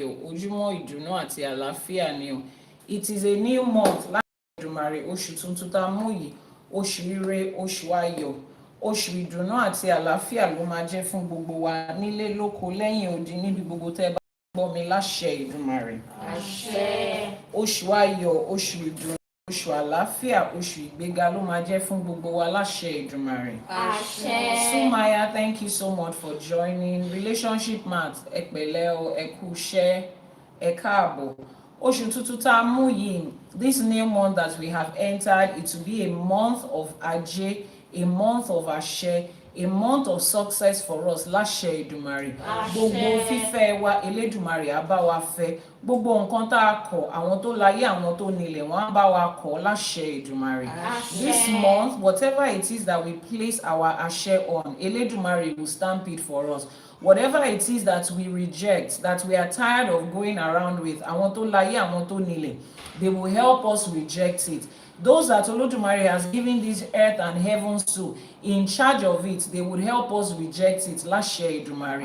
ojúmọ́ ìdùnnú àti àlàáfíà ni o. It is a new month láti Èdùmàrè. Oṣù tuntun tá a mú yìí, oṣù ire, oṣù ayọ̀, oṣù ìdùnnú àti àlàáfíà ló máa jẹ́ fún gbogbo wa nílé lóko lẹ́yìn odi níbi gbogbo tẹ́ bá gbọ́ mi láṣẹ Èdùmàrè. Àṣẹ. Oṣù ayọ̀, oṣù ìdùnnú, oṣù àlàáfíà, oṣù ìgbéga ló máa jẹ́ fún gbogbo wa láṣẹ Èdùmàrè. Àṣẹ. Sumaya, thank you so much for joining. Relationship Math, ẹ pẹ̀lẹ́ o, ẹ kú iṣẹ́, ẹ káàbọ̀. Oṣù tuntun tá a mú yìí, this new month that we have entered, it will be a month of Ajé, a month of Àṣẹ, a month of success for us láṣẹ Èdùmàrè. Gbogbo fífẹ́ wa Elédùmarè á bá wa fẹ́. Gbogbo nǹkan tá a kọ̀, àwọn tó láyé, àwọn tó nílẹ̀, wọ́n á bá wa kọ̀ láṣẹ Èdùmàrè. This month, whatever it is that we place our Àṣẹ on, Elédùmarè will stamp it for us. Whatever it is that we reject, that we are tired of going around with, àwọn tó láyé, àwọn tó nílẹ̀, they will help us reject it. Those that Olódùmarè has given this earth and heavens to, in charge of it, they would help us reject it láṣẹ Èdùmàrè.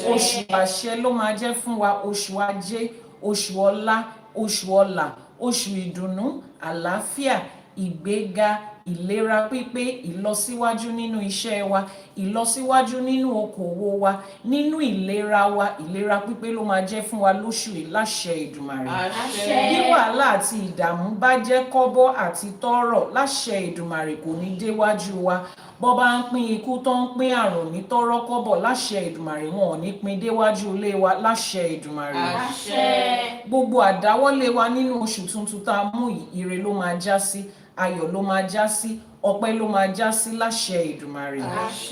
Oṣù àṣẹ ló máa jẹ́ fún wa, oṣù Ajé, oṣù ọlá, oṣù ọlà, oṣù ìdùnnú, àlàáfíà, ìgbéga, ìlera pípé, ìlọsíwájú nínú iṣẹ́ wa, ìlọsíwájú nínú okòwò wa, nínú ìlera wa, ìlera pípé ló máa jẹ́ fún wa lóṣù yìí láṣẹ Èdùmàrè. Bí wàhálà àti ìdààmú bá jẹ́ kọ́bọ̀ àti tọ́rọ̀, láṣẹ Èdùmàrè kò ní déwájú wa. Bọ́ bá ń pín ikú tó ń pín àrùn ní tọ́rọ́ kọ́bọ̀, láṣẹ Èdùmàrè wọn ò ní pín déwájú ilé wa láṣẹ Èdùmàrè. Gbogbo àdáwọ́lé wa nínú oṣù tuntun tá a mú yìí, ire ló máa já sí, ayọ̀ ló máa já sí, ọpẹ́ ló máa já sí láṣẹ Èdùmàrè.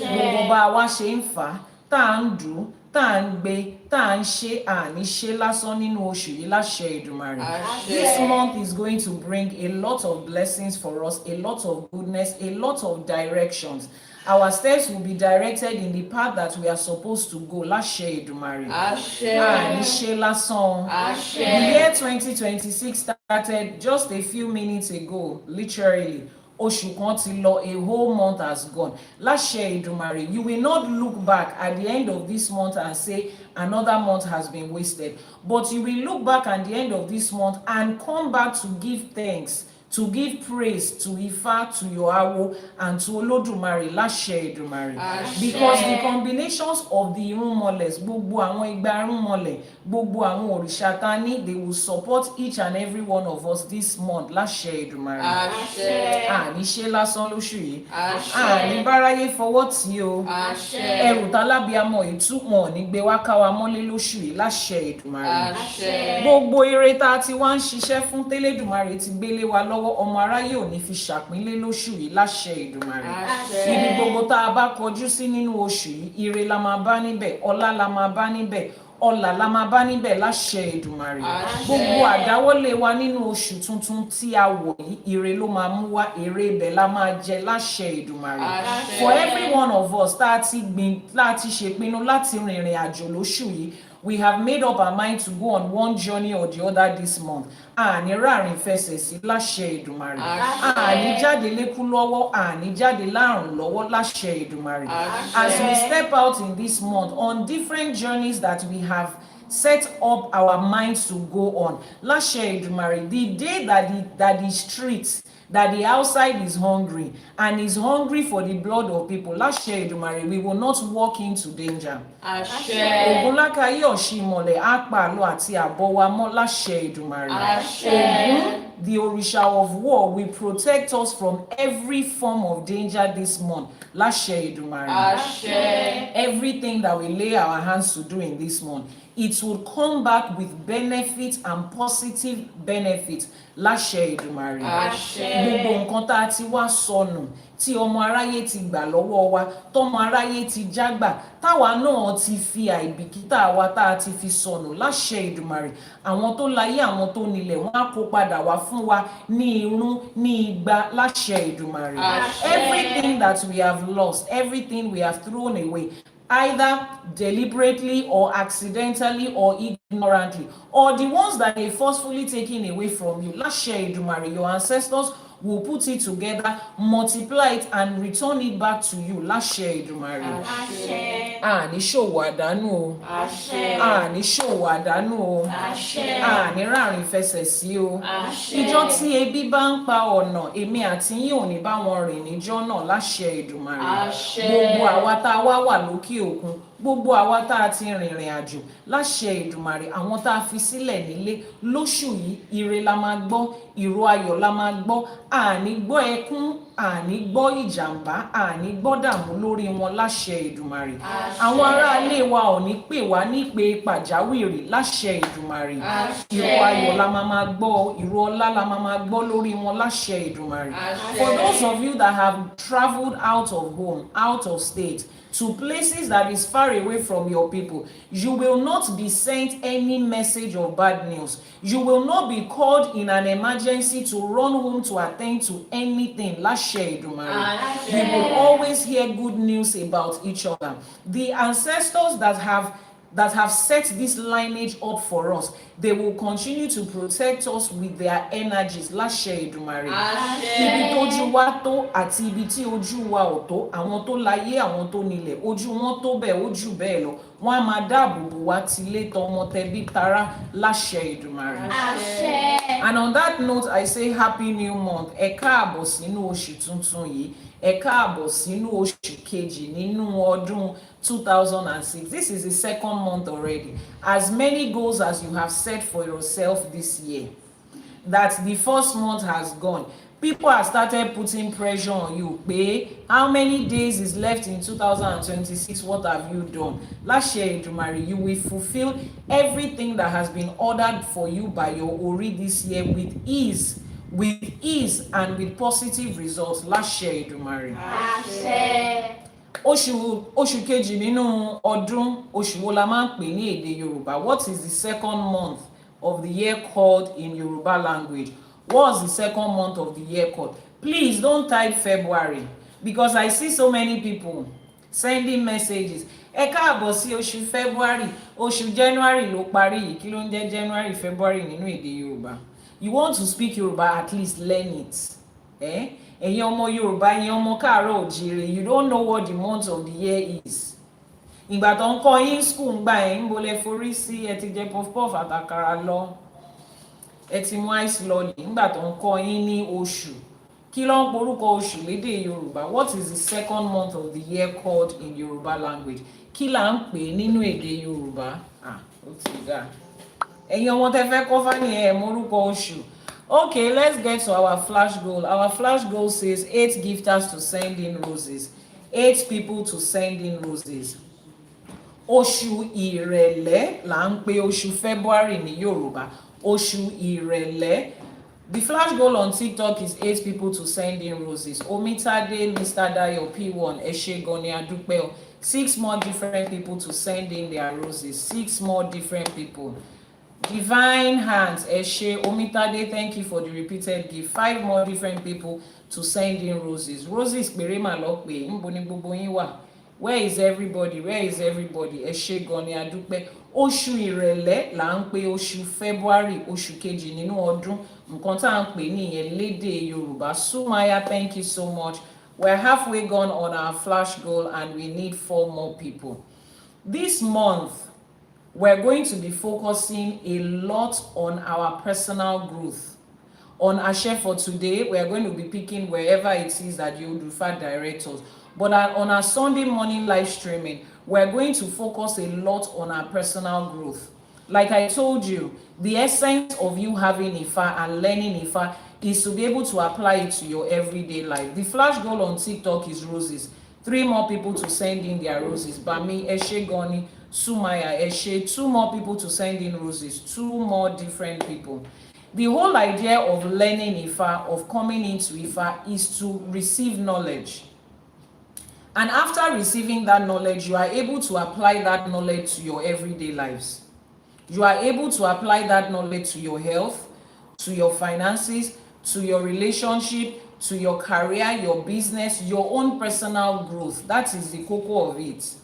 Gbogbo bá wa ṣe ń fà á, tá à ń dùn, tá à ń gbé, tá à ń ṣe àní ṣe lásán nínú oṣù yìí láṣẹ Èdùmàrè. This month is going to bring a lot of blessings for us, a lot of goodness, a lot of directions. Our steps will be directed in the path that we are supposed to go láṣẹ Èdùmàrè. Àní ṣe lásán. The year 2026 started just a few minutes ago, literally. Oṣù kan ti lọ, a whole month has gone. Láṣẹ Èdùmàrè, you will not look back at the end of this month and say another month has been wasted. But you will look back at the end of this month and come back to give thanks, to give praise to Ifá, to Yoawo, and to Olódùmarè láṣẹ Èdùmàrè. Because the combinations of the irúnmọlẹ̀, gbogbo àwọn igba irúnmọlẹ̀, gbogbo àwọn òrìṣà tá ní, they will support each and every one of us this month láṣẹ Èdùmàrè. Àní ṣe lásán lóṣù yìí. Àní báráyé fọwọ́ tì o. Ẹrù tálábíàmọ ìtúmọ̀ ní gbé wá ká wa mọ́lé lóṣù yìí láṣẹ Èdùmàrè. Gbogbo ire tá a ti wá ń ṣiṣẹ́ fún tẹ́lẹ̀dùmarè ti gbélé wa lọ́wọ́, ọmọ aráyé ò ní fi ṣàpínlé lóṣù yìí láṣẹ Èdùmàrè. Ibi gbogbo tá a bá kọjú sí nínú oṣù yìí, ire la máa bá níbẹ̀, ọlá la máa bá níbẹ̀, ọlà la máa bá níbẹ̀ láṣẹ Èdùmàrè. Gbogbo àdáwọ́lé wa nínú oṣù tuntun tí a wọ̀ yìí, ire ló máa mú wá, èrè ibẹ̀ la máa jẹ láṣẹ Èdùmàrè. For every one of us tá a ti ṣèpinnu láti rìnrìn àjò lóṣù yìí, we have made up our mind to go on one journey or the other this month. Àní ráàrin fẹsẹ̀ sí láṣẹ Èdùmàrè. Àní jáde lékú lọ́wọ́, àní jáde láàrùn lọ́wọ́ láṣẹ Èdùmàrè. As we step out in this month on different journeys that we have set up our minds to go on, láṣẹ Èdùmàrè, the day that the streets, that the outside is hungry and is hungry for the blood of people, láṣẹ Èdùmàrè, we will not walk into danger. Ògúnlákayé Ọ̀ṣìmọ̀lẹ̀ á pa àlọ́ àti àbọ̀ wa mọ́ láṣẹ Èdùmàrè. Ògún, the òrìṣà of war, will protect us from every form of danger this month láṣẹ Èdùmàrè. Everything that we lay our hands to do in this month, it will come back with benefit and positive benefit láṣẹ Èdùmàrè. Gbogbo nǹkan tá a ti wá sọnù, tí ọmọ aráyé ti gbà lọ́wọ́ wa, tọ́mọ aráyé ti jágbà, táwa náà ti fi àìbìkítà wa tá a ti fi sọnù láṣẹ Èdùmàrè. Àwọn tó láyé, àwọn tó nílẹ̀, wọ́n á kó padà wá fún wa ní irún, ní igba láṣẹ Èdùmàrè. Everything that we have lost, everything we have thrown away, either deliberately or accidentally or ignorantly, or the ones that they forcefully taken away from you, láṣẹ Èdùmàrè, your ancestors will put it together, multiply it, and return it back to you. Láṣẹ Èdùmàrè. Àṣẹ. Àní ṣòwò àdánù o. Àṣẹ. Àní ṣòwò àdánù o. Àṣẹ. Àní ráàrin fẹsẹ̀ sí o. Àṣẹ. Ìjọ́ tí ebi bá ń pa ọ̀nà, èmi àti yín ò ní bá wọn rìn níjọ́ náà láṣẹ Èdùmàrè. Àṣẹ. Gbogbo àwa tá a wá wà lókè òkun, gbogbo àwa tá a ti rìnrìn àjò láṣẹ Èdùmàrè, àwọn tá a fi sílẹ̀ nílé lóṣù yìí, ire la máa gbọ́, ìró ayọ̀ la máa gbọ́, àní gbọ́ ẹkún, àní gbọ́ ìjàmbá, àní gbọ́ dààmú lórí wọn láṣẹ Èdùmàrè. Àwọn aráalé wa ò ní pè wá nípe pàjáwìrì láṣẹ Èdùmàrè. Ìró ayọ̀ la máa gbọ́, ìró ọlá la máa gbọ́ lórí wọn láṣẹ Èdùmàrè. For those of you that have traveled out of home, out of state, to places that is far away from your people, you will not be sent any message of bad news. You will not be called in an emergency to run home to attend to anything. Láṣẹ Èdùmàrè. We will always hear good news about each other. The ancestors that have set this lineage up for us, they will continue to protect us with their energies. Láṣẹ Èdùmàrè. Ibi tójú wa tó àti ibi tí ojú wa ò tó, àwọn tó láyé, àwọn tó nílẹ̀, ojú wọn tó bẹ́ẹ̀, ojú bẹ́ẹ̀ lọ, wọ́n á máa dáàbò bò wá tilé tọmọ tẹbí tará láṣẹ Èdùmàrè. And on that note, I say happy new month. Ẹ káàbọ̀ sínú oṣù tuntun yìí. Ẹ káàbọ̀ sínú oṣù kejì nínú ọdún 2006. This is the second month already. As many goals as you have set for yourself this year, that the first month has gone, people have started putting pressure on you. Pé how many days is left in 2026? What have you done? Láṣẹ Èdùmàrè, you will fulfill everything that has been ordered for you by your Ori this year with ease and with positive results. Láṣẹ Èdùmàrè. Oṣù kejì nínú ọdún, oṣù wo la máa ń pè ní èdè Yorùbá? What is the second month of the year called in Yoruba language? What's the second month of the year called? Please don't type February, because I see so many people sending messages. Ẹ káàbọ̀ sí oṣù February, oṣù January ló parí yìí, kí ló ń jẹ́ January, February nínú èdè Yorùbá? You want to speak Yoruba, at least learn it. Ẹ̀yin ọmọ Yorùbá, ẹ̀yin ọmọ káàárọ̀ oòjíire, you don't know what the month of the year is. Ìgbà tó ń kọ́ yín school ń gbà ẹ̀ ń bolẹ̀ forí sí, ẹ ti jẹ puff puff àtàkàrà lọ, ẹ ti mú ice lolly. Nígbà tó ń kọ́ yín ní oṣù, kí ló ń porúkọ oṣù lédè Yorùbá? What is the second month of the year called in Yoruba language? Kí là ń pè nínú èdè Yorùbá? Ó ti dà. Ẹ̀yin ọmọ tẹ́ fẹ́ kọ́ fani ẹ̀ morúkọ oṣù. Okay, let's get to our flash goal. Our flash goal says 8 gifters to send in roses. 8 people to send in roses. Oṣù Ìrẹ̀lẹ̀ là ń pè oṣù February ní Yorùbá. Oṣù Ìrẹ̀lẹ̀. The flash goal on TikTok is 8 people to send in roses. Omitade, Mr. Dayo, P1, ẹ ṣé gan ni, a dúpẹ́ o. 6 more different people to send in their roses. 6 more different people. Divine Hands, ẹ ṣé. Omitade, thank you for the repeated gift. 5 more different people to send in roses. Roses péré mà lọ pé, níbo ni gbogbo yín wà? Where is everybody? Where is everybody? Ẹ ṣé gan ni, a dúpẹ́. Oṣù Ìrẹ̀lẹ̀ là ń pè oṣù February, oṣù kejì nínú ọdún. Nǹkan tá à ń pè nìyẹn lédè Yorùbá. Sumaya, thank you so much. We're halfway gone on our flash goal and we need 4 more people. This month, we're going to be focusing a lot on our personal growth. On Ashe for today, we're going to be picking wherever it is that you would refer direct us. But on our Sunday morning live streaming, we're going to focus a lot on our personal growth. Like I told you, the essence of you having Ifa and learning Ifa is to be able to apply it to your everyday life. The flash goal on TikTok is roses. 3 more people to send in their roses. Bami, Eshe Goni, Sumaya, Eshe. 2 more people to send in roses. 2 more different people. The whole idea of learning Ifa, of coming into Ifa, is to receive knowledge. And after receiving that knowledge, you are able to apply that knowledge to your everyday lives. You are able to apply that knowledge to your health, to your finances, to your relationship, to your career, your business, your own personal growth. That is the core of it.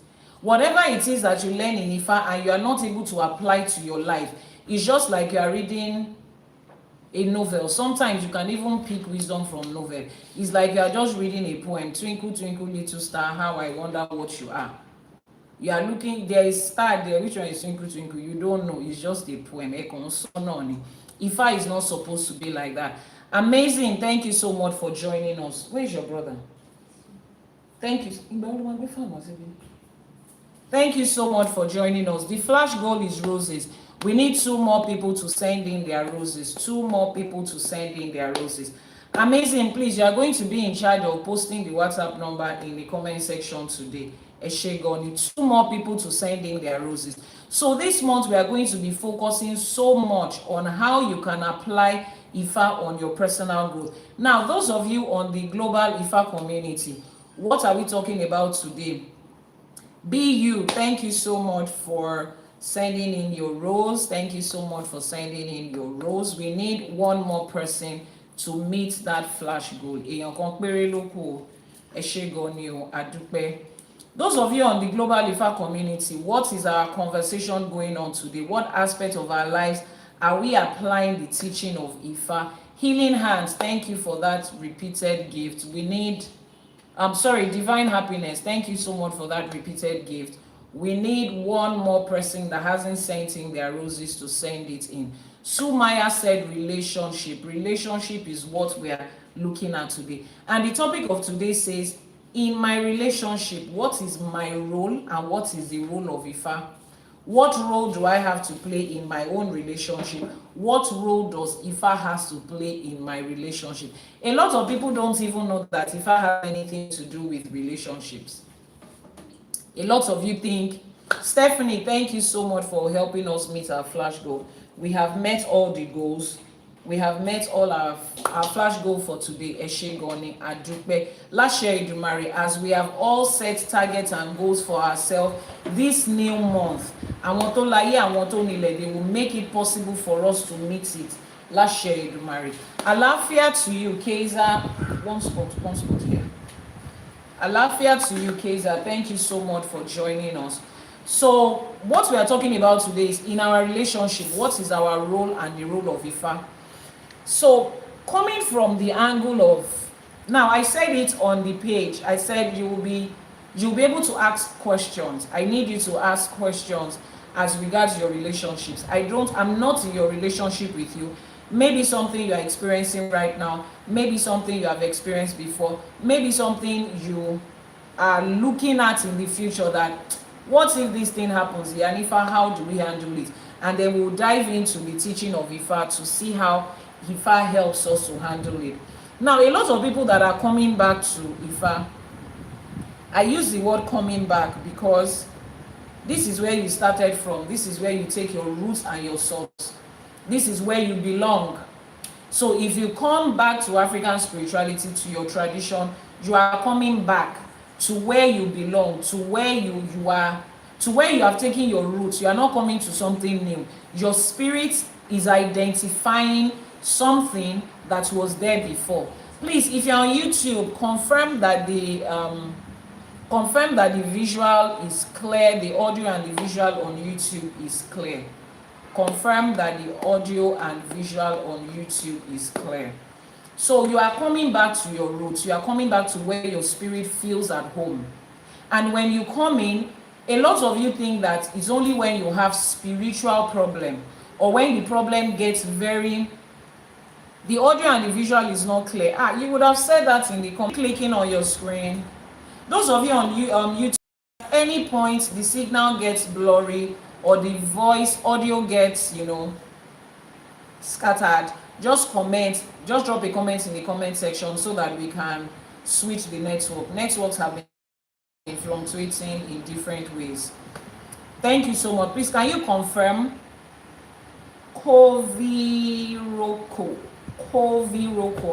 Whatever it is that you learn in Ifa and you are not able to apply to your life, it's just like you are reading a novel. Sometimes you can even pick wisdom from novel. It's like you are just reading a poem. Twinkle, twinkle, little star, how I wonder what you are. You are looking, there is star there. Which one is twinkle, twinkle? You don't know. It's just a poem. Ifa is not supposed to be like that. Amazing. Thank you so much for joining us. Where is your brother? Thank you. Thank you so much for joining us. The flash goal is roses. We need 2 more people to send in their roses. 2 more people to send in their roses. Amazing. Please, you are going to be in charge of posting the WhatsApp number in the comment section today. Eshegoni, 2 more people to send in their roses. So this month we are going to be focusing so much on how you can apply Ifa on your personal growth. Now, those of you on the global Ifa community, what are we talking about today? BU, thank you so much for sending in your rose. Thank you so much for sending in your rose. We need 1 more person to meet that flash goal. Those of you on the global Ifa community, what is our conversation going on today? What aspect of our lives are we applying the teaching of Ifa? Healing hands, thank you for that repeated gift. We need, divine happiness, thank you so much for that repeated gift. We need 1 more person that hasn't sent in their roses to send it in. Sumaya said relationship. Relationship is what we are looking at today. And the topic of today says, in my relationship, what is my role and what is the role of Ifa? What role do I have to play in my own relationship? What role does Ifa has to play in my relationship? A lot of people don't even know that Ifa has anything to do with relationships. A lot of you think, Stephanie, thank you so much for helping us meet our flash goal. We have met all the goals. We have met all our flash goal for today. Eshegoni Adupe. Last year, Idumari, as we have all set targets and goals for ourselves this new month, they will make it possible for us to meet it. Last year, Idumari. Alafia to you, Kaiser. One spot here. Alafia to you, Kaiser. Thank you so much for joining us. So, what we are talking about today is in our relationship, what is our role and the role of Ifa? So, coming from the angle of, now I said it on the page, I said you'll be able to ask questions. I need you to ask questions as regards your relationships. I'm not in your relationship with you. Maybe something you are experiencing right now, maybe something you have experienced before, maybe something you are looking at in the future that, what if this thing happens here? And Ifa, how do we handle it? And then we'll dive into the teaching of Ifa to see how Ifa helps us to handle it. Now, a lot of people that are coming back to Ifa, I use the word coming back because this is where you started from. This is where you take your roots and your source. This is where you belong. So if you come back to African spirituality, to your tradition, you are coming back to where you belong, to where you are, to where you have taken your roots. You are not coming to something new. Your spirit is identifying something that was there before. Please, if you're on YouTube, confirm that the visual is clear, the audio and the visual on YouTube is clear. Confirm that the audio and visual on YouTube is clear. So you are coming back to your roots. You are coming back to where your spirit feels at home. And when you come in, a lot of you think that it's only when you have spiritual problem or when the problem gets the audio and the visual is not clear. You would have said that in the clicking on your screen. Those of you on YouTube, at any point the signal gets blurry or the voice audio gets, scattered, just comment, just drop a comment in the comment section so that we can switch the network. Networks have been fluctuating in different ways. Thank you so much. Please, can you confirm Koviroko,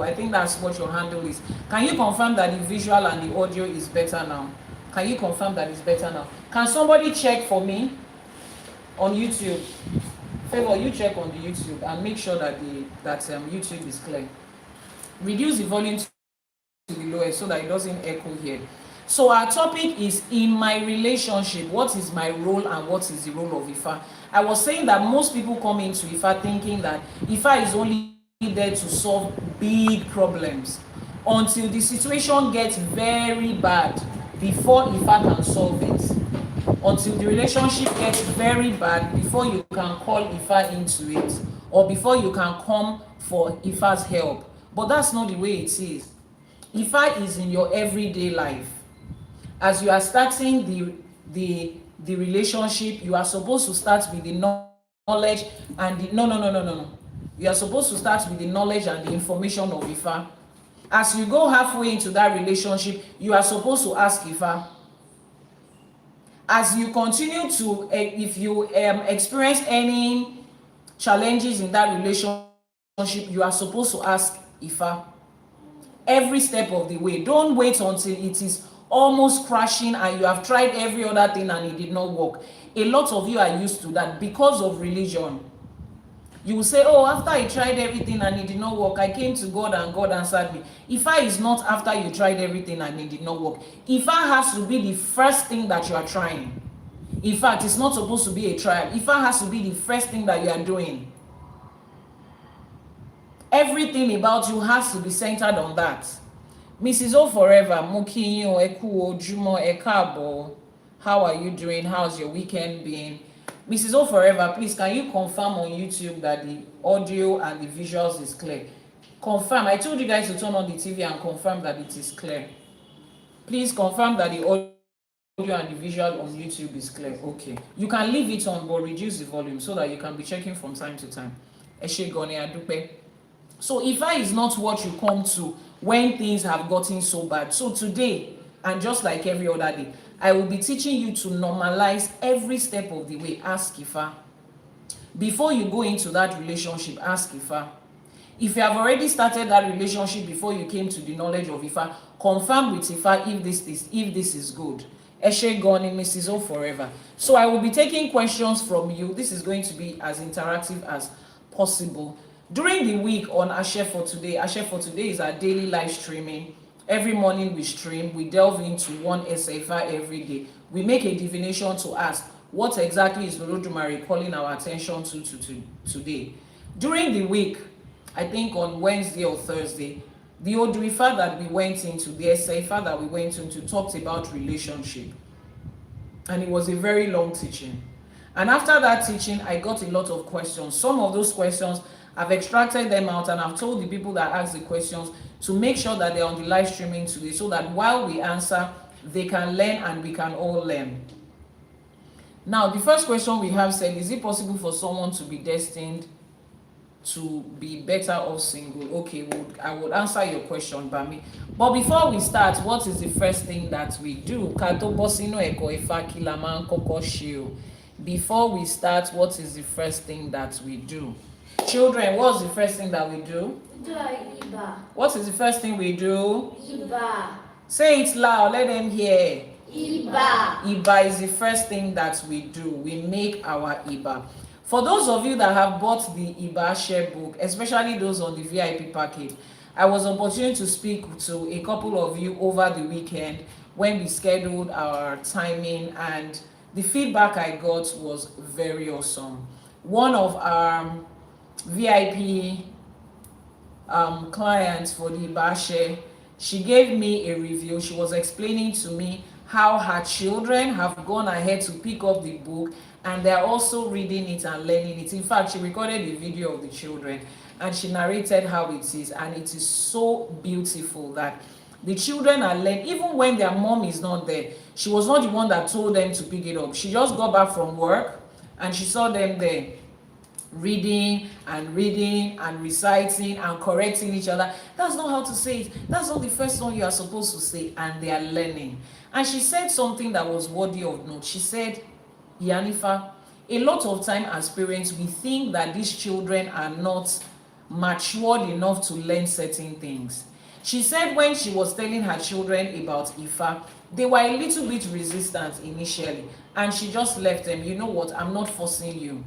I think that's what your handle is. Can you confirm that the visual and the audio is better now? Can you confirm that it's better now? Can somebody check for me on YouTube? Favor, you check on the YouTube and make sure that YouTube is clear. Reduce the volume to the lowest so that it doesn't echo here. So our topic is in my relationship, what is my role and what is the role of Ifa? I was saying that most people come into Ifa thinking that Ifa is only there to solve big problems until the situation gets very bad before Ifa can solve it. Until the relationship gets very bad before you can call Ifa into it, or before you can come for Ifa's help. But that's not the way it is. Ifa is in your everyday life. As you are starting the relationship, you are supposed to start with the knowledge and the no. You are supposed to start with the knowledge and the information of Ifa. As you go halfway into that relationship, you are supposed to ask Ifa. As you continue to, if you experience any challenges in that relationship, you are supposed to ask Ifa. Every step of the way. Don't wait until it is almost crashing and you have tried every other thing and it did not work. A lot of you are used to that because of religion. You will say, oh, after I tried everything and it did not work, I came to God and God answered me. Ifa is not after you tried everything and it did not work. Ifa has to be the first thing that you are trying. In fact, it's not supposed to be a trial. Ifa has to be the first thing that you are doing. Everything about you has to be centered on that. Mrs. O Forever, Mukinyo, Eku Ojumo, Ekabo. How are you doing? How's your weekend been? Mrs. O Forever, please, can you confirm on YouTube that the audio and the visuals is clear? Confirm. I told you guys to turn on the TV and confirm that it is clear. Please confirm that the audio and the visual on YouTube is clear. Okay. You can leave it on but reduce the volume so that you can be checking from time to time. So Ifa is not what you come to when things have gotten so bad. So today, and just like every other day, I will be teaching you to normalize every step of the way. Ask Ifa. Before you go into that relationship, ask Ifa. If you have already started that relationship before you came to the knowledge of Ifa, confirm with Ifa if this is good. Eshe Goni, Mrs. O Forever. So I will be taking questions from you. This is going to be as interactive as possible. During the week on Ashe for Today is our daily live streaming. Every morning we stream, we delve into one SFA every day. We make a divination to ask, what exactly is Olodumare calling our attention to today? During the week, I think on Wednesday or Thursday, the Oduifa that we went into, the SFA that we went into talked about relationship. And it was a very long teaching. And after that teaching, I got a lot of questions. Some of those questions, I've extracted them out and I've told the people that asked the questions to make sure that they're on the live streaming today so that while we answer, they can learn and we can all learn. Now, the first question we have said, is it possible for someone to be destined to be better off single? Okay, I would answer your question, Bami. But before we start, what is the first thing that we do? Before we start, what is the first thing that we do? Children, what's the first thing that we do? Do Iba. What is the first thing we do? Iba. Say it loud, let them hear. Iba. Iba is the first thing that we do. We make our Iba. For those of you that have bought the Iba share book, especially those on the VIP package, I was opportunity to speak to a couple of you over the weekend when we scheduled our timing, and the feedback I got was very awesome. One of our VIP clients for the Ibashe, she gave me a review. She was explaining to me how her children have gone ahead to pick up the book and they're also reading it and learning it. In fact, she recorded a video of the children and she narrated how it is, and it is so beautiful that the children are learning even when their mom is not there. She was not the one that told them to pick it up. She just got back from work and she saw them there reading and reciting and correcting each other. That's not how to say it. That's not the first one you are supposed to say, and they are learning. And she said something that was worthy of note. She said, Yanifa, a lot of time as parents, we think that these children are not matured enough to learn certain things. She said when she was telling her children about Ifa, they were a little bit resistant initially, and she just left them. You know what, I'm not forcing you.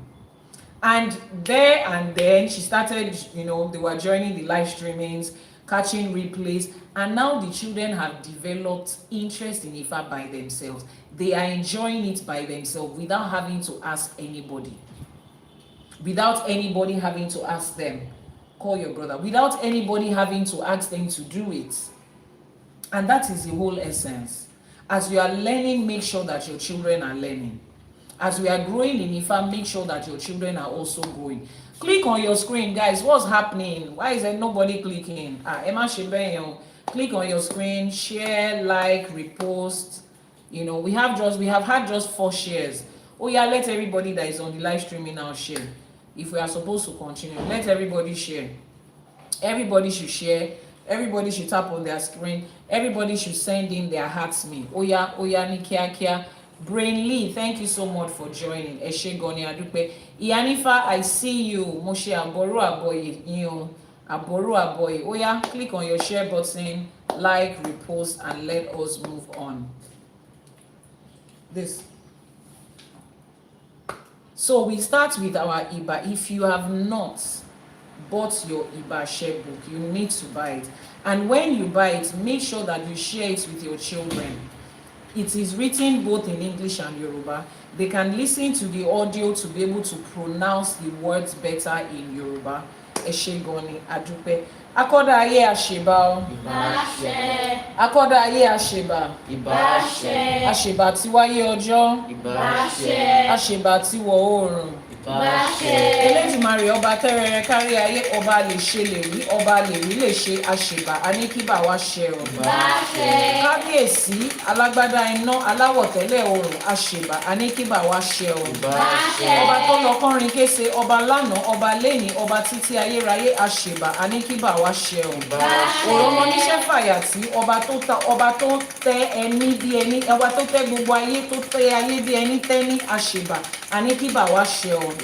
And there and then she started, they were joining the live streamings, catching replays, and now the children have developed interest in Ifa by themselves. They are enjoying it by themselves without having to ask anybody, without anybody having to ask them. call your brother without anybody having to ask them to do it. And that is the whole essence. As you are learning, make sure that your children are learning. As we are growing in Ifa, make sure that your children are also growing. Click on your screen, guys. What's happening? Why is there nobody clicking? Emma Shebeyon. Click on your screen, share, like, repost. You know, we have had just 4 shares. Oh yeah, let everybody that is on the live streaming now share. If we are supposed to continue, let everybody share. Everybody should share. Everybody should tap on their screen. Everybody should send in their hearts me. Oya ni kia. Brain Lee, thank you so much for joining. Eshe Goni Adupe. Iyanifa, I see you. Moshe Aboru Aboye. Aboru Aboye. Oya, click on your share button, like, repost, and let us move on. This. So we start with our Iba. If you have not bought your Iba share book, you need to buy it. And when you buy it, make sure that you share it with your children. It is written both in English and Yoruba. They can listen to the audio to be able to pronounce the words better in Yoruba. Eshegoni Adupe. Akoda aye Asheba. Ibashe. Akoda aye Asheba. Ibashe. Asheba ti wáyé ọjọ́. Ibashe. Asheba ti wọ̀ oòrùn. Ibashe. Elédùmarè ọba tẹ́rẹrẹ kárí ayé, ọba lè ṣe lè rí, ọba lè rí lè ṣe, àṣèbà aníkíbà wá ṣe o. Ibashe. Kábíyèsí alágbádá iná aláwọ̀ tẹ́lẹ̀ oòrùn, àṣèbà aníkíbà wá ṣe o. Ibashe. Ọba tó lọ kọrin kése, ọba lánàá, ọba lẹ́ni, ọba títí ayérayé, àṣèbà aníkíbà wá ṣe o. Ibashe. Òròmọ níṣẹ́ fàyàtì, ọba tó tẹ́ ẹni bí ẹni, ọba tó tẹ́ gbogbo ayé, tó tẹ́ ayé bí ẹni tẹ́ni, àṣèbà aníkíbà wá ṣe o.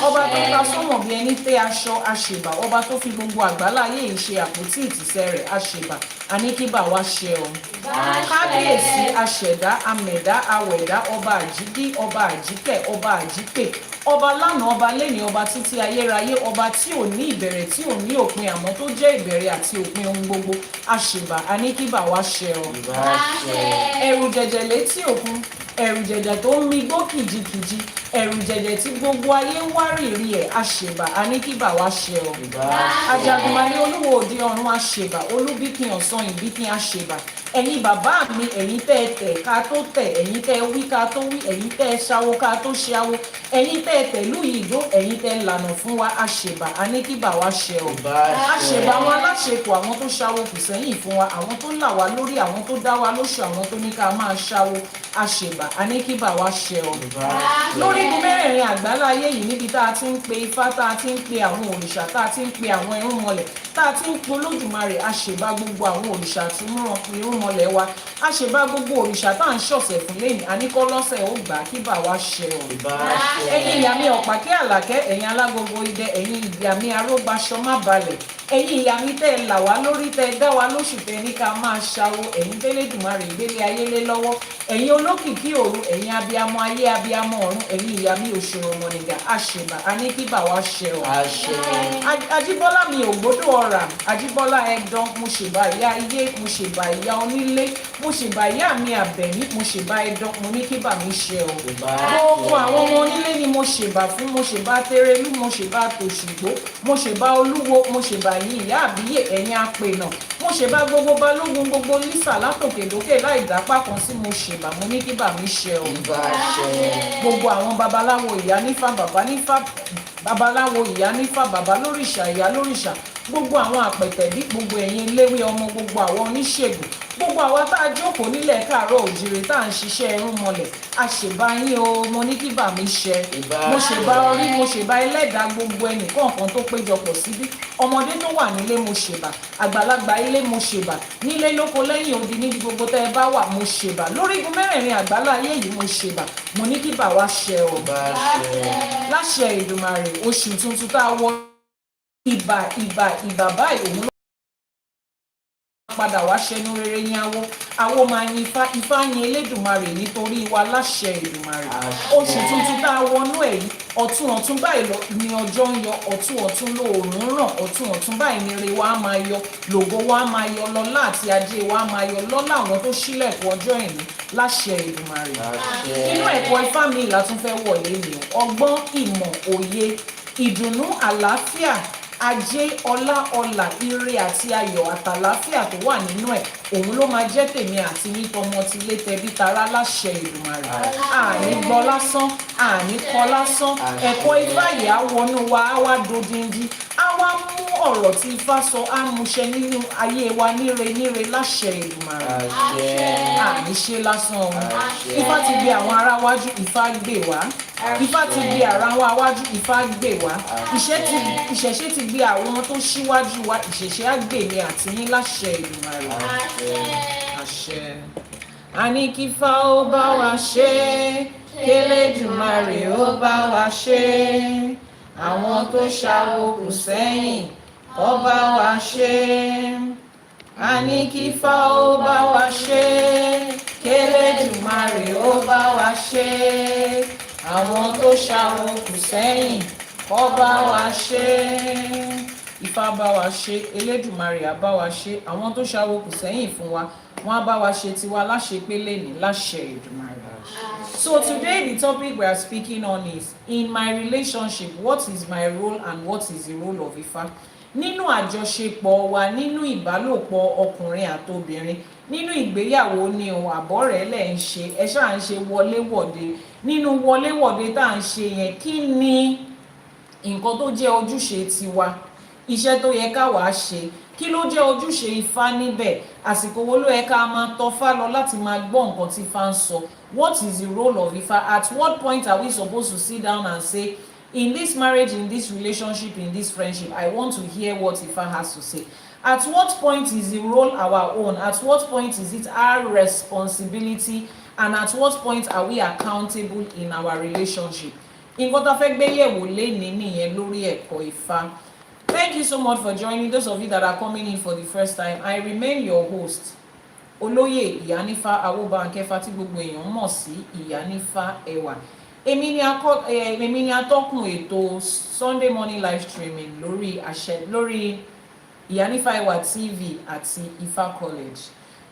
Ọba tó ta sọ́mọ̀ bí ẹni tẹ́ aṣọ, àṣèbà. Ọba tó fi gbogbo àgbáláyé yìí ṣe àpótí ìtìsẹ̀ rẹ̀, àṣèbà aníkíbà wá ṣe o. Kábíyèsí aṣẹ̀dá, amẹ̀dá, awẹ̀dá, ọba àjíbí, ọba àjíkẹ́, ọba àjípè, ọba lánàá, ọba lẹ́ni, ọba títí ayérayé, ọba tí ò ní ìbẹ̀rẹ̀, tí ò ní òpin, àmọ́ tó jẹ́ ìbẹ̀rẹ̀ àti òpin ohun gbogbo, àṣèbà aníkíbà wá ṣe o. Ẹ̀rù jẹ̀jẹ̀ létí òkun, ẹ̀rù jẹ̀jẹ̀ tó ń mi gbó kìjikìji, ẹ̀rù jẹ̀jẹ̀ tí gbogbo ayé ń wárìrì ẹ̀, àṣèbà aníkíbà wá ṣe o. Ajagunmalé olúwo òde ọ̀run, àṣèbà olúbíkin ọ̀sán ìbíkin, àṣèbà. Ẹ̀yin bàbá mi, ẹ̀yin tẹ́ ẹ tẹ̀ ká tó tẹ̀, ẹ̀yin tẹ́ ẹ wí ká tó wí, ẹ̀yin tẹ́ ẹ ṣawo ká tó ṣawo, ẹ̀yin tẹ́ ẹ tẹ̀lú ìdó, ẹ̀yin tẹ́ ẹ lànà fún wa, àṣèbà aníkíbà wá ṣe o. Àṣèbà àwọn aláṣepọ̀, àwọn tó ṣawo kù sẹ́yìn fún wa, àwọn tó là wá lórí, àwọn tó dá wa lóṣù, àwọn tó ní ká máa ṣawo, àṣèbà aníkíbà wá ṣe o. Lórí igun mẹ́rẹ̀ẹ̀rin àgbáláyé yìí, níbi tá a ti ń pe Ifá, tá a ti ń pe àwọn òrìṣà, tá a ti ń pe àwọn irúnmọlẹ̀, tá a ti ń pe Olódùmarè, àṣèbà gbogbo àwọn òrìṣà tí ń rán irúnmọlẹ̀ wa, àṣèbà gbogbo òrìṣà tá à ń ṣọ̀sẹ̀ fún lẹ́yìn, àníkọ́lọ́sẹ̀ ó gbà kíbà wá ṣe o. Ẹ̀yin ìyá mi ọ̀pákí àlàkẹ́, ẹ̀yin alágogo idẹ, ẹ̀yin ìyá mi arógbaṣọ má balẹ̀, ẹ̀yin ìyá mi tẹ́ ẹ là wá lórí, tẹ́ ẹ dá wa lóṣù, tẹ́ ní ká máa ṣawo, ẹ̀yin tẹ́lẹ̀dùmarè ìgbélé ayé lé lọ́wọ́, ẹ̀yin olókìkí òru, ẹ̀yin abiyamọ ayé abiyamọ ọ̀run, ẹ̀yin ìyá mi òṣòro mọ̀nìgà, àṣèbà aníkíbà wá ṣe o. Ajíbọ́lá mi ògbódò ọ̀rà, Ajíbọ́lá ẹ̀dán, mo ṣèbà ìyá ilé, mo ṣèbà ìyá onílé, mo ṣèbà ìyá mi àbẹ̀ní, mo ṣèbà ẹ̀dán, mo ní kíbà mi ṣe o. Gbogbo àwọn ọmọ onílé ni mo ṣèbà fún, mo ṣèbà tẹrẹlú, mo ṣèbà tòṣùgbó, mo ṣèbà olúwo, mo ṣèbà yín ìyá àbíyè, ẹ̀yin apènà, mo ṣèbà gbogbo balógun, gbogbo lísà látòkèdókè láì dápá kan sí, mo ṣèbà, mo ní kíbà mi ṣe o. Gbogbo àwọn babaláwo ìyá nífà, bàbá nífà, babaláwo ìyá nífà, bàbá lóríṣà, ìyá lóríṣà, gbogbo àwọn àpẹ̀tẹ̀bí, gbogbo ẹ̀yin eléwé ọmọ, gbogbo àwọn oníṣègùn, gbogbo àwa tá a jókòó nílẹ̀ káàárọ̀ òjìrè tá à ń ṣiṣẹ́ irúnmọlẹ̀, àṣèbà yín o, mo ní kíbà mi ṣe. Mo ṣèbà orí, mo ṣèbà ẹlẹ́dàá gbogbo ẹnì kọ̀ọ̀kan tó péjọpọ̀ síbí, ọmọdé tó wà nílé mo ṣèbà, àgbàlagbà ilé mo ṣèbà, nílé lóko lẹ́yìn odi níbi gbogbo tẹ́ ẹ bá wà mo ṣèbà, lórí igun mẹ́rẹ̀ẹ̀rin àgbáláyé yìí mo ṣèbà, mo ní kíbà wá ṣe o. Láṣẹ Èdùmàrè, oṣù tuntun tá a wọ ìbà báyìí, òun ló padà wá ṣẹnu rere yín awo máa yin Ifá yin Elédùmarè nítorí wa, láṣẹ Èdùmàrè. Oṣù tuntun tá a wọnú ẹ̀ yìí, ọ̀tún báyìí ni ọjọ́ ń yọ, ọ̀tún lóòrùn ràn, ọ̀tún báyìí ni ire wa máa yọ, lògo wa máa yọ, lọ́lá àti ajé wa máa yọ, lọ́lá àwọn tó ṣílẹ̀kùn ọjọ́ ìní, láṣẹ Èdùmàrè. Inú ẹ̀kọ́ Ifá mi la tún fẹ́ wọlé ni ọgbọ́n, ìmọ̀, òye, ìdùnnú, àlàáfíà, ajé, ọlá, ire àti ayọ̀ àtàlàáfíà tó wà nínú ẹ̀ òun ló máa jẹ́ tèmi àti yín tọmọ tilé tẹbí tará láṣẹ Èdùmàrè. Àní gbọ́ lásán, àní kọ lásán, ẹ̀kọ́ Ifá yìí á wọnú wa, á wá dodindi, á wá mú ọ̀rọ̀ tí Ifá sọ á múṣẹ nínú ayé wa níre láṣẹ Èdùmàrè. Àní ṣe lásán o. Ifá ti gbé àwọn ará wájú, Ifá gbé wá. Ifá ti gbé ara wa wájú, Ifá gbé wá. Ìṣẹ̀ṣe ti gbé àwọn tó ṣíwájú wa, ìṣẹ̀ṣe á gbè ní àti yín láṣẹ Èdùmàrè. Àṣẹ. Àní kí Ifá ó bá wa ṣe, k'Elédùmarè ó bá wa ṣe. Àwọn tó ṣàwo kù sẹ́yìn, ó bá wa ṣe. Àní kí Ifá ó bá wa ṣe, k'Elédùmarè ó bá wa ṣe. Àwọn tó ṣàwo kù sẹ́yìn, ó bá wa ṣe. Ifá bá wa ṣe, Elédùmarè á bá wa ṣe. Àwọn tó ṣàwo kù sẹ́yìn fún wa, wọ́n á bá wa ṣe tiwa láṣepé lénìí láṣẹ Èdùmàrè. So today the topic we are speaking on is, in my relationship, what is my role and what is the role of Ifá? Nínú àjọṣepọ̀ wa, nínú ìbálòpọ̀ ọkùnrin àtobìnrin, nínú ìgbéyàwó ni o àbọ̀rẹ́ lẹ̀ ń ṣe, ẹ ṣáà ń ṣe wọléwọ̀de. Nínú wọléwọ̀de tá à ń ṣe yẹn, kí ni nǹkan tó jẹ́ ojúṣe tiwa? Iṣẹ́ tó yẹ ká wàá ṣe, kí ló jẹ́ ojúṣe Ifá níbẹ̀? Àsìkò wo ló yẹ ká máa tọfá lọ láti máa gbọ́ nǹkan tí Ifá ń sọ? What is the role of Ifá? At what point are we supposed to sit down and say, in this marriage, in this relationship, in this friendship, I want to hear what Ifá has to say? At what point is the role our own? At what point is it our responsibility? And at what point are we accountable in our relationship? Nǹkan tá fẹ́ gbé yẹ̀wò lénìí nìyẹn lórí ẹ̀kọ́ Ifá. Thank you so much for joining. Those of you that are coming in for the first time, I remain your host, Olóyè Ìyánífá Awóbánkẹ́fà, tí gbogbo èèyàn mọ̀ sí Ìyánífá Ẹwà. Èmi ni atọ́kùn ètò Sunday morning live streaming lórí Ìyánífá Ẹwà TV àti Ifá College.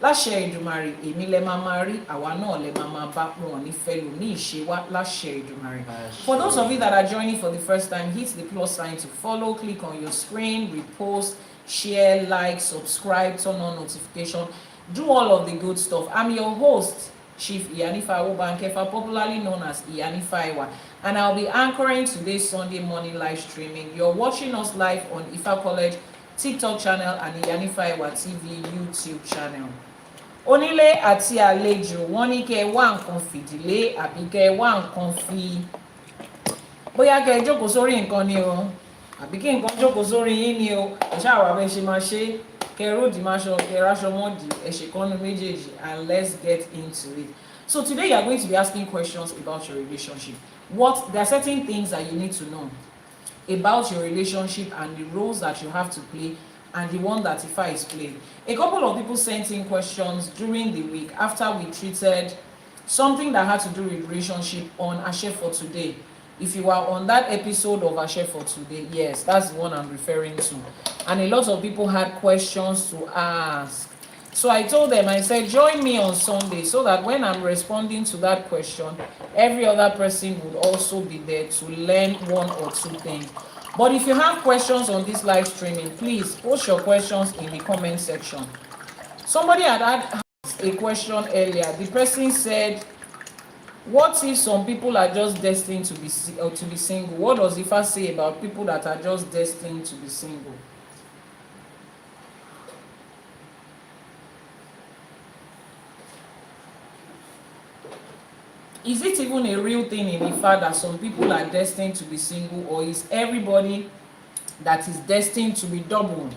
Láṣẹ Èdùmàrè, èmi lẹ máa rí, àwa náà lẹ máa bá wọn ní fẹ́lò ní ìṣe wá láṣẹ Èdùmàrè. For those of you that are joining for the first time, hit the plus sign to follow, click on your screen, repost, share, like, subscribe, turn on notification, do all of the good stuff. I'm your host, Chief Ìyánífá Awóbánkẹ́fà, popularly known as Ìyánífá Ẹwà, and I'll be anchoring today's Sunday morning live streaming. You're watching us live on Ifá College TikTok channel and Ìyánífá Ẹwà TV YouTube channel. Onílé àti àlejò, wọ́n ní kẹ́ wá nǹkan fìdílé àbí kẹ́ wá nǹkan fi, bóyá kẹ́ jókòó sórí nǹkan ni o àbí kí nǹkan jókòó sórí yín ni o. Ẹ ṣáà wá bẹ́ẹ̀ ṣe máa ṣe, kẹ́ róòdì máa ṣọ, kẹ́ ráṣọ mọ́dì, ẹ ṣe kọ́nu méjèèjì, and let's get into it. So today you are going to be asking questions about your relationship. There are certain things that you need to know about your relationship and the roles that you have to play and the one that Ifá is playing. A couple of people sent in questions during the week after we treated something that had to do with relationship on Ashe for Today. If you are on that episode of Ashe for Today, yes, that's the one I'm referring to. And a lot of people had questions to ask. So I told them, I said, join me on Sunday so that when I'm responding to that question, every other person would also be there to learn one or two things. But if you have questions on this live streaming, please post your questions in the comment section. Somebody had asked a question earlier. The person said, what if some people are just destined to be single? What does Ifá say about people that are just destined to be single? Is it even a real thing in Ifá that some people are destined to be single, or is everybody that is destined to be double?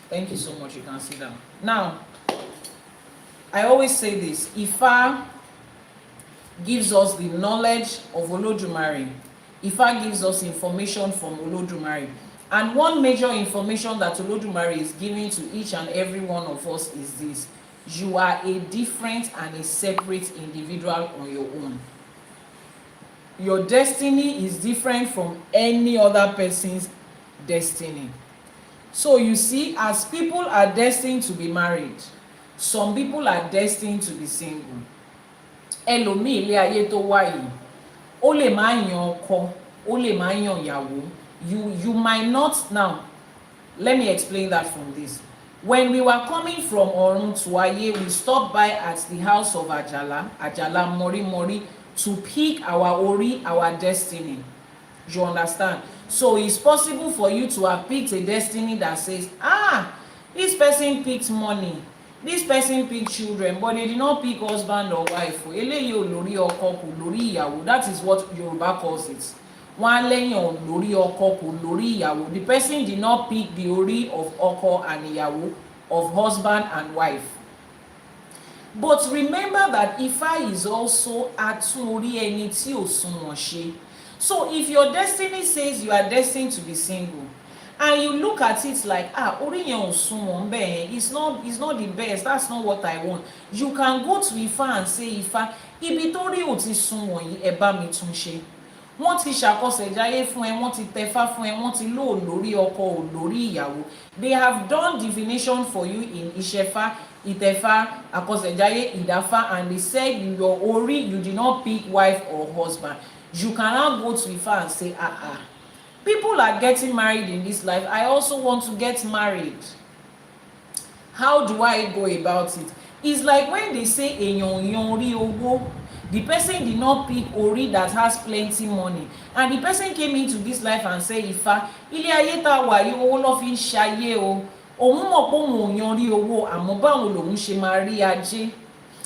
Thank you so much. You can sit down. Now, I always say this. Ifá gives us the knowledge of Olódùmarè. Ifá gives us information from Olódùmarè. And one major information that Olódùmarè is giving to each and every one of us is this: you are a different and a separate individual on your own. Your destiny is different from any other person's destiny. So you see, as people are destined to be married, some people are destined to be single. Ẹlòmíì ilé ayé tó wá yìí, ó lè máa yan ọkọ, ó lè máa yan ìyàwó, you might not. Now let me explain that from this. When we were coming from Orun to Aye, we stopped by at the house of Ajala Mori Mori, to pick our Ori, our destiny. You understand? So it's possible for you to have picked a destiny that says, this person picked money, this person picked children, but they did not pick husband or wife. Eléyìí ò lórí ọkọ, kò lórí ìyàwó. That is what Yoruba calls it. Wọ́n lẹ́yìn ò lórí ọkọ, kò lórí ìyàwó. The person did not pick the ori of ọkọ and ìyàwó, of husband and wife. But remember that Ifá is also atún orí ẹni tí ò sunwọ̀n ṣe. So if your destiny says you are destined to be single, and you look at it like, orí yẹn ò sunwọ̀n bẹ́ẹ̀, it's not the best, that's not what I want, you can go to Ifá and say, Ifá, ibi tó rí ò ti sunwọ̀n yìí, ẹ bá mi tún ṣe. Wọ́n ti ṣàkọsẹ̀jáyé fún ẹ, wọ́n ti tẹfá fún ẹ, wọ́n ti lò lórí ọkọ ò lórí ìyàwó. They have done divination for you in Ìṣẹ̀fá, Ìtẹ̀fá, àkọsẹ̀jáyé, Ìdáfá, and they said your ori, you did not pick wife or husband. You can now go to Ifá and say, people are getting married in this life. I also want to get married. How do I go about it? It's like when they say èèyàn rí owó, the person did not pick ori that has plenty money, and the person came into this life and say, Ifá, ilé ayé tá wà yìí owó ló fi ń ṣayé o. Òun mọ̀ pé òun ò yan rí owó, àmọ́ báwo lòun ṣe máa rí ajé?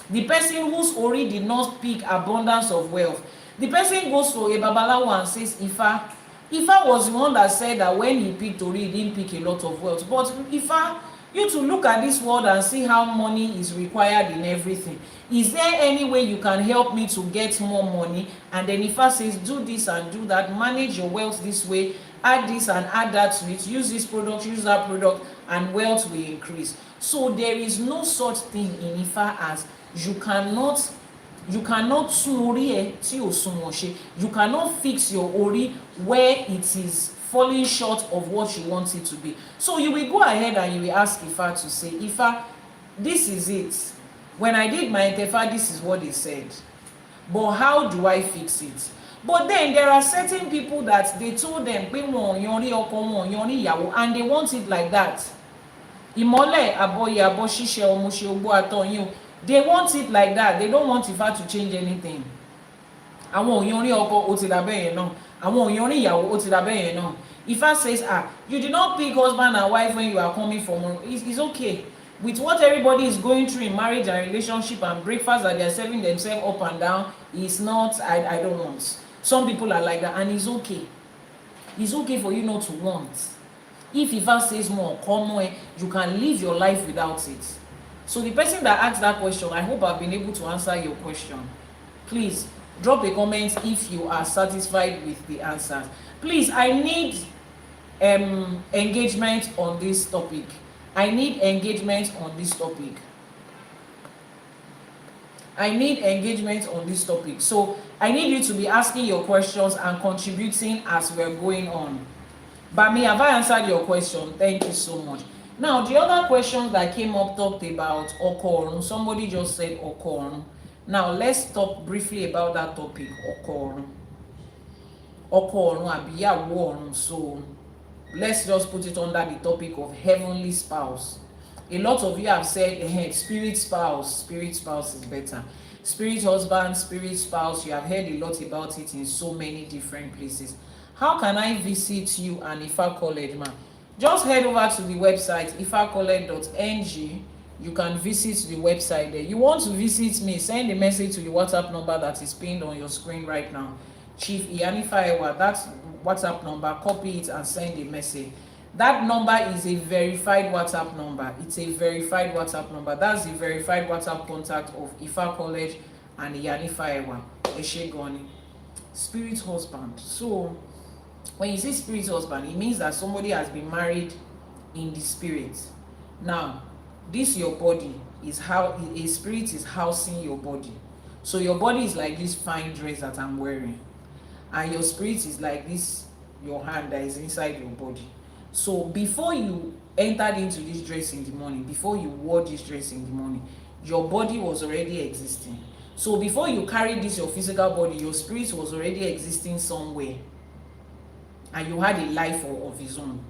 The person whose ori did not pick abundance of wealth, the person goes to a babalawo and says, Ifá was the one that said that when he picked ori, he didn't pick a lot of wealth. But Ifá, you to look at this world and see how money is required in everything. Is there any way you can help me to get more money? And then Ifá says, do this and do that, manage your wealth this way, add this and add that to it, use this product, use that product, and wealth will increase. So there is no such thing in Ifá as you cannot tún orí ẹ tí ò sunwọ̀n ṣe. You cannot fix your ori where it is falling short of what you want it to be. So you will go ahead and you will ask Ifá to say, Ifá, this is it. When I did my Ìtẹ̀fá, this is what they said. But how do I fix it? But then there are certain people that they told them pé wọn ò yan rí ọkọ, wọn ò yan rí ìyàwó, and they want it like that. Ìmọ́lẹ̀ àbọ̀yè àbọ̀ ṣíṣe ọmọ ṣe ogbó àtọ̀yìn o. They want it like that. They don't want Ifá to change anything. Àwọn ò yan rí ọkọ, ó ti dà bẹ́ẹ̀ yẹn náà. Àwọn ò yan rí ìyàwó, ó ti dà bẹ́ẹ̀ yẹn náà. Ifá says, you did not pick husband and wife when you are coming from. It's okay. With what everybody is going through in marriage and relationship and breakfast that they are serving themselves up and down, it's not, I don't want. Some people are like that, and it's okay. It's okay for you not to want. If Ifá says more, come more, you can live your life without it. So the person that asked that question, I hope I've been able to answer your question. Please drop a comment if you are satisfied with the answers. Please, I need engagement on this topic. I need engagement on this topic. I need engagement on this topic. So I need you to be asking your questions and contributing as we're going on. Bami, have I answered your question? Thank you so much. Now, the other questions that came up talked about Okorun. Somebody just said Okorun. Now, let's talk briefly about that topic, Okorun. Okorun, Abiyawo Orun. So, let's just put it under the topic of heavenly spouse. A lot of you have said, spirit spouse is better. Spirit husband, spirit spouse, you have heard a lot about it in so many different places. How can I visit you and Ifá College, ma? Just head over to the website ifacollege.ng. You can visit the website there. You want to visit me, send a message to the WhatsApp number that is pinned on your screen right now. Chief Iyanifaewa, that's WhatsApp number. Copy it and send a message. That number is a verified WhatsApp number. It's a verified WhatsApp number. That's the verified WhatsApp contact of Ifá College and Iyanifaewa. Eshegoni. Spirit husband. So when you say spirit husband, it means that somebody has been married in the spirit. Now, this your body is how a spirit is housing your body. So your body is like this fine dress that I'm wearing, and your spirit is like this, your hand that is inside your body. So before you entered into this dress in the morning, before you wore this dress in the morning, your body was already existing. So before you carried this your physical body, your spirit was already existing somewhere. and you had a life of his own.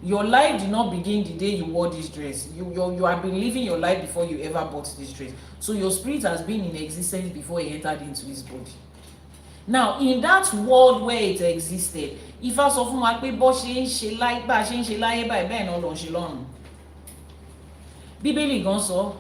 Your life did not begin the day you wore this dress. You have been living your life before you ever bought this dress. So your spirit has been in existence before he entered into his body. Now, in that world where it existed, Ifá sọ fún wa pé bó ṣe ń ṣe láyé bá ṣe ń ṣe láyé báyìí bẹ́ẹ̀ náà ló ń ṣe lọ́run. Bíbélì gan sọ,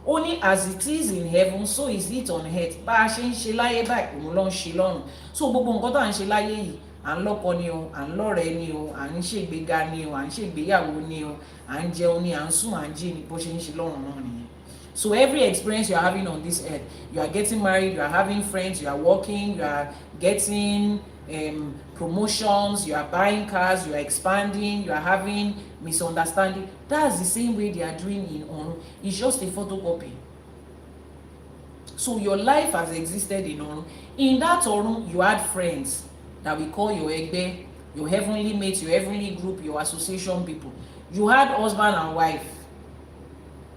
ó ní as it is in heaven so is it on earth. Bá a ṣe ń ṣe láyé báyìí òun ló ń ṣe lọ́run. So gbogbo nǹkan tá à ń ṣe láyé yìí, à ń lọ́kọ ni o, à ń lọ́rẹ̀ẹ́ ni o, à ń ṣègbéga ni o, à ń ṣègbéyàwó ni o, à ń jẹun ni, à ń sùn, à ń jí ni, bó ṣe ń ṣe lọ́run náà nìyẹn. So every experience you are having on this earth, you are getting married, you are having friends, you are working, you are getting promotions, you are buying cars, you are expanding, you are having misunderstanding. That's the same way they are doing in Ọ̀run. It's just a photocopy. So your life has existed in Ọ̀run. In that Ọ̀run, you had friends that we call your Egbe, your heavenly mates, your heavenly group, your association people. You had husband and wife.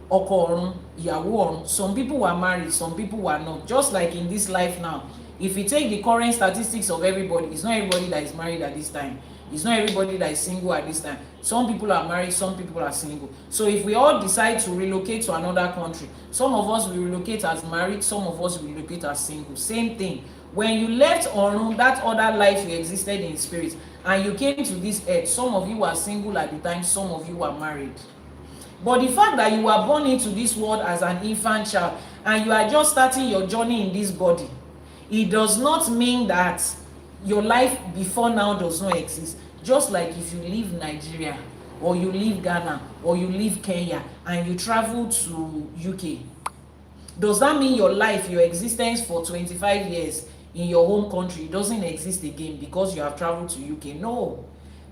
Ọkọ ọ̀run, ìyàwó ọ̀run. Some people were married, some people were not. Just like in this life now, if you take the current statistics of everybody, it's not everybody that is married at this time. It's not everybody that is single at this time. Some people are married, some people are single. So if we all decide to relocate to another country, some of us will relocate as married, some of us will relocate as single. Same thing. When you left Ọ̀run, that other life you existed in spirit, and you came to this earth, some of you were single at the time, some of you were married. But the fact that you were born into this world as an infant child and you are just starting your journey in this body, it does not mean that your life before now does not exist. Just like if you leave Nigeria or you leave Ghana or you leave Kenya and you travel to UK, does that mean your life, your existence for 25 years in your home country doesn't exist again because you have traveled to UK? No.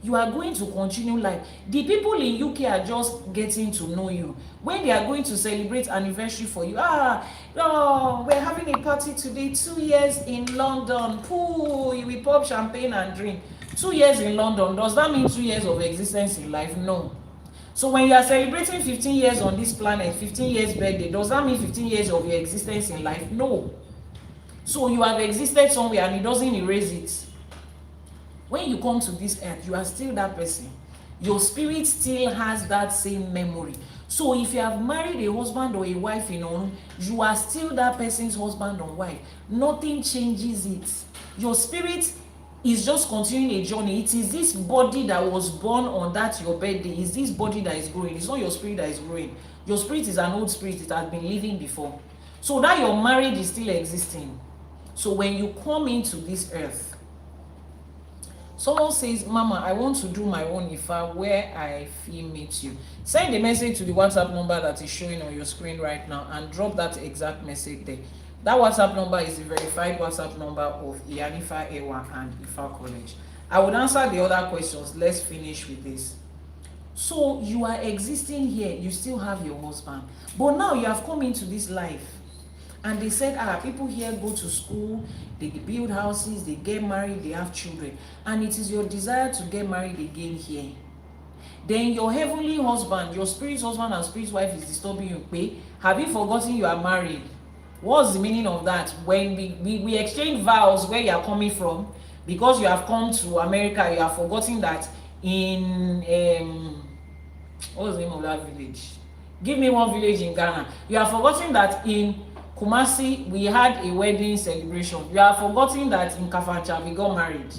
You are going to continue life. The people in UK are just getting to know you. When they are going to celebrate anniversary for you, we're having a party today, 2 years in London. Pooh, we pop champagne and drink. 2 years in London, does that mean 2 years of existence in life? No. So when you are celebrating 15 years on this planet, 15 years birthday, does that mean 15 years of your existence in life? No. So you have existed somewhere and it doesn't erase it. When you come to this earth, you are still that person. Your spirit still has that same memory. So if you have married a husband or a wife in Ọ̀run, you are still that person's husband or wife. Nothing changes it. Your spirit is just continuing a journey. It is this body that was born on that your birthday. It's this body that is growing. It's not your spirit that is growing. Your spirit is an old spirit. It has been living before. So that your marriage is still existing. So when you come into this earth, someone says, Mama, I want to do my own Ifa where I feel meet you. Send a message to the WhatsApp number that is showing on your screen right now and drop that exact message there. That WhatsApp number is the verified WhatsApp number of Iyanifa Ewa and Ifa College. I would answer the other questions. Let's finish with this. So you are existing here. You still have your husband. But now you have come into this life. And they said, people here go to school, they build houses, they get married, they have children. And it is your desire to get married again here. Then your heavenly husband, your spirit husband and spirit wife is disturbing you. Have you forgotten you are married? What's the meaning of that? When we exchange vows where you are coming from, because you have come to America, you have forgotten that in, what's the name of that village? Give me one village in Ghana. You have forgotten that in Kumasi, we had a wedding celebration. You have forgotten that in Kafancha, we got married.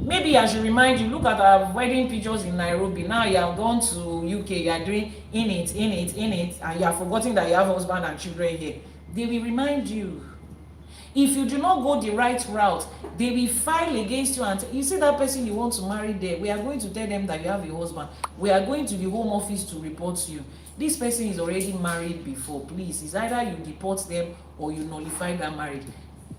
Maybe I should remind you, look at our wedding pictures in Nairobi. Now you have gone to UK, you are doing in it, and you have forgotten that you have husband and children here. They will remind you. If you do not go the right route, they will file against you and you see that person you want to marry there, we are going to tell them that you have a husband. We are going to the home office to report to you. This person is already married before. Please, it's either you deport them or you nullify that marriage.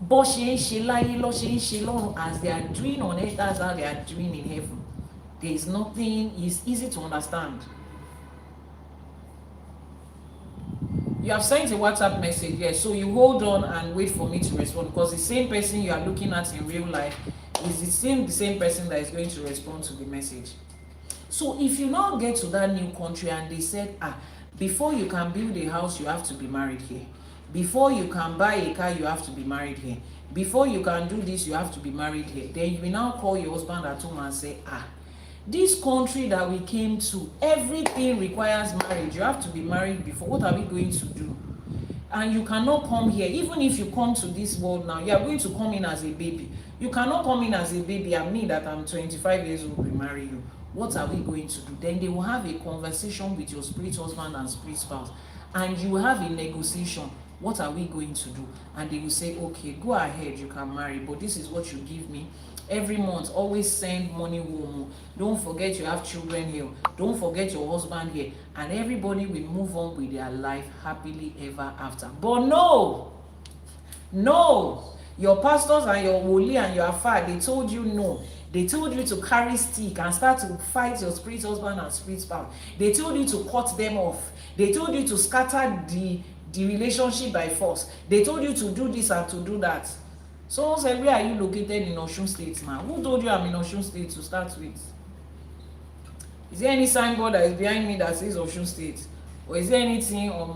Bó ṣe ń ṣe láyé ló ṣe ń ṣe lọ́run, as they are doing on earth, that's how they are doing in heaven. There is nothing, it's easy to understand. You have sent a WhatsApp message, yes, so you hold on and wait for me to respond, because the same person you are looking at in real life is the same person that is going to respond to the message. So if you now get to that new country and they said, before you can build a house, you have to be married here. Before you can buy a car, you have to be married here. Before you can do this, you have to be married here. Then you will now call your husband at home and say, this country that we came to, everything requires marriage. You have to be married before. What are we going to do? And you cannot come here. Even if you come to this world now, you are going to come in as a baby. You cannot come in as a baby and me that I'm 25 years old will marry you. What are we going to do? Then they will have a conversation with your spirit husband and spirit spouse, and you will have a negotiation. What are we going to do? And they will say, okay, go ahead, you can marry, but this is what you give me every month. Always send money home. Don't forget you have children here. Don't forget your husband here. And everybody will move on with their life happily ever after. But no, your pastors and your woli and your afar, they told you no. They told you to carry stick and start to fight your spirit husband and spirit spouse. They told you to cut them off. They told you to scatter the relationship by force. They told you to do this and to do that. Someone said, where are you located in Osun State now? Who told you I'm in Osun State to start with? Is there any signboard that is behind me that says Osun State? Or is there anything on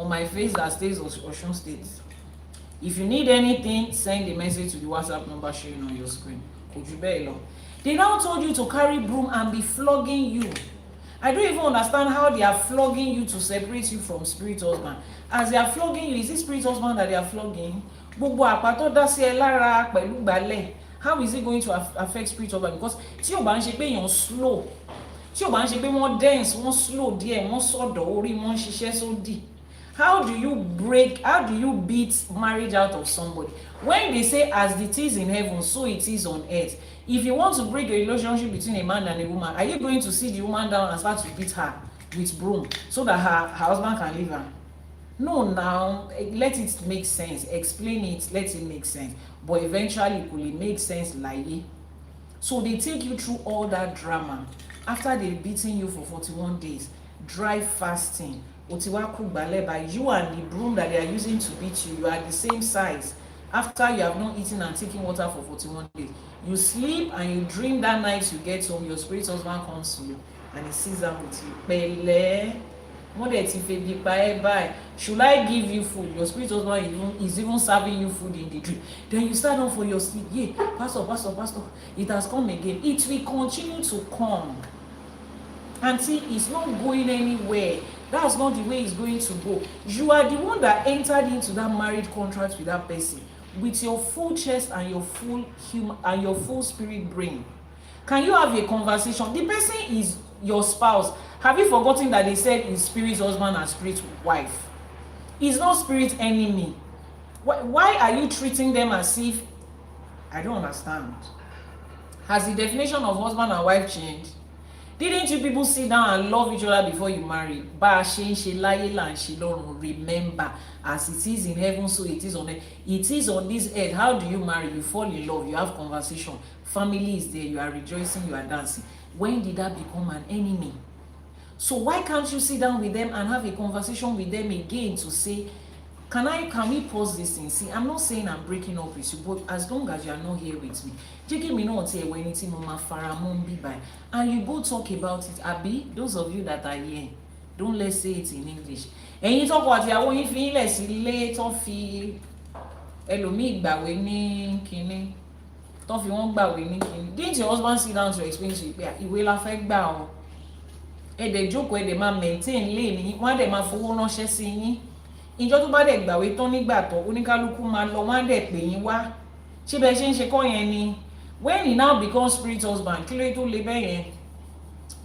my face that says Osun State? If you need anything, send a message to the WhatsApp number showing on your screen. They now told you to carry broom and be flogging you. I don't even understand how they are flogging you to separate you from spirit husband. As they are flogging you, is it spirit husband that they are flogging? How is it going to affect spirit husband? Because tí o bá ń ṣe pé èèyàn slow, tí o bá ń ṣe pé wọ́n dense, wọ́n slow díẹ̀, wọ́n sọ̀dọ̀ orí, wọ́n ṣiṣẹ́ sódì. How do you beat marriage out of somebody? When they say as it is in heaven, so it is on earth. If you want to break a relationship between a man and a woman, are you going to sit the woman down and start to beat her with broom so that her husband can leave her? No, now, let it make sense. Explain it, let it make sense. But eventually, it will make sense like it. So they take you through all that drama. After they've beaten you for 41 days, dry fasting, by you and the broom that they are using to beat you, you are the same size. After you have not eaten and taken water for 41 days, you sleep and you dream that night you get home, your spirit husband comes to you and he sits down with you. Should I give you food? Your spirit husband is even serving you food in the dream. Then you start on for your sleep. Yeah, pastor, it has come again. It will continue to come. And see, it's not going anywhere. That's not the way it's going to go. You are the one that entered into that marriage contract with that person with your full chest and your full human and your full spirit brain. Can you have a conversation? The person is your spouse. Have you forgotten that they said is spirit husband and spirit wife? It's not spirit enemy. Why are you treating them as if? I don't understand. Has the definition of husband and wife changed? Didn't you people sit down and love each other before you married? Remember, as it is in heaven, so it is on earth. It is on this earth. How do you marry? You fall in love, you have conversation, family is there, you are rejoicing, you are dancing. When did that become an enemy? So why can't you sit down with them and have a conversation with them again to say, can we pause this thing? See, I'm not saying I'm breaking up with you, but as long as you are not here with me, and you go talk about it. Abi, those of you that are here, don't let's say it in English. And you talk about your own feelings, later feel ẹlòmíì gbàwé ní kinní. Tó fi wọ́n gbàwé ní kinní. Didn't your husband sit down to explain to you pé ìwé la fẹ́ gbà o? Ẹ dẹ̀ jókòó, ẹ dẹ̀ máa maintain lé ní, wọ́n á dẹ̀ máa fowó ránṣẹ́ sí yín. Ìjọ tó bá dẹ̀ gbàwé tán nígbà tó oníkálukú máa lọ, wọ́n á dẹ̀ pè yín wá. Ṣé bẹ́ẹ̀ ṣe ń ṣe kọ́ yẹn ni? When he now becomes spirit husband, kí ló tó lè bẹ́ẹ̀ yẹn?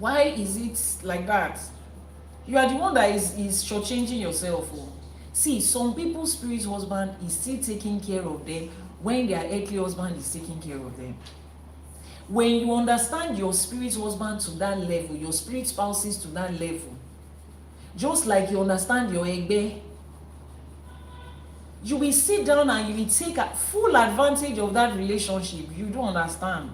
Why is it like that? You are the one that is shortchanging yourself. Oh. See, some people's spirit husband is still taking care of them when their earthly husband is taking care of them. When you understand your spirit husband to that level, your spirit spouses to that level, just like you understand your egbe, you will sit down and you will take full advantage of that relationship. You don't understand.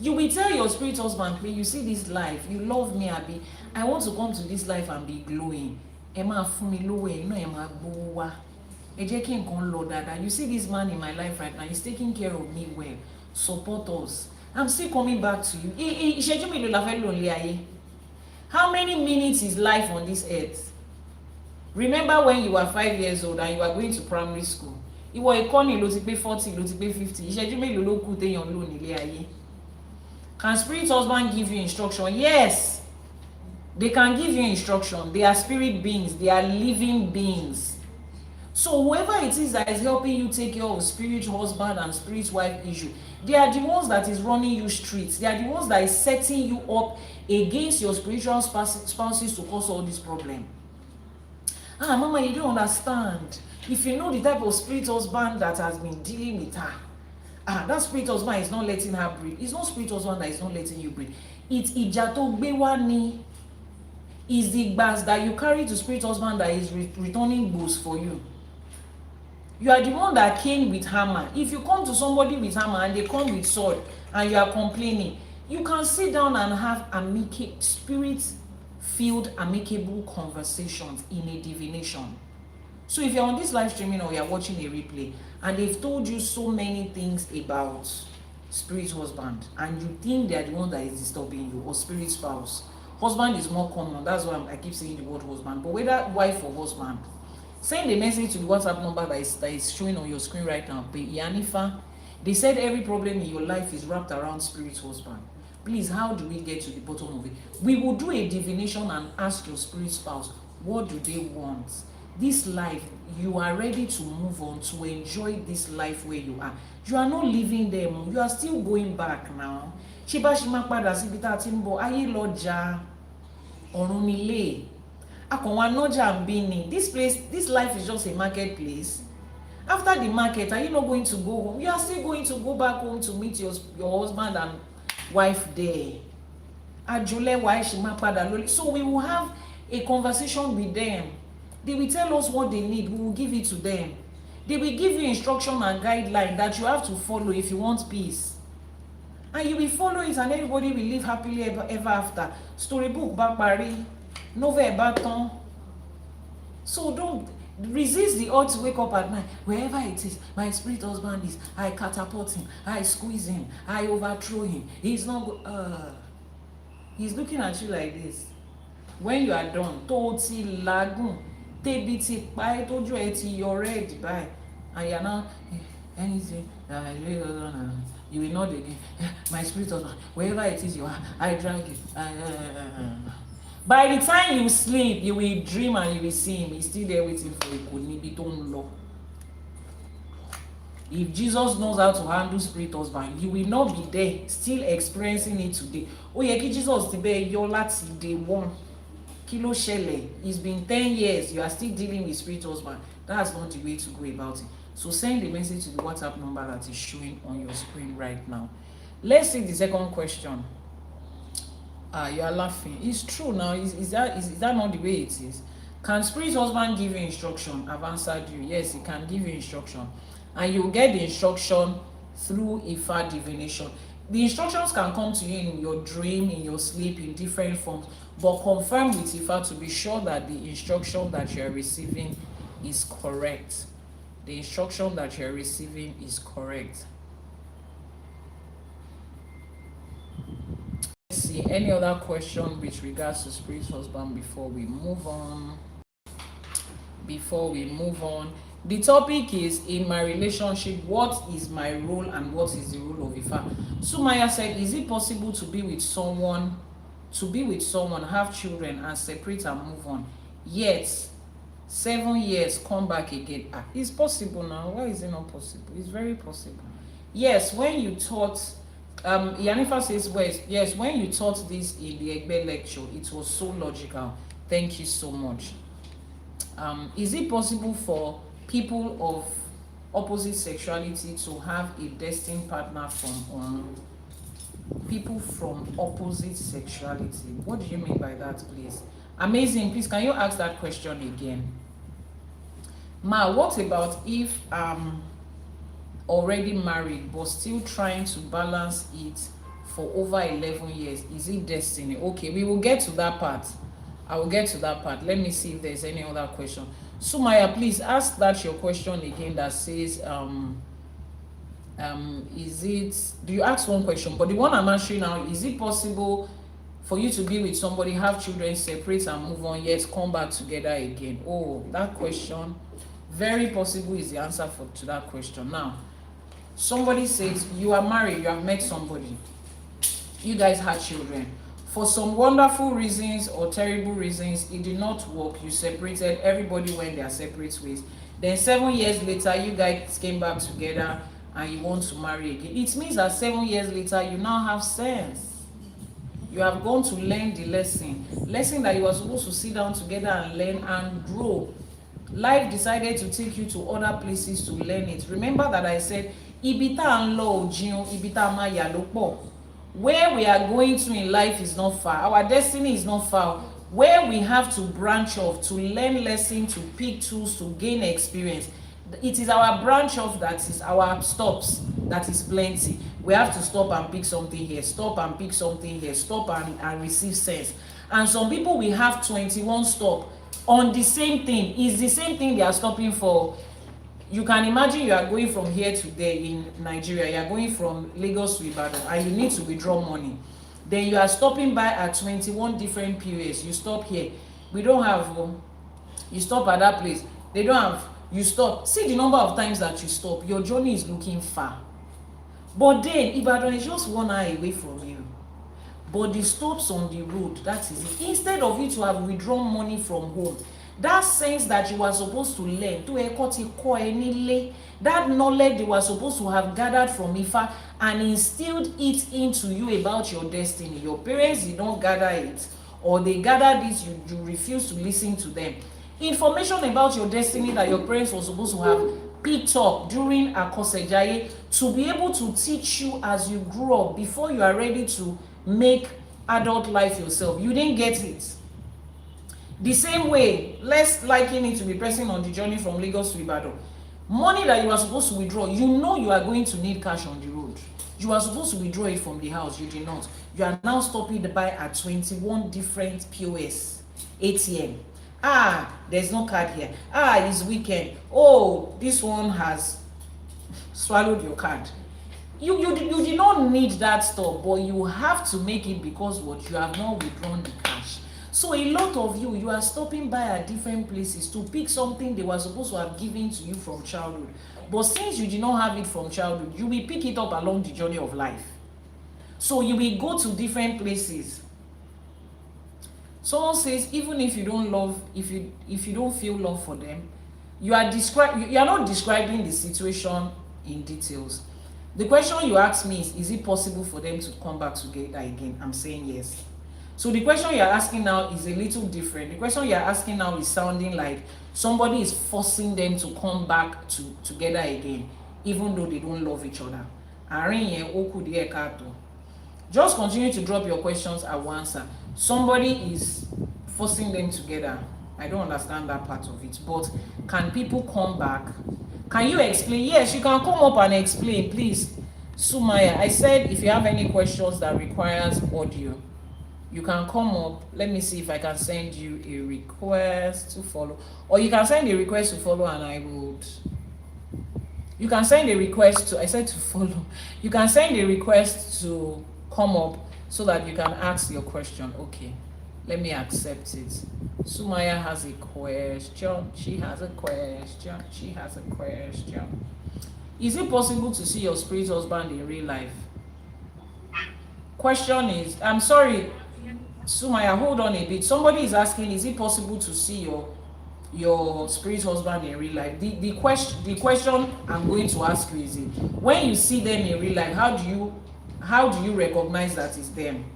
You will tell your spirit husband, you see this life, you love me, Abi. I want to come to this life and be glowing. Emma fumi lowe, Emma bowa. You see this man in my life right now, he's taking care of me well. Support us. I'm still coming back to you. How many minutes is life on this earth? Remember when you were 5 years old and you were going to primary school? Ìwọ ìkọ́ni ló ti pé 40, ló ti pé 50. Ìṣẹ́jú mélòó ló kù téèyàn lò nílé ayé? Can spirit husband give you instruction? Yes. They can give you instruction. They are spirit beings. They are living beings. So whoever it is that is helping you take care of spirit husband and spirit wife issue, they are the ones that is running you streets. They are the ones that is setting you up against your spiritual spouses to cause all this problem. Ah, Mama, you don't understand. If you know the type of spirit husband that has been dealing with her, that spirit husband is not letting her breathe. It's not spirit husband that is not letting you breathe. It's ìjà tó gbé wá ni. Is the gbas that you carry to spirit husband that is returning blows for you. You are the one that came with hammer. If you come to somebody with hammer and they come with sword and you are complaining, you can sit down and have spirit-filled amicable conversations in a divination. So if you're on this live streaming or you're watching a replay and they've told you so many things about spirit husband and you think they're the one that is disturbing you, or spirit spouse, husband is more common. That's why I keep saying the word husband. But whether wife or husband, send a message to the WhatsApp number that is showing on your screen right now. Yanifa, they said every problem in your life is wrapped around spirit husband. Please, how do we get to the bottom of it? We will do a divination and ask your spirit spouse, what do they want? This life, you are ready to move on, to enjoy this life where you are. You are not leaving them. You are still going back now. Shiba shima pada sibita timbo aye loja orunile. Akonwa noja ambini. This life is just a marketplace. After the market, are you not going to go home? You are still going to go back home to meet your husband and wife there. Ajule wa shima pada loli. So we will have a conversation with them. They will tell us what they need. We will give it to them. They will give you instruction and guideline that you have to follow if you want peace. And you will follow it and everybody will live happily ever after. Storybook Bakbari, novel baton. So don't resist the urge to wake up at night. Wherever it is, my spirit husband is, I catapult him, I squeeze him, I overthrow him. He's not he's looking at you like this. When you are done, toti lagun. TBT by told you you're ready by and you're now anything you will not again. My spirit husband, wherever it is you are, I drag you. By the time you sleep, you will dream and you will see him. He's still there waiting for you. If Jesus knows how to handle spirit husband, you will not be there still experiencing it today. Oh yeah, Jesus to be your last day one. Kilo shele, it's been 10 years, you are still dealing with spirit husband. That's not the way to go about it. So send the message to the WhatsApp number that is showing on your screen right now. Let's see the second question. You are laughing. It's true now. Is that not the way it is? Can spirit husband give you instruction? I've answered you. Yes, he can give you instruction. And you'll get the instruction through Ifa divination. The instructions can come to you in your dream, in your sleep, in different forms. But confirm with Ifa to be sure that the instruction that you are receiving is correct. The instruction that you are receiving is correct. Let's see, any other question with regards to spirit husband before we move on? The topic is, in my relationship, what is my role and what is the role of Ifa? Sumaya said, is it possible to be with someone, have children and separate and move on? Yet 7 years come back again. It's possible now. Why is it not possible? It's very possible. Yes, when you taught Yanifa says, yes, when you taught this in the Egbe lecture, it was so logical. Thank you so much. Is it possible for people of opposite sexuality to have a destined partner from people from opposite sexuality? What do you mean by that, please? Amazing. Please, can you ask that question again? Ma, what about if already married but still trying to balance it for over 11 years? Is it destiny? Okay, we will get to that part. I will get to that part. Let me see if there's any other question. Sumaya, please ask that your question again that says do you ask one question, but the one I'm answering now, is it possible for you to be with somebody, have children, separate and move on, yet come back together again? Oh, that question, very possible is the answer to that question. Now, somebody says you are married, you have met somebody, you guys had children. For some wonderful reasons or terrible reasons, it did not work. You separated, everybody went their separate ways. Then 7 years later, you guys came back together and you want to marry again. It means that 7 years later, you now have sense. You have gone to learn the lesson that you were supposed to sit down together and learn and grow. Life decided to take you to other places to learn it. Remember that I said, Ibita and lo jiun, ibita ma ya lopo. Where we are going to in life is not far. Our destiny is not far. Where we have to branch off, to learn lesson, to pick tools, to gain experience. It is our branch off that is our stops, that is plenty. We have to stop and pick something here, stop and pick something here, stop and receive sense. And some people will have 21 stop on the same thing. It's the same thing they are stopping for. You can imagine you are going from here to there in Nigeria. You are going from Lagos to Ibadan and you need to withdraw money. Then you are stopping by at 21 different POS. You stop here. We don't have, you stop at that place. They don't have, you stop. See the number of times that you stop. Your journey is looking far. But then Ibadan is just 1 hour away from you. But the stops on the road, that is it. Instead of you to have withdrawn money from home, that sense that you were supposed to learn, that knowledge you were supposed to have gathered from Ifa and instilled it into you about your destiny. Your parents did not gather it, or they gathered it, you refuse to listen to them. Information about your destiny that your parents were supposed to have picked up during Akosejaye to be able to teach you as you grew up before you are ready to make adult life yourself. You didn't get it. The same way, let's liken it to be pressing on the journey from Lagos to Ibadan. Money that you are supposed to withdraw, you know you are going to need cash on the road. You are supposed to withdraw it from the house, you did not. You are now stopping the buy at 21 different POS, ATM. There's no card here. It's weekend. Oh, this one has swallowed your card. You did not need that stuff, but you have to make it because what you have not withdrawn the cash. So a lot of you are stopping by at different places to pick something they were supposed to have given to you from childhood. But since you did not have it from childhood, you will pick it up along the journey of life. So you will go to different places. Someone says, even if you don't love, if you don't feel love for them, you are not describing the situation in details. The question you ask me is it possible for them to come back together again? I'm saying yes. So the question you're asking now is a little different. The question you're asking now is sounding like somebody is forcing them to come back together again, even though they don't love each other. Just continue to drop your questions, I will answer. Somebody is forcing them together. I don't understand that part of it. But can people come back? Can you explain? Yes, you can come up and explain, please. Sumaya, I said if you have any questions that requires audio, you can come up. Let me see if I can send you a request to follow. Or you can send a request to follow and I would... You can send a request to... I said to follow. You can send a request to come up so that you can ask your question. Okay. Let me accept it. Sumaya has a question. She has a question. She has a question. Is it possible to see your spirit husband in real life? Question is... I'm sorry... Sumaya, hold on a bit. Somebody is asking, is it possible to see your spirit husband in real life? The question I'm going to ask you is, when you see them in real life, how do you recognize that it's them?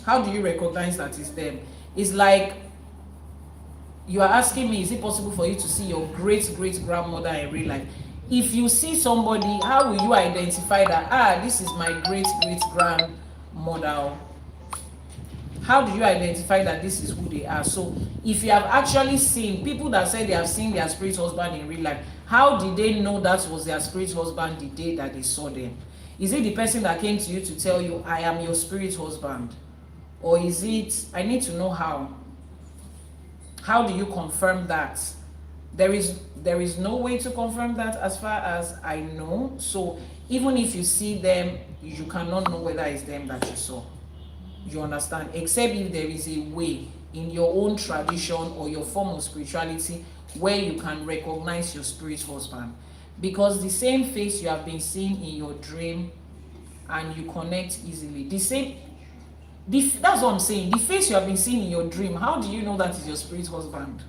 How do you recognize that it's them? It's like you are asking me, is it possible for you to see your great-great-grandmother in real life? If you see somebody, how will you identify that, this is my great-great-grandmother? How do you identify that this is who they are? So if you have actually seen people that say they have seen their spirit husband in real life, how did they know that was their spirit husband the day that they saw them? Is it the person that came to you to tell you, I am your spirit husband? Or is it, I need to know how do you confirm that? There is no way to confirm that as far as I know. So Even if you see them, you cannot know whether it's them that you saw. You understand? Except if there is a way in your own tradition or your form of spirituality where you can recognize your spirit husband. Because the same face you have been seeing in your dream and you connect easily. That's what I'm saying. The face you have been seeing in your dream, how do you know that is your spirit husband?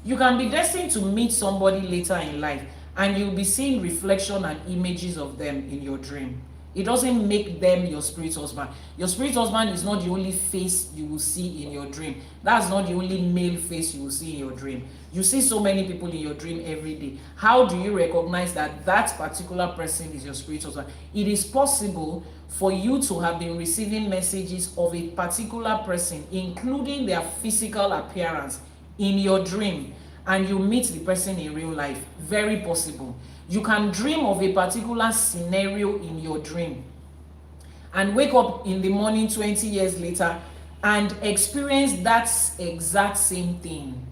You can be destined to meet somebody later in life and you'll be seeing reflection and images of them in your dream. It doesn't make them your spirit husband. Your spirit husband is not the only face you will see in your dream. That's not the only male face you will see in your dream. You see so many people in your dream every day. How do you recognize that that particular person is your spirit husband? It is possible for you to have been receiving messages of a particular person, including their physical appearance, in your dream, and you meet the person in real life. Very possible. You can dream of a particular scenario in your dream and wake up in the morning 20 years later and experience that exact same thing.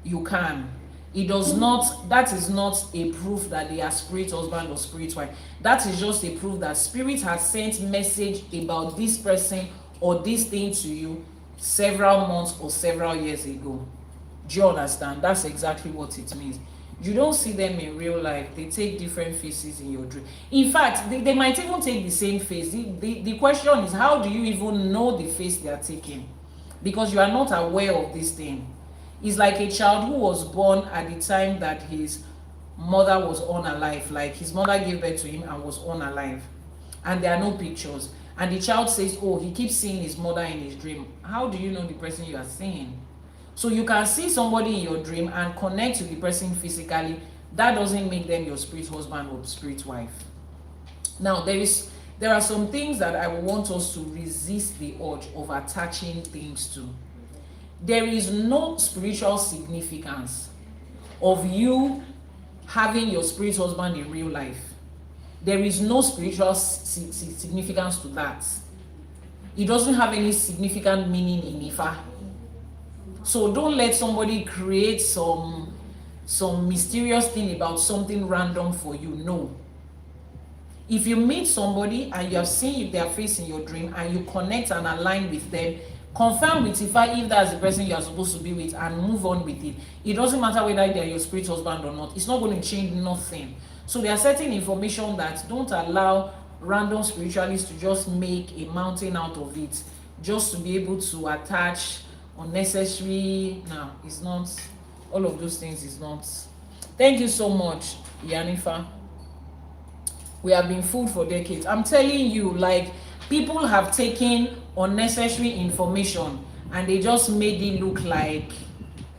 You can. That is not a proof that they are spirit husband or spirit wife. That is just a proof that spirit has sent message about this person or this thing to you several months or several years ago. Do you understand? That's exactly what it means. You don't see them in real life. They take different faces in your dream. In fact, they might even take the same face. The question is, how do you even know the face they are taking? Because you are not aware of this thing. It's like a child who was born at the time that his mother was unalive. Like his mother gave birth to him and was unalive. And there are no pictures. And the child says, oh, he keeps seeing his mother in his dream. How do you know the person you are seeing? So you can see somebody in your dream and connect to the person physically. That doesn't make them your spirit husband or spirit wife. Now, there are some things that I want us to resist the urge of attaching things to. There is no spiritual significance of you having your spirit husband in real life. There is no spiritual significance to that. It doesn't have any significant meaning in Ifa. So don't let somebody create some mysterious thing about something random for you. No. If you meet somebody and you have seen their face in your dream and you connect and align with them, confirm with Ifa if that's the person you are supposed to be with and move on with it. It doesn't matter whether they are your spirit husband or not. It's not going to change nothing. So there are certain information that don't allow random spiritualists to just make a mountain out of it, just to be able to attach unnecessary. No, it's not. All of those things is not. Thank you so much, Yanifa. We have been fooled for decades. I'm telling you, like, people have taken unnecessary information and they just made it look like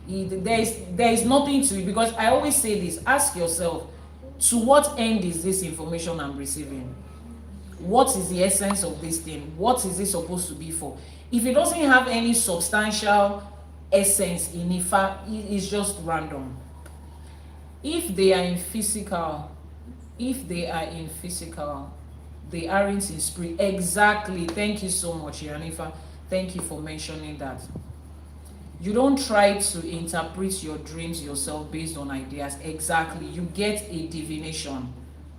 there is nothing to it. Because I always say this, ask yourself, to what end is this information I'm receiving? What is the essence of this thing? What is it supposed to be for? If it doesn't have any substantial essence in Ifa, it's just random. If they are in physical, they aren't in spirit. Exactly. Thank you so much, Yanifa. Thank you for mentioning that. You don't try to interpret your dreams yourself based on ideas. Exactly. You get a divination.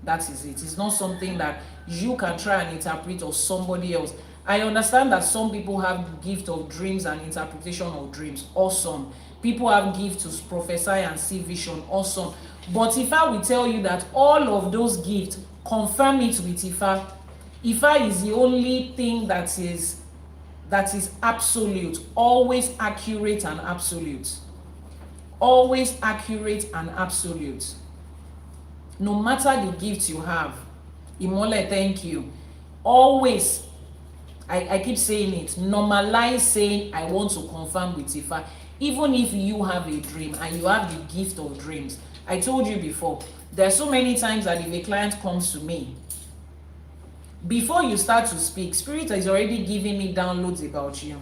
That is it. It's not something that you can try and interpret or somebody else. I understand that some people have gift of dreams and interpretation of dreams. Awesome. People have gift to prophesy and see vision. Awesome. But if I will tell you that all of those gifts, confirm it with Ifa. Ifa is the only thing that is absolute, always accurate and absolute. Always accurate and absolute. No matter the gift you have, Imole, thank you. Always, I keep saying it, normalize saying, I want to confirm with Ifa. Even if you have a dream and you have the gift of dreams. I told you before, there are so many times that if a client comes to me, before you start to speak, Spirit is already giving me downloads about you.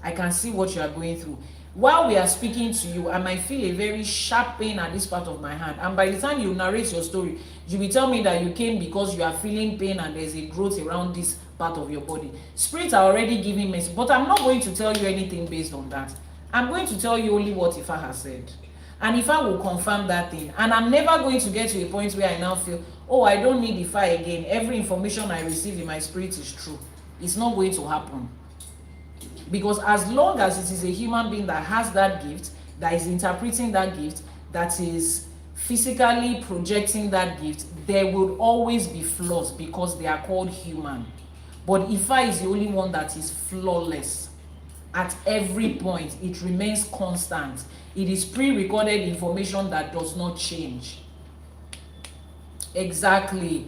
I can see what you are going through. While we are speaking to you, I might feel a very sharp pain at this part of my hand. And by the time you narrate your story, you will tell me that you came because you are feeling pain and there's a growth around this part of your body. Spirits are already giving message, but I'm not going to tell you anything based on that. I'm going to tell you only what Ifa has said. And Ifa will confirm that thing. And I'm never going to get to a point where I now feel, oh, I don't need Ifa again. Every information I receive in my spirit is true. It's not going to happen. Because as long as it is a human being that has that gift, that is interpreting that gift, that is physically projecting that gift, there will always be flaws because they are called human. But Ifa is the only one that is flawless. At every point, it remains constant. It is pre-recorded information that does not change. Exactly.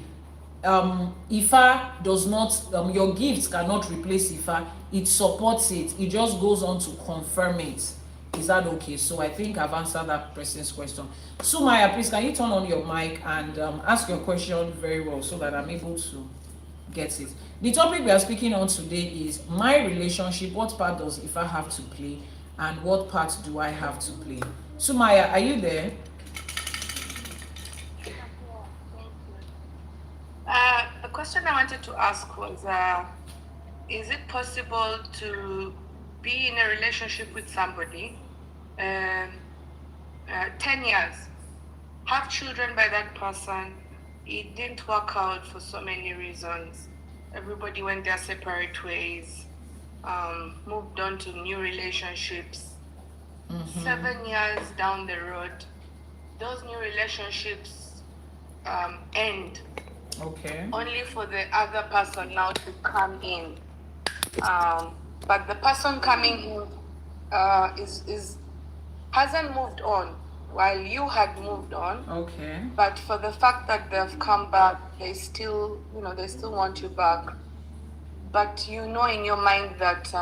Ifa does not, your gifts cannot replace Ifa. It supports it. It just goes on to confirm it. Is that okay? So I think I've answered that person's question. Sumaya, please, can you turn on your mic and ask your question very well so that I'm able to get it. The topic we are speaking on today is my relationship. What part does Ifa have to play, and what part do I have to play? Sumaya, are you there? The question I wanted to ask was, is it possible to be in a relationship with somebody 10 years, have children by that person? It didn't work out for so many reasons. Everybody went their separate ways, moved on to new relationships. 7 years down the road, those new relationships end. Okay. Only for the other person now to come in. But the person coming in hasn't moved on while you had moved on. Okay. But for the fact that they've come back, they still want you back. But you know in your mind that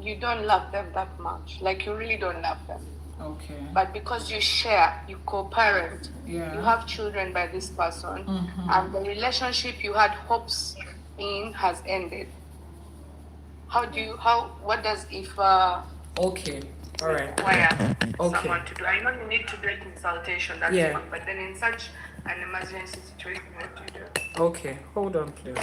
you don't love them that much. Like you really don't love them. Okay. But because you share, you co-parent, Yeah. you have children by this person, and the relationship you had hopes in has ended. What does Ifa Okay. All right. require Okay. someone to do? I know you need to do a consultation, that's Yeah. one, but then in such an emergency situation, what do you do? Okay. Hold on, please.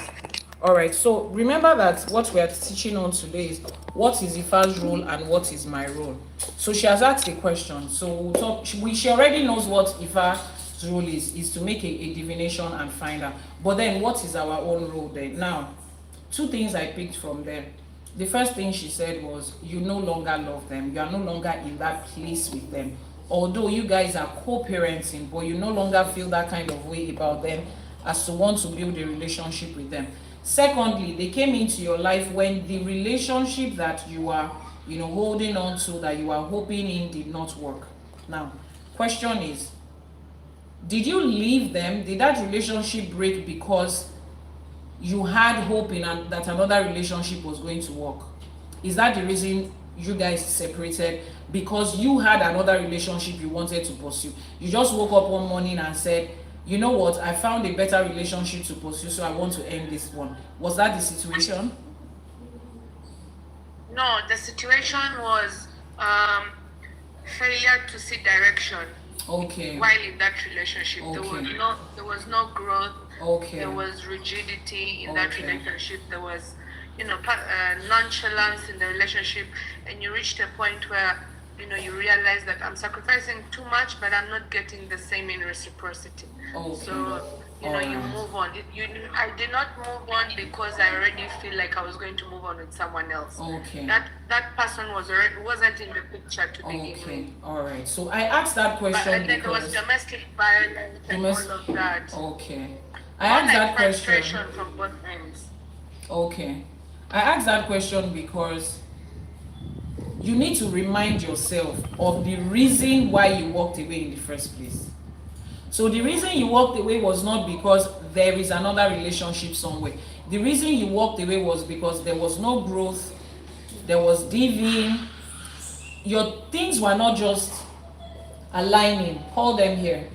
All right. So remember that what we are teaching on today is what is Ifa's role and what is my role. So she has asked a question. So we'll talk. She already knows what Ifa's role is to make a divination and find out. But then what is our own role then? Now, two things I picked from them. The first thing she said was, you no longer love them. You are no longer in that place with them. Although you guys are co-parenting, but you no longer feel that kind of way about them as to want to build a relationship with them. Secondly, they came into your life when the relationship that you are, holding on to, that you are hoping in, did not work. Now, question is, did you leave them? Did that relationship break because you had hope in that another relationship was going to work? Is that the reason you guys separated? Because you had another relationship you wanted to pursue? You just woke up one morning and said, you know what, I found a better relationship to pursue, so I want to end this one. Was that the situation? No, the situation was failure to see direction. Okay. While in that relationship, Okay. there was no growth. Okay. There was rigidity in that Okay. relationship. There was, nonchalance in the relationship, and you reached a point where you realize that I'm sacrificing too much, but I'm not getting the same in reciprocity. Okay. So you Alright. move on. I did not move on because I already feel like I was going to move on with someone else. Okay. That person wasn't in the picture to begin with. Okay. All right. So I asked that But question and then there was because domestic violence and all of that. Okay. I asked that question. Frustration from both ends. Okay. I asked that question because you need to remind yourself of the reason why you walked away in the first place. So the reason you walked away was not because there is another relationship somewhere. The reason you walked away was because there was no growth, there was diving. Your things were not just aligning. Hold them here.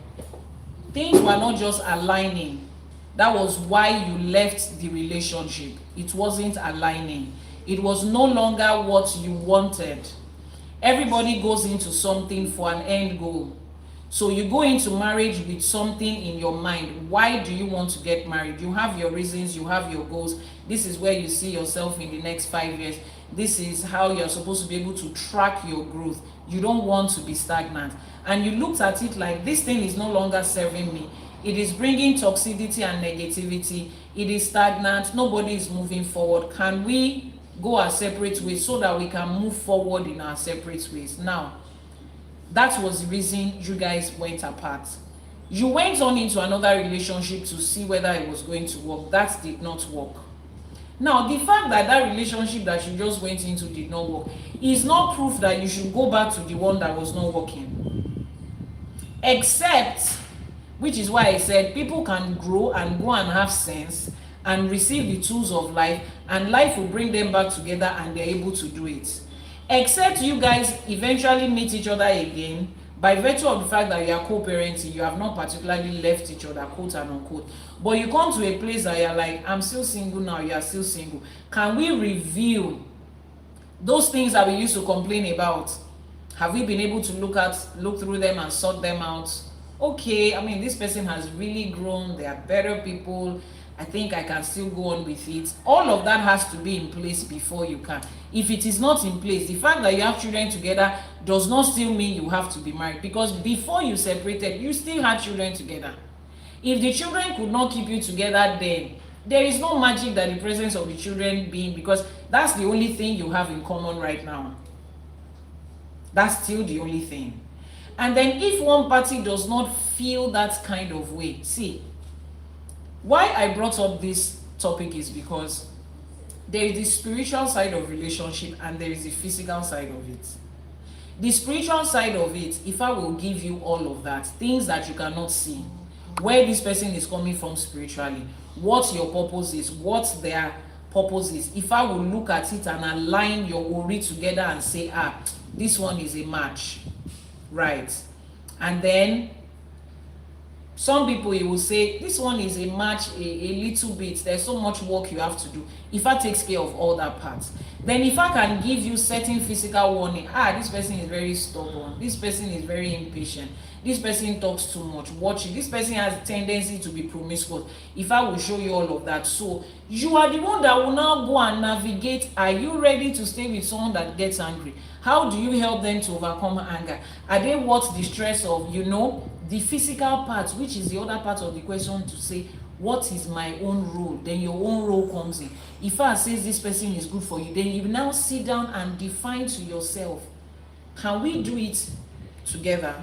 Things were not just aligning. That was why you left the relationship. It wasn't aligning. It was no longer what you wanted. Everybody goes into something for an end goal. So you go into marriage with something in your mind. Why do you want to get married? You have your reasons, you have your goals. This is where you see yourself in the next 5 years. This is how you're supposed to be able to track your growth. You don't want to be stagnant. And you looked at it like, this thing is no longer serving me. It is bringing toxicity and negativity. It is stagnant. Nobody is moving forward. Can we go our separate ways so that we can move forward in our separate ways? Now, that was the reason you guys went apart. You went on into another relationship to see whether it was going to work. That did not work. Now, the fact that that relationship that you just went into did not work is not proof that you should go back to the one that was not working. Except, which is why I said people can grow and go and have sense and receive the tools of life, and life will bring them back together and they're able to do it. Except you guys eventually meet each other again, by virtue of the fact that you are co-parenting, you have not particularly left each other, quote and unquote, but you come to a place that you're like, I'm still single now, you are still single. Can we review those things that we used to complain about? Have we been able to look through them and sort them out? Okay, I mean, this person has really grown, they are better people, I think I can still go on with it. All of that has to be in place before you can. If it is not in place, the fact that you have children together does not still mean you have to be married, because before you separated, you still had children together. If the children could not keep you together, then there is no magic that the presence of the children being, because that's the only thing you have in common right now. That's still the only thing. And then if one party does not feel that kind of way, see, why I brought up this topic is because there is the spiritual side of relationship and there is the physical side of it. The spiritual side of it, if I will give you all of that, things that you cannot see, where this person is coming from spiritually, what your purpose is, what their purpose is, if I will look at it and align your ori together and say, this one is a match, right? And then some people, you will say, this one is a match a little bit, there's so much work you have to do. If I takes care of all that part, then if I can give you certain physical warning, this person is very stubborn, this person is very impatient, this person talks too much, watch it, this person has a tendency to be promiscuous, if I will show you all of that. So you are the one that will now go and navigate. Are you ready to stay with someone that gets angry? How do you help them to overcome anger? Are they worth the stress of, the physical part, which is the other part of the question, to say, what is my own role? Then your own role comes in. If I say this person is good for you, then you now sit down and define to yourself, can we do it together?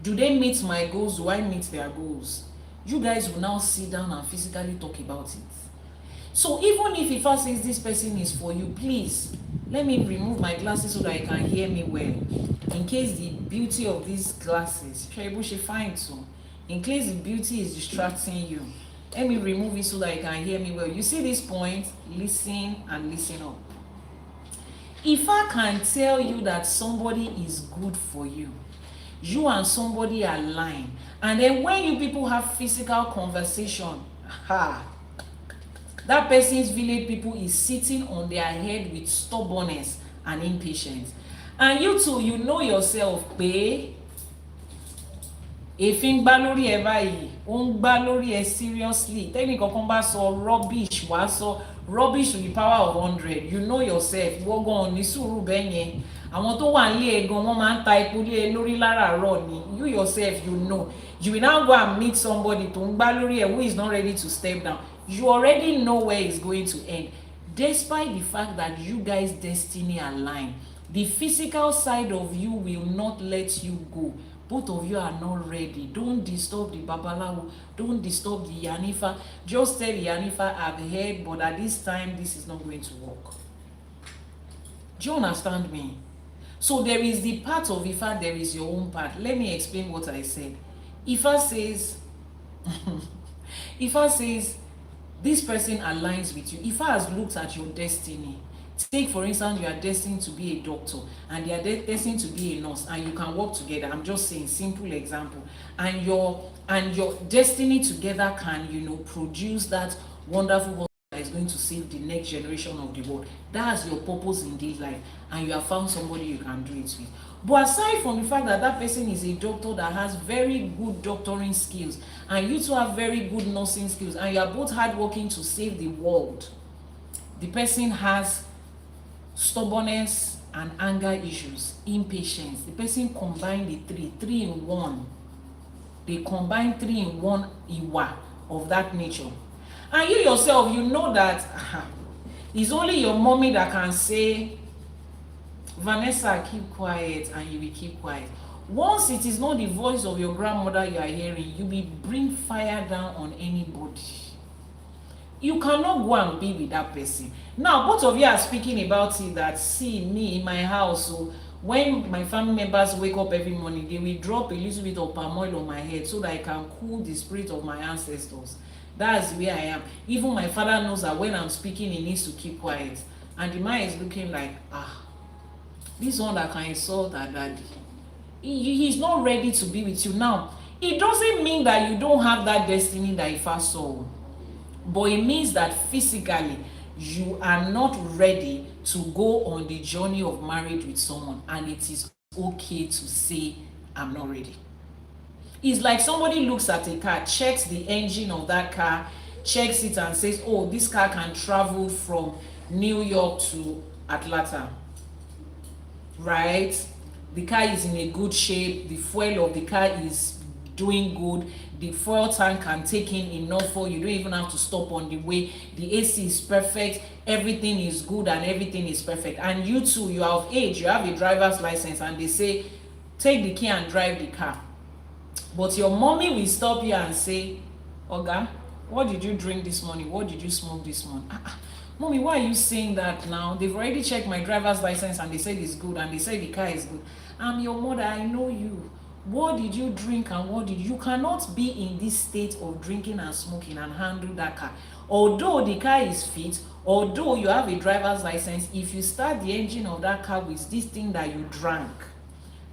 Do they meet my goals? Do I meet their goals? You guys will now sit down and physically talk about it. So even if Ifa says this person is for you, please let me remove my glasses so that you can hear me well. In case the beauty of these glasses, in case the beauty is distracting you, let me remove it so that you can hear me well. You see this point? Listen and listen up. If I can tell you that somebody is good for you, you and somebody align, and then when you people have physical conversation, that person's village people is sitting on their head with stubbornness and impatience. And you too, you know yourself, pé èéfín gbá lórí ẹ báyìí, ó ń gbá lórí ẹ seriously. Tẹ́nìkankan bá sọ rubbish, wàá sọ rubbish to the power of 100. You know yourself, ìwọ gan ní sùúrù bẹ́ẹ̀ yẹn. Àwọn tó wà nílé ẹ gan, wọ́n máa ń ta epo lé ẹ lórí láràárọ̀ ni. You yourself, you know. You will now go and meet somebody tó ń gbá lórí ẹ who is not ready to step down. You already know where it's going to end. Despite the fact that you guys' destiny align, the physical side of you will not let you go. Both of you are not ready. Don't disturb the Babalawo. Don't disturb the Yanifa. Just tell the Yanifa, I've heard, but at this time, this is not going to work. Do you understand me? So there is the part of Ifa, there is your own part. Let me explain what I said. Ifa says, Ifa says, this person aligns with you. Ifa has looked at your destiny. Take, for instance, you are destined to be a doctor and they are destined to be a nurse, and you can work together. I'm just saying, simple example. And your destiny together can, produce that wonderful work that is going to save the next generation of the world. That's your purpose in this life, and you have found somebody you can do it with. But aside from the fact that that person is a doctor that has very good doctoring skills, and you two have very good nursing skills, and you are both hardworking to save the world, the person has stubbornness and anger issues, impatience. The person combine the three in one. They combine 3 in 1 iwa of that nature. And you yourself, you know that it's only your mommy that can say, Vanessa, keep quiet, and you will keep quiet. Once it is not the voice of your grandmother you are hearing, you will bring fire down on anybody. You cannot go and be with that person. Now, both of you are speaking about it, that see me in my house. So when my family members wake up every morning, they will drop a little bit of palm oil on my head so that I can cool the spirit of my ancestors. That's where I am. Even my father knows that when I'm speaking, he needs to keep quiet. And the man is looking like, this one that can insult our daddy. He's not ready to be with you. Now, it doesn't mean that you don't have that destiny that Ifa saw. But it means that physically you are not ready to go on the journey of marriage with someone, and it is okay to say, I'm not ready. It's like somebody looks at a car, checks the engine of that car, checks it and says, oh, this car can travel from New York to Atlanta, right? The car is in a good shape, the fuel of the car is doing good, the fuel tank can take in enough for you don't even have to stop on the way, the AC is perfect, everything is good and everything is perfect. And you too, you are of age, you have a driver's license, and they say take the key and drive the car. But your mommy will stop you and say, Oga, what did you drink this morning? What did you smoke this morning? Mommy, why are you saying that now? They've already checked my driver's license and they said it's good and they said the car is good. I'm your mother, I know you. What did you drink and what did you cannot be in this state of drinking and smoking and handle that car. Although the car is fit, although you have a driver's license, if you start the engine of that car with this thing that you drank,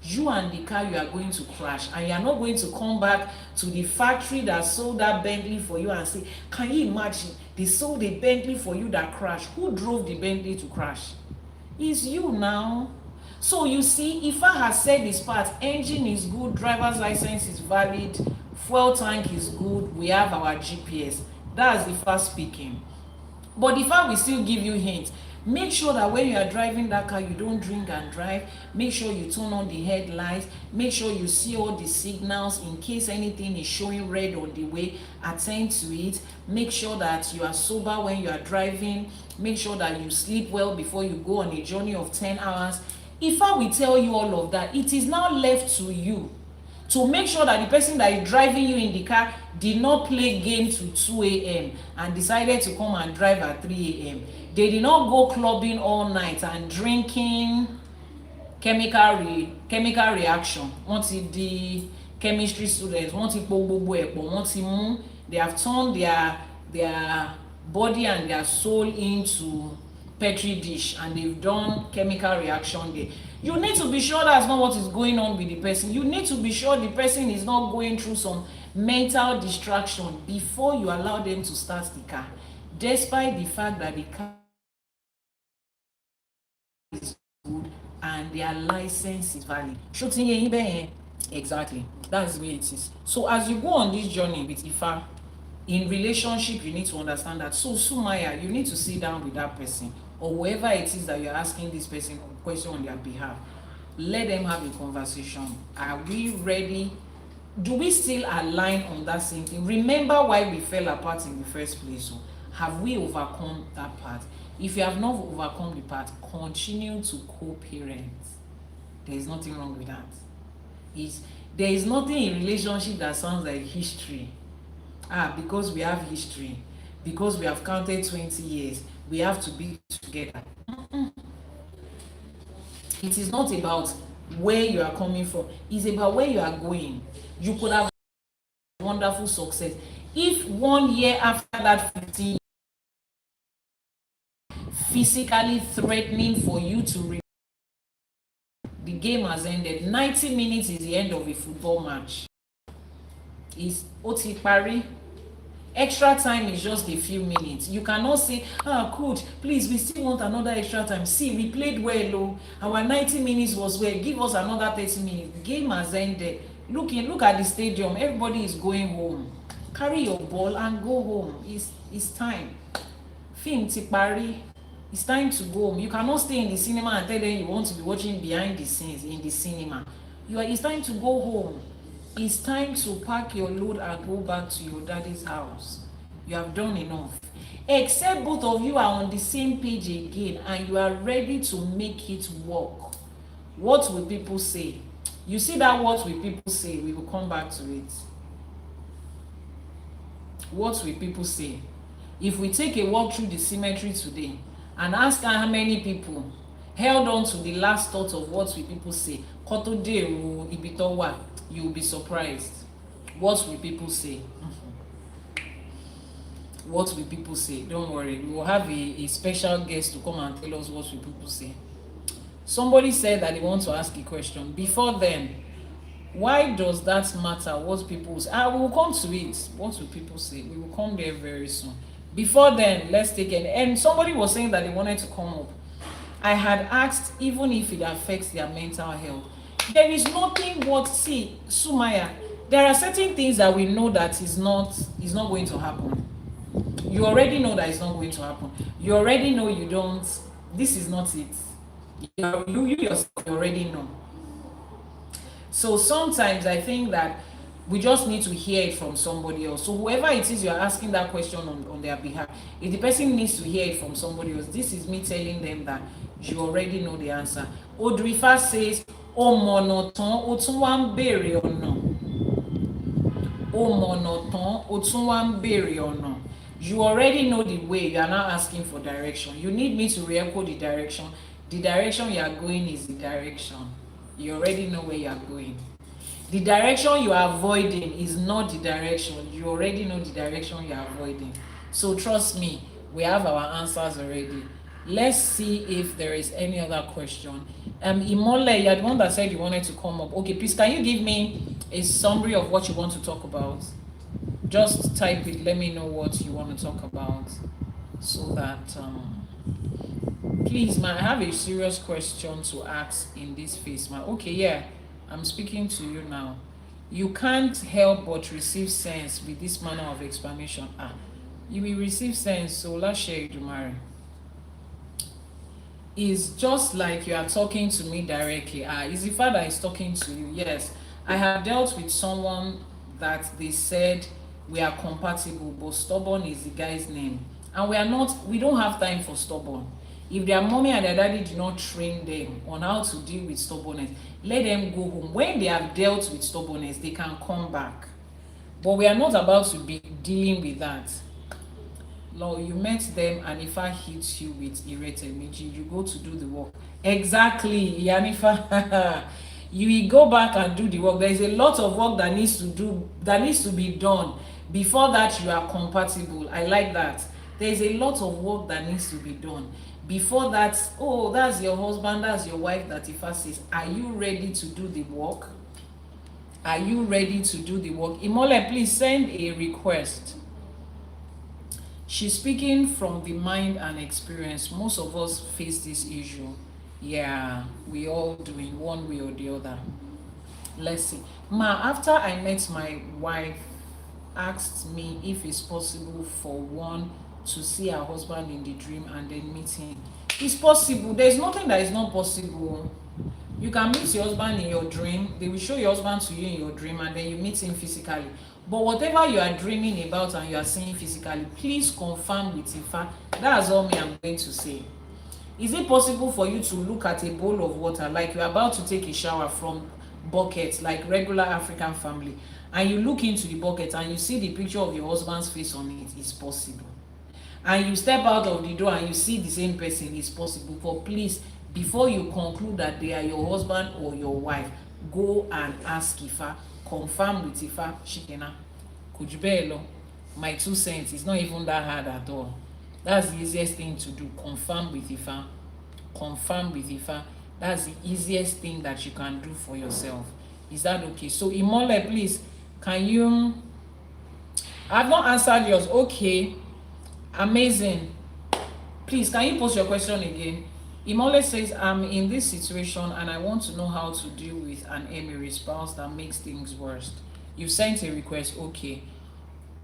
you and the car, you are going to crash, and you are not going to come back to the factory that sold that Bentley for you and say, can you imagine, they sold a Bentley for you that crashed. Who drove the Bentley to crash? It's you now. So you see, Ifa has said this part, engine is good, driver's license is valid, fuel tank is good, we have our GPS. That's Ifa speaking. But Ifa will still give you hints. Make sure that when you are driving that car, you don't drink and drive. Make sure you turn on the headlights. Make sure you see all the signals. In case anything is showing red on the way, attend to it. Make sure that you are sober when you are driving. Make sure that you sleep well before you go on a journey of 10 hours. If I will tell you all of that, it is now left to you to make sure that the person that is driving you in the car did not play game to 2 a.m. and decided to come and drive at 3 a.m. They did not go clubbing all night and drinking chemical reaction. Once the chemistry students, they have turned their body and their soul into petri dish and they've done chemical reaction there. You need to be sure that's not what is going on with the person. You need to be sure the person is not going through some mental distraction before you allow them to start the car, despite the fact that the car is good and their license is valid. Exactly, that's the way it is. So as you go on this journey with Ifa, in relationship, you need to understand that. So Sumaya, you need to sit down with that person or whoever it is that you're asking this person a question on their behalf. Let them have a conversation. Are we ready? Do we still align on that same thing? Remember why we fell apart in the first place. So have we overcome that part? If you have not overcome the part, continue to co-parent. There is nothing wrong with that. There is nothing in relationship that sounds like history. Because we have history, because we have counted 20 years, we have to be together. It is not about where you are coming from. It's about where you are going. You could have wonderful success. If 1 year after that 15 years, physically threatening for you to the game has ended. 90 minutes is the end of a football match. Is Oti Pari. Extra time is just a few minutes. You cannot say, coach, please, we still want another extra time. See, we played well, oh. Our 90 minutes was well. Give us another 30 minutes. The game has ended. Look at the stadium. Everybody is going home. Carry your ball and go home. It's time. Film Tipari. It's time to go home. You cannot stay in the cinema and tell them you want to be watching behind the scenes in the cinema. It's time to go home. It's time to pack your load and go back to your daddy's house. You have done enough. Except both of you are on the same page again and you are ready to make it work. What will people say? You see that what will people say? We will come back to it. What will people say? If we take a walk through the cemetery today and ask how many people held on to the last thought of what will people say, you will be surprised. What will people say? What will people say? Don't worry, we will have a special guest to come and tell us what will people say. Somebody said that they want to ask a question. Before then, why does that matter what people say? We will come to it. What will people say? We will come there very soon. Before then, let's take it. And somebody was saying that they wanted to come up. I had asked even if it affects their mental health. There is nothing but, see, Sumaya, there are certain things that we know that is not going to happen. You already know that it's not going to happen. You already know you don't, this is not it. You yourself already know. So sometimes I think that we just need to hear it from somebody else. So whoever it is you're asking that question on their behalf, if the person needs to hear it from somebody else, this is me telling them that you already know the answer. Odrifa says, O monoton, otunwan bere ono. O monoton, otunwan bere ono. You already know the way. You are now asking for direction. You need me to re-echo the direction. The direction you are going is the direction. You already know where you are going. The direction you are avoiding is not the direction. You already know the direction you are avoiding. So trust me, we have our answers already. Let's see if there is any other question. Imole, you are the one that said you wanted to come up. Okay, please, can you give me a summary of what you want to talk about? Just type it. Let me know what you want to talk about, so that please, man, I have a serious question to ask in this phase, man. Okay, yeah, I'm speaking to you now. You can't help but receive sense with this manner of explanation. You will receive sense. So let's share it, Dumare. It's just like you are talking to me directly. Is the father is talking to you? Yes, I have dealt with someone that they said we are compatible, but stubborn is the guy's name, and we don't have time for stubborn. If their mommy and their daddy did not train them on how to deal with stubbornness, let them go home. When they have dealt with stubbornness, they can come back. But we are not about to be dealing with that. Lord, you met them and Ifa hits you with Iretemeji, you go to do the work. Exactly, Yanifa. You go back and do the work. There is a lot of work that needs to be done. Before that, you are compatible. I like that. There is a lot of work that needs to be done. Before that, oh, that's your husband, that's your wife that Ifa says, are you ready to do the work? Are you ready to do the work? Imole, please send a request. She's speaking from the mind and experience. Most of us face this issue. Yeah, we all do in one way or the other. Let's see. After I met my wife, asked me if it's possible for one to see her husband in the dream and then meet him. It's possible. There's nothing that is not possible. You can meet your husband in your dream. They will show your husband to you in your dream and then you meet him physically. But whatever you are dreaming about and you are seeing physically, please confirm with Ifa. That's all me I'm going to say. Is it possible for you to look at a bowl of water like you're about to take a shower from bucket, like regular African family, and you look into the bucket and you see the picture of your husband's face on it? It's possible. And you step out of the door and you see the same person? It's possible. But please, before you conclude that they are your husband or your wife, go and ask Ifa. Confirm with Ifa. Shikena. Kujubelo. My 2 cents. It's not even that hard at all. That's the easiest thing to do. Confirm with Ifa. Confirm with Ifa. That's the easiest thing that you can do for yourself. Is that okay? So Imole, please, can you... I've not answered yours. Okay. Amazing. Please, can you post your question again? Imole says, I'm in this situation and I want to know how to deal with an Emiri spouse that makes things worse. You sent a request. Okay.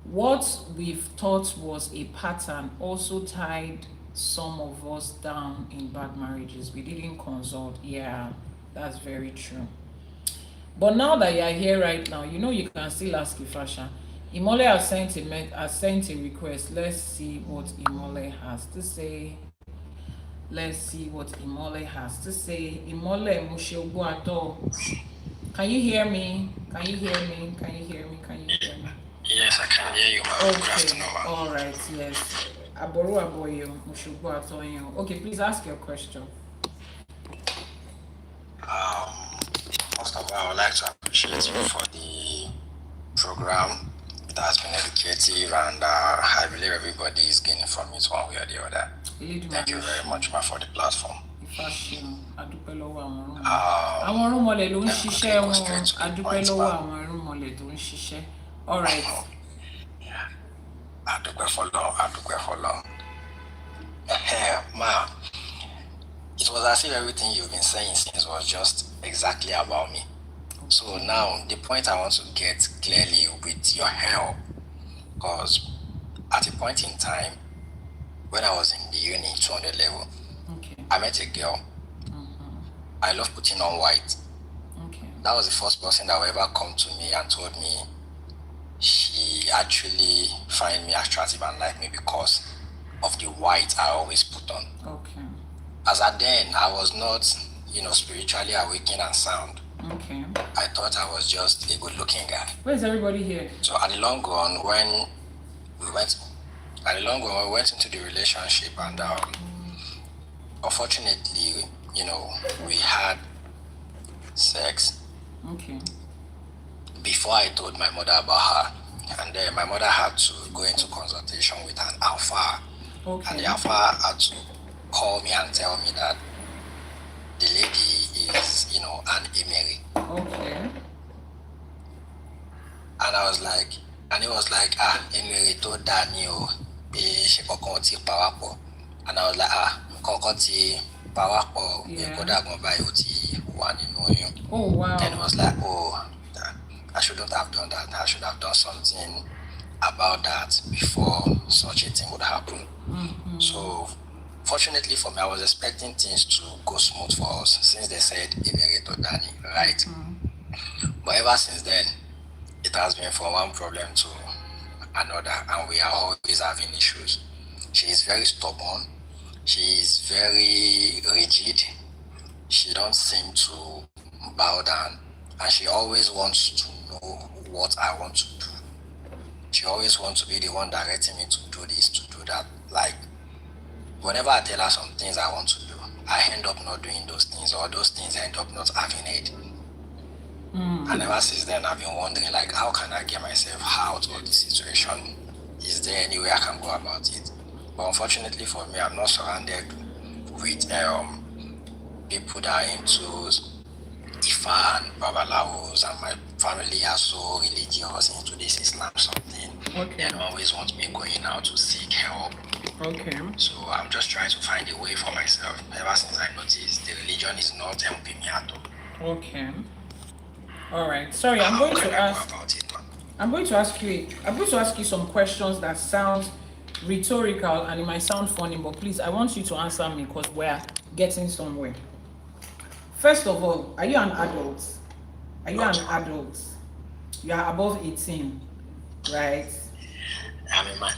What we've thought was a pattern also tied some of us down in bad marriages. We didn't consult. Yeah, that's very true. But now that you're here right now, you know you can still ask Ifasha. Imole has sent a request. Let's see what Imole has to say. Let's see what Imole has to say. Imole Mushobuato. Can you hear me? Can you hear me? Can you hear me? Can you hear me? Yes, I can hear you, ma'am. Good Okay. afternoon, ma'am. All right. Yes. Aboru Aboyo Mushobuato. Okay, please ask your question. First of all, I would like to appreciate you for the program. It has been educative, and I believe everybody is gaining from it one way or the other. Thank you very much, ma'am, for the platform. Adúpẹ́ lọ́wọ́ àwọn irúnmọlẹ̀ ló ń ṣiṣẹ́ wọn. Adúpẹ́ lọ́wọ́ àwọn irúnmọlẹ̀ tó ń ṣiṣẹ́. All right. Adúpẹ́ fọlọ́run. Ma, it was as if everything you've been saying since was just exactly about me. So now the point I want to get clearly with your help, because at a point in time when I was in the uni 200 level, Okay. I met a girl. I love putting on white. Okay. That was the first person that would ever come to me and told me she actually find me attractive and like me because of the white I always put on. Okay. As at then, I was not, spiritually awakened and sound. Okay. I thought I was just a good-looking guy. Where's everybody here? So at the long run, when we went into the relationship, and unfortunately, we had sex. Okay. Before I told my mother about her, and then my mother had to go into consultation with an alpha, and Okay. the alpha had to call me and tell me that the lady is, an Emery. Okay. And I was like, and it was like, Emery told Daniel, she kokoti powerful. And I was like, kokoti powerful, Yeah. Oh wow. Then it was like, I shouldn't have done that. I should have done something about that before such a thing would happen. Mm-hmm. So, fortunately for me, I was expecting things to go smooth for us since they said Emery to Danny, right? Mm-hmm. But ever since then, it has been from one problem to another, and we are always having issues. She is very stubborn. She is very rigid. She don't seem to bow down, and she always wants to know what I want to do. She always wants to be the one directing me to do this, to do that. Like, whenever I tell her some things I want to do, I end up not doing those things, or those things end up not having it. And ever since then, I've been wondering, like, how can I get myself out of this situation? Is there any way I can go about it? But unfortunately for me, I'm not surrounded with people that are into Ifa and Babalawos, and my family are so religious into this Islam something. Okay. They always want me going out to seek help. Okay. So I'm just trying to find a way for myself. Ever since I noticed the religion is not helping me at all. Okay. All right. Sorry, I'm going to ask you some questions that sound rhetorical and it might sound funny, but please, I want you to answer me because we're getting somewhere. First of all, are you an adult? Are you an adult? You are above 18, right? I'm in my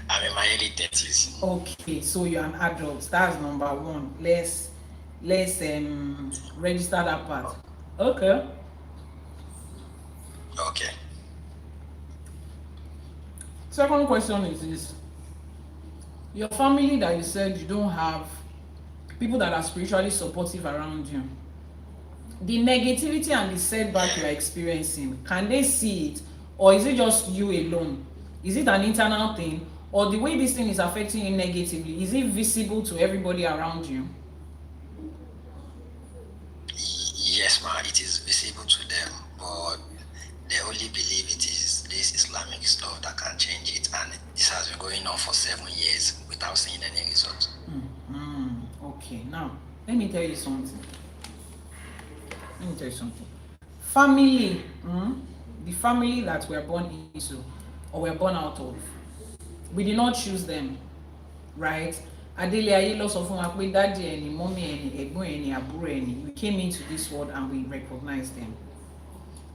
early 30s. Okay, so you're an adult. That's number one. Let's register that part. Okay. Okay. Second question is this. Your family that you said you don't have people that are spiritually supportive around you. The negativity and the setback you are experiencing, can they see it? Or is it just you alone? Is it an internal thing? Or the way this thing is affecting you negatively, is it visible to everybody around you? Yes, ma, it is visible to them, but they only believe it is this Islamic stuff that can change it, and this has been going on for 7 years without seeing any results. Okay, now let me tell you something. Family, the family that we are born into or we are born out of, we did not choose them, right? Adele ayé ló sọ fún wa pé daddy ẹni, mommy ẹni, ẹ̀gbọ́n ẹni, àbúrò ẹni. We came into this world and we recognize them.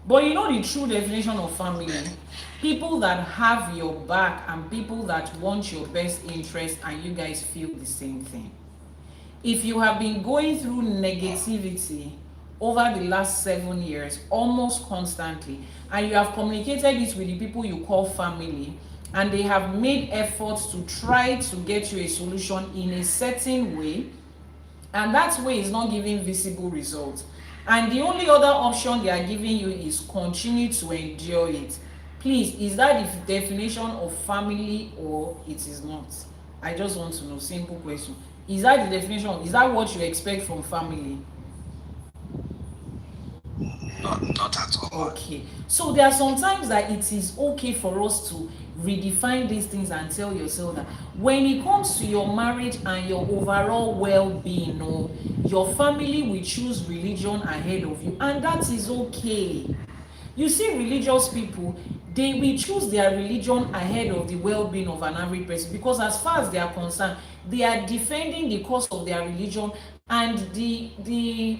But you know the true definition of family? People that have your back and people that want your best interest, and you guys feel the same thing. If you have been going through negativity over the last 7 years, almost constantly, and you have communicated it with the people you call family, and they have made efforts to try to get you a solution in a certain way, and that way is not giving visible results, and the only other option they are giving you is continue to endure it, please, is that the definition of family or it is not? I just want to know, simple question. Is that the definition? Is that what you expect from family? Not at all. Okay, so there are some times that it is okay for us to redefine these things and tell yourself that when it comes to your marriage and your overall well-being, no, your family will choose religion ahead of you, and that is okay. You see, religious people, they will choose their religion ahead of the well-being of an average person, because as far as they are concerned, they are defending the cause of their religion, and the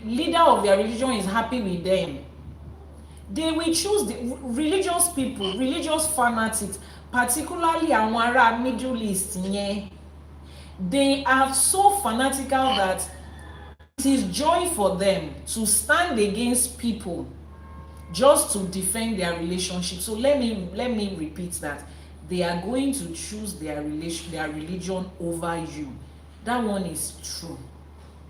leader of their religion is happy with them. They will choose the religious people, religious fanatics, particularly àwọn ará Middle East yẹn. They are so fanatical that it is joy for them to stand against people just to defend their relationship. So let me repeat that. They are going to choose their religion over you. That one is true.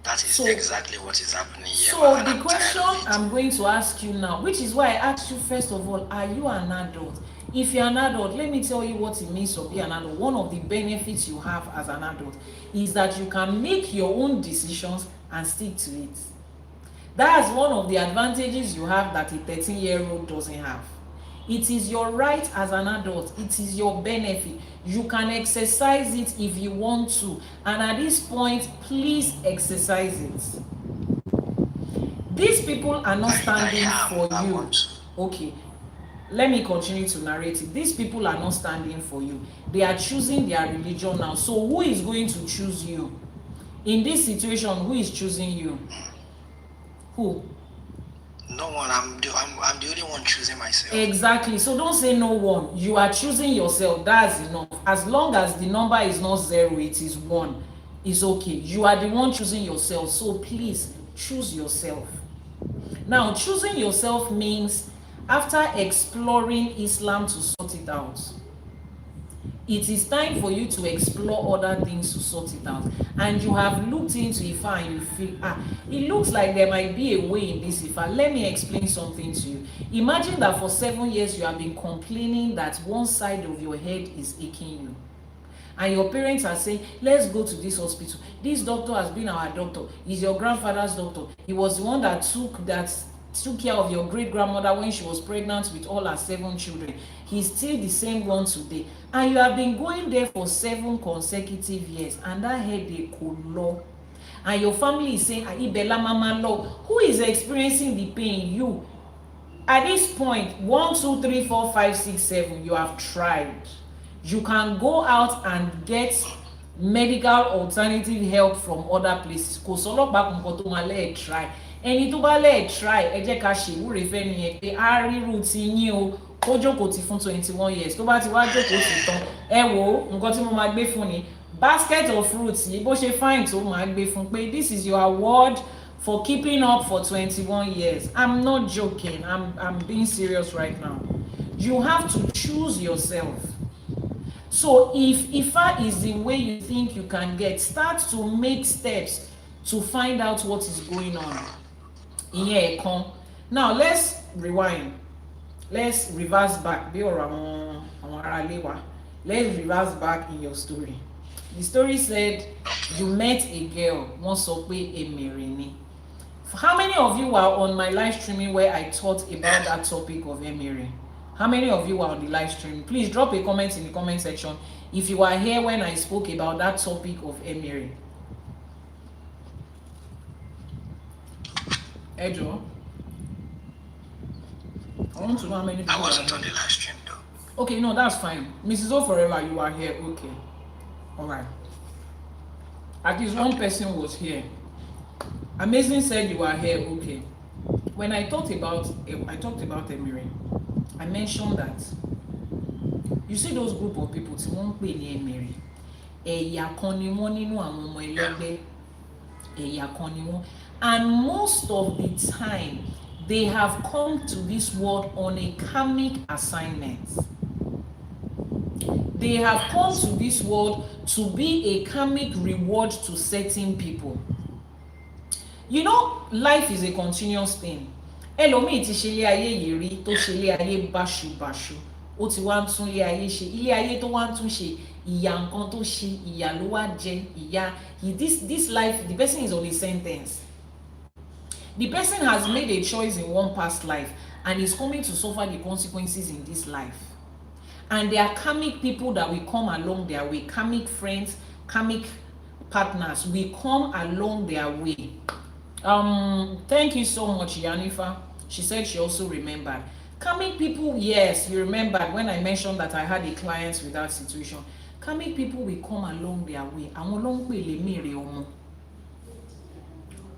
That is exactly what is happening here. So the question I'm going to ask you now, which is why I asked you first of all, are you an adult? If you're an adult, let me tell you what it means to be an adult. One of the benefits you have as an adult is that you can make your own decisions and stick to it. That's one of the advantages you have that a 13-year-old doesn't have. It is your right as an adult. It is your benefit. You can exercise it if you want to. And at this point, please exercise it. These people are not standing for you. Okay, let me continue to narrate it. These people are not standing for you. They are choosing their religion now. So who is going to choose you? In this situation, who is choosing you? Who? No one. I'm the only one choosing myself. Exactly. So don't say no one. You are choosing yourself. That's enough. As long as the number is not 0, it is 1. It's okay. You are the one choosing yourself. So please choose yourself. Now, choosing yourself means after exploring Islam to sort it out, it is time for you to explore other things to sort it out. And you have looked into Ifa and you feel, it looks like there might be a way in this Ifa. Let me explain something to you. Imagine that for 7 years you have been complaining that one side of your head is aching you. And your parents are saying, let's go to this hospital. This doctor has been our doctor. He's your grandfather's doctor. He was the one that took care of your great-grandmother when she was pregnant with all her 7 children. He's still the same one today. And you have been going there for 7 consecutive years. And that headache could low. And your family is saying, Ibella Mama Law. Who is experiencing the pain? You. At this point, 1, 2, 3, 4, 5, 6, 7, you have tried. You can go out and get medical alternative help from other places. Kò sọ́lọ́pàá kankan tó máa lẹ́ẹ̀ try. Ẹni tó bá lẹ́ẹ̀ try, ẹ jẹ́ ká ṣe ìwúre fẹ́ nìyẹn pé á rírun ti yín o, kó jókòó ti fún 21 years. Tó bá ti wá jókòó sí tán, ẹ wo nǹkan tí mo máa gbé fún ni basket of fruits yìí bó ṣe fine tó máa gbé fún pé this is your award for keeping up for 21 years. I'm not joking. I'm being serious right now. You have to choose yourself. So if Ifa is the way you think you can get, start to make steps to find out what is going on. Now let's rewind. Let's reverse back. Let's reverse back in your story. The story said you met a girl, Emere. How many of you were on my live streaming where I taught about that topic of Emere? How many of you were on the live stream? Please drop a comment in the comment section if you were here when I spoke about that topic of Emere. Ejo, I want to know how many people. I wasn't on the live stream though. Okay, no, that's fine. Mrs. O Forever, you are here. Okay. All right. At least one person was here. Amazing said you are here. Okay. When I talked about Emiri, I mentioned that you see those group of people tí wọ́n ń pè ní Emiri, ẹ̀yà kan ni wọ́n nínú àwọn ọmọ ẹlẹ́gbẹ́, ẹ̀yà kan ni wọ́n, and most of the time they have come to this world on a karmic assignment. They have come to this world to be a karmic reward to certain people. You know, life is a continuous thing. Ẹlòmíì ti ṣe ilé ayé yìí rí tó ṣe ilé ayé báṣubàṣu, ó ti wá ń tún ilé ayé ṣe, ilé ayé tó wá ń tún ṣe, ìyà nǹkan tó ṣe, ìyà ló wá jẹ, ìyà. This life, the person is on a sentence. The person has made a choice in one past life and is coming to suffer the consequences in this life. And there are karmic people that will come along their way, karmic friends, karmic partners will come along their way. Thank you so much, Yanifa. She said she also remembered. Karmic people, yes, you remembered when I mentioned that I had a client with that situation. Karmic people will come along their way. Àwọn ló ń pè lé mèrè ọmọ.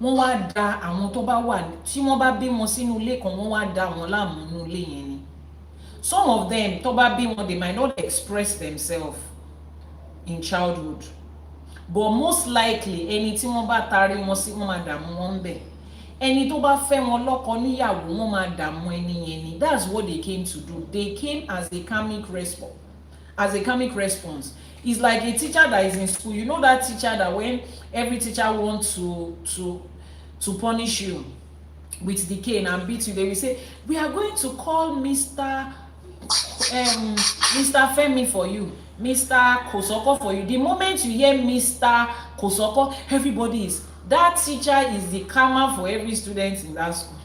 Wọ́n wá da àwọn tó bá wà tí wọ́n bá bímọ sínú ilé kan, wọ́n wá da wọn láàmú nínú ilé yẹn ni. Some of them tó bá bímọ, they might not express themselves in childhood, but most likely ẹni tí wọ́n bá tarí wọn sí wọ́n máa dààmú wọn bẹ̀. Ẹni tó bá fẹ́ wọn lọ́kọ níyàwó wọ́n máa dààmú ẹni yẹn ni. That's what they came to do. They came as a karmic response. As a karmic response. It's like a teacher that is in school. You know that teacher that when every teacher wants to punish you with the cane and beat you, they will say, we are going to call Mr. Femi for you, Mr. Kosoko for you. The moment you hear Mr. Kosoko, everybody is, that teacher is the karma for every student in that school.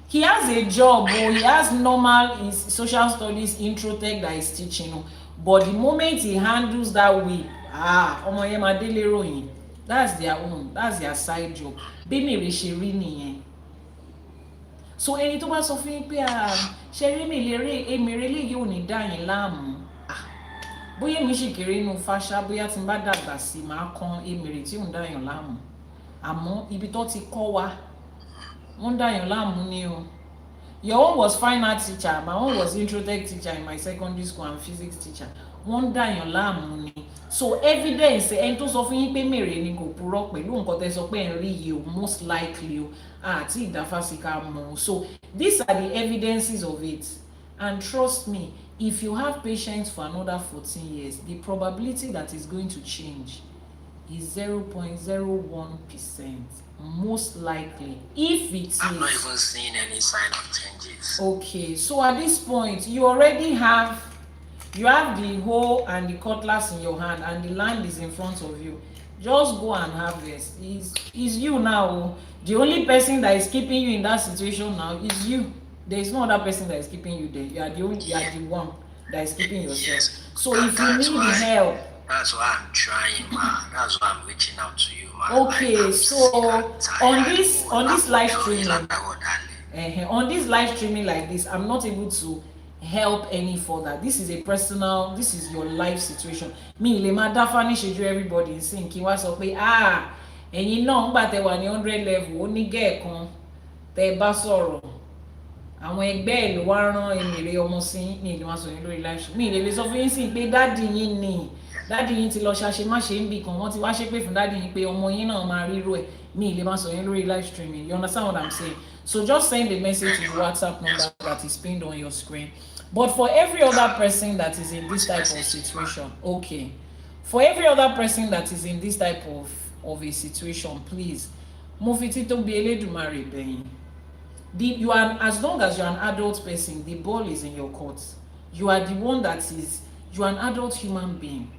He has a job, or he has normal social studies intro tech that is teaching, but the moment he handles that way, ọmọ yẹn máa délé ròyìn. That's their own, that's their side job. Bí mi rí ṣe rí nìyẹn. So ẹni tó bá sọ fún yín pé ṣe rí mi lérè Emiri eléyìí ò ní dá yín láàmú. Bóyá mi ṣì kéré inú fáṣá, bóyá tí n bá dàgbà sí máa kan Emiri tí ò ń dá yín láàmú. Àmọ́ ibi tó ti kọ́ wa, wọ́n dá yín láàmú ni o. Your own was fine art teacher, my own was intro tech teacher in my secondary school and physics teacher. Wọ́n dá yín láàmú ni. So evidence ẹni tó sọ fún yín pé mèrè ni kò purọ́ pẹ̀lú nǹkan tẹ́ sọ pé ẹ̀ ń rí yìí o, most likely o, àti ìdáfàsíkà mọ̀. So these are the evidences of it. And trust me, if you have patience for another 14 years, the probability that it's going to change is 0.01%. Most likely, if it is. I'm not even seeing any sign of changes. Okay, so at this point, you already have the hoe and the cutlass in your hand, and the land is in front of you. Just go and harvest. It's you now. The only person that is keeping you in that situation now is you. There is no other person that is keeping you there. You are the one that is keeping yourself. Yes. So if you need help, that's why I'm trying, man. That's why I'm reaching out to you, man. Okay, so on this live streaming, on this live streaming like this, I'm not able to help any further. This is a personal, this is your life situation. Me le ma dafani sheju everybody sin kí wá sọ pé ẹ̀yin náà ńgbà tẹ́ wà ní 100 level ó ní gẹ́ kan tẹ́ bá sọ̀rọ̀ àwọn ẹgbẹ́ ẹ̀ ló wá rán Emiri ọmọ sí ní ìlú wá sọ yín lórí live stream. Mi lè sọ fún yín sí pé dáàdì yín ni dáàdì yín ti lọ ṣàṣe má ṣe ń bì kan wọ́n ti wá ṣépè fún dáàdì yín pé ọmọ yín náà máa ríro ẹ̀. Mi lè má sọ yín lórí live streaming. You understand what I'm saying? So just send a message to the WhatsApp number that is pinned on your screen. But for every other person that is in this type of situation, okay, for every other person that is in this type of a situation, please, move it to be Elédùmarè bẹ̀yín. You are, as long as you're an adult person, the ball is in your court. You are the one you are an adult human being.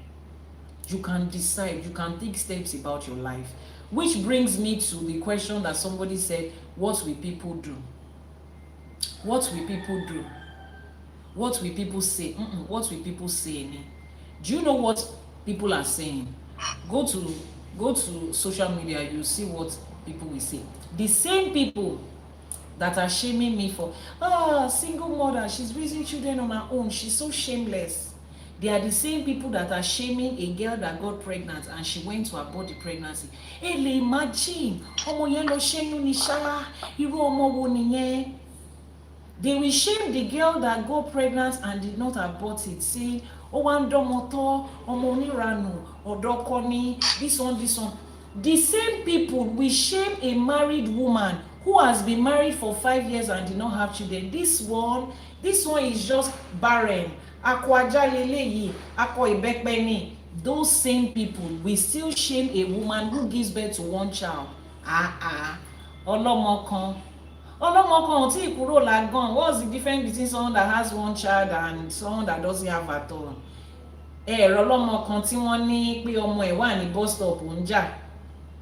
You can decide, you can take steps about your life. Which brings me to the question that somebody said, what will people do? What will people do? What will people say? What will people say? Do you know what people are saying? Go to social media, you see what people will say. The same people that are shaming me for single mother, she's raising children on her own, she's so shameless. They are the same people that are shaming a girl that got pregnant and she went to abort the pregnancy. Ẹ lè imagine, ọmọ yẹn lọ ṣẹ́yún ní ṣá, irú ọmọ wo nìyẹn? They will shame the girl that got pregnant and did not abort it, say, oh, one domoto, omoniranu, odokoni, this one. The same people will shame a married woman who has been married for 5 years and did not have children. This one is just barren. Those same people will still shame a woman who gives birth to one child. Olomokan tí ìkúrò lágàn. What's the difference between someone that has one child and someone that doesn't have at all? Ẹ̀rọ ọlọ́mọkan tí wọ́n ní pé ọmọ ẹ̀ wà ní bus stop ń jà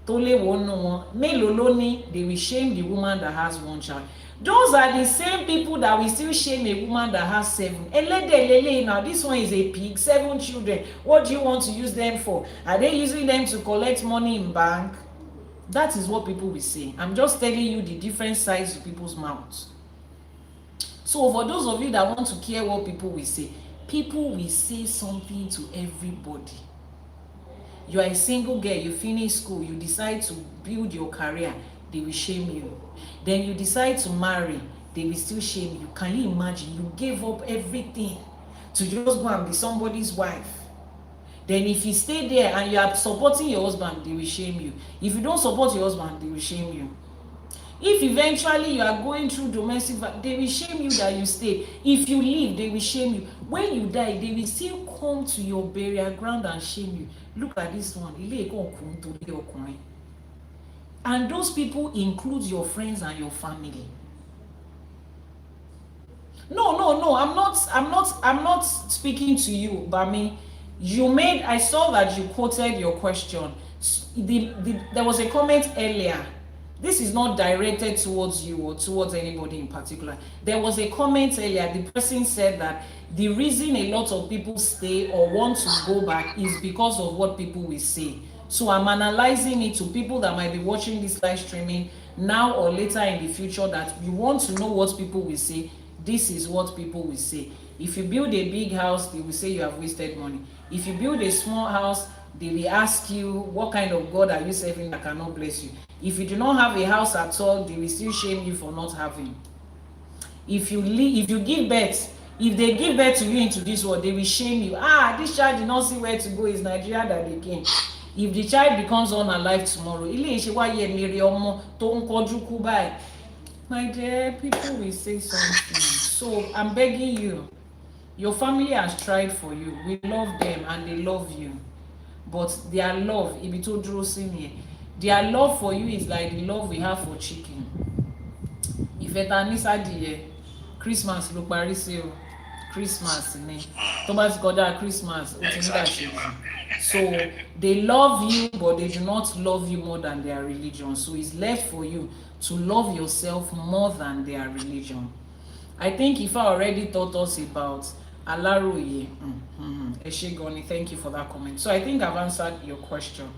tó léwo nù wọn, mélòó ló ní? They will shame the woman that has one child. Those are the same people that will still shame a woman that has 7. Ẹlẹ́dẹ̀ lélẹ́yìn now, this one is a pig, 7 children. What do you want to use them for? Are they using them to collect money in bank? That is what people will say. I'm just telling you the different sides of people's mouths. So for those of you that want to care what people will say something to everybody. You are a single girl, you finish school, you decide to build your career, they will shame you. Then you decide to marry, they will still shame you. Can you imagine? You gave up everything to just go and be somebody's wife. Then if you stay there and you are supporting your husband, they will shame you. If you don't support your husband, they will shame you. If eventually you are going through domestic violence, they will shame you that you stay. If you leave, they will shame you. When you die, they will still come to your burial ground and shame you. Look at this one. And those people include your friends and your family. No, I'm not speaking to you, Bami. I saw that you quoted your question. There was a comment earlier. This is not directed towards you or towards anybody in particular. There was a comment earlier. The person said that the reason a lot of people stay or want to go back is because of what people will say. So I'm analyzing it to people that might be watching this live streaming now or later in the future, that you want to know what people will say. This is what people will say. If you build a big house, they will say you have wasted money. If you build a small house, they will ask you, what kind of God are you serving that cannot bless you? If you do not have a house at all, they will still shame you for not having. If you give birth, if they give birth to you into this world, they will shame you. This child did not see where to go. It's Nigeria that they came. If the child becomes unalive tomorrow, my dear, people will say something. So I'm begging you. Your family has tried for you. We love them and they love you. But their love, their love for you is like the love we have for chicken. If Christmas look parí sí o. Christmas ni. Tó bá ti kọjá Christmas, ó ti ń dà ṣe. So they love you, but they do not love you more than their religion. So it's left for you to love yourself more than their religion. I think Ifa already taught us about Alaroye. Eshegoni, thank you for that comment. So I think I've answered your question.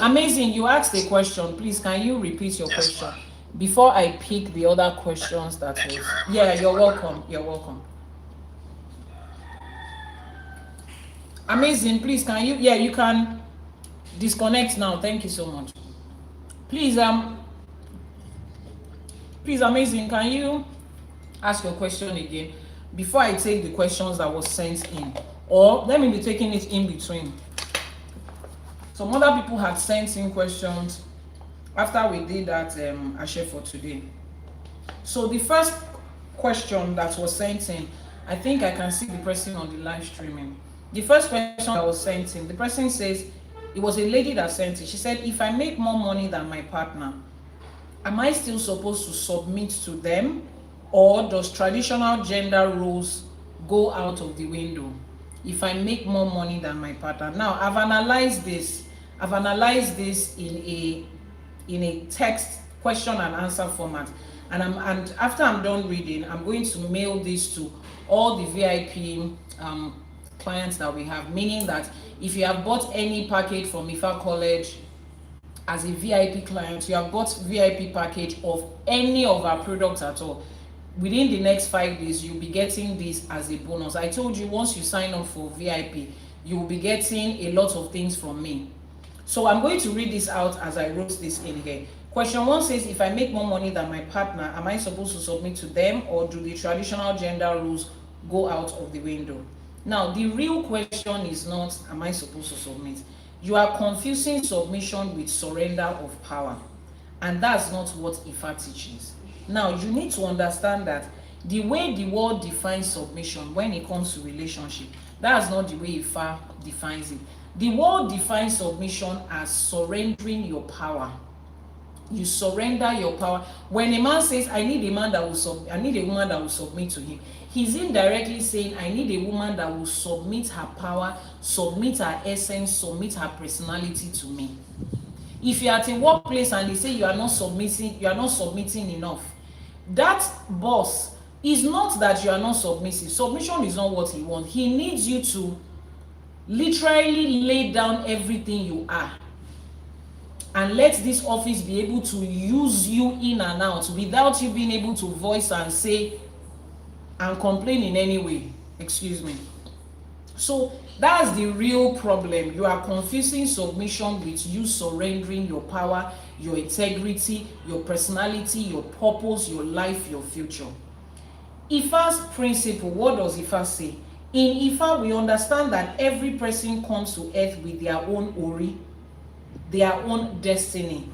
Amazing, you asked a question. Please, can you repeat your question before I pick the other questions that Thank was? you very much. Yeah, you're welcome. You're welcome. Amazing, please, can you? Yeah, you can disconnect now. Thank you so much. Please, Amazing, can you ask your question again before I take the questions that was sent in, or let me be taking it in between. Some other people had sent in questions after we did that Ashe for today. So the first question that was sent in, I think I can see the person on the live streaming. The first question that was sent in, the person says, it was a lady that sent it. She said, if I make more money than my partner, am I still supposed to submit to them, or does traditional gender roles go out of the window if I make more money than my partner? Now, I've analyzed this in a text question and answer format, and after I'm done reading, I'm going to mail this to all the VIP clients that we have, meaning that if you have bought any package from Ifa College as a VIP client, you have bought VIP package of any of our products at all, within the next 5 days, you'll be getting this as a bonus. I told you once you sign up for VIP, you will be getting a lot of things from me. So I'm going to read this out as I wrote this in here. Question 1 says, if I make more money than my partner, am I supposed to submit to them, or do the traditional gender rules go out of the window? Now, the real question is not, am I supposed to submit? You are confusing submission with surrender of power. And that's not what Ifa teaches. Now, you need to understand that the way the world defines submission when it comes to relationship, that's not the way Ifa defines it. The world defines submission as surrendering your power. You surrender your power. When a man says, I need a man that will I need a woman that will submit to him, he's indirectly saying, I need a woman that will submit her power, submit her essence, submit her personality to me. If you're at a workplace and they say you are not submitting enough, that boss is not that you are not submissive. Submission is not what he wants. He needs you to literally lay down everything you are and let this office be able to use you in and out without you being able to voice and say and complain in any way. Excuse me. So that's the real problem. You are confusing submission with you surrendering your power, your integrity, your personality, your purpose, your life, your future. Ifa's principle, what does Ifa say? In Ifa, we understand that every person comes to earth with their own ori, their own destiny.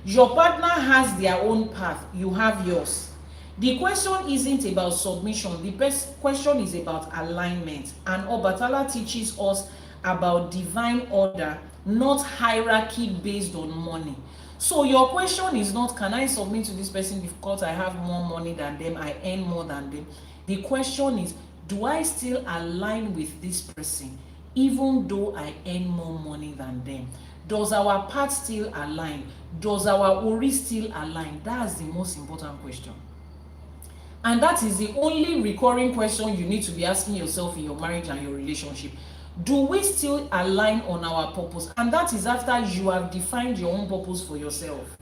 Your partner has their own path, you have yours. The question isn't about submission, the best question is about alignment. And Obatala teaches us about divine order, not hierarchy based on money. So your question is not, can I submit to this person because I have more money than them, I earn more than them? The question is, do I still align with this person even though I earn more money than them? Does our path still align? Does our ori still align? That's the most important question. And that is the only recurring question you need to be asking yourself in your marriage and your relationship. Do we still align on our purpose? And that is after you have defined your own purpose for yourself.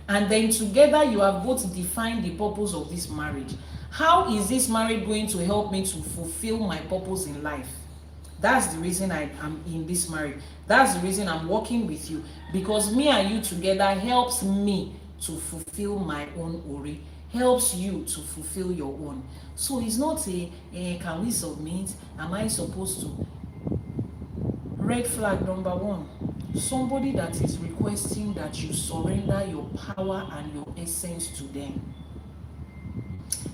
And then together you have both defined the purpose of this marriage. How is this marriage going to help me to fulfill my purpose in life? That's the reason I am in this marriage. That's the reason I'm working with you. Because me and you together helps me to fulfill my own ori, helps you to fulfill your own. So it's not a, can we submit? Am I supposed to? Red flag number 1. Somebody that is requesting that you surrender your power and your essence to them.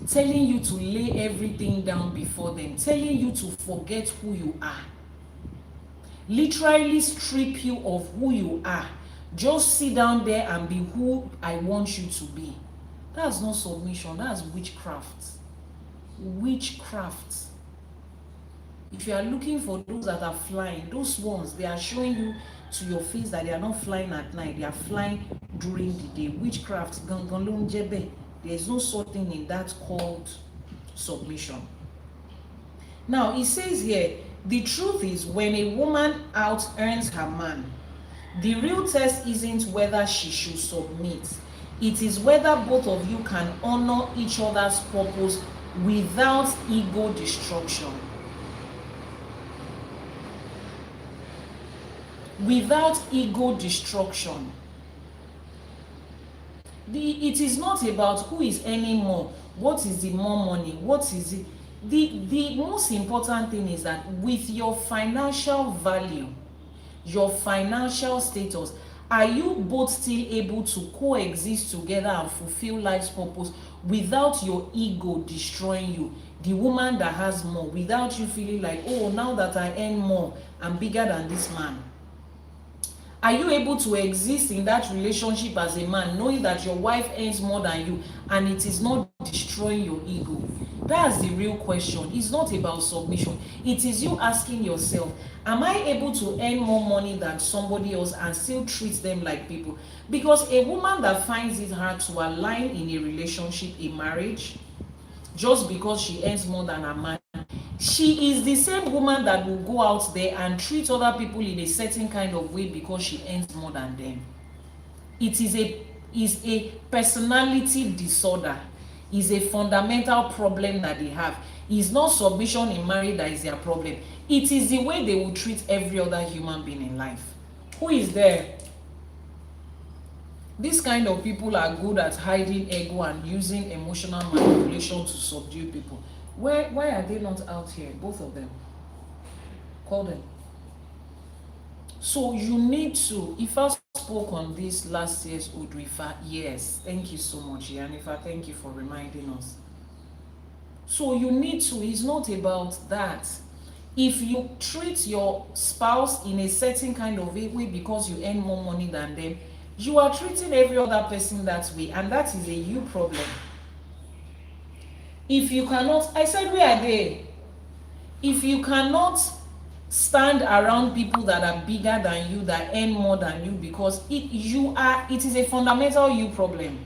Telling you to lay everything down before them. Telling you to forget who you are. Literally strip you of who you are. Just sit down there and be who I want you to be. That's not submission, that's witchcraft. Witchcraft. If you are looking for those that are flying, those ones, they are showing you to your face that they are not flying at night, they are flying during the day. Witchcraft, there is no such thing in that called submission. Now, it says here, the truth is when a woman out earns her man, the real test isn't whether she should submit. It is whether both of you can honor each other's purpose without ego destruction. Without ego destruction. It is not about who is earning more. What is the more money? What is it? The most important thing is that with your financial value, your financial status, are you both still able to coexist together and fulfill life's purpose without your ego destroying you? The woman that has more, without you feeling like, oh, now that I earn more, I'm bigger than this man. Are you able to exist in that relationship as a man, knowing that your wife earns more than you and it is not destroying your ego? That's the real question. It's not about submission. It is you asking yourself, am I able to earn more money than somebody else and still treat them like people? Because a woman that finds it hard to align in a relationship, a marriage, just because she earns more than a man, she is the same woman that will go out there and treat other people in a certain kind of way because she earns more than them. It is a personality disorder. is a fundamental problem that they have. It's not submission in marriage that is their problem. It is the way they will treat every other human being in life. Who is there? These kind of people are good at hiding ego and using emotional manipulation to subdue people. Why are they not out here? Both of them. Call them. So you need to, if I spoke on this last year's Udrifa, yes, thank you so much, Yanifa, thank you for reminding us. So you need to, it's not about that. If you treat your spouse in a certain kind of way because you earn more money than them, you are treating every other person that way, and that is a you problem. If you cannot, I said, where are they? If you cannot stand around people that are bigger than you, that earn more than you, because it is a fundamental you problem.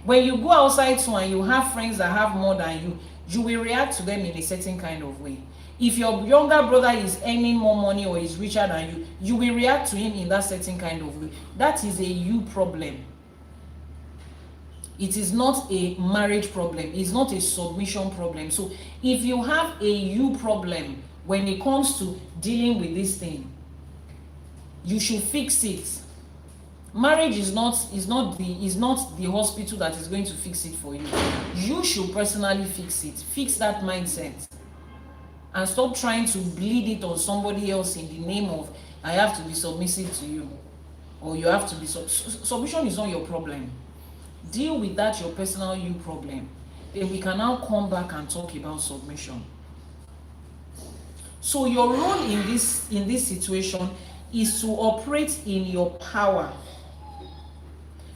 When you go outside too and you have friends that have more than you, you will react to them in a certain kind of way. If your younger brother is earning more money or is richer than you, you will react to him in that certain kind of way. That is a you problem. It is not a marriage problem. It's not a submission problem. So if you have a you problem when it comes to dealing with this thing, you should fix it. Marriage is not the hospital that is going to fix it for you. You should personally fix it. Fix that mindset. And stop trying to bleed it on somebody else in the name of, I have to be submissive to you, or you have to be submission is not your problem. Deal with that, your personal you problem. Then we can now come back and talk about submission. So your role in this situation is to operate in your power.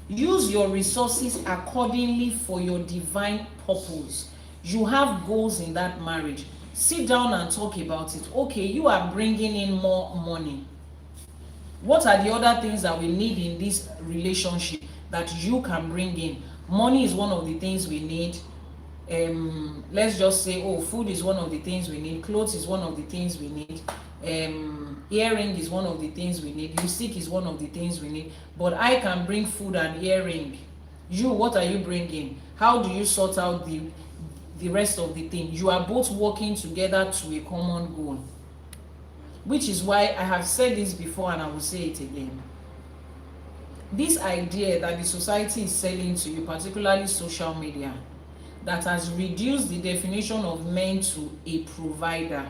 Use your resources accordingly for your divine purpose. You have goals in that marriage. Sit down and talk about it. Okay, you are bringing in more money. What are the other things that we need in this relationship that you can bring in? Money is one of the things we need. Let's just say, food is one of the things we need. Clothes is one of the things we need. Earring is one of the things we need. Lipstick is one of the things we need. But I can bring food and earring. You, what are you bringing? How do you sort out the rest of the thing? You are both working together to a common goal. Which is why I have said this before and I will say it again. This idea that the society is selling to you, particularly social media, that has reduced the definition of men to a provider.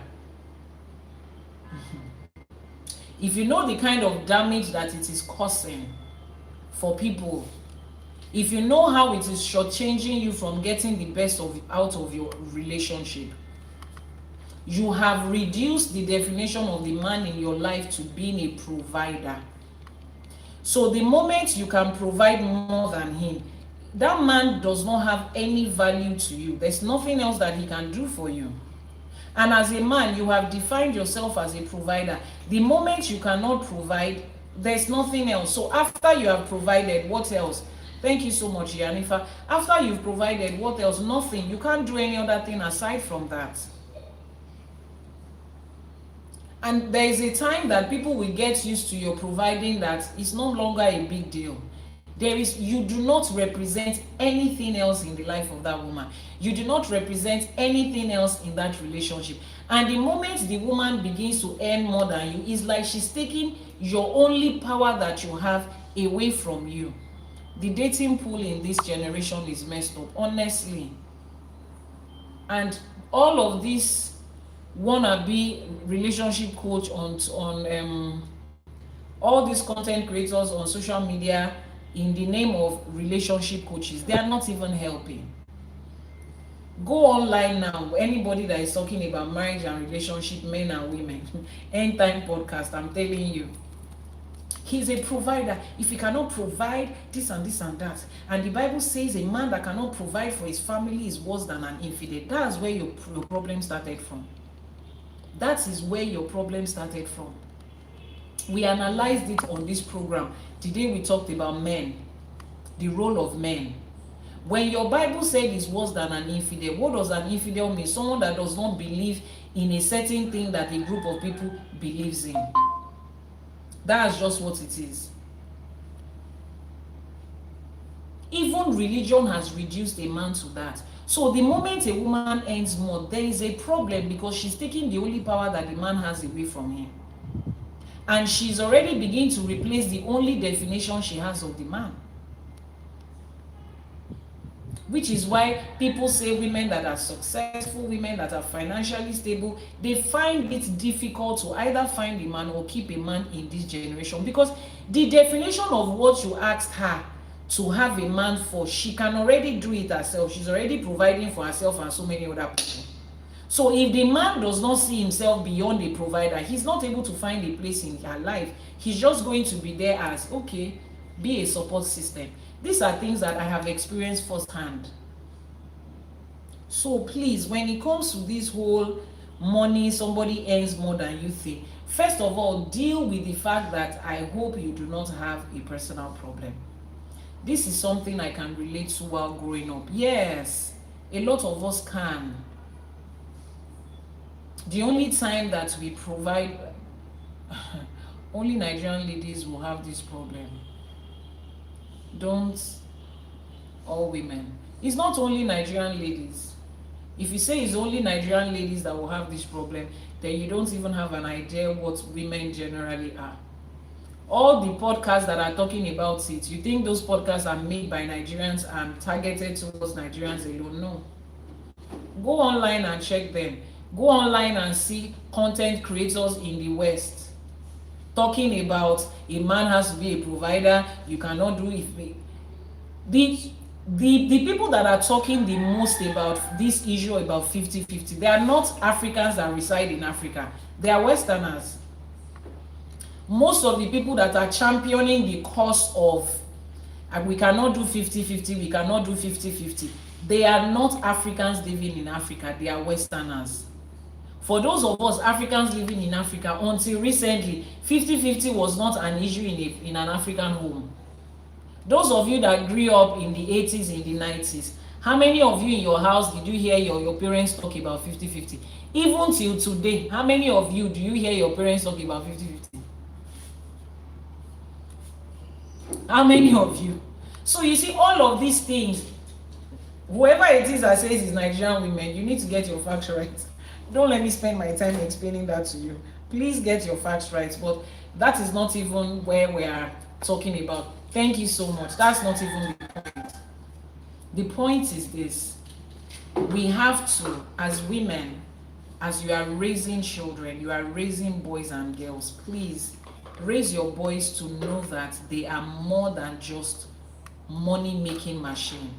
If you know the kind of damage that it is causing for people, if you know how it is shortchanging you from getting the best out of your relationship, you have reduced the definition of the man in your life to being a provider. So the moment you can provide more than him, that man does not have any value to you. There's nothing else that he can do for you. And as a man, you have defined yourself as a provider. The moment you cannot provide, there's nothing else. So after you have provided, what else? Thank you so much, Yanifa. After you've provided, what else? Nothing. You can't do any other thing aside from that. And there is a time that people will get used to your providing that it's no longer a big deal. You do not represent anything else in the life of that woman. You do not represent anything else in that relationship. And the moment the woman begins to earn more than you, it's like she's taking your only power that you have away from you. The dating pool in this generation is messed up, honestly. And all of this wannabe relationship coach on all these content creators on social media in the name of relationship coaches, they are not even helping. Go online now, anybody that is talking about marriage and relationship, men and women, End Time Podcast, I'm telling you, he's a provider. If he cannot provide this and this and that, and the Bible says a man that cannot provide for his family is worse than an infidel. That's where your problem started from. That is where your problem started from. We analyzed it on this program. Today we talked about men, the role of men. When your Bible said it's worse than an infidel, what does an infidel mean? Someone that does not believe in a certain thing that a group of people believes in. That's just what it is. Even even religion has reduced a man to that. So the moment a woman earns more, there is a problem, because she's taking the only power that the man has away from him. And she's already beginning to replace the only definition she has of the man. Which is why people say women that are successful, women that are financially stable, they find it difficult to either find a man or keep a man in this generation, because the definition of what you asked her to have a man for, she can already do it herself. She's already providing for herself and so many other people. So if the man does not see himself beyond a provider, he's not able to find a place in her life. He's just going to be there as, okay, be a support system. These are things that I have experienced firsthand. So please, when it comes to this whole money, somebody earns more than you think, first of all, deal with the fact that I hope you do not have a personal problem. This is something I can relate to while growing up. Yes, a lot of us can. The only time that we provide, only Nigerian ladies will have this problem. Don't all women. It's not only Nigerian ladies. If you say it's only Nigerian ladies that will have this problem, then you don't even have an idea what women generally are. All the podcasts that are talking about it, you think those podcasts are made by Nigerians and targeted towards Nigerians alone? No. Go online and check them. Go online and see content creators in the West talking about a man has to be a provider, you cannot do it. The people that are talking the most about this issue about 50-50, they are not Africans that reside in Africa. They are Westerners. Most of the people that are championing the cause of we cannot do 50-50, we cannot do 50-50, they are not Africans living in Africa, they are Westerners. For those of us Africans living in Africa, until recently, 50-50 was not an issue in an African home. Those of you that grew up in the 80s, in the 90s, how many of you in your house did you hear your parents talk about 50-50? Even till today, how many of you do you hear your parents talk about 50-50? How many of you? So you see, all of these things, whoever it is that says it's Nigerian women, you need to get your facts right. Don't let me spend my time explaining that to you. Please get your facts right. But that is not even where we are talking about. Thank you so much. That's not even the point. The point is this. We have to, as women, as you are raising children, you are raising boys and girls, please raise your boys to know that they are more than just money-making machine.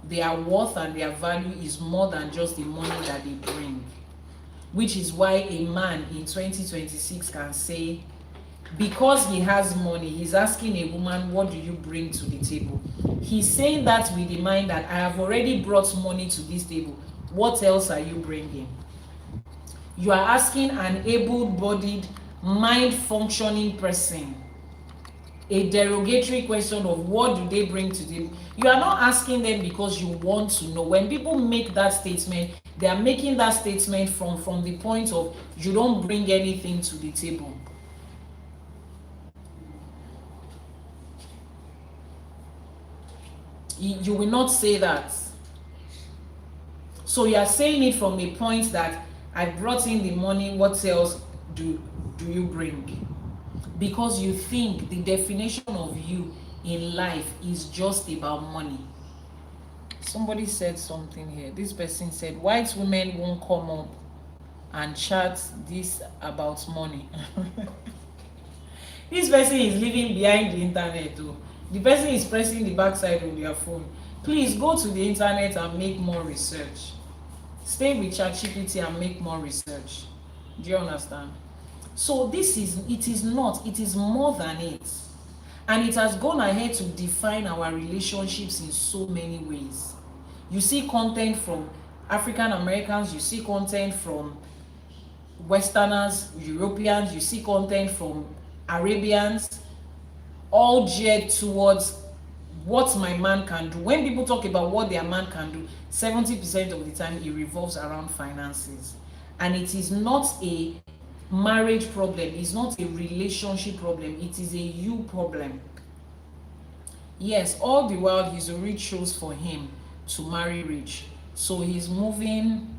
Their worth and their value is more than just the money that they bring. Which is why a man in 2026 can say, because he has money, he's asking a woman, what do you bring to the table? He's saying that with the mind that I have already brought money to this table. What else are you bringing? You are asking an able-bodied, mind-functioning person a derogatory question of what do they bring to them. You are not asking them because you want to know. When people make that statement, they are making that statement from the point of you don't bring anything to the table. You will not say that. So you are saying it from a point that I brought in the money, what else do you bring? Because you think the definition of you in life is just about money. Somebody said something here. This person said, white women won't come up and chat this about money. This person is living behind the internet too. The person is pressing the backside of their phone. Please go to the internet and make more research. Stay with ChatGPT and make more research. Do you understand? So it is more than it. And it has gone ahead to define our relationships in so many ways. You see content from African Americans, you see content from Westerners, Europeans, you see content from Arabians, all geared towards what my man can do. When people talk about what their man can do, 70% of the time it revolves around finances. And it is not a marriage problem, it's not a relationship problem, it is a you problem. Yes, all the while he's already chose for him to marry rich. So he's moving,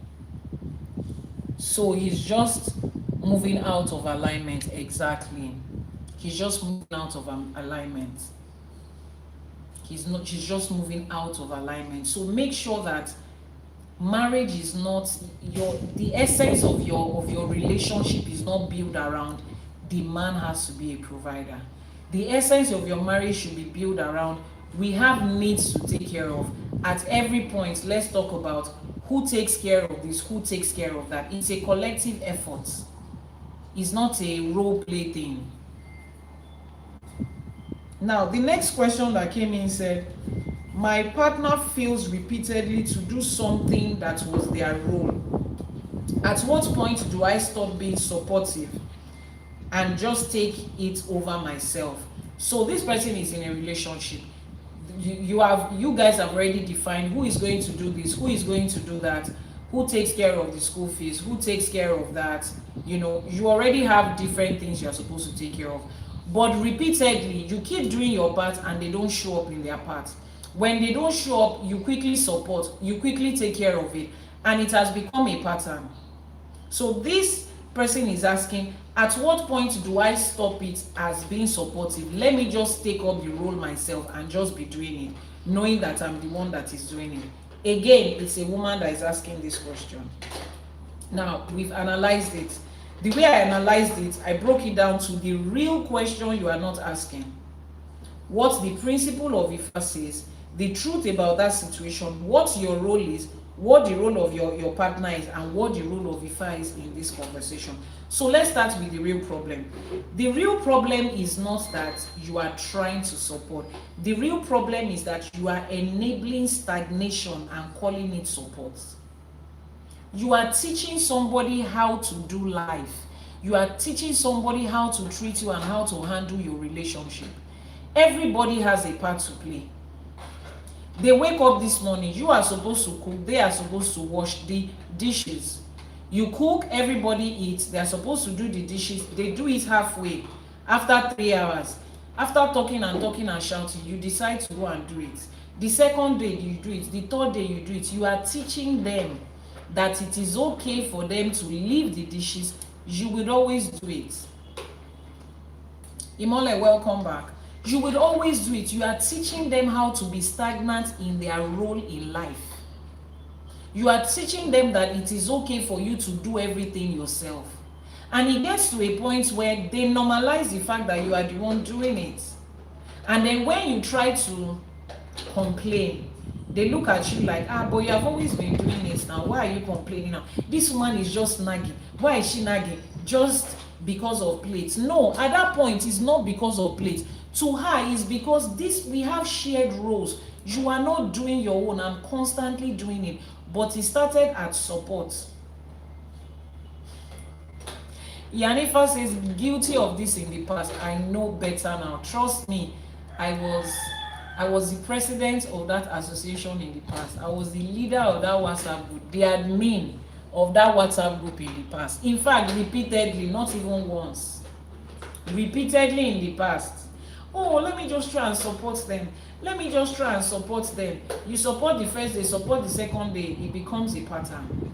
so he's just moving out of alignment. Exactly. He's just moving out of alignment. He's just moving out of alignment. So make sure that marriage is not the essence of your relationship is not built around the man has to be a provider. The essence of your marriage should be built around we have needs to take care of. At every point, let's talk about who takes care of this, who takes care of that. It's a collective effort. It's not a role play thing. Now, the next question that came in said, my partner fails repeatedly to do something that was their role. At what point do I stop being supportive and just take it over myself? So this person is in a relationship. You guys have already defined who is going to do this, who is going to do that, who takes care of the school fees, who takes care of that. You know, you already have different things you're supposed to take care of. But repeatedly, you keep doing your part and they don't show up in their part. When they don't show up, you quickly support, you quickly take care of it, and it has become a pattern. So this person is asking, at what point do I stop it as being supportive? Let me just take up the role myself and just be doing it, knowing that I'm the one that is doing it. Again, it's a woman that is asking this question. Now, we've analyzed it. The way I analyzed it, I broke it down to the real question you are not asking. What the principle of Ifa says, the truth about that situation, what your role is, what the role of your partner is, and what the role of Ifa is in this conversation. So let's start with the real problem. The real problem is not that you are trying to support. The real problem is that you are enabling stagnation and calling it support. You are teaching somebody how to do life. You are teaching somebody how to treat you and how to handle your relationship. Everybody has a part to play. They wake up this morning, you are supposed to cook, they are supposed to wash the dishes. You cook, everybody eats, they are supposed to do the dishes, they do it halfway. After 3 hours, after talking and shouting, you decide to go and do it. The second day you do it, the third day you do it. You are teaching them that it is okay for them to leave the dishes. You will always do it. Imole, welcome back. You will always do it. You are teaching them how to be stagnant in their role in life. You are teaching them that it is okay for you to do everything yourself. And it gets to a point where they normalize the fact that you are the one doing it. And then when you try to complain, they look at you like, but you have always been doing this now. Why are you complaining now? This woman is just nagging. Why is she nagging? Just because of plates. No, at that point, it's not because of plates. To her, it's because we have shared roles. You are not doing your own. I'm constantly doing it. But it started at support. Yanifa says, guilty of this in the past. I know better now. Trust me, I was the president of that association in the past. I was the leader of that WhatsApp group, the admin of that WhatsApp group in the past. In fact, repeatedly, not even once. Repeatedly in the past. Oh, let me just try and support them. Let me just try and support them. You support the first day, support the second day, it becomes a pattern.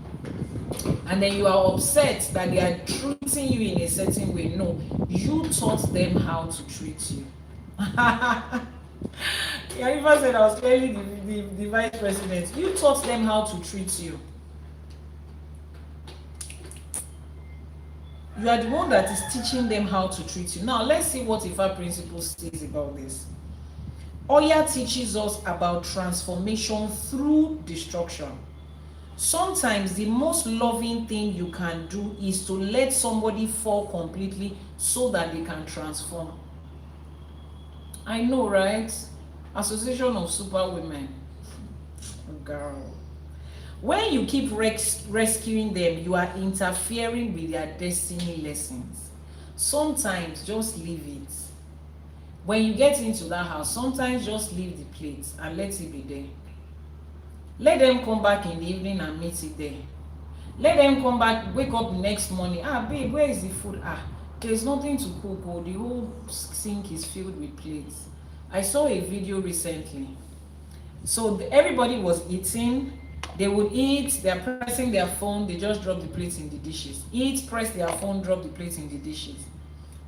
And then you are upset that they are treating you in a certain way. No, you taught them how to treat you. Yarifa said I was clearly the vice president. You taught them how to treat you. You are the one that is teaching them how to treat you. Now, let's see what Ifa principle says about this. Oya teaches us about transformation through destruction. Sometimes the most loving thing you can do is to let somebody fall completely so that they can transform. I know, right? Association of Super Women. Girl. When you keep rescuing them, you are interfering with their destiny lessons. Sometimes just leave it. When you get into that house, sometimes just leave the plates and let it be there. Let them come back in the evening and meet it there. Let them come back, wake up the next morning. Babe, where is the food? There's nothing to cook. The whole sink is filled with plates. I saw a video recently. So everybody was eating. They would eat, they're pressing their phone, they just drop the plates in the dishes. Eat, press their phone, drop the plates in the dishes.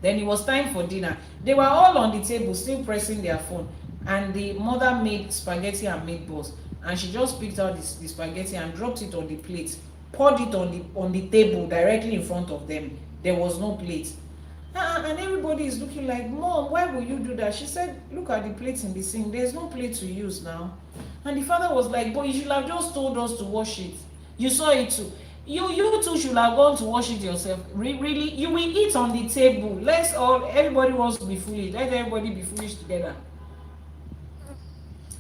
Then it was time for dinner. They were all on the table, still pressing their phone. And the mother made spaghetti and meatballs. And she just picked out the spaghetti and dropped it on the plate, poured it on the table directly in front of them. There was no plate. And everybody is looking like, Mom, why will you do that? She said, look at the plates in the sink. There's no plate to use now. And the father was like, but you should have just told us to wash it. You saw it too. You too should have gone to wash it yourself. Really? You will eat on the table. Everybody wants to be foolish. Let everybody be foolish together.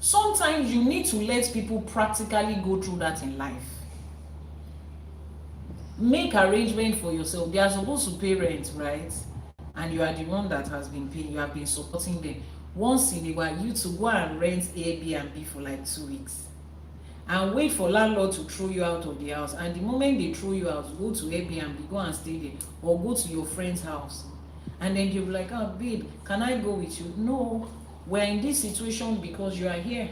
Sometimes you need to let people practically go through that in life. Make arrangement for yourself. They are supposed to pay rent, right? And you are the one that has been paying. You have been supporting them. Once in a while, you to go and rent Airbnb for like 2 weeks and wait for landlord to throw you out of the house. And the moment they throw you out, go to Airbnb, go and stay there, or go to your friend's house. And then you'll be like, oh babe, can I go with you? No, we're in this situation because you are here.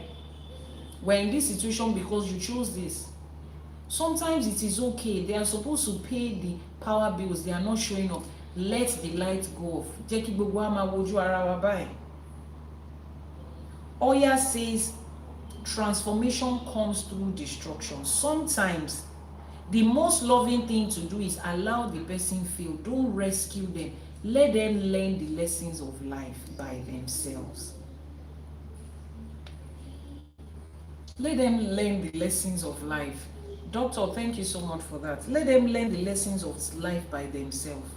We're in this situation because you chose this. Sometimes it is okay. They are supposed to pay the power bills. They are not showing up. Let the light go off. Jeki gbogbo ama wojú ara wa báyìí. Oya says transformation comes through destruction. Sometimes the most loving thing to do is allow the person feel. Don't rescue them. Let them learn the lessons of life by themselves. Let them learn the lessons of life. Doctor, thank you so much for that. Let them learn the lessons of life by themselves.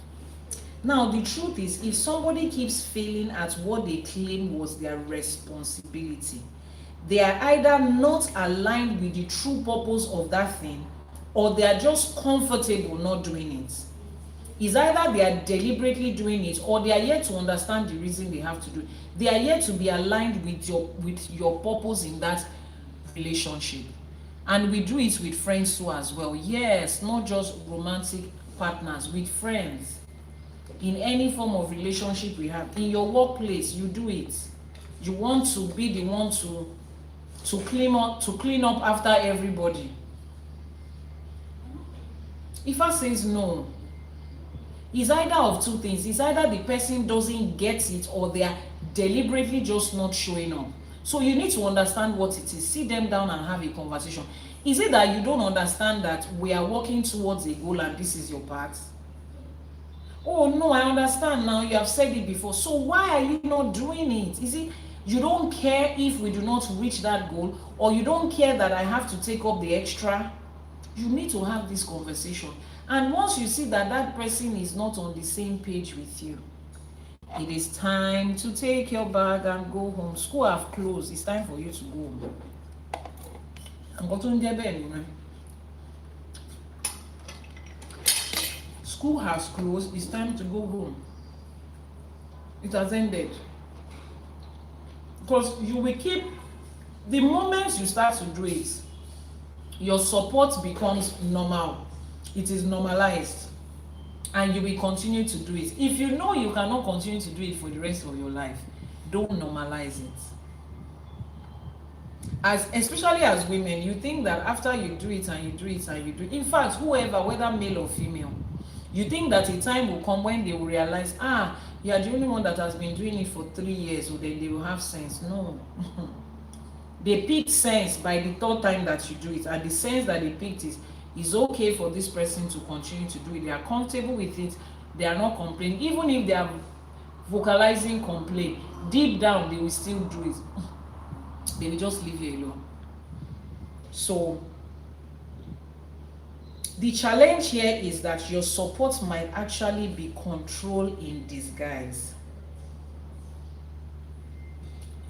Now, the truth is, if somebody keeps failing at what they claim was their responsibility, they are either not aligned with the true purpose of that thing, or they are just comfortable not doing it. It's either they are deliberately doing it, or they are yet to understand the reason they have to do it. They are yet to be aligned with your purpose in that relationship. And we do it with friends too as well. Yes, not just romantic partners, with friends. In any form of relationship we have, in your workplace, you do it. You want to be the one to clean up after everybody. Ifa says no. It's either of two things. It's either the person doesn't get it, or they are deliberately just not showing up. So you need to understand what it is. Sit them down and have a conversation. Is it that you don't understand that we are working towards a goal and this is your part? Oh no, I understand now. You have said it before. So why are you not doing it? Is it you don't care if we do not reach that goal, or you don't care that I have to take up the extra? You need to have this conversation. And once you see that that person is not on the same page with you, it is time to take your bag and go home. School have closed. It's time for you to go home. I'm going to bed. School has closed. It's time to go home. It has ended. Because you will keep, the moment you start to do it, your support becomes normal. It is normalized. And you will continue to do it. If you know you cannot continue to do it for the rest of your life, don't normalize it. Especially as women, you think that after you do it and you do it and you do it, in fact, whoever, whether male or female, you think that a time will come when they will realize, you are the only one that has been doing it for 3 years, so then they will have sense. No. They pick sense by the third time that you do it, and the sense that they picked is okay for this person to continue to do it. They are comfortable with it. They are not complaining. Even if they are vocalizing complaint, deep down they will still do it. They will just leave you alone. So the challenge here is that your support might actually be control in disguise.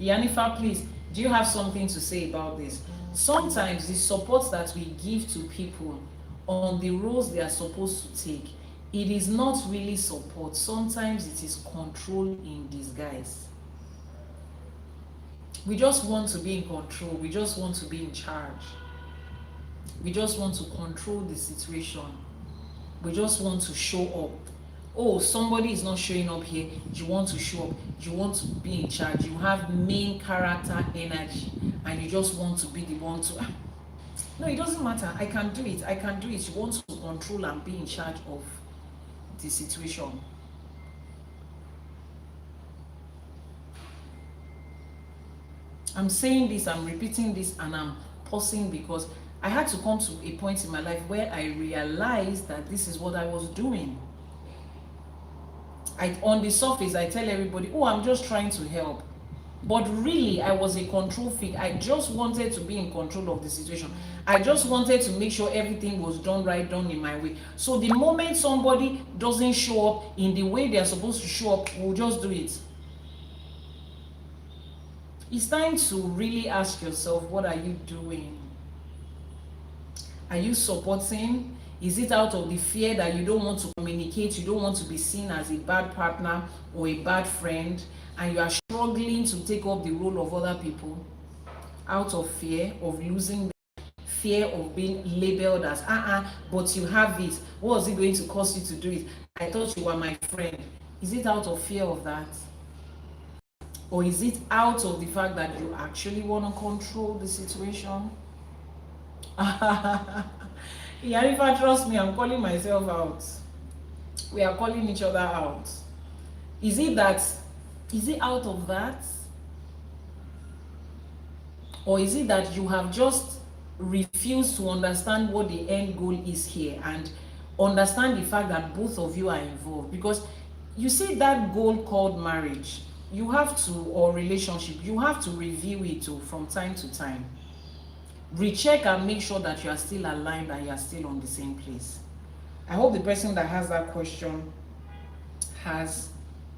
Yanifa, please, do you have something to say about this? Sometimes the support that we give to people on the roles they are supposed to take, it is not really support. Sometimes it is control in disguise. We just want to be in control. We just want to be in charge. We just want to control the situation. We just want to show up. oh, somebody is not showing up here, you want to show up, you want to be in charge, you have main character energy, and you just want to be the one to no, it doesn't matter, I can do it, I can do it. You want to control and be in charge of the situation. I'm saying this, I'm repeating this, and I'm pausing because I had to come to a point in my life where I realized that this is what I was doing. On the surface, I tell everybody, oh, I'm just trying to help. But really, I was a control freak. I just wanted to be in control of the situation. I just wanted to make sure everything was done right, done in my way. So the moment somebody doesn't show up in the way they're supposed to show up, we'll just do it. It's time to really ask yourself, what are you doing? Are you supporting? Is it out of the fear that you don't want to communicate, you don't want to be seen as a bad partner or a bad friend, and you are struggling to take up the role of other people out of fear of losing them, fear of being labeled as but you have it, what is it going to cost you to do it? I thought you were my friend. Is it out of fear of that? Or is it out of the fact that you actually want to control the situation? Yarifa, trust me, I'm calling myself out. We are calling each other out. Is it out of that? Or is it that you have just refused to understand what the end goal is here and understand the fact that both of you are involved? Because you see that goal called marriage, you have to, or relationship, you have to review it from time to time. Recheck and make sure that you are still aligned and you are still on the same place. I hope the person that has that question has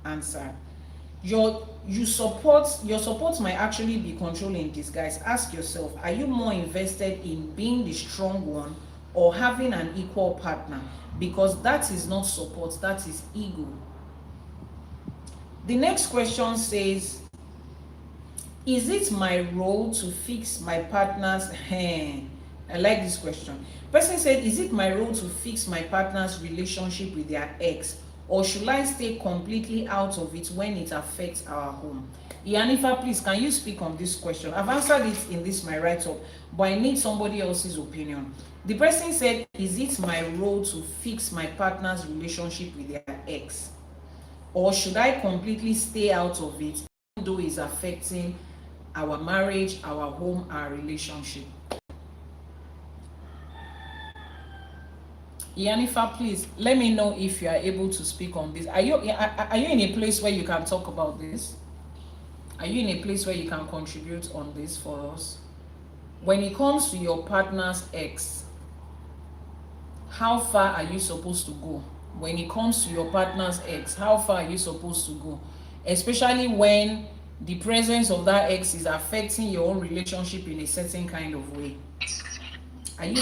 answered. Your support might actually be control in disguise. Ask yourself, are you more invested in being the strong one or having an equal partner? Because that is not support, that is ego. The next question says, is it my role to fix my partner's I like this question. Person said, is it my role to fix my partner's relationship with their ex, or should I stay completely out of it when it affects our home? Yanifa, please, can you speak on this question? I've answered it in this my write-up, but I need somebody else's opinion. The person said, is it my role to fix my partner's relationship with their ex, or should I completely stay out of it even though it's affecting our marriage, our home, our relationship? Yanifa, please let me know if you are able to speak on this. Are you in a place where you can talk about this? Are you in a place where you can contribute on this for us? When it comes to your partner's ex, how far are you supposed to go? When it comes to your partner's ex, how far are you supposed to go? Especially when the presence of that ex is affecting your own relationship in a certain kind of way. Is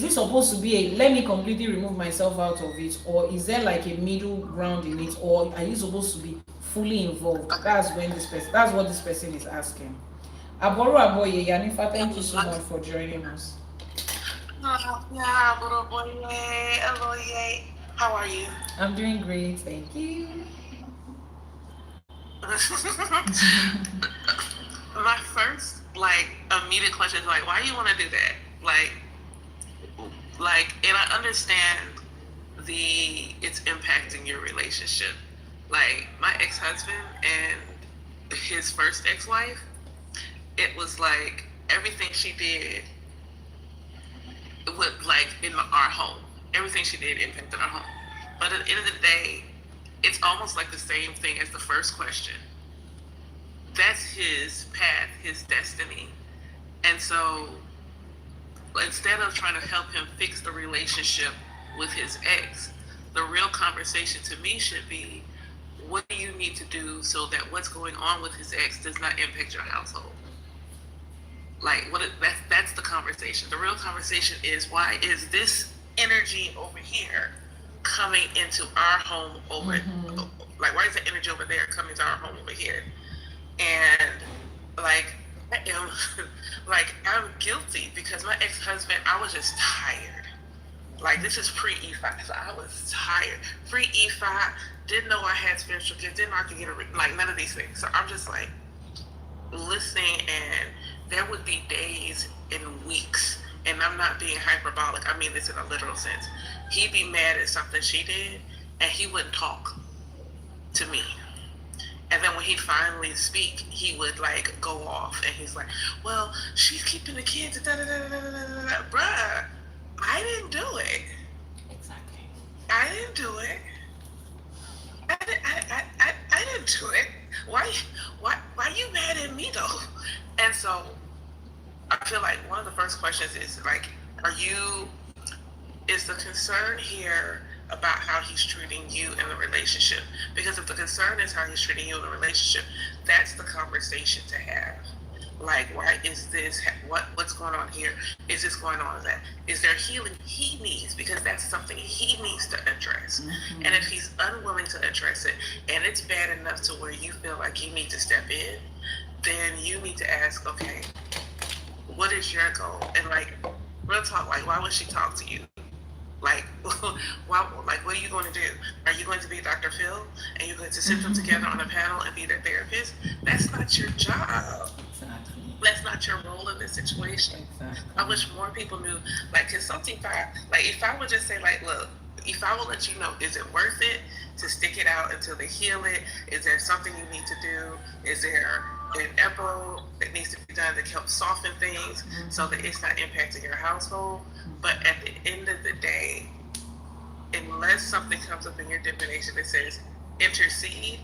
it supposed to be a let me completely remove myself out of it, or is there like a middle ground in it, or are you supposed to be fully involved? That's what this person is asking. Aboru Aboye, Yanifa, thank you so much for joining us. Yeah, hello, how are you? I'm doing great, thank you. My first immediate question is why do you want to do that? And I understand it's impacting your relationship. Like my ex-husband and his first ex-wife, it was like everything she did would in our home. Everything she did impacted our home. But at the end of the day, it's almost like the same thing as the first question. That's his path, his destiny. And so instead of trying to help him fix the relationship with his ex, the real conversation to me should be, what do you need to do so that what's going on with his ex does not impact your household? That's the conversation. The real conversation is, why is this energy over here coming into our home over, why is the energy over there coming to our home over here? And I'm guilty because my ex-husband, I was just tired. Like, this is pre-E5, so I was tired. Pre-E5, didn't know I had spiritual gifts, didn't know I could get like none of these things. So I'm just like listening, and there would be days and weeks, and I'm not being hyperbolic, I mean this in a literal sense. He'd be mad at something she did, and he wouldn't talk to me. And then when he'd finally speak, he would like go off, and he's like, well, she's keeping the kids, da da da da da da da. Bruh, I didn't do it. Exactly. I didn't do it. I didn't do it. Why you mad at me though? And so I feel like one of the first questions is like, is the concern here about how he's treating you in the relationship? Because if the concern is how he's treating you in the relationship, that's the conversation to have. Like, why is this, what's going on here? Is this going on that? Is there healing he needs? Because that's something he needs to address. Mm-hmm. And if he's unwilling to address it, and it's bad enough to where you feel like you need to step in, then you need to ask, okay, what is your goal? And like, real talk, like, why would she talk to you? Like, what are you going to do? Are you going to be Dr. Phil and you're going to sit them together on a panel and be their therapist? That's not your job. Exactly. That's not your role in this situation. Exactly. I wish more people knew, like, consulting five. Like, if I would just say, like, look, if I will let you know, is it worth it to stick it out until they heal it? Is there something you need to do? Is there an echo that needs to be done that helps soften things so that it's not impacting your household? But at the end of the day, unless something comes up in your divination that says intercede,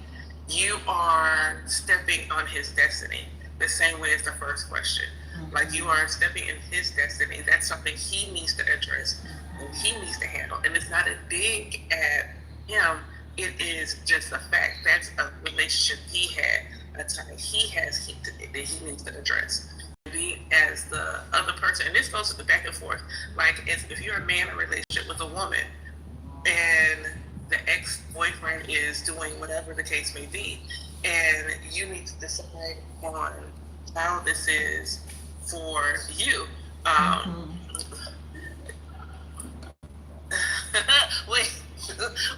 you are stepping on his destiny the same way as the first question. Like, you are stepping in his destiny. That's something he needs to address and he needs to handle. And it's not a dig at him. It is just a fact. That's a relationship he had, a tie he has that he needs to address. Be as the other person, and this goes to the back and forth. Like, if you're a man in a relationship with a woman, and the ex-boyfriend is doing whatever the case may be, and you need to decide on how this is for you. Wait,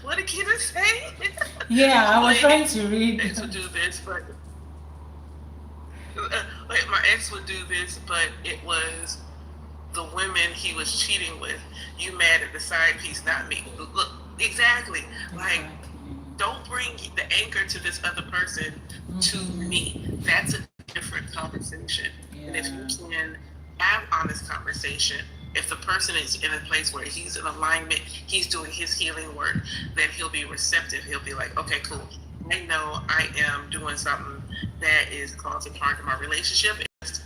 what did Keita say? Yeah, I was trying to read. My ex would do this, but my ex would do this, but it was the women he was cheating with. You mad at the side piece, not me. Look, exactly. Like, don't bring the anchor to this other person to me. That's a different conversation. Yeah. And if you can have honest conversation, if the person is in a place where he's in alignment, he's doing his healing work, then he'll be receptive. He'll be like, okay, cool. I know I am doing something that is causing harm to my relationship,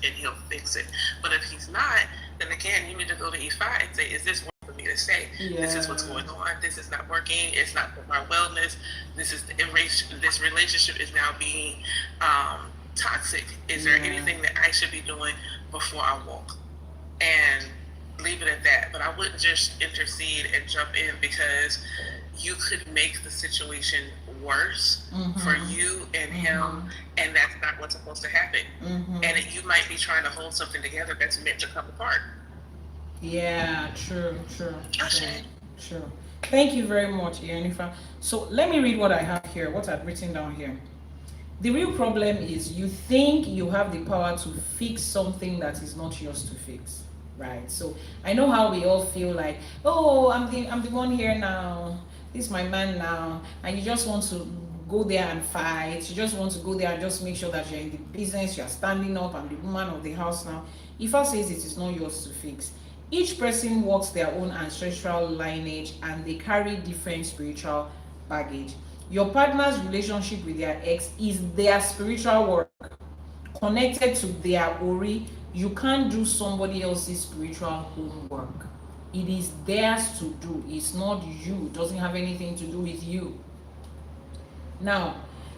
and he'll fix it. But if he's not, then again, you need to go to E5 and say, is this work for me to say? Yeah. This is what's going on. This is not working. It's not for my wellness. This relationship is now being toxic. Is there anything that I should be doing before I walk? And leave it at that. But I wouldn't just intercede and jump in, because you could make the situation worse for you and him, and that's not what's supposed to happen. And you might be trying to hold something together that's meant to come apart. Yeah, true. Thank you very much, Jennifer. So let me read what I have here, what I've written down here. The real problem is you think you have the power to fix something that is not yours to fix. Right. So I know how we all feel like, oh, I'm the one here now. This is my man now. And you just want to go there and fight. You just want to go there and just make sure that you're in the business, you're standing up, I'm the woman of the house now. Ifa says it is not yours to fix. Each person walks their own ancestral lineage and they carry different spiritual baggage. Your partner's relationship with their ex is their spiritual work, connected to their Ori. You can't do somebody else's spiritual homework. It is theirs to do. It's not you. It doesn't have anything to do with you. Now,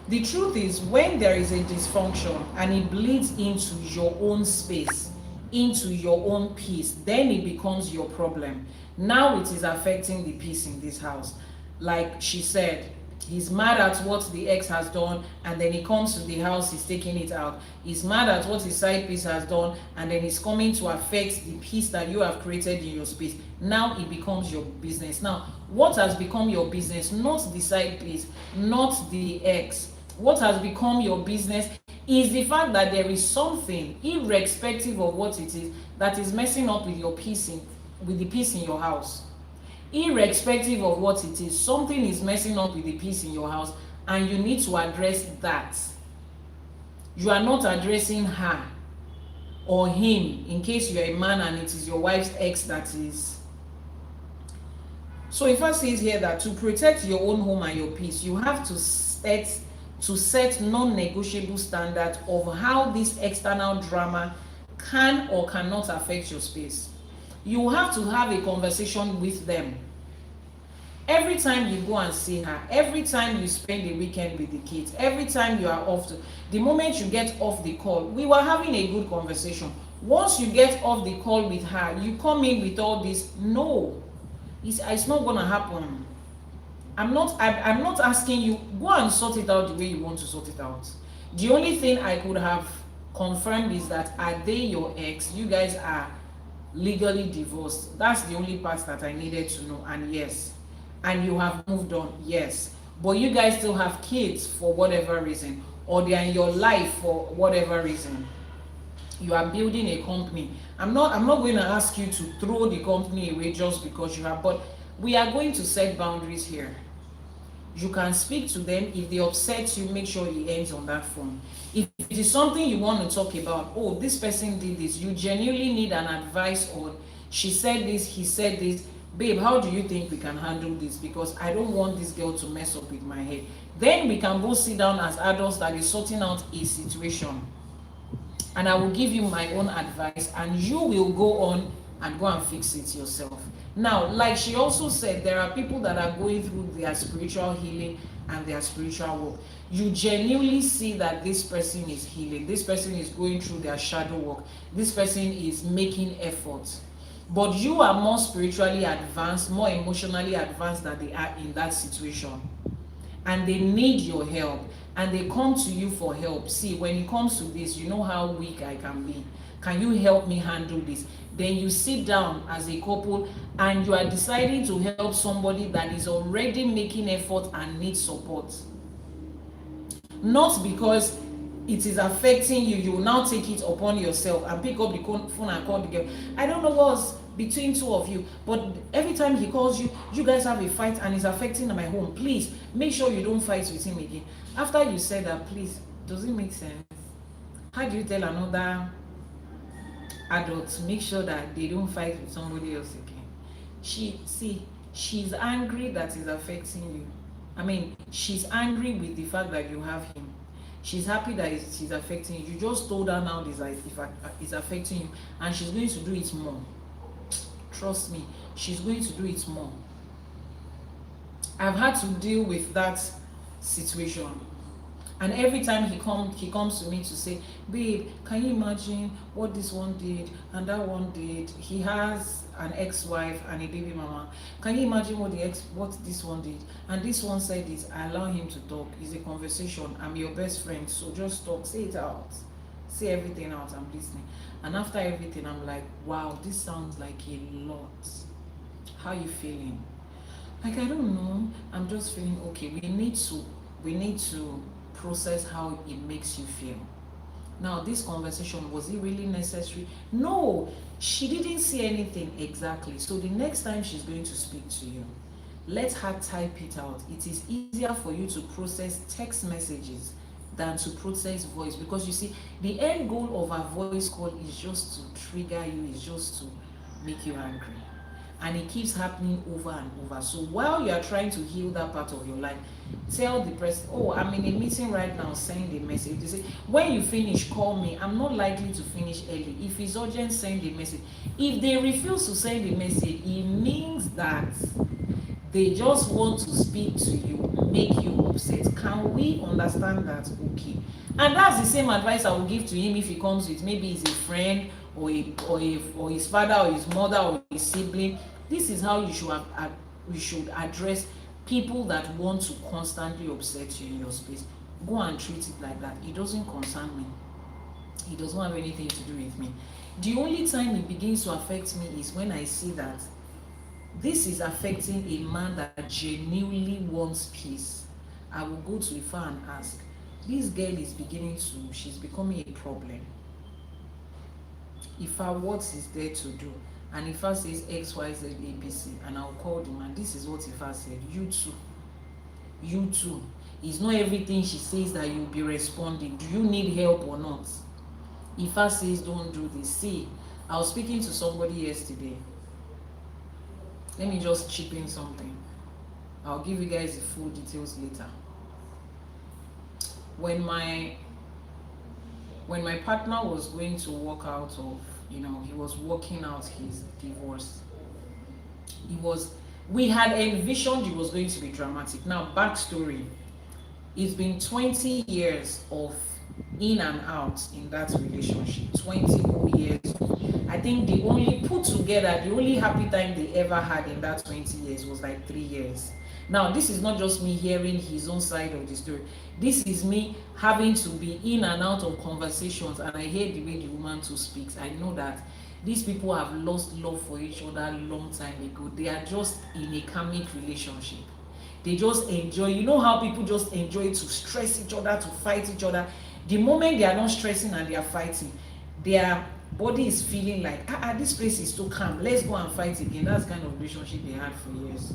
the truth is, when there is a dysfunction and it bleeds into your own space, into your own peace, then it becomes your problem. Now it is affecting the peace in this house. Like she said, He's mad at what the ex has done, and then he comes to the house, he's taking it out. He's mad at what his side piece has done, and then he's coming to affect the peace that you have created in your space. Now it becomes your business. Now, what has become your business? Not the side piece, not the ex. What has become your business is the fact that there is something, irrespective of what it is, that is messing up with your peace with the peace in your house. Irrespective of what it is, something is messing up with the peace in your house, and you need to address that. You are not addressing her or him, in case you're a man and it is your wife's ex that is. So if I say here that to protect your own home and your peace, you have to set non-negotiable standards of how this external drama can or cannot affect your space. You have to have a conversation with them. Every time you go and see her, every time you spend the weekend with the kids, every time you are off, the moment you get off the call, we were having a good conversation. Once you get off the call with her, you come in with all this. No, it's not gonna happen. I'm not asking you, go and sort it out the way you want to sort it out. The only thing I could have confirmed is that, are they your ex? You guys are legally divorced. That's the only part that I needed to know. And yes, and you have moved on, yes, but you guys still have kids for whatever reason, or they are in your life for whatever reason. You are building a company. I'm not going to ask you to throw the company away just because you have, but we are going to set boundaries here. You can speak to them. If they upset you, make sure it ends on that phone. If it is something you want to talk about, oh, this person did this, you genuinely need an advice on, she said this, he said this, babe, how do you think we can handle this? Because I don't want this girl to mess up with my head. Then we can both sit down as adults that is sorting out a situation. And I will give you my own advice, and you will go on and go and fix it yourself. Now, like she also said, there are people that are going through their spiritual healing and their spiritual work. You genuinely see that this person is healing, this person is going through their shadow work, this person is making efforts. But you are more spiritually advanced, more emotionally advanced than they are in that situation. And they need your help, and they come to you for help. See, when it comes to this, you know how weak I can be. Can you help me handle this? Then you sit down as a couple and you are deciding to help somebody that is already making effort and needs support. Not because it is affecting you, you will now take it upon yourself and pick up the phone and call the girl. I don't know what's between two of you, but every time he calls you, you guys have a fight and it's affecting my home. Please make sure you don't fight with him again. After you said that, please, does it make sense? How do you tell another adult to make sure that they don't fight with somebody else again? She's angry that is affecting you. I mean, she's angry with the fact that you have him. She's happy that she's affecting you. You just told her now this is affecting you, and she's going to do it more. Trust me, she's going to do it more. I've had to deal with that situation, and every time he comes to me to say, babe, can you imagine what this one did and that one did? He has an ex-wife and a baby mama. Can you imagine what this one did? And this one said this. I allow him to talk. It's a conversation. I'm your best friend, so just talk. Say it out. Say everything out. I'm listening. And after everything, I'm like, wow, this sounds like a lot. How you feeling? Like, I don't know. I'm just feeling okay. We need to process how it makes you feel. Now, this conversation, was it really necessary? No, she didn't see anything exactly. So the next time she's going to speak to you, let her type it out. It is easier for you to process text messages than to process voice, because you see, the end goal of a voice call is just to trigger you, is just to make you angry. And it keeps happening over and over. So while you are trying to heal that part of your life, tell the person, oh, I'm in a meeting right now, send a message. They say, when you finish, call me. I'm not likely to finish early. If it's urgent, send a message. If they refuse to send a message, it means that they just want to speak to you, make you upset. Can we understand that? Okay. And that's the same advice I will give to him if he comes with, maybe he's a friend or his father or his mother or his sibling. This is how you should address. people that want to constantly upset you in your space, go and treat it like that. It doesn't concern me. It doesn't have anything to do with me. The only time it begins to affect me is when I see that this is affecting a man that genuinely wants peace. I will go to Ifa and ask, this girl is she's becoming a problem. Ifa, what is there to do? And Ifa says X, Y, Z, ABC, and I'll call the man. This is what Ifa said. You too. It's not everything she says that you'll be responding. Do you need help or not? Ifa says don't do this. See, I was speaking to somebody yesterday. Let me just chip in something. I'll give you guys the full details later. When my partner was going to walk out of, he was working out his divorce. We had envisioned it was going to be dramatic. Now, backstory. It's been 20 years of in and out in that relationship. 20 whole years. I think the only happy time they ever had in that 20 years was like 3 years. Now, this is not just me hearing his own side of the story. This is me having to be in and out of conversations, and I hear the way the woman too speaks. I know that these people have lost love for each other a long time ago. They are just in a karmic relationship. They just enjoy. You know how people just enjoy to stress each other, to fight each other. The moment they are not stressing and they are fighting, their body is feeling like, this place is too calm. Let's go and fight again. That's the kind of relationship they had for years.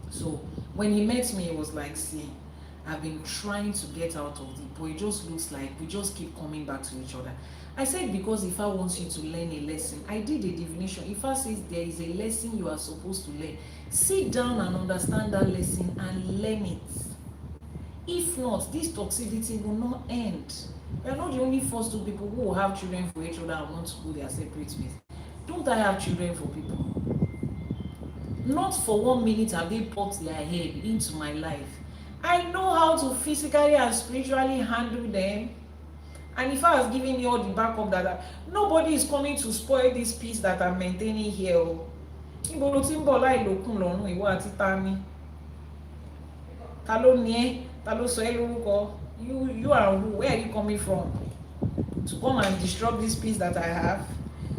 So when he met me, it was like, see, I've been trying to get out of the, but it just looks like we just keep coming back to each other. I said, because Ifa wants you to learn a lesson. I did a divination. Ifa says there is a lesson you are supposed to learn. Sit down and understand that lesson and learn it. If not, this toxicity will not end. We are not the only first two people who will have children for each other and want to go their separate ways. Don't I have children for people? Not for 1 minute have they popped their head into my life. I know how to physically and spiritually handle them. And if I was giving you all the backup that nobody is coming to spoil this peace that I'm maintaining here. You are who? Where are you coming from? To come and disrupt this peace that I have?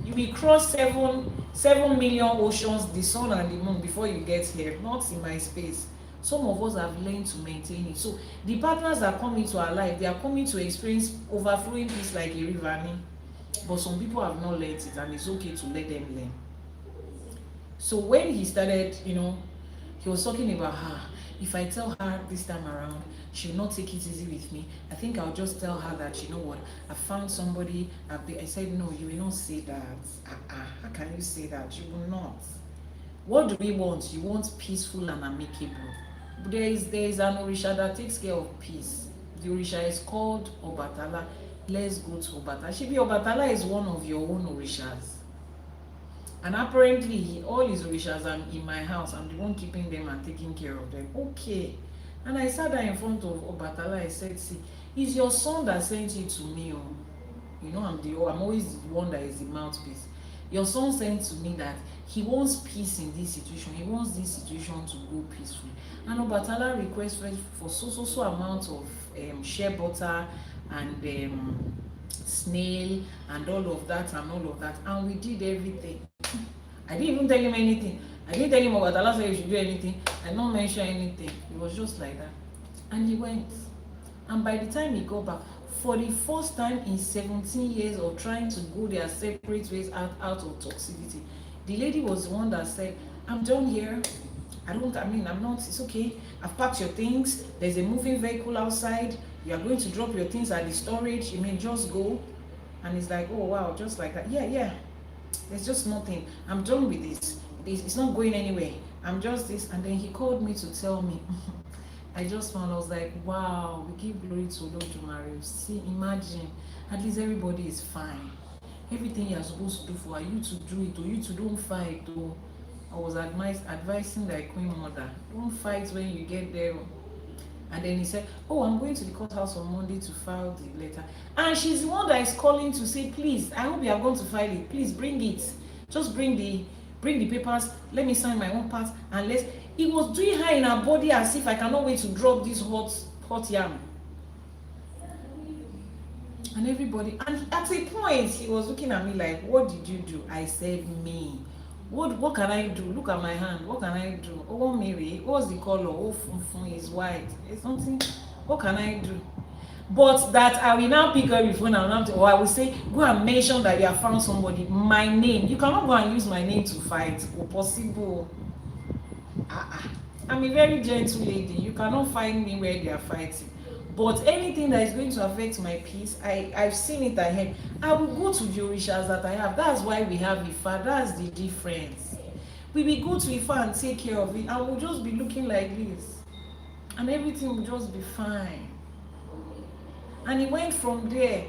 You will cross 7 million oceans, the sun and the moon before you get here. Not in my space. Some of us have learned to maintain it. So the partners that come into our life, they are coming to experience overflowing peace like a river. But some people have not learned it, and it's okay to let them learn. So when he started, he was talking about her. If I tell her this time around, she will not take it easy with me. I think I'll just tell her that, you know what, I found somebody. I said, no, you will not say that. How can you say that? You will not. What do we want? You want peaceful and amicable. There is an Orisha that takes care of peace. The Orisha is called Obatala. Let's go to Obatala. Shibi, Obatala is one of your own Orishas. And apparently, all his Orishas are in my house. I'm the one keeping them and taking care of them. Okay. And I sat there in front of Obatala. I said, see, it's your son that sent you to me. I'm always the one that is the mouthpiece. Your son sent to me that he wants peace in this situation. He wants this situation to go peacefully. And Obatala requested for so amount of shea butter and snail and all of that. And we did everything. I didn't even tell him anything. I didn't tell him Obatala said you should do anything. I didn't mention anything. It was just like that. And he went. And by the time he got back, for the first time in 17 years of trying to go their separate ways out of toxicity, the lady was the one that said, I'm done here. I'm not, it's okay. I've packed your things. There's a moving vehicle outside. You are going to drop your things at the storage. You may just go. And it's like, oh, wow, just like that. Yeah. There's just nothing. I'm done with this. It's not going anywhere. I'm just this. And then he called me to tell me. I just found, I was like, wow, we give glory to Olodumare. See, imagine, at least everybody is fine. Everything you're supposed to do for you to do it, or you to don't fight. Or I was advising the Queen Mother, don't fight when you get there. And then he said, oh, I'm going to the courthouse on Monday to file the letter. And she's the one that is calling to say, please, I hope you are going to file it. Please bring it. Just bring the papers. Let me sign my own part. And He was doing her in her body as if I cannot wait to drop this hot yam. And everybody, and at a point, he was looking at me like, what did you do? I said, me. What can I do? Look at my hand. What can I do? Oh, Mary, what's the color? Oh, funfun is white. It's something. What can I do? But that I will now pick up your phone and or I will say, go and mention that you have found somebody. My name. You cannot go and use my name to fight. Or possible. I'm a very gentle lady. You cannot find me where they are fighting. But anything that is going to affect my peace, I've seen it ahead. I will go to the orishas that I have. That's why we have Ifa. That's the difference. We will go to Ifa and take care of it, and we'll just be looking like this. And everything will just be fine. And he went from there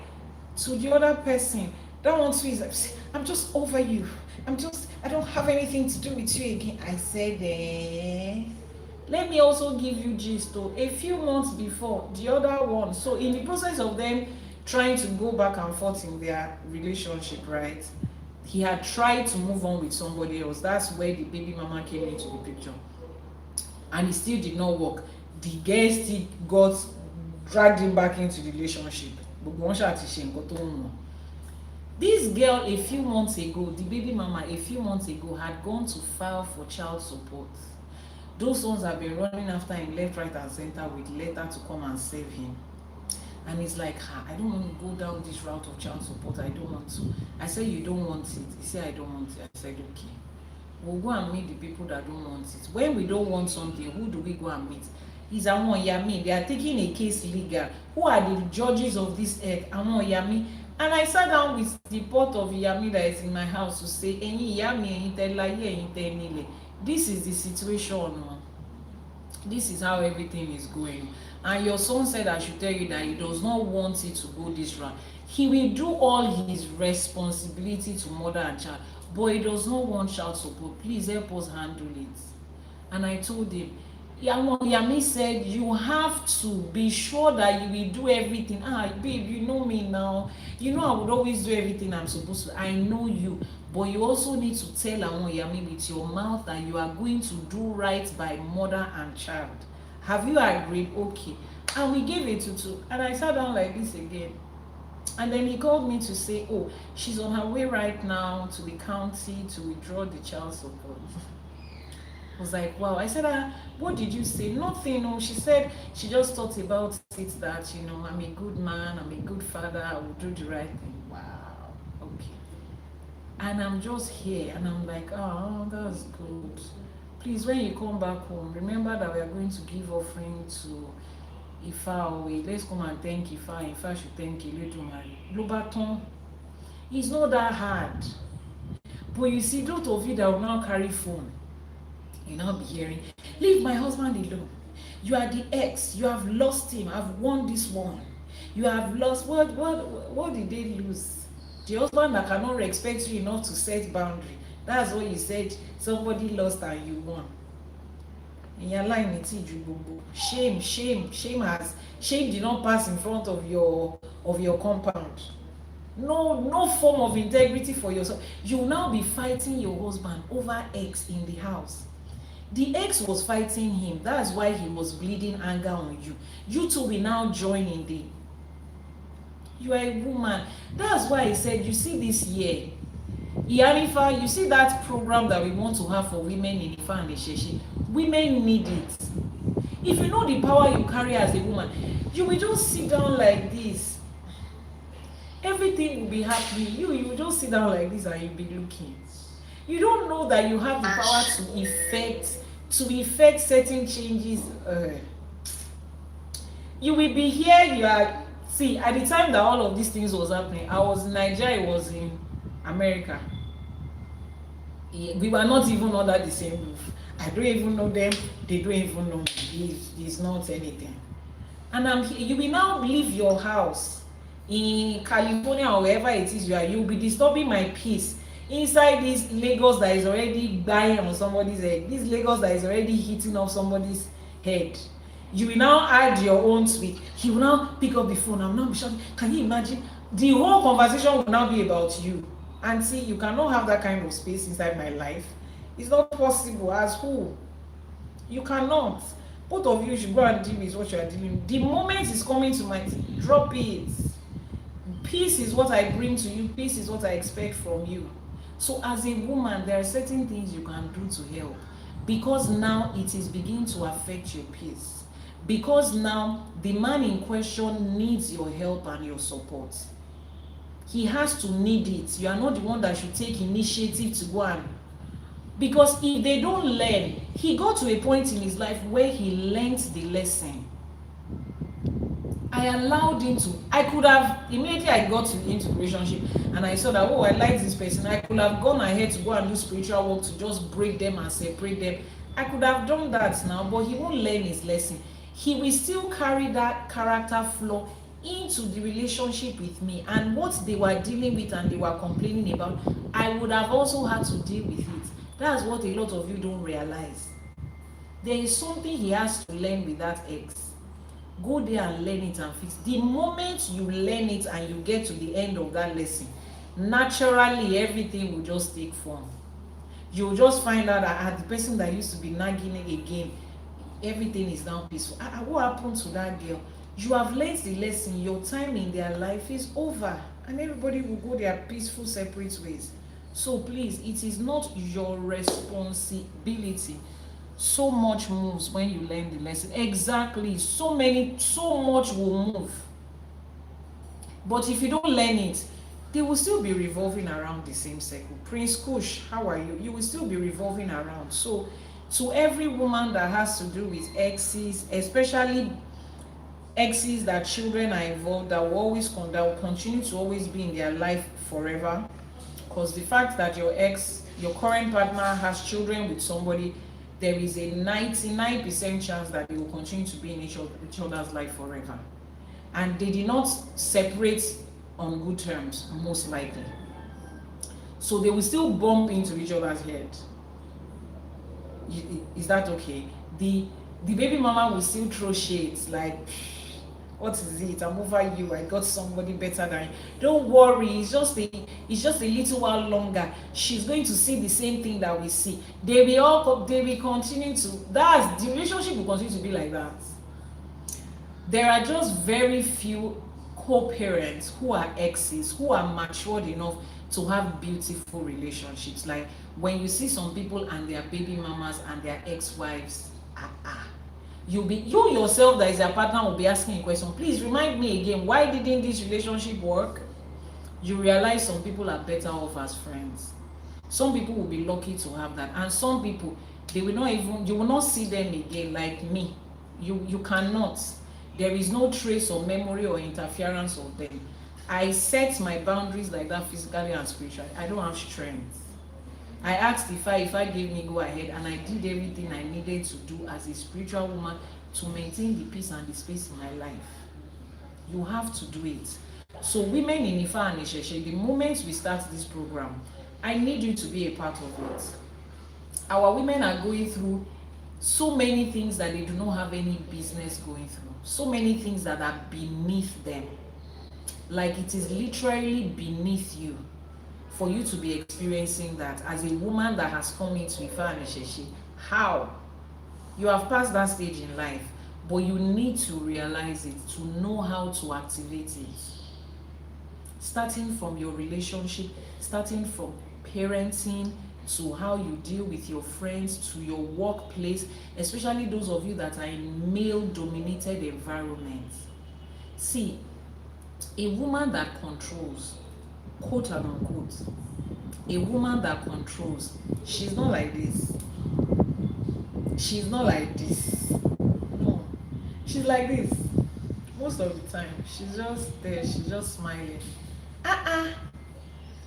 to the other person. That one too is, I'm just over you. I don't have anything to do with you again. I said, let me also give you gist though. A few months before, the other one, so in the process of them trying to go back and forth in their relationship, right? He had tried to move on with somebody else. That's where the baby mama came into the picture. And it still did not work. The girl still dragged him back into the relationship. This girl a few months ago, the baby mama a few months ago had gone to file for child support. Those ones have been running after him left, right, and center with letter to come and save him. And he's like, I don't want to go down this route of child support. I don't want to. I said, you don't want it. He said, I don't want it. I said, okay. We'll go and meet the people that don't want it. When we don't want something, who do we go and meet? He's Amon Yami. They are taking a case legal. Who are the judges of this earth? Amon Yami. And I sat down with the pot of Yami that is in my house to say, this is the situation. This is how everything is going. And your son said I should tell you that he does not want it to go this route. He will do all his responsibility to mother and child, but he does not want child support. Please help us handle it. And I told him, Yami said, you have to be sure that you will do everything. Babe, you know me now. You know I would always do everything I'm supposed to. I know you. But you also need to tell Yami with your mouth that you are going to do right by mother and child. Have you agreed? Okay. And we gave it to. And I sat down like this again. And then he called me to say, oh, she's on her way right now to the county to withdraw the child support. I was like, wow. I said, what did you say? Nothing. No. She said she just thought about it that, I'm a good man, I'm a good father, I will do the right thing. Wow. Okay. And I'm just here and I'm like, oh, that's good. Please, when you come back home, remember that we are going to give offering to Ifa. Let's come and thank Ifa. Ifa should thank Eledumare. Lobaton. It's not that hard. But you see, those of you that will now carry phone, you now be hearing, leave my husband alone. You are the ex. You have lost him. I've won this one. You have lost. What did they lose? The husband that cannot respect you enough to set boundary. That's what you said. Somebody lost and you won. In your line, shame did not pass in front of your compound. No form of integrity for yourself. You will now be fighting your husband over ex in the house. The ex was fighting him. That's why he was bleeding anger on you. You two will now join in the. You are a woman. That's why I said, you see this year, Ifa, you see that program that we want to have for women in Ifa and Isheshi. Women need it. If you know the power you carry as a woman, you will just sit down like this. Everything will be happening. You will just sit down like this and you'll be looking. You don't know that you have the power to effect certain changes. You will be here. See, at the time that all of these things was happening, I was in Nigeria, I was in America. We were not even under the same roof. I don't even know them. They don't even know me. It's not anything. And I'm here. You will now leave your house in California or wherever it is you are. You'll be disturbing my peace inside this Lagos that is already dying on somebody's head. This Lagos that is already hitting off somebody's head. You will now add your own to it. He will now pick up the phone and now be shouting. Can you imagine? The whole conversation will now be about you. And see, you cannot have that kind of space inside my life. It's not possible. As who? You cannot. Both of you should go and deal with what you are dealing with. The moment is coming to mind, drop it. Peace is what I bring to you. Peace is what I expect from you. So as a woman, there are certain things you can do to help, because now it is beginning to affect your peace. Because now the man in question needs your help and your support. He has to need it. You are not the one that should take initiative to go and, because if they don't learn, he got to a point in his life where he learned the lesson. I allowed him to. I could have, immediately I got into the relationship and I saw that, oh, I like this person. I could have gone ahead to go and do spiritual work to just break them and separate them. I could have done that now, but he won't learn his lesson. He will still carry that character flaw into the relationship with me, and what they were dealing with and they were complaining about, I would have also had to deal with it. That's what a lot of you don't realize. There is something he has to learn with that ex. Go there and learn it and fix. The moment you learn it and you get to the end of that lesson, naturally everything will just take form. You'll just find out that the person that used to be nagging again, everything is now peaceful. What happened to that girl? You have learned the lesson. Your time in their life is over, and everybody will go their peaceful separate ways. So please, it is not your responsibility. So much moves when you learn the lesson. Exactly. So much will move. But if you don't learn it, they will still be revolving around the same circle. Prince Kush, how are you? You will still be revolving around. So to every woman that has to do with exes, especially exes that children are involved, that will continue to always be in their life forever, because the fact that your current partner has children with somebody, there is a 99% chance that they will continue to be in each other's life forever. And they did not separate on good terms, most likely. So they will still bump into each other's head. Is that okay? The baby mama will still throw shades like, what is it? I'm over you. I got somebody better than you. Don't worry. It's just a little while longer. She's going to see the same thing that we see. They will continue to. The relationship will continue to be like that. There are just very few co-parents who are exes, who are matured enough to have beautiful relationships. Like when you see some people and their baby mamas and their ex-wives, you yourself that is your partner will be asking a question. Please remind me again, why didn't this relationship work? You realize some people are better off as friends. Some people will be lucky to have that, and some people, you will not see them again. Like me, you cannot. There is no trace or memory or interference of them. I set my boundaries like that physically and spiritually. I don't have strength. I asked if I gave me go ahead, and I did everything I needed to do as a spiritual woman to maintain the peace and the space in my life. You have to do it. So women in Ifa and Isheshe, the moment we start this program, I need you to be a part of it. Our women are going through so many things that they do not have any business going through. So many things that are beneath them. Like it is literally beneath you for you to be experiencing that as a woman that has come into Ifa and Isheshe. How? You have passed that stage in life, but you need to realize it, to know how to activate it. Starting from your relationship, starting from parenting, to how you deal with your friends, to your workplace, especially those of you that are in male-dominated environments. See, a woman that controls, quote and unquote, a woman that controls, she's not like this. She's not like this. No, she's like this. Most of the time, she's just there, she's just smiling.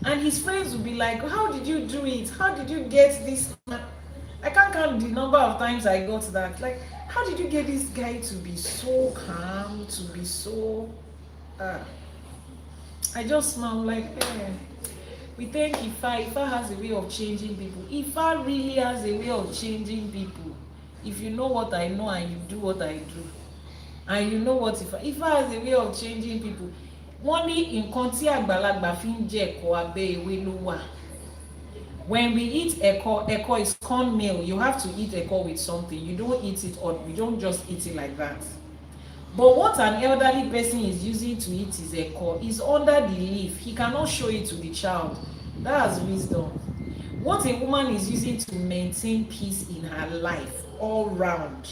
And his friends will be like, how did you do it? How did you get this? I can't count the number of times I got that. Like, how did you get this guy to be so calm, to be so... I just smile like, we think Ifa has a way of changing people. Ifa really has a way of changing people. If you know what I know and you do what I do, and you know what Ifa has a way of changing people. Wọ́n ní nǹkan tí àgbàlagbà fi ń jẹ ẹ̀kọ́ abẹ́ ewé ló wà. When we eat eko is cornmeal. You have to eat eko with something. You don't eat it, or you don't just eat it like that. But what an elderly person is using to eat his eko is under the leaf. He cannot show it to the child. That's wisdom. What a woman is using to maintain peace in her life all round,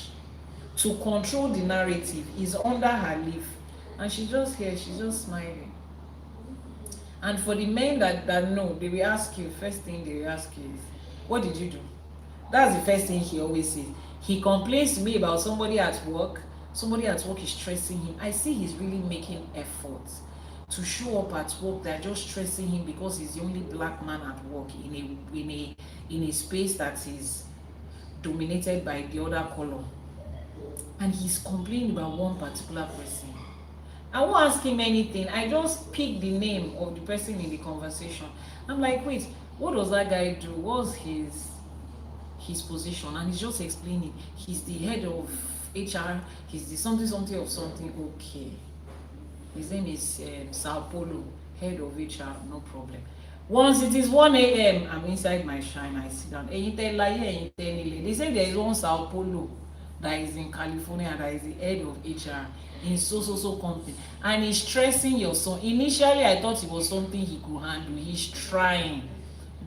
to control the narrative, is under her leaf. And she's just here, she's just smiling. And for the men that know, they will ask you, first thing they will ask you is, what did you do? That's the first thing he always says. He complains to me about somebody at work. Somebody at work is stressing him. I see he's really making efforts to show up at work. They're just stressing him because he's the only black man at work in a space that is dominated by the other color. And he's complaining about one particular person. I won't ask him anything. I just pick the name of the person in the conversation. I'm like, wait, what does that guy do? What's his position? And he's just explaining. He's the head of HR. He's the something of something. Okay. His name is Sao Paulo, head of HR. No problem. Once it is 1 a.m., I'm inside my shine. I sit down. They say there is one Sao Paulo that is in California, that is the head of HR in so company, and he's stressing your son. Initially, I thought it was something he could handle. He's trying,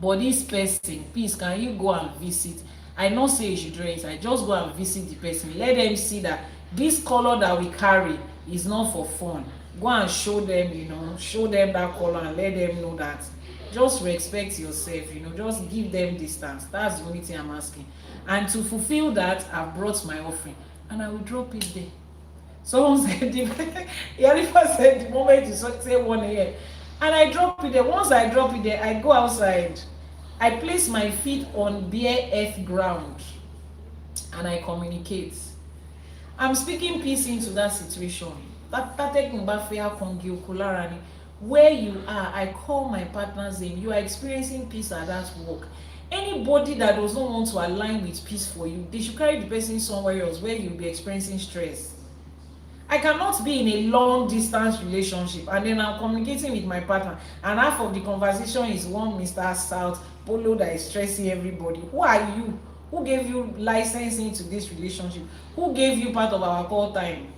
but this person, please, can you go and visit? I not say you should do it. I just go and visit the person. Let them see that this color that we carry is not for fun. Go and show them, show them that color and let them know that. Just respect yourself, just give them distance. That's the only thing I'm asking. And to fulfill that, I've brought my offering and I will drop it there. Someone said, Yarifa said the moment you say 1 a.m. and I drop it there. Once I drop it there, I go outside. I place my feet on bare earth ground and I communicate. I'm speaking peace into that situation. Where you are, I call my partner's name. You are experiencing peace at that work. Anybody that does not want to align with peace for you, they should carry the person somewhere else where you'll be experiencing stress. I cannot be in a long distance relationship and then I'm communicating with my partner and half of the conversation is one Mr. South Polo that is stressing everybody. Who are you? Who gave you license into this relationship? Who gave you part of our call time?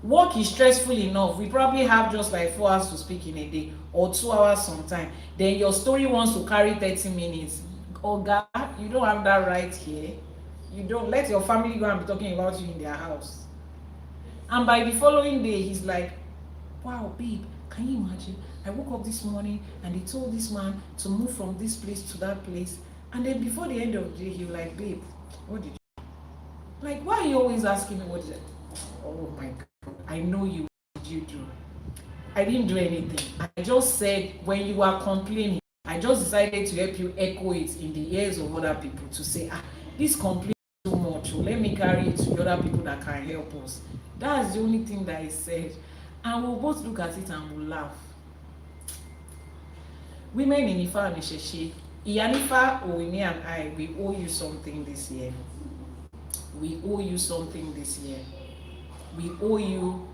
Work is stressful enough. We probably have just like 4 hours to speak in a day or 2 hours sometime. Then your story wants to carry 30 minutes. Oh God, you don't have that right here. You don't let your family go and be talking about you in their house. And by the following day, he's like, wow, babe, can you imagine? I woke up this morning and they told this man to move from this place to that place. And then before the end of the day, he was like, babe, what did you do? Like, why are you always asking me what did I do? Oh my God, I know you. What did you do? I didn't do anything. I just said, when you are complaining, I just decided to help you echo it in the ears of other people to say, this complaint is too much. Let me carry it to the other people that can help us. That's the only thing that I said. And we'll both look at it and we'll laugh. Women in Ifa and Isheshe, Iyanifa, Owini and I, we owe you something this year. We owe you something this year. We owe you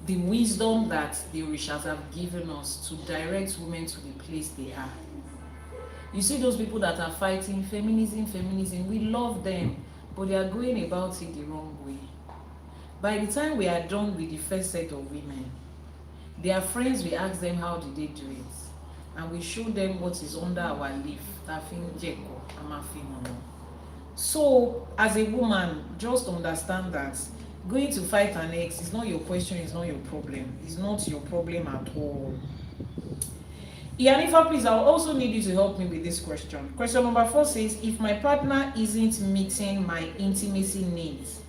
the wisdom that the Orishas have given us to direct women to the place they are. You see those people that are fighting feminism, we love them, but they are going about it the wrong way. By the time we are done with the first set of women, their friends, we ask them how did they do it, and we show them what is under our leaf. So as a woman, just understand that going to fight an ex is not your question, it's not your problem. It's not your problem at all. Iyanifa, please, I also need you to help me with this question. Question number 4 says, if my partner isn't meeting my intimacy needs,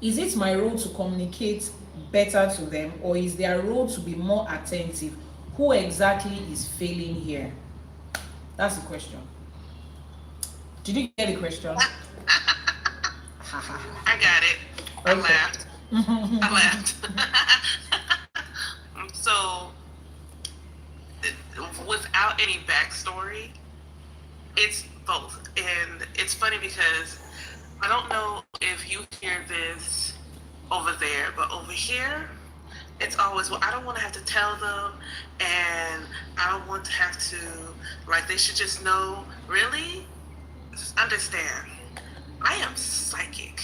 is it my role to communicate better to them, or is their role to be more attentive? Who exactly is failing here? That's the question. Did you get the question? I got it. I laughed. I laughed. So, without any backstory, it's both. And it's funny because I don't know if you hear this over there, but over here, it's always, well, I don't want to have to tell them, and I don't want to have to, like, they should just know. Really? Just understand, I am psychic,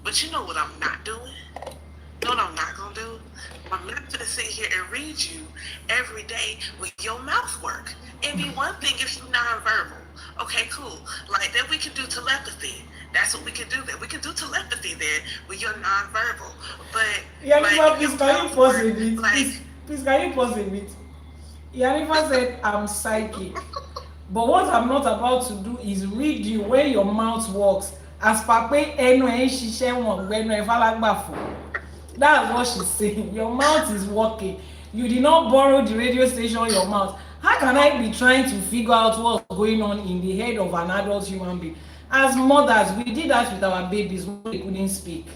but you know what I'm not doing? You know what I'm not going to do? I'm not going to sit here and read you every day with your mouth work. It'd be one thing if you're nonverbal. Okay, cool. Like, then we can do telepathy. That's what we can do then. We can do telepathy then with your nonverbal. But Yanifa, please can you pause a your bit? like, Please can you pause a bit? Yanifa said, I'm psychic. But what I'm not about to do is read you where your mouth works. As pape eno en ṣiṣẹ́ wọn gbẹnu ẹ falagbafo. That's what she's saying. Your mouth is working. You did not borrow the radio station, your mouth. How can I be trying to figure out what's going on in the head of an adult human being? As mothers, we did that with our babies when they couldn't speak.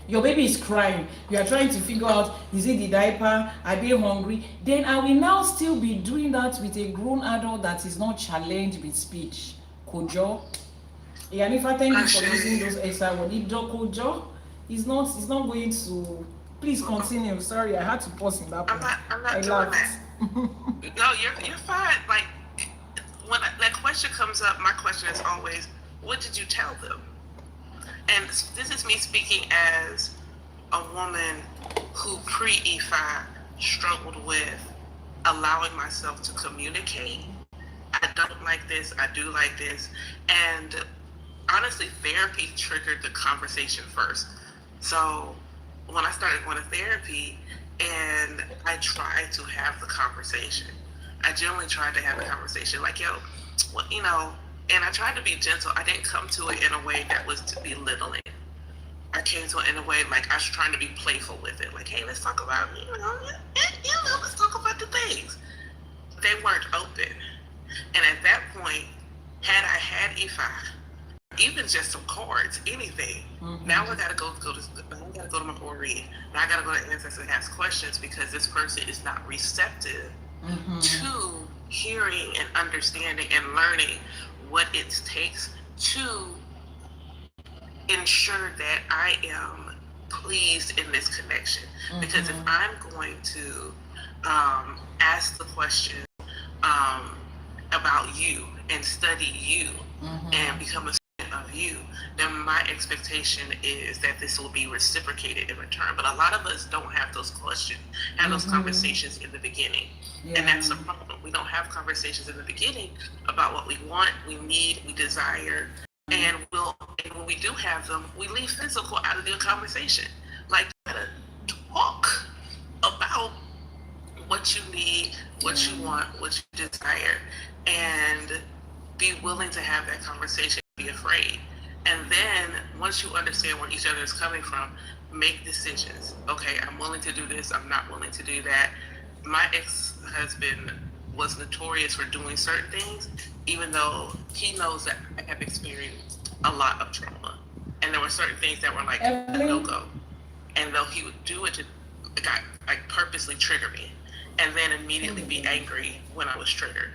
Your baby is crying. You are trying to figure out, is it the diaper? Are they hungry? Then I will now still be doing that with a grown adult that is not challenged with speech. Kojo. Yanifa, thank you for using those extra words. Kojo is not going to. Please continue. Sorry, I had to pause in that point. I'm not I doing laughed. that. No, you're fine. Like, when that question comes up, my question is always, what did you tell them? And this is me speaking as a woman who pre-E5 struggled with allowing myself to communicate. I don't like this, I do like this. And honestly, therapy triggered the conversation first. So when I started going to therapy and I tried to have the conversation, I generally tried to have a conversation like, yo, well, you know, and I tried to be gentle. I didn't come to it in a way that was to belittling. I came to it in a way like I was trying to be playful with it. Like, hey, let's talk about, let's talk about the things. They weren't open. And at that point, had I had E5, even just some cards, anything, now I gotta go to my Ori. Now I gotta go to Ancestors and ask questions because this person is not receptive to hearing and understanding and learning what it takes to ensure that I am pleased in this connection. Because if I'm going to ask the question about you and study you and become a student of you, then my expectation is that this will be reciprocated in return. But a lot of us don't have those questions, have those conversations in the beginning. Yeah. And that's the problem. We don't have conversations in the beginning about what we want, we need, we desire. And when we do have them, we leave physical out of the conversation. Like, you gotta talk about what you need, what you want, what you desire, and be willing to have that conversation, be afraid. And then once you understand where each other is coming from, make decisions. Okay, I'm willing to do this, I'm not willing to do that. My ex-husband was notorious for doing certain things, even though he knows that I have experienced a lot of trauma. And there were certain things that were like a no-go. And though he would do it to purposely trigger me, and then immediately be angry when I was triggered.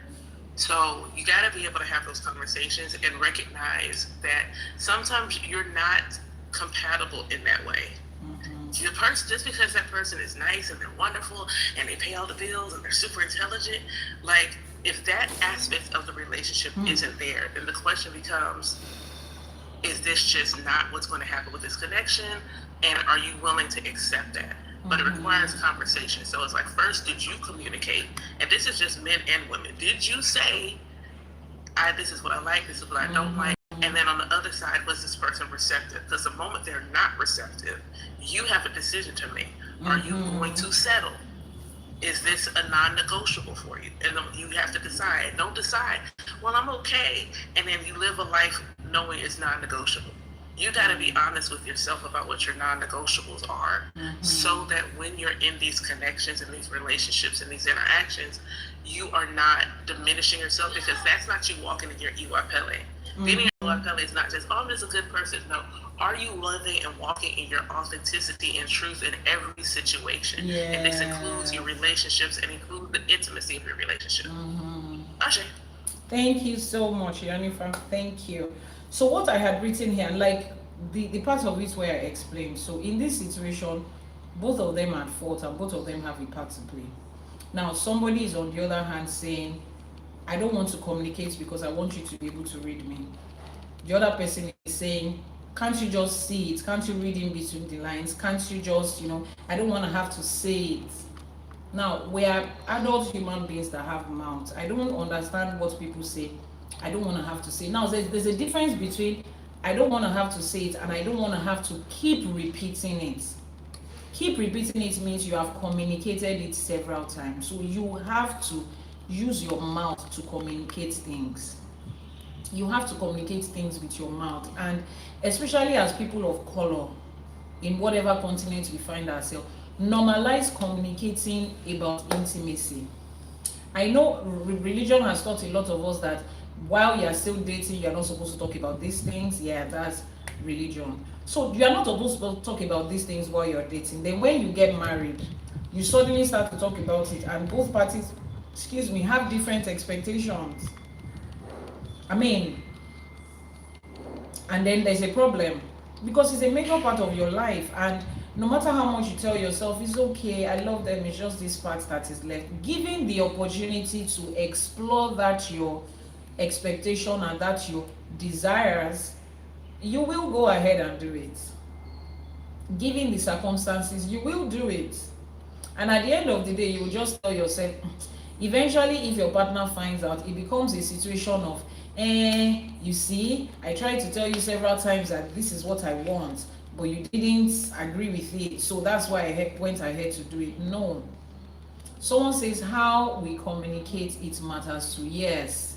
So you got to be able to have those conversations and recognize that sometimes you're not compatible in that way. The person, just because that person is nice and they're wonderful and they pay all the bills and they're super intelligent, like, if that aspect of the relationship isn't there, then the question becomes, is this just not what's going to happen with this connection? And are you willing to accept that? But it requires conversation. So it's like, first, did you communicate? And this is just men and women. Did you say, this is what I like, this is what I don't like? And then on the other side, was this person receptive? Because the moment they're not receptive, you have a decision to make. Are you going to settle? Is this a non-negotiable for you? And you have to decide. Don't decide, well, I'm okay. And then you live a life knowing it's non-negotiable. You got to be honest with yourself about what your non-negotiables are, so that when you're in these connections and these relationships and these interactions, you are not diminishing yourself, because that's not you walking in your Iwapele. Being in your Iwapele is not just, oh, I'm just a good person. No. Are you living and walking in your authenticity and truth in every situation? Yeah. And this includes your relationships and includes the intimacy of your relationship. Ashe. Thank you so much, Yanifa. Thank you. So what I had written here, like the part of it where I explained, so in this situation, both of them are at fault and both of them have a part to play. Now, somebody is on the other hand saying, I don't want to communicate because I want you to be able to read me. The other person is saying, can't you just see it? Can't you read in between the lines? Can't you just, I don't want to have to say it. Now, we are adult human beings that have mouths. I don't understand what people say. I don't want to have to say. Now, there's a difference between I don't want to have to say it and I don't want to have to keep repeating it. Keep repeating it means you have communicated it several times. So you have to use your mouth to communicate things. You have to communicate things with your mouth. And especially as people of color, in whatever continent we find ourselves, normalize communicating about intimacy. I know religion has taught a lot of us that while you are still dating, you are not supposed to talk about these things. Yeah, that's religion. So you are not supposed to talk about these things while you're dating. Then when you get married, you suddenly start to talk about it, and both parties, have different expectations. And then there's a problem because it's a major part of your life, and no matter how much you tell yourself it's okay, I love them, it's just this part that is left. Giving the opportunity to explore that your expectation and that your desires, you will go ahead and do it. Given the circumstances, you will do it. And at the end of the day, you will just tell yourself, eventually, if your partner finds out, it becomes a situation of, you see, I tried to tell you several times that this is what I want, but you didn't agree with it, so that's why I went ahead to do it. No. Someone says how we communicate, it matters too. Yes.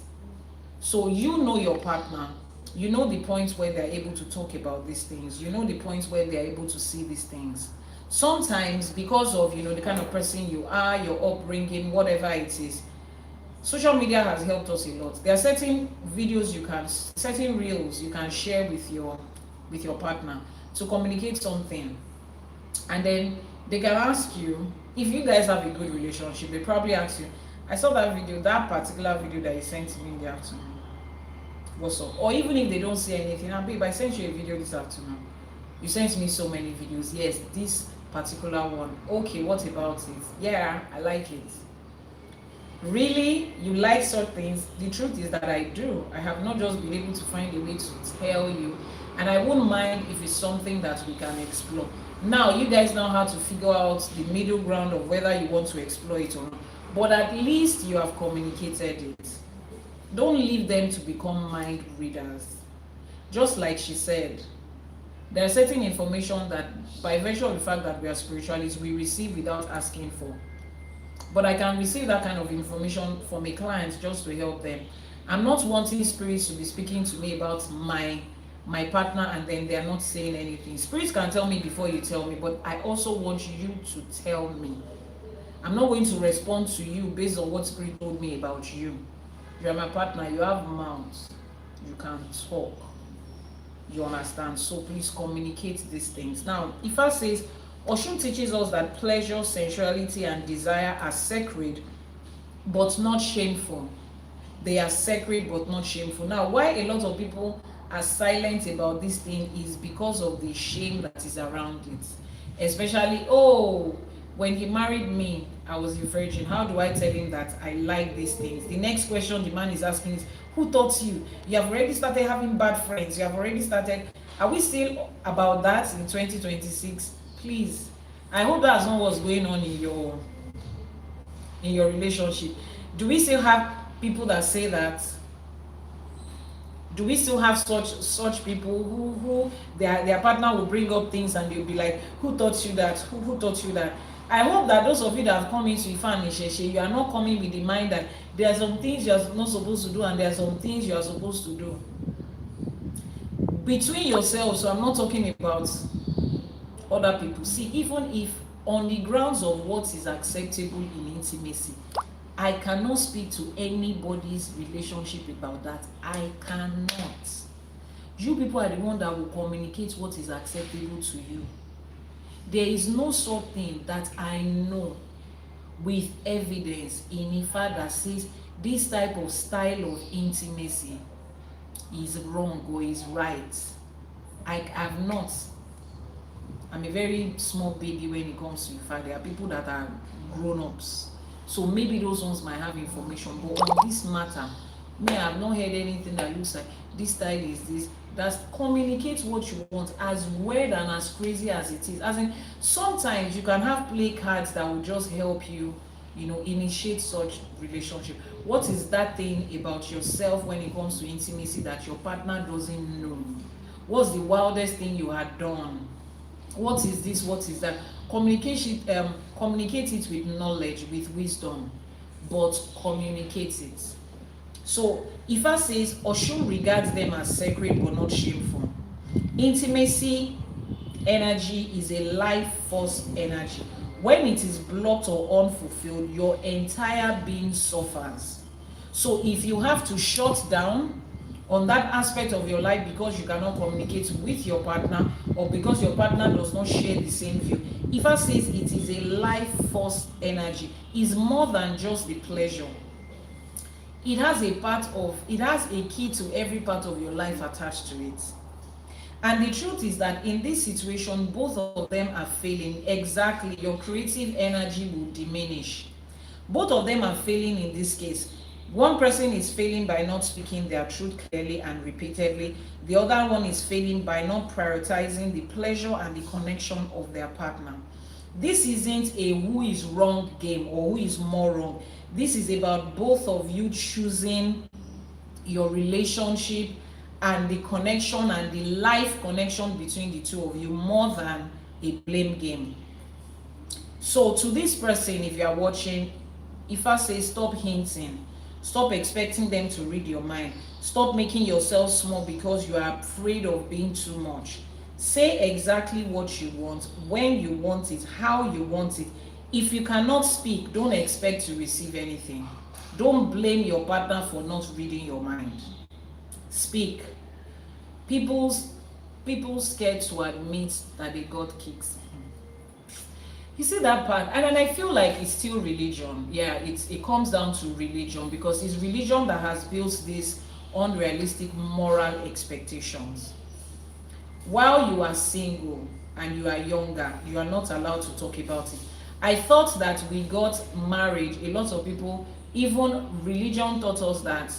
So you know your partner. You know the points where they're able to talk about these things. You know the points where they're able to see these things. Sometimes because of, the kind of person you are, your upbringing, whatever it is, social media has helped us a lot. There are certain videos certain reels you can share with your partner to communicate something. And then they can ask you, if you guys have a good relationship, they probably ask you, I saw that particular video that you sent to me in the afternoon. What's up? Or even if they don't say anything, babe, I sent you a video this afternoon. You sent me so many videos. Yes, this particular one. Okay, what about it? Yeah, I like it. Really? You like such things? The truth is that I do. I have not just been able to find a way to tell you, and I wouldn't mind if it's something that we can explore. Now, you guys know how to figure out the middle ground of whether you want to explore it or not. But at least you have communicated it. Don't leave them to become mind readers. Just like she said, there are certain information that, by virtue of the fact that we are spiritualists, we receive without asking for. But I can receive that kind of information from a client just to help them. I'm not wanting spirits to be speaking to me about my partner and then they are not saying anything. Spirits can tell me before you tell me, but I also want you to tell me. I'm not going to respond to you based on what spirit told me about you. You are my partner, you have mouths, you can talk. You understand? So please communicate these things. Now, Ifa says, Oshun teaches us that pleasure, sensuality, and desire are sacred, but not shameful. They are sacred, but not shameful. Now, why a lot of people are silent about this thing is because of the shame that is around it. Especially, when he married me, I was a virgin. How do I tell him that I like these things? The next question the man is asking is, who taught you? You have already started having bad friends. You have already started. Are we still about that in 2026? Please. I hope that's not what's going on in your relationship. Do we still have people that say that? Do we still have such people who their partner will bring up things and they'll be like, who taught you that? Who taught you that? I hope that those of you that have come into Ifa and Isheshe, you are not coming with the mind that there are some things you are not supposed to do and there are some things you are supposed to do. Between yourselves, so I'm not talking about other people. See, even if on the grounds of what is acceptable in intimacy, I cannot speak to anybody's relationship about that. I cannot. You people are the one that will communicate what is acceptable to you. There is no such thing that I know with evidence in Ifa that says this type of style of intimacy is wrong or is right. I have not. I'm a very small baby when it comes to Ifa. There are people that are grown-ups. So maybe those ones might have information. But on this matter, me, I have not heard anything that looks like this style is this. That's communicate what you want, as weird and as crazy as it is. As in, sometimes you can have play cards that will just help you, initiate such relationship. What is that thing about yourself when it comes to intimacy that your partner doesn't know? What's the wildest thing you had done? What is this? What is that? Communicate it with knowledge, with wisdom, but communicate it. So Ifa says Oshun regards them as sacred but not shameful. Intimacy energy is a life force energy. When it is blocked or unfulfilled, your entire being suffers. So if you have to shut down on that aspect of your life because you cannot communicate with your partner, or because your partner does not share the same view, Ifa says it is a life force energy. It's more than just the pleasure. It has a key to every part of your life attached to it. And the truth is that in this situation, both of them are failing. Exactly, your creative energy will diminish. Both of them are failing in this case. One person is failing by not speaking their truth clearly and repeatedly. The other one is failing by not prioritizing the pleasure and the connection of their partner. This isn't a who is wrong game or who is more wrong. This is about both of you choosing your relationship and the connection and the life connection between the two of you more than a blame game. So to this person, if you are watching, Ifa says stop hinting. Stop expecting them to read your mind. Stop making yourself small because you are afraid of being too much. Say exactly what you want, when you want it, how you want it. If you cannot speak, don't expect to receive anything. Don't blame your partner for not reading your mind. Speak. People scared to admit that they got kicks. You see that part? And then I feel like it's still religion. Yeah, it comes down to religion, because it's religion that has built these unrealistic moral expectations. While you are single and you are younger, you are not allowed to talk about it. I thought that we got married. A lot of people, even religion taught us that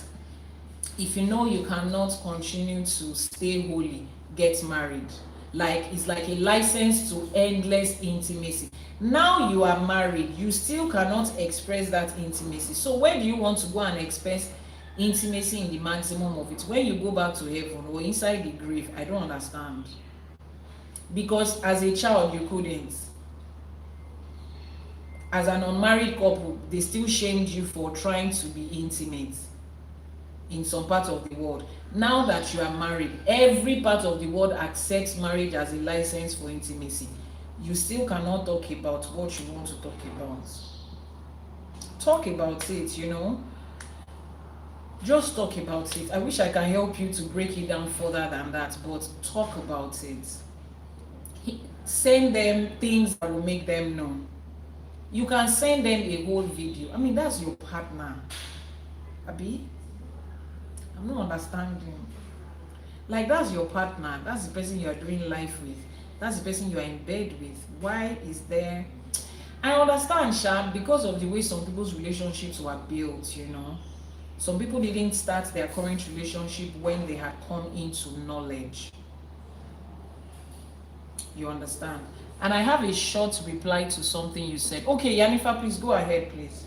if you know you cannot continue to stay holy, get married. Like it's like a license to endless intimacy. Now you are married, you still cannot express that intimacy. So where do you want to go and express intimacy in the maximum of it? When you go back to heaven or inside the grave? I don't understand. Because as a child you couldn't. As an unmarried couple, they still shamed you for trying to be intimate in some part of the world. Now that you are married, every part of the world accepts marriage as a license for intimacy. You still cannot talk about what you want to talk about. Talk about it, Just talk about it. I wish I can help you to break it down further than that, but talk about it. Send them things that will make them know. You can send them a whole video. I mean, that's your partner. Abi? I'm not understanding. Like, that's your partner. That's the person you are doing life with. That's the person you are in bed with. Why is there... I understand, Sha, because of the way some people's relationships were built, Some people didn't start their current relationship when they had come into knowledge. You understand? And I have a short reply to something you said. Okay, Yanifa, please go ahead, please.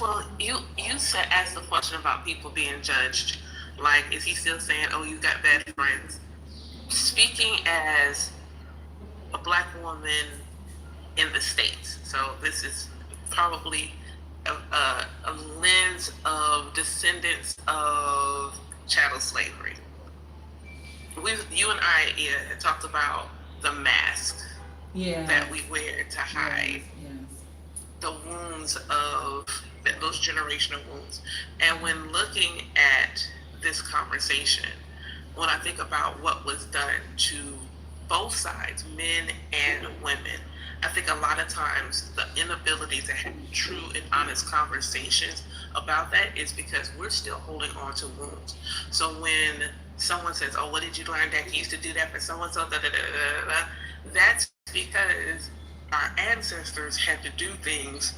Well, you said, asked the question about people being judged. Like, is he still saying, "Oh, you got bad friends"? Speaking as a Black woman in the States, so this is probably a lens of descendants of chattel slavery. You and I had talked about the mask that we wear to hide the wounds of those generational wounds. And when looking at this conversation, when I think about what was done to both sides, men and women, I think a lot of times the inability to have true and honest conversations about that is because we're still holding on to wounds. So when someone says, oh, what did you learn that he used to do that for so-and-so, that's because our ancestors had to do things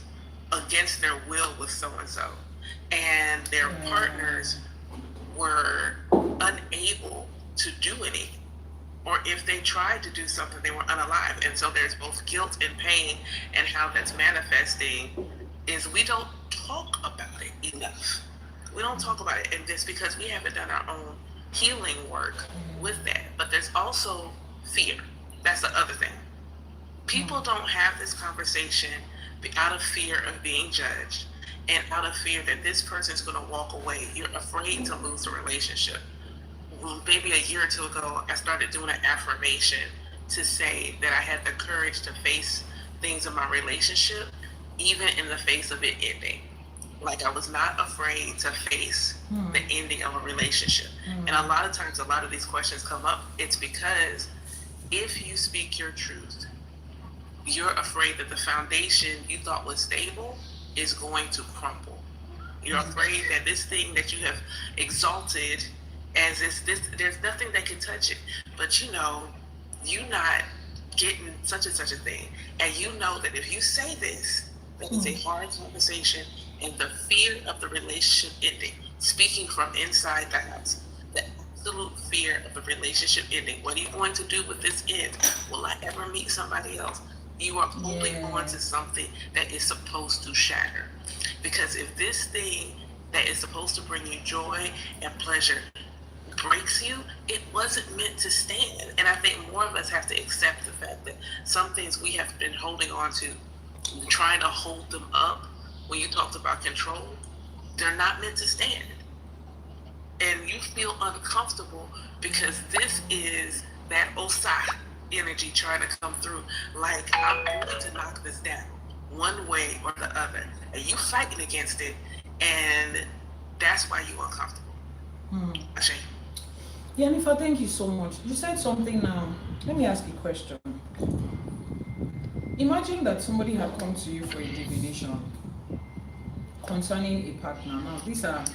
against their will with so-and-so. And their partners were unable to do anything. Or if they tried to do something, they were unalive. And so there's both guilt and pain, and how that's manifesting is we don't talk about it enough. We don't talk about it, and it's because we haven't done our own healing work with that. But there's also fear. That's the other thing. People don't have this conversation out of fear of being judged and out of fear that this person's going to walk away. You're afraid to lose the relationship. Maybe a year or two ago, I started doing an affirmation to say that I had the courage to face things in my relationship, even in the face of it ending. Like, I was not afraid to face the ending of a relationship. And a lot of times, a lot of these questions come up. It's because if you speak your truth, you're afraid that the foundation you thought was stable is going to crumble. You're afraid that this thing that you have exalted as this, there's nothing that can touch it. But you know, you're not getting such and such a thing. And you know that if you say this, that it's a hard conversation, and the fear of the relationship ending, speaking from inside the house, the absolute fear of the relationship ending. What are you going to do with this end? Will I ever meet somebody else? You are holding on to something that is supposed to shatter. Because if this thing that is supposed to bring you joy and pleasure breaks you, it wasn't meant to stand. And I think more of us have to accept the fact that some things we have been holding on to, trying to hold them up. When you talked about control, they're not meant to stand. And you feel uncomfortable because this is that Osa energy trying to come through. Like, I'm going to knock this down one way or the other. And you fighting against it, and that's why you're uncomfortable. Ashay. Jennifer, thank you so much. You said something now. Let me ask you a question. Imagine that somebody had come to you for a divination concerning a partner. Now, these are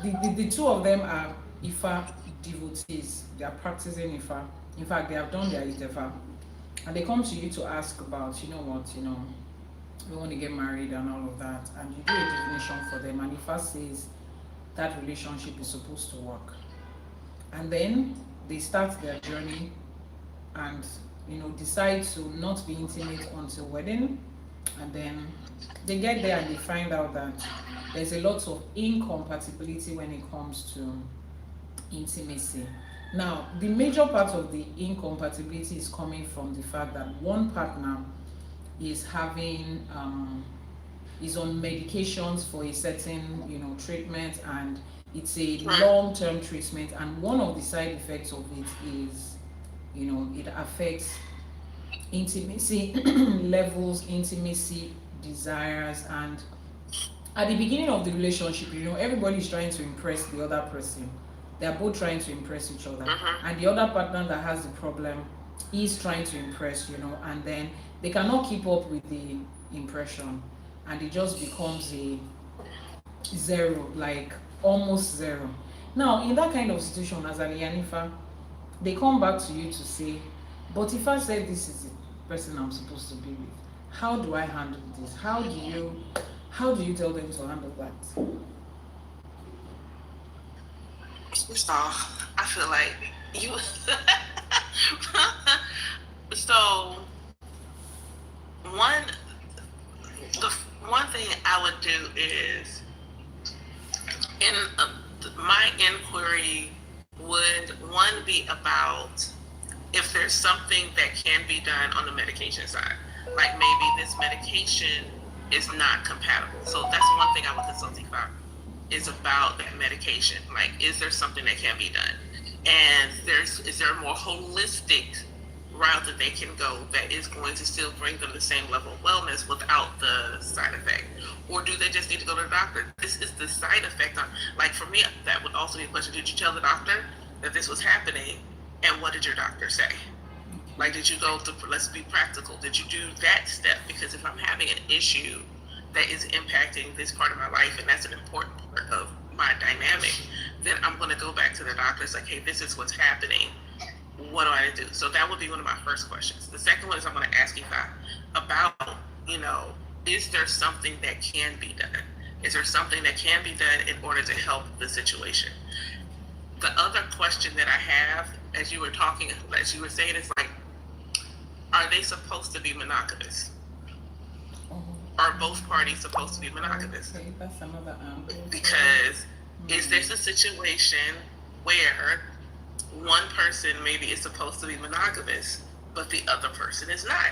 the two of them are Ifa devotees. They are practicing Ifa. In fact, they have done their Ifa, and they come to you to ask about, you know what, we want to get married and all of that, and you do a divination for them, and Ifa says that relationship is supposed to work, and then they start their journey and decide to not be intimate until wedding, and then they get there and they find out that there's a lot of incompatibility when it comes to intimacy. Now, the major part of the incompatibility is coming from the fact that one partner is having is on medications for a certain treatment, and it's a long-term treatment, and one of the side effects of it is it affects intimacy levels, intimacy desires, and at the beginning of the relationship, everybody is trying to impress the other person. They're both trying to impress each other, and the other partner that has the problem is trying to impress, and then they cannot keep up with the impression, and it just becomes a zero, like almost zero. Now, in that kind of situation, as an Yanifa, they come back to you to say, but if I say this is the person I'm supposed to be with, how do I handle this? How do you tell them to handle that? First off, I feel like you. So, the one thing I would do is, in my inquiry would one be about if there's something that can be done on the medication side, like maybe this medication is not compatible. So that's one thing I would consult you about, is about that medication. Like, is there something that can be done? And is there a more holistic route that they can go that is going to still bring them the same level of wellness without the side effect? Or do they just need to go to the doctor? This is the side effect. Like, for me, that would also be a question. Did you tell the doctor that this was happening? And what did your doctor say? Like, did you go to, let's be practical, did you do that step? Because if I'm having an issue that is impacting this part of my life, and that's an important part of my dynamic, then I'm going to go back to the doctor. It's like, hey, this is what's happening. What do I do? So that would be one of my first questions. The second one is I'm going to ask Ifa about, is there something that can be done? Is there something that can be done in order to help the situation? The other question that I have, as you were talking, as you were saying, is like, are they supposed to be monogamous? Are both parties supposed to be monogamous? Okay, that's another angle. Because is this a situation where one person maybe is supposed to be monogamous, but the other person is not?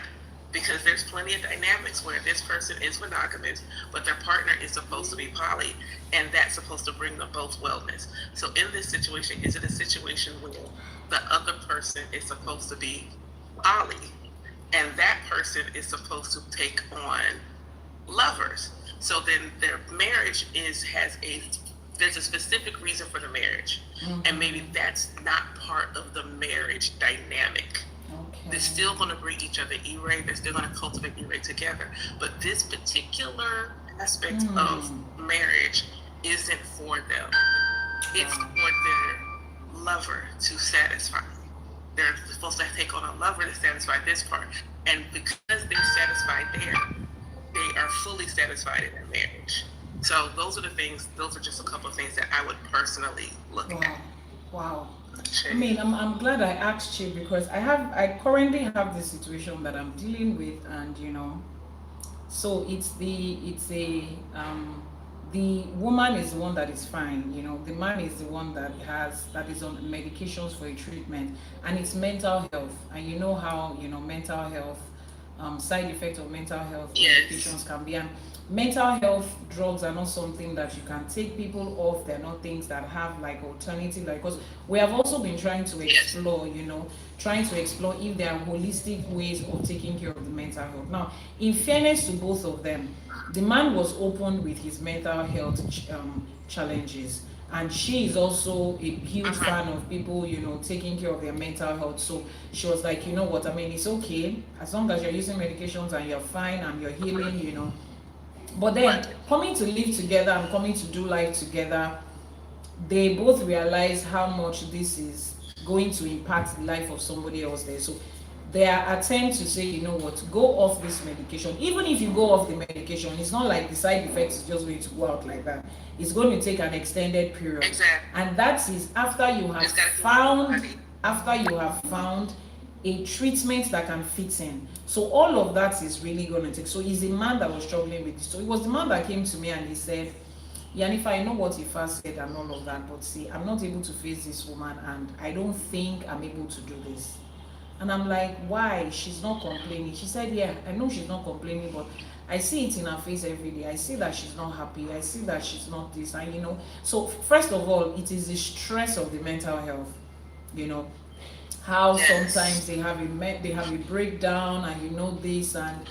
Because there's plenty of dynamics where this person is monogamous, but their partner is supposed to be poly, and that's supposed to bring them both wellness. So in this situation, is it a situation where the other person is supposed to be poly, and that person is supposed to take on lovers? So then their marriage there's a specific reason for the marriage, and maybe that's not part of the marriage dynamic. Okay. They're still going to bring each other E-ray. They're still going to cultivate E-ray together. But this particular aspect of marriage isn't for them. It's for their lover to satisfy. They're supposed to take on a lover to satisfy this part. And because they're satisfied there, they are fully satisfied in their marriage. So those are just a couple of things that I would personally look at. Wow. I mean, I'm glad I asked you, because I currently have this situation that I'm dealing with, and so the woman is the one that is fine, the man is the one that is on medications for a treatment, and it's mental health, and you know how mental health side effects of mental health medications can be, and mental health drugs are not something that you can take people off. They're not things that have like alternative, because we have also been trying to explore, if there are holistic ways of taking care of the mental health. Now, in fairness to both of them, the man was open with his mental health challenges, and she is also a huge fan of people, taking care of their mental health. So she was like, it's okay as long as you're using medications and you're fine and you're healing, But then coming to live together and coming to do life together, they both realize how much this is going to impact the life of somebody else there. So their attempt to say, go off this medication. Even if you go off the medication, it's not like the side effects is just going to go out like that. It's going to take an extended period. Exactly. And that is after you have found a treatment that can fit in. So all of that is really going to take. So it's a man that was struggling with this. So it was the man that came to me and he said, Yanifa, I know what Ifa said and all of that, but see, I'm not able to face this woman, and I don't think I'm able to do this. And I'm like, why? She's not complaining. She said, yeah, I know she's not complaining, but I see it in her face every day. I see that she's not happy. I see that she's not this. And so first of all, it is the stress of the mental health, how sometimes they have a breakdown, and this, and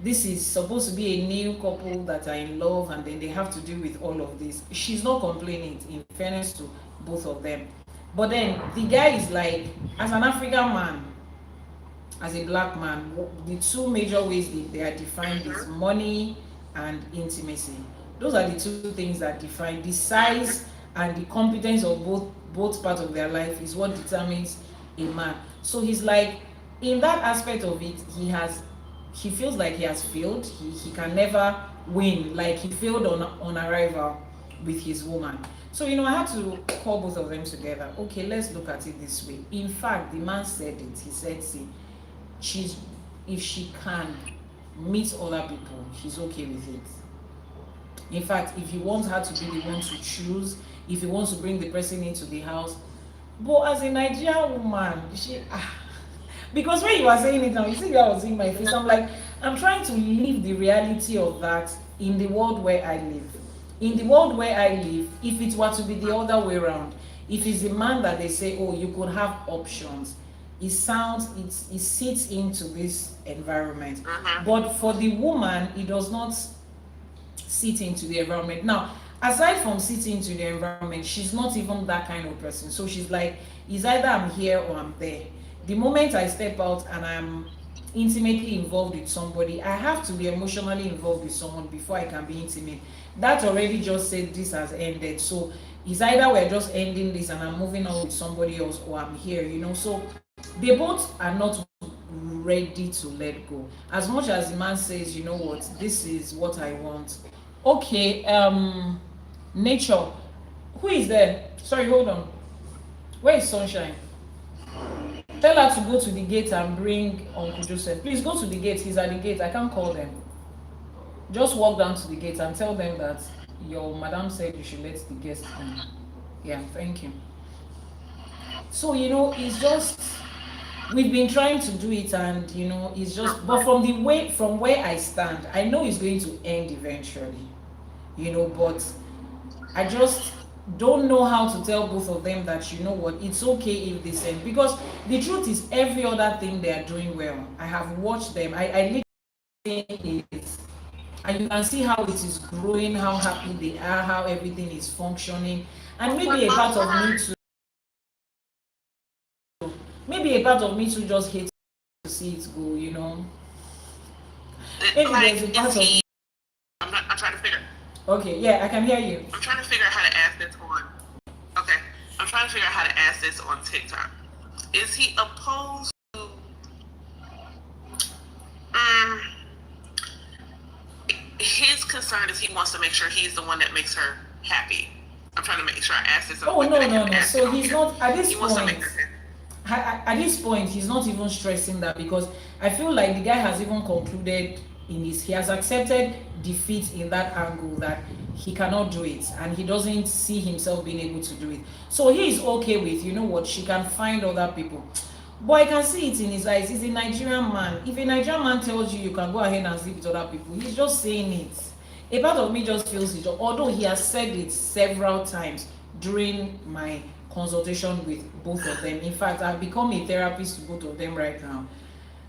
this is supposed to be a new couple that are in love, and then they have to deal with all of this. She's not complaining, in fairness to both of them. But then the guy is like, as an African man, as a black man, the two major ways they are defined is money and intimacy. Those are the two things that define the size and the competence of both parts of their life is what determines a man. So he's like, in that aspect of it, he feels like he has failed. He can never win. Like he failed on arrival with his woman. So I had to call both of them together. Okay, let's look at it this way. In fact, the man said it. He said, see, if she can meet other people, she's okay with it. In fact, if he wants her to be the one to choose, if he wants to bring the person into the house, but as a Nigerian woman, because when you were saying it now, you see I was in my face, I'm like, I'm trying to live the reality of that in the world where I live. In the world where I live, if it were to be the other way around, if it's a man that they say, oh, you could have options, it sits into this environment. But for the woman, it does not sit into the environment. Now, aside from sitting into the environment, she's not even that kind of person. So she's like, it's either I'm here or I'm there. The moment I step out and I'm intimately involved with somebody, I have to be emotionally involved with someone before I can be intimate. That already just said this has ended. So It's either we're just ending this and I'm moving on with somebody else, or I'm here, you know. So they both are not ready to let go. As much as the man says, you know what, this is what I want. Okay, Nature. Who is there? Sorry, hold on. Where is Sunshine? Tell her to go to the gate and bring Uncle Joseph. Please go to the gate. He's at the gate. I can't call them. Just walk down to the gate and tell them that your madam said you should let the guests in. Yeah, thank you. So, you know, it's just, we've been trying to do it, and you know, it's just, but from where I stand, I know it's going to end eventually, you know, but I just don't know how to tell both of them that, you know what, it's okay if they send, because the truth is every other thing they are doing well. I have watched them. I literally it, and you can see how it is growing, how happy they are, how everything is functioning, and maybe a part of me too. Maybe a part of me too just hates to see it go, you know. Maybe Like, there's a part of me. I'm trying to figure. Okay, yeah, I can hear you. I'm trying to figure out how to ask this on. Okay, I'm trying to figure out how to ask this on TikTok. Is he opposed to? His concern is he wants to make sure he's the one that makes her happy. I'm trying to make sure I ask this. Oh, no. So he's not at this He wants to point. make her happy. At this point, he's not even stressing that, because I feel like the guy has even concluded he has accepted defeat in that angle, that he cannot do it and he doesn't see himself being able to do it. So he is okay with, you know what, she can find other people. But I can see it in his eyes. He's a Nigerian man. If a Nigerian man tells you can go ahead and sleep with other people, he's just saying it. A part of me just feels it, although he has said it several times during my consultation with both of them. In fact, I've become a therapist to both of them right now.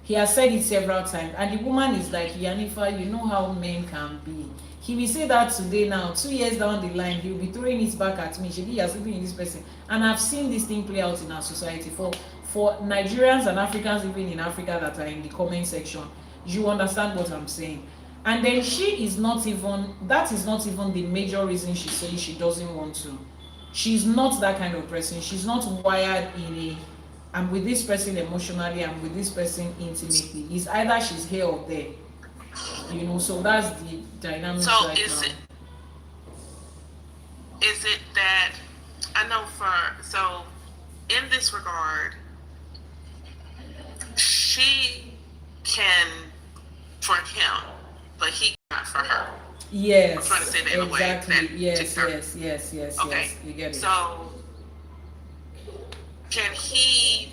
He has said it several times, and the woman is like, Yanifa, you know how men can be. He will say that today. Now 2 years down the line, he will be throwing it back at me. She has sleeping in this person, and I've seen this thing play out in our society. For Nigerians and Africans, even in Africa, that are in the comment section, you understand what I'm saying. And then she is not even, that is not even the major reason she says she doesn't want to. She's not that kind of person. She's not wired in a, I'm with this person emotionally, I'm with this person intimately. It's either she's here or there, you know. So that's the dynamic. So right is now. is it that I know so in this regard, she can for him, but he cannot for her. Yes, I'm trying to say that in a way exactly. that Yes. Okay. Yes, you get it. So can he,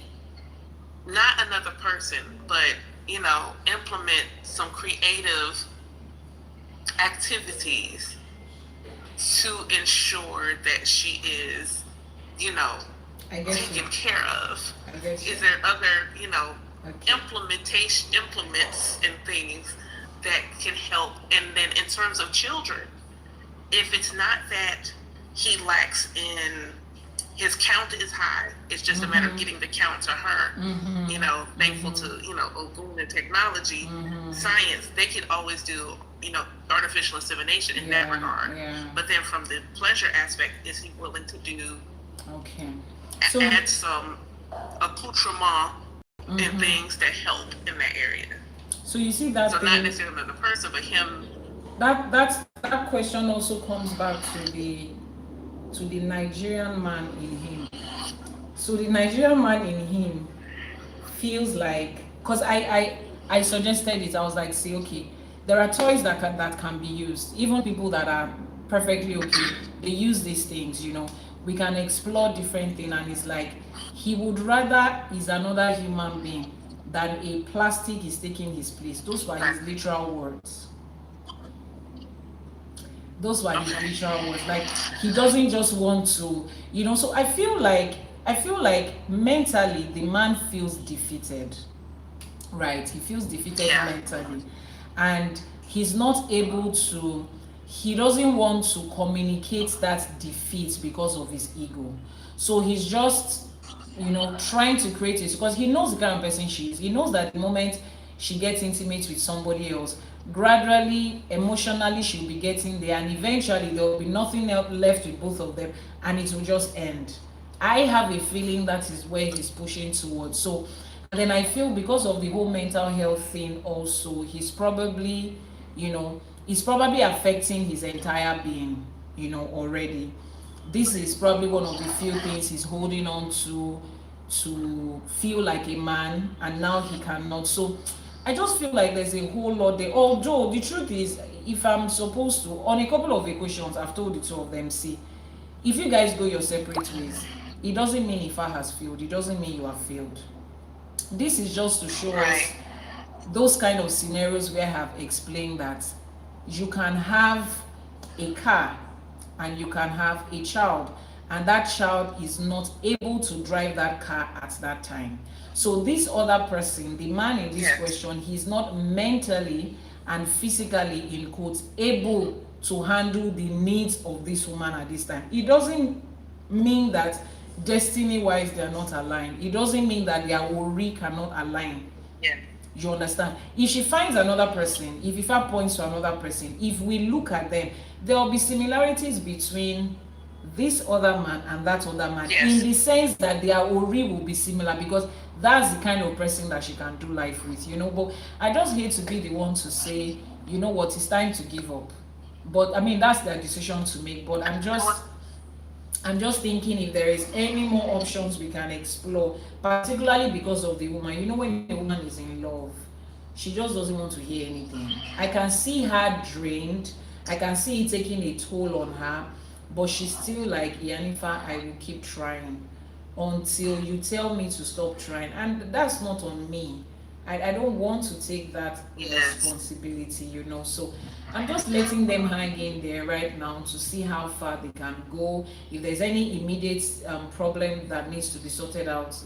not another person, but you know, implement some creative activities to ensure that she is, you know, I get taken you. care of? I get you. Is there other, you know, Okay. implements and things that can help? And then in terms of children, if it's not that he lacks in, his count is high, it's just a matter of getting the count to her, you know, thankful to, you know, Ogun and technology, science, they could always do, you know, artificial insemination in that regard. Yeah. But then from the pleasure aspect, is he willing to do, Okay. So add some accoutrement and things that help in that area? so you see that So thing, not necessarily another person, but him. that question also comes back to the Nigerian man in him. So the Nigerian man in him feels like, because I suggested it, I was like, say, okay, there are toys that can be used. Even people that are perfectly okay, they use these things, you know. We can explore different things, and it's like he would rather is another human being than a plastic is taking his place. Those were his literal words. Those were his literal words. Like, he doesn't just want to, you know. So I feel like mentally the man feels defeated, right? He feels defeated mentally, and he's not able to. He doesn't want to communicate that defeat because of his ego. So he's just, you know, trying to create it, because he knows the kind of person she is. He knows that the moment she gets intimate with somebody else, gradually, emotionally, she'll be getting there, and eventually there will be nothing else left with both of them, and it will just end. I have a feeling that is where he's pushing towards. So, and then I feel because of the whole mental health thing also, he's probably, it's probably affecting his entire being, already. This is probably one of the few things he's holding on to feel like a man, and now he cannot. So I just feel like there's a whole lot there. Although the truth is, if I'm supposed to, on a couple of equations, I've told the two of them, see, if you guys go your separate ways, it doesn't mean Ifa has failed. It doesn't mean you have failed. This is just to show us those kind of scenarios where I have explained that you can have a car and you can have a child, and that child is not able to drive that car at that time. So this other person, the man in this question, he's not mentally and physically, in quotes, able to handle the needs of this woman at this time. It doesn't mean that destiny-wise they are not aligned. It doesn't mean that their ori cannot align. Yeah. You understand? If she finds another person, if Ifa points to another person, if we look at them, there will be similarities between this other man and that other man, in the sense that their ori will be similar, because that's the kind of person that she can do life with, But I just hate to be the one to say, you know what, it's time to give up. But I mean, that's their decision to make. But I'm just thinking if there is any more options we can explore, particularly because of the woman. When a woman is in love, she just doesn't want to hear anything. I can see her drained. I can see it taking a toll on her, but she's still like, Iyanifa, I will keep trying until you tell me to stop trying. And that's not on me. I don't want to take that responsibility, So I'm just letting them hang in there right now to see how far they can go. If there's any immediate problem that needs to be sorted out,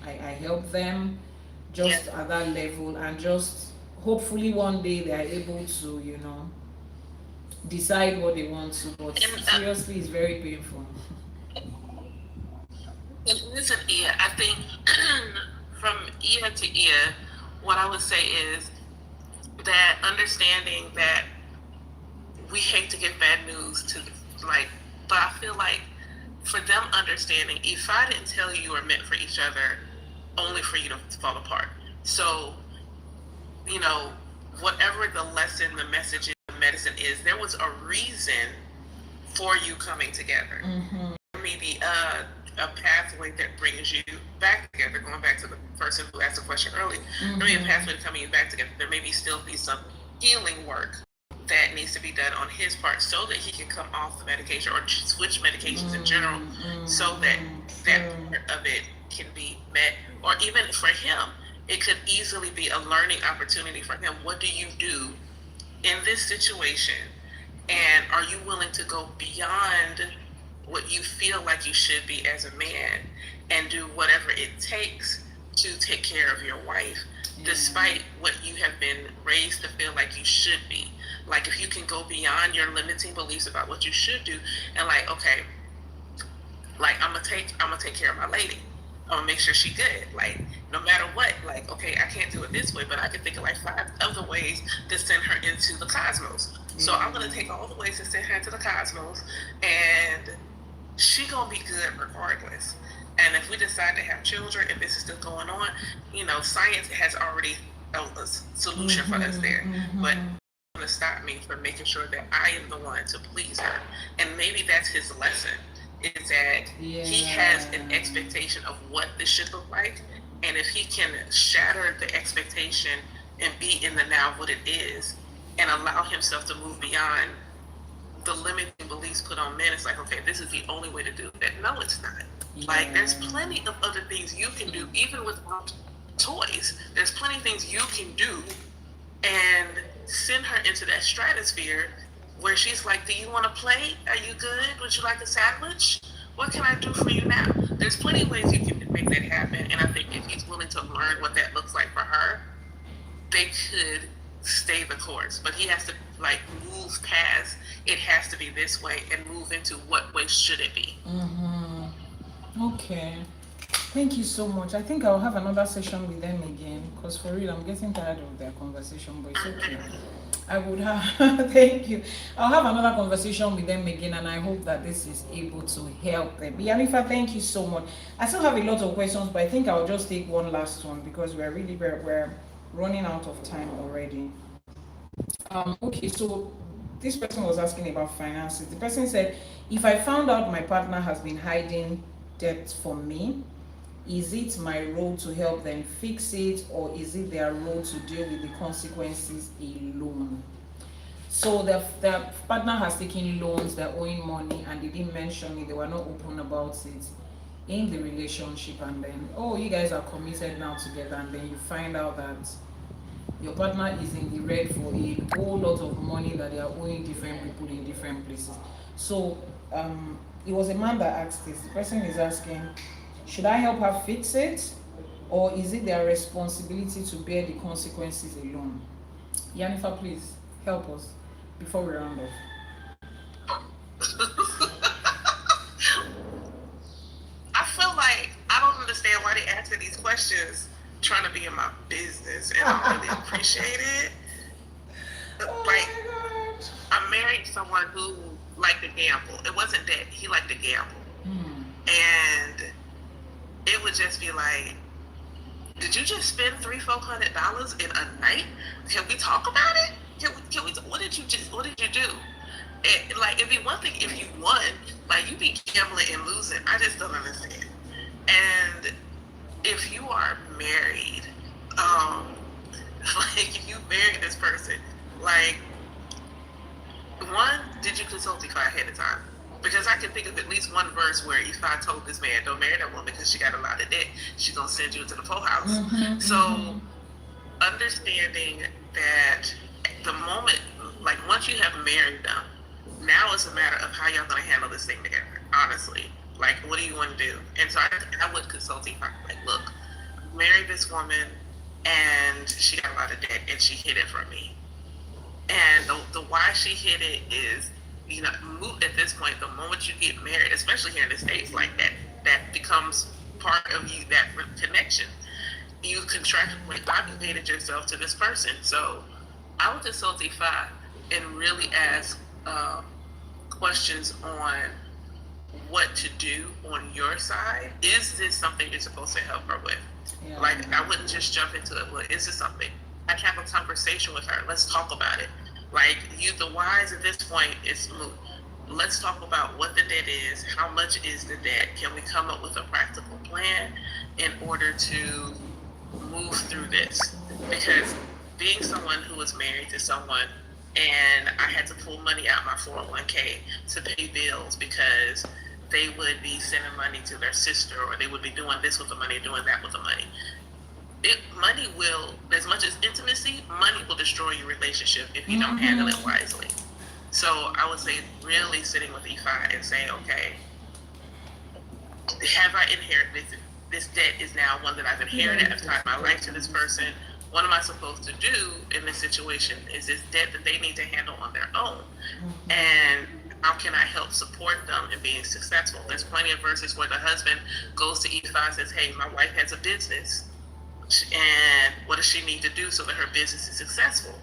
I help them just at that level, and just hopefully one day they are able to, decide what they want to. But seriously, it's very painful. Listen, Ia, I think from ear to ear, what I would say is that understanding that we hate to give bad news to, but I feel like for them understanding, if I didn't tell you are meant for each other, only for you to fall apart. So, whatever the lesson, the message, the medicine is, there was a reason for you coming together. Mm-hmm. Maybe a pathway that brings you back together, going back to the person who asked the question earlier. Mm-hmm. There may be a pathway to coming you back together. There may still be some healing work that needs to be done on his part so that he can come off the medication or switch medications in general, so that part of it can be met. Or even for him, it could easily be a learning opportunity for him. What do you do in this situation? And are you willing to go beyond what you feel like you should be as a man and do whatever it takes to take care of your wife, despite what you have been raised to feel like you should be? Like, if you can go beyond your limiting beliefs about what you should do, and okay, I'm gonna take care of my lady. I'm gonna make sure she good. No matter what, okay, I can't do it this way, but I can think of 5 other ways to send her into the cosmos. So I'm gonna take all the ways to send her into the cosmos, and she gonna be good regardless. And if we decide to have children, if this is still going on, science has already a solution for us there. But it's gonna stop me from making sure that I am the one to please her. And maybe that's his lesson, is that he has an expectation of what this should look like. And if he can shatter the expectation and be in the now of what it is, and allow himself to move beyond the limiting beliefs put on men, it's okay, this is the only way to do that. No, it's not. There's plenty of other things you can do, even without toys. There's plenty of things you can do and send her into that stratosphere where she's like, do you want to play? Are you good? Would you like a sandwich? What can I do for you now? There's plenty of ways you can make that happen. And I think if he's willing to learn what that looks like for her, they could stay the course. But he has to move past, it has to be this way, and move into what way should it be. Okay. Thank you so much. I think I'll have another session with them again because for real, I'm getting tired of their conversation, but it's okay. I would have, thank you. I'll have another conversation with them again, and I hope that this is able to help them. Yanifa, thank you so much. I still have a lot of questions, but I think I'll just take one last one because we're running out of time already. Okay, so this person was asking about finances. The person said, if I found out my partner has been hiding debt from me, is it my role to help them fix it, or is it their role to deal with the consequences alone? So the partner has taken loans, they're owing money, and they didn't mention it, they were not open about it in the relationship, and then, oh, you guys are committed now together, and then you find out that your partner is in the red for a whole lot of money that they are owing different people in different places. So it was a man that asked this. The person is asking, should I help her fix it, or is it their responsibility to bear the consequences alone? Yanifa, please help us before we round off. I feel like I don't understand why they answer these questions trying to be in my business, and I really appreciate it. Like, I married someone who liked to gamble. It wasn't that he liked to gamble. And it would just be like, did you just spend $300-400 in a night? Can we talk about it? Can we what did you do? And, like, it'd be one thing if you won, like, you be gambling and losing. I just don't understand. And if you are married, like, if you married this person, like, one, did you consult Ifa ahead of time? Because I can think of at least one verse where Ifa told this man, don't marry that woman because she got a lot of debt. She's going to send you into the poorhouse. So understanding that the moment, like, once you have married them, now it's a matter of how y'all going to handle this thing together, honestly. Like, what do you want to do? And so I would consult Ifa, like, look, marry this woman and she got a lot of debt and she hid it from me. And the why she hid it is, you know, at this point, the moment you get married, especially here in the States, like that becomes part of you, that connection. You contractually obligated yourself to this person. So I would consult Ifa and really ask questions on what to do on your side. Is this something you're supposed to help her with? Yeah. Like, I wouldn't just jump into it. Well, is this something? I can have a conversation with her. Let's talk about it. Like, the whys at this point is moot. Let's talk about what the debt is. How much is the debt? Can we come up with a practical plan in order to move through this? Because being someone who was married to someone and I had to pull money out my 401k to pay bills because they would be sending money to their sister, or they would be doing this with the money, doing that with the money. Money will, as much as intimacy, money will destroy your relationship if you don't handle it wisely. So I would say really sitting with Ifa and saying, okay, have I inherited this debt is now one that I've inherited. I've tied my life to this person. What am I supposed to do in this situation? Is this debt that they need to handle on their own? And how can I help support them in being successful? There's plenty of verses where the husband goes to Ifa and says, hey, my wife has a business. And what does she need to do so that her business is successful?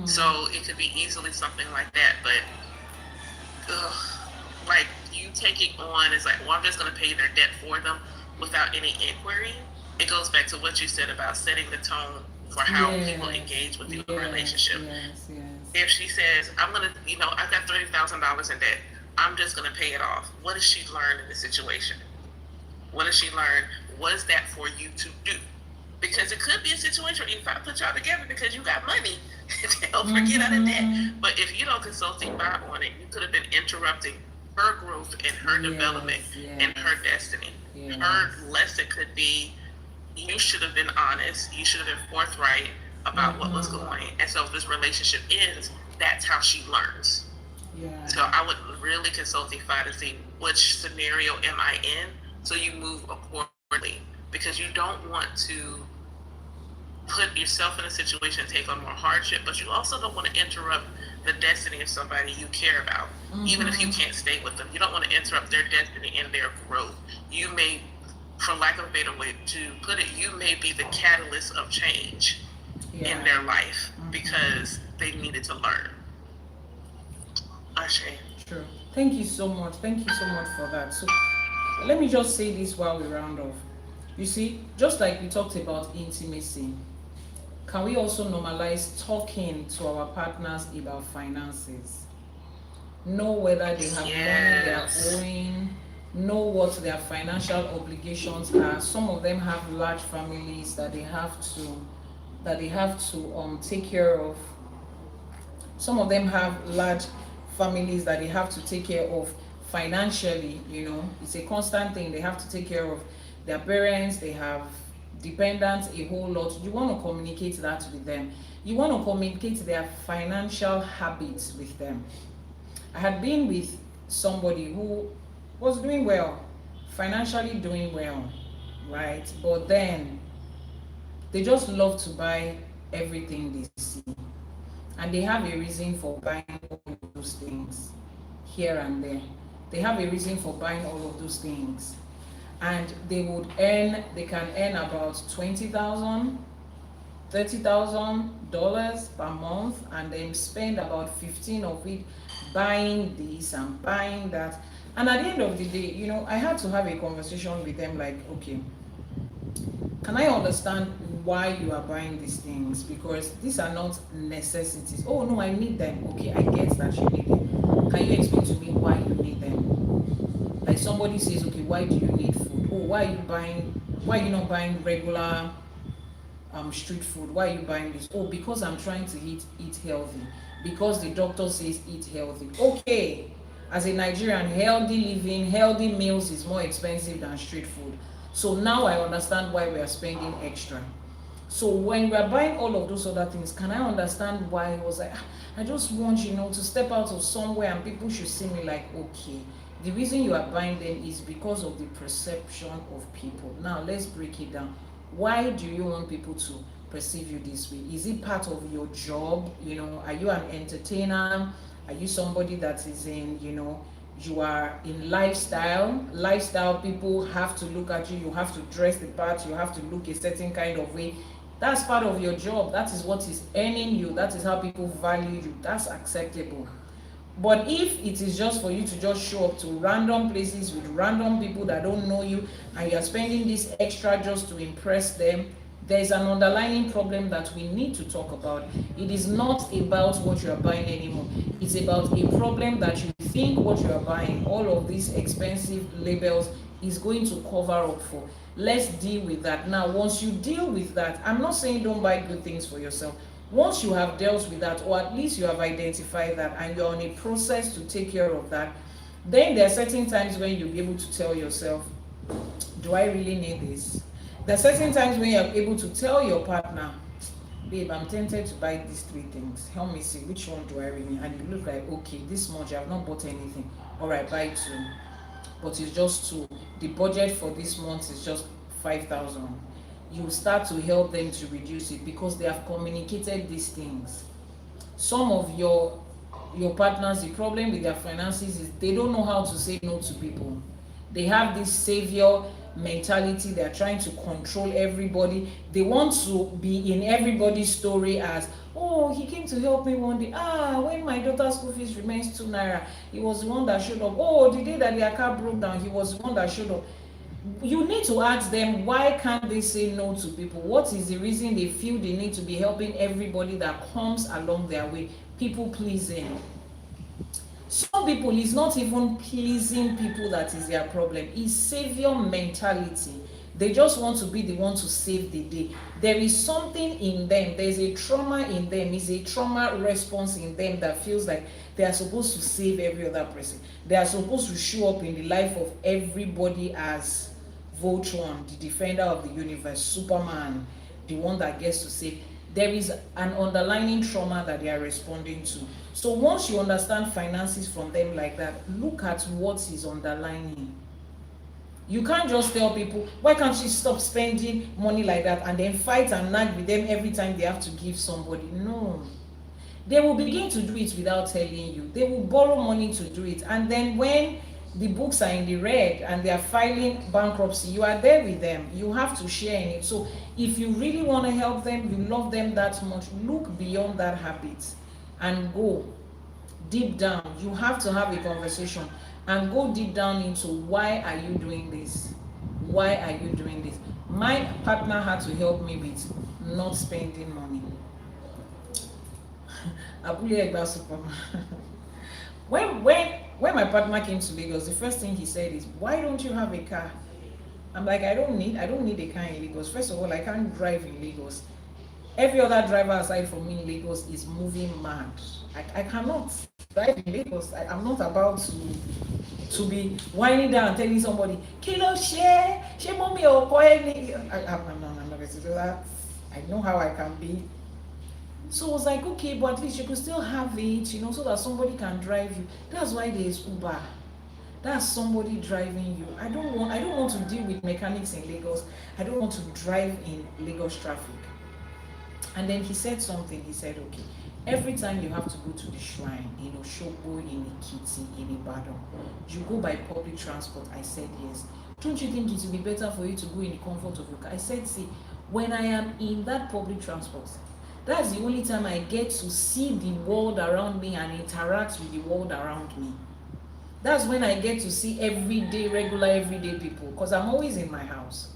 So it could be easily something like that. But like, you taking on is like, well, I'm just going to pay their debt for them without any inquiry. It goes back to what you said about setting the tone for how people engage with you in a relationship. If she says, I'm going to, you know, I've got $30,000 in debt, I'm just going to pay it off. What does she learn in the situation? What does she learn? What is that for you to do? Because it could be a situation where if I put y'all together because you got money to help her get out of debt. But if you don't consult Ifa on it, you could have been interrupting her growth and her development and her destiny. Her lesson could be, you should have been honest, you should have been forthright about what was going. And so if this relationship ends, that's how she learns. So I would really consult Ifa to see which scenario am I in, so you move accordingly. Because you don't want to put yourself in a situation and take on more hardship, but you also don't want to interrupt the destiny of somebody you care about. Even if you can't stay with them, you don't want to interrupt their destiny and their growth. You may for lack of a better way to put it, you may be the catalyst of change in their life because they needed to learn. Ashe. True. Thank you so much. Thank you so much for that. So let me just say this while we round off. You see, just like we talked about intimacy, can we also normalize talking to our partners about finances? Know whether they have money they are owing, know what their financial obligations are. Some of them have large families that they have to take care of. Some of them have large families that they have to take care of financially. You know, it's a constant thing. They have to take care of their parents, they have dependents, a whole lot. You want to communicate that with them. You want to communicate their financial habits with them. I had been with somebody who was doing well, financially doing well, right? But then they just love to buy everything they see. And they have a reason for buying all of those things here and there. They have a reason for buying all of those things. And they can earn about $20,000, $30,000 per month, and then spend about 15 of it buying this and buying that. And at the end of the day, you know, I had to have a conversation with them like, okay, can I understand why you are buying these things? Because these are not necessities. Oh no, I need them. Okay, I get that you need them. Can you explain to me why you need them? Like somebody says, okay, why do you need food? Oh, why are you not buying regular street food? Why are you buying this? Oh, because I'm trying to eat healthy. Because the doctor says eat healthy. Okay, as a Nigerian, healthy living, healthy meals is more expensive than street food. So now I understand why we are spending extra. So when we are buying all of those other things, can I understand why I was like, I just want, you know, to step out of somewhere and people should see me like, okay, the reason you are buying them is because of the perception of people. Now let's break it down. Why do you want people to perceive you this way? Is it part of your job? You know, are you an entertainer? Are you somebody that is in, you know, you are in lifestyle? People have to look at you. You have to dress the part. You have to look a certain kind of way. That's part of your job. That is what is earning you. That is how people value you. That's acceptable. But if it is just for you to just show up to random places with random people that don't know you, and you're spending this extra just to impress them, there's an underlying problem that we need to talk about. It is not about what you are buying anymore. It's about a problem that you think what you are buying, all of these expensive labels, is going to cover up for. Let's deal with that. Now, once you deal with that, I'm not saying don't buy good things for yourself. Once you have dealt with that, or at least you have identified that, and you're on a process to take care of that, then there are certain times when you'll be able to tell yourself, do I really need this? There are certain times when you're able to tell your partner, babe, I'm tempted to buy these 3 things. Help me see, which one do I really need? And you look like, okay, this much, I've not bought anything. All right, buy 2. But it's just 2. The budget for this month is just 5,000. You start to help them to reduce it because they have communicated these things. Some of your partners, the problem with their finances is they don't know how to say no to people. They have this savior mentality. They're trying to control everybody. They want to be in everybody's story as, oh, he came to help me one day. When my daughter's school fees remains 2 naira, he was the one that showed up. Oh, the day that their car broke down, he was the one that showed up. You need to ask them, why can't they say no to people? What is the reason they feel they need to be helping everybody that comes along their way? People pleasing. Some people, it's not even pleasing people that is their problem. It's savior mentality. They just want to be the one to save the day. There is something in them. There's a trauma in them. It's a trauma response in them that feels like they are supposed to save every other person. They are supposed to show up in the life of everybody as Voltron, the defender of the universe, Superman, the one that gets to save. There is an underlying trauma that they are responding to. So once you understand finances from them like that, look at what is underlying. You can't just tell people, why can't you stop spending money like that, and then fight and nag with them every time they have to give somebody. No. They will begin to do it without telling you. They will borrow money to do it. And then when the books are in the red and they are filing bankruptcy, you are there with them. You have to share in it. So if you really want to help them, you love them that much, look beyond that habit and go deep down. You have to have a conversation and go deep down into why are you doing this? Why are you doing this? My partner had to help me with not spending money. when my partner came to Lagos, the first thing he said is, why don't you have a car? I'm like, I don't need a car in Lagos. First of all, I can't drive in Lagos. Every other driver aside from me in Lagos is moving mad. I cannot drive in Lagos. I'm not about to be whining down and telling somebody, kilo share mommy or I'm not going to do that. I know how I can be. So I was like, okay, but at least you could still have it, so that somebody can drive you. That's why there's Uber. That's somebody driving you. I don't want to deal with mechanics in Lagos. I don't want to drive in Lagos traffic. And then he said something. He said, okay, every time you have to go to the shrine in Osogbo, in Ekiti, in Ibadan, you go by public transport. I said, yes. Don't you think it would be better for you to go in the comfort of your car? I said, see, when I am in that public transport, that's the only time I get to see the world around me and interact with the world around me. That's when I get to see everyday people, because I'm always in my house.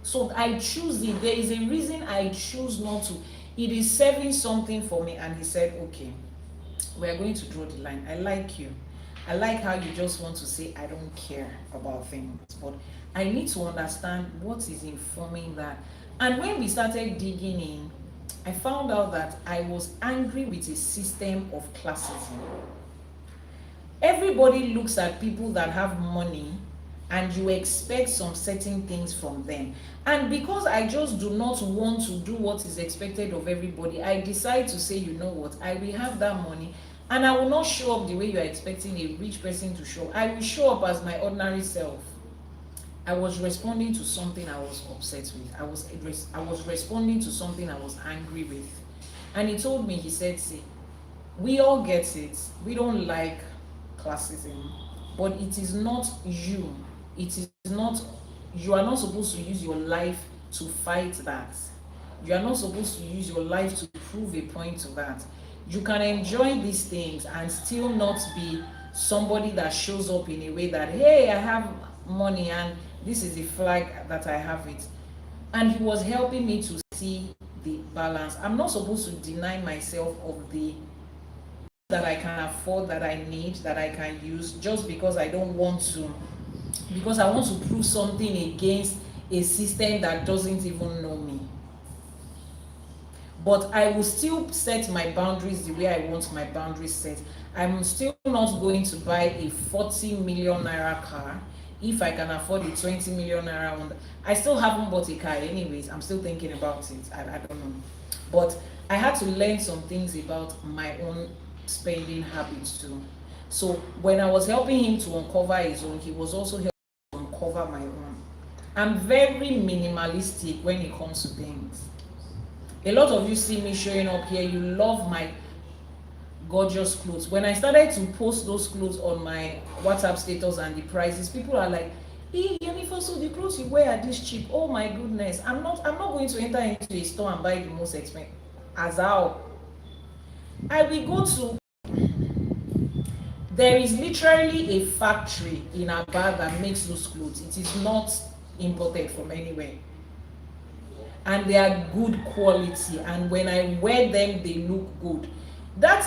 So I choose it. There is a reason I choose not to. It is serving something for me. And he said, okay, we're going to draw the line. I like you. I like how you just want to say, I don't care about things. But I need to understand what is informing that. And when we started digging in, I found out that I was angry with a system of classism. Everybody looks at people that have money and you expect some certain things from them. And because I just do not want to do what is expected of everybody, I decide to say, you know what, I will have that money and I will not show up the way you are expecting a rich person to show up. I will show up as my ordinary self. I was responding to something I was upset with. I was responding to something I was angry with. And he told me, he said, see, we all get it. We don't like classism, but it is not you. It is not, you are not supposed to use your life to fight that. You are not supposed to use your life to prove a point to that. You can enjoy these things and still not be somebody that shows up in a way that, hey, I have money and this is the flag that I have it. And he was helping me to see the balance. I'm not supposed to deny myself of the that I can afford, that I need, that I can use, just because I don't want to, because I want to prove something against a system that doesn't even know me. But I will still set my boundaries the way I want my boundaries set. I'm still not going to buy a 40 million naira car if I can afford a 20 million naira one. I still haven't bought a car anyways. I'm still thinking about it. I don't know. But I had to learn some things about my own spending habits too. So when I was helping him to uncover his own, he was also helping to uncover my own. I'm very minimalistic when it comes to things. A lot of you see me showing up here, you love my gorgeous clothes. When I started to post those clothes on my WhatsApp status and the prices, people are like, hey, Jennifer, so the clothes you wear are this cheap. Oh my goodness. I'm not going to enter into a store and buy the most expensive. As how I will go to, there is literally a factory in Aba that makes those clothes. It is not imported from anywhere. And they are good quality, and when I wear them, they look good.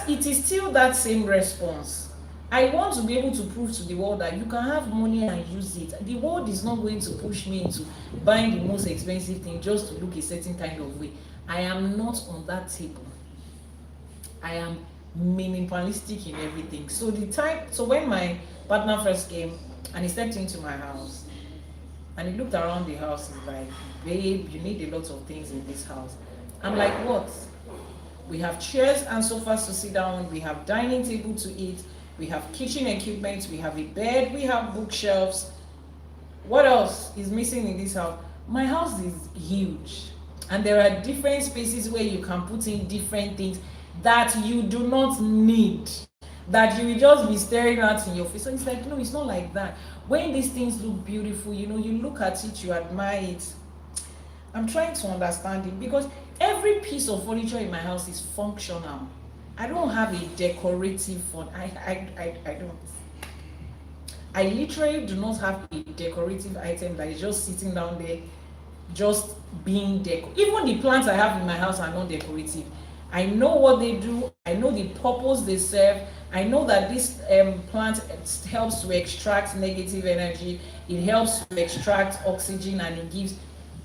It is still that same response. I want to be able to prove to the world that you can have money and use it. The world is not going to push me into buying the most expensive thing just to look a certain kind of way. I am not on that table. I am minimalistic in everything. So when my partner first came and he stepped into my house and he looked around the house, he's like, babe, you need a lot of things in this house. I'm like, what? We have chairs and sofas to sit down, we have dining table to eat, we have kitchen equipment, we have a bed, we have bookshelves. What else is missing in this house? My house is huge, and there are different spaces where you can put in different things that you do not need. that you will just be staring at in your face. So it's like, no, it's not like that. When these things look beautiful, you know, you look at it, you admire it. I'm trying to understand it because every piece of furniture in my house is functional. I don't have a decorative fun. I don't. I literally do not have a decorative item that is just sitting down there, just being Even the plants I have in my house are not decorative. I know what they do. I know the purpose they serve. I know that this plant helps to extract negative energy. It helps to extract oxygen, and it gives.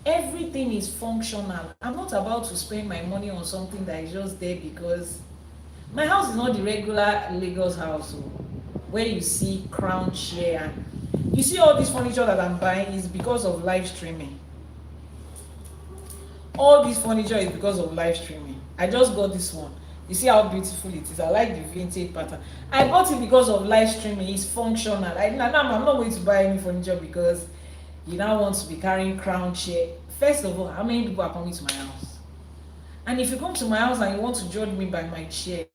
Everything is functional. I'm not about to spend my money on something that is just there because my house is not the regular Lagos house where you see crown chair. You see all this furniture that I'm buying is because of live streaming. All this furniture is because of live streaming. I just got this one. You see how beautiful it is. I like the vintage pattern. I bought it because of live streaming. It's functional. I'm not going to buy any furniture because you now want to be carrying crown chair. First of all, how many people are coming to my house? And if you come to my house and you want to judge me by my chair,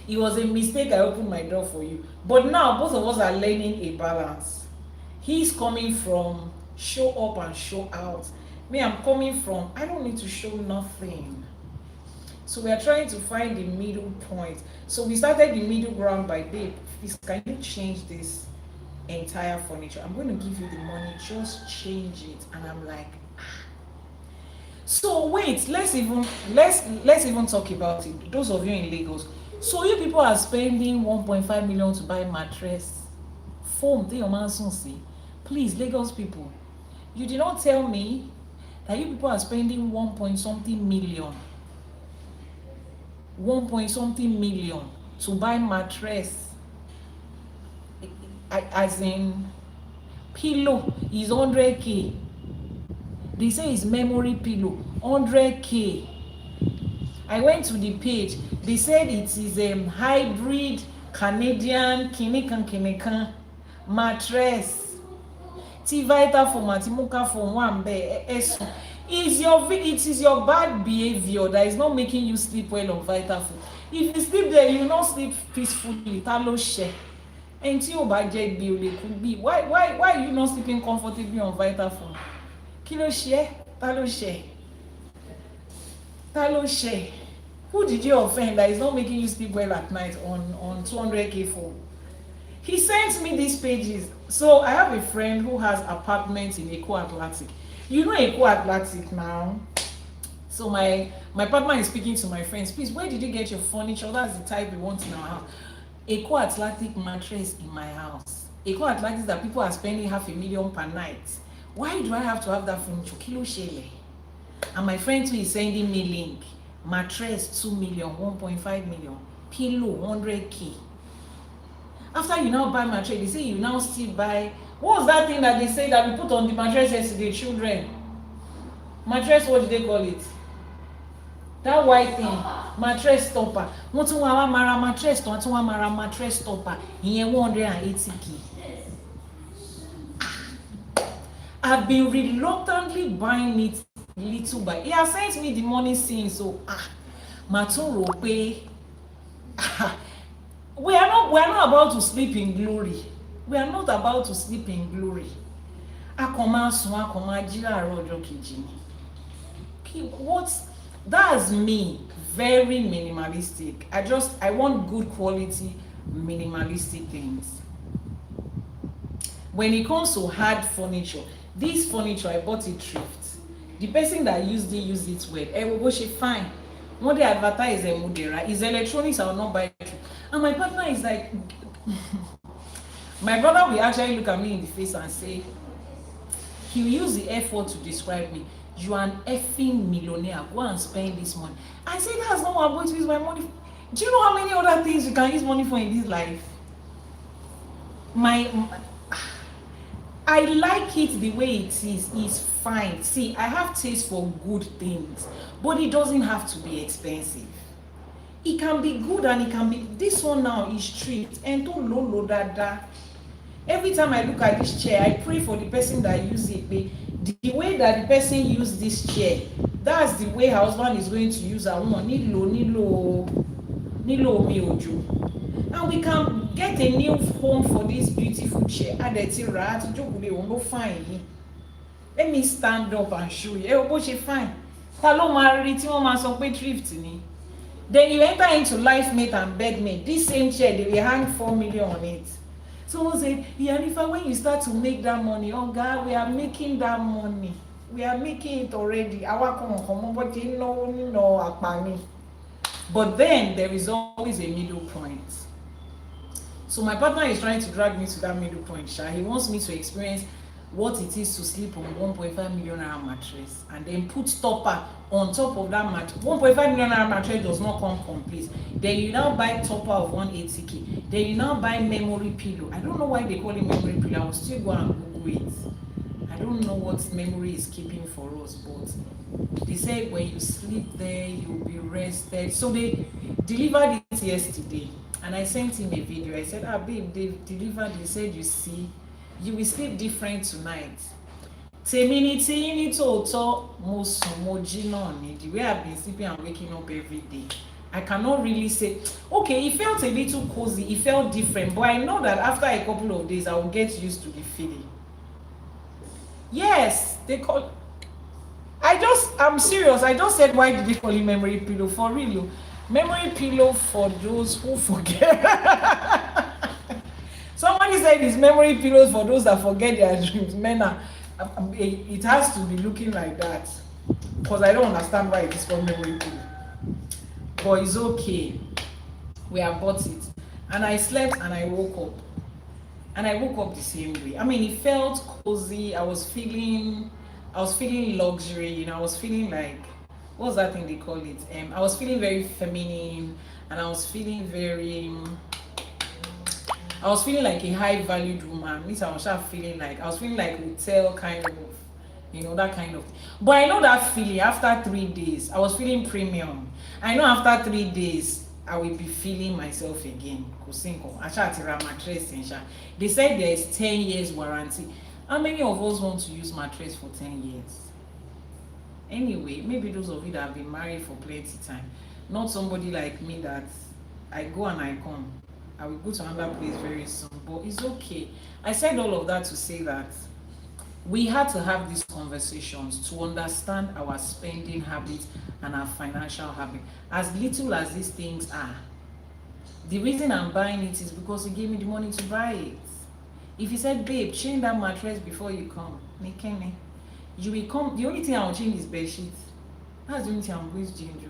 it was a mistake. I opened my door for you. But now both of us are learning a balance. He's coming from show up and show out. Me, I'm coming from I don't need to show nothing. So we are trying to find the middle point. So we started the middle ground by, babe, please can you change this entire furniture? I'm going to give you the money, just change it. And I'm like, so wait, let's even talk about it. Those of you in Lagos, so you people are spending 1.5 million to buy mattress, foam, your man soon see. Please, Lagos people, you did not tell me that you people are spending 1.something million to buy mattress. As in pillow is 100k. They say it's memory pillow 100k. I went to the page. They said it is a hybrid Canadian kinikan mattress. T-Vita format, Muka for one be. It is your bad behavior that is not making you sleep well on Vita food. If you sleep there, you will not sleep peacefully. Talo share. And you budget bill could be. Why are you not sleeping comfortably on Vita food? Kilo share, talo share. Talo share. Who did you offend that is not making you sleep well at night on 200k phone? He sent me these pages. So I have a friend who has apartments in Eco Atlantic. You know Eco Atlantic now. So my partner is speaking to my friends. Please, where did you get your furniture? That's the type we want in our house. Eco Atlantic mattress in my house. Eco Atlantic that people are spending $500,000 per night. Why do I have to have that furniture? Kilo shele. And my friend too is sending me link. Mattress 2 million, 1.5 million. Pillow 100k. After you now buy mattress, they say you now still buy. What was that thing that they say that we put on the mattress yesterday, children? Mattress, what do they call it? That white thing, mattress stopper. Wọ́n tún wá mara mattress tó, wọ́n tún wá mara mattress stopper. Ìyẹn 180k. I've been reluctantly buying it little by. He has sent me the money since, so Matun rò pé we are not about to sleep in glory. We are not about to sleep in glory. Akoma sun akoma jí láàárọ̀ ọjọ́ kejì ni. What? That's me. Very minimalistic. I want good quality minimalistic things. When it comes to hard furniture, this furniture I bought it thrift. The person that used it well. She fine. When they advertise a Mudera, is electronics I will not buy it. And my partner is like, my brother will actually look at me in the face and say, he will use the F word to describe me. You are an effing millionaire. Go and spend this money. I say that's not what I'm going to use my money for. Do you know how many other things you can use money for in this life? I like it the way it is. It's fine. See, I have taste for good things, but it doesn't have to be expensive. It can be good and it can be. This one now is stripped and to low dada. Every time I look at this chair, I pray for the person that used it. The way that the person used this chair, that's the way her husband is going to use her woman. Nilo. nílò omi òjò. And we can get a new home for this beautiful chair. Adẹ̀tí rà á ti jókòó lé òun ló fine yìí. Let me stand up and show you. Ẹ wo bó ṣe fine. Ta ló máa rí tí wọ́n máa sọ pé thrift ni? Then you enter into life mate and bed mate. This same chair, they will hang 4 million on it. Someone said, Yanifa, when you start to make that money, oh God, we are making that money. We are making it already. But then there is always a middle point. So my partner is trying to drag me to that middle point. He wants me to experience what it is to sleep on 1.5 million naira mattress and then put topper on top of that mattress. 1.5 million naira mattress does not come complete. Then you now buy topper of 180k. Then you now buy memory pillow. I don't know why they call it memory pillow. I will still go and Google it. I don't know what memory is keeping for us, but they say when you sleep there, you'll be rested. So they delivered it yesterday, and I sent him a video. I said, babe, they delivered. They said, you see, you will sleep different tonight. The way I've been sleeping and waking up every day, I cannot really say, okay, it felt a little cozy, it felt different, but I know that after a couple of days, I will get used to the feeling. Yes, they call. I'm serious. I just said, why did they call it memory pillow? For real, memory pillow for those who forget. Somebody said it's memory pillows for those that forget their dreams. Men, it has to be looking like that, because I don't understand why it is called memory pillow. But it's okay. We have bought it, and I slept and I woke up. And I woke up the same way. I mean, it felt cozy. I was feeling luxury, you know. I was feeling like, what's that thing they call it? I was feeling very feminine, and I was feeling like a high-valued woman. At least I was feeling like hotel kind of, you know, that kind of. But I know that feeling after 3 days. I was feeling premium. I know after 3 days, I will be feeling myself again. They said there is 10 years warranty. How many of us want to use mattress for 10 years? Anyway, maybe those of you that have been married for plenty time, not somebody like me that I go and I come. I will go to another place very soon, but it's okay. I said all of that to say that we had to have these conversations to understand our spending habits and our financial habit. As little as these things are, the reason I'm buying it is because he gave me the money to buy it. If he said, babe, change that mattress before you come, you will come. The only thing I will change is bed sheets. That's the only thing I'm going to change.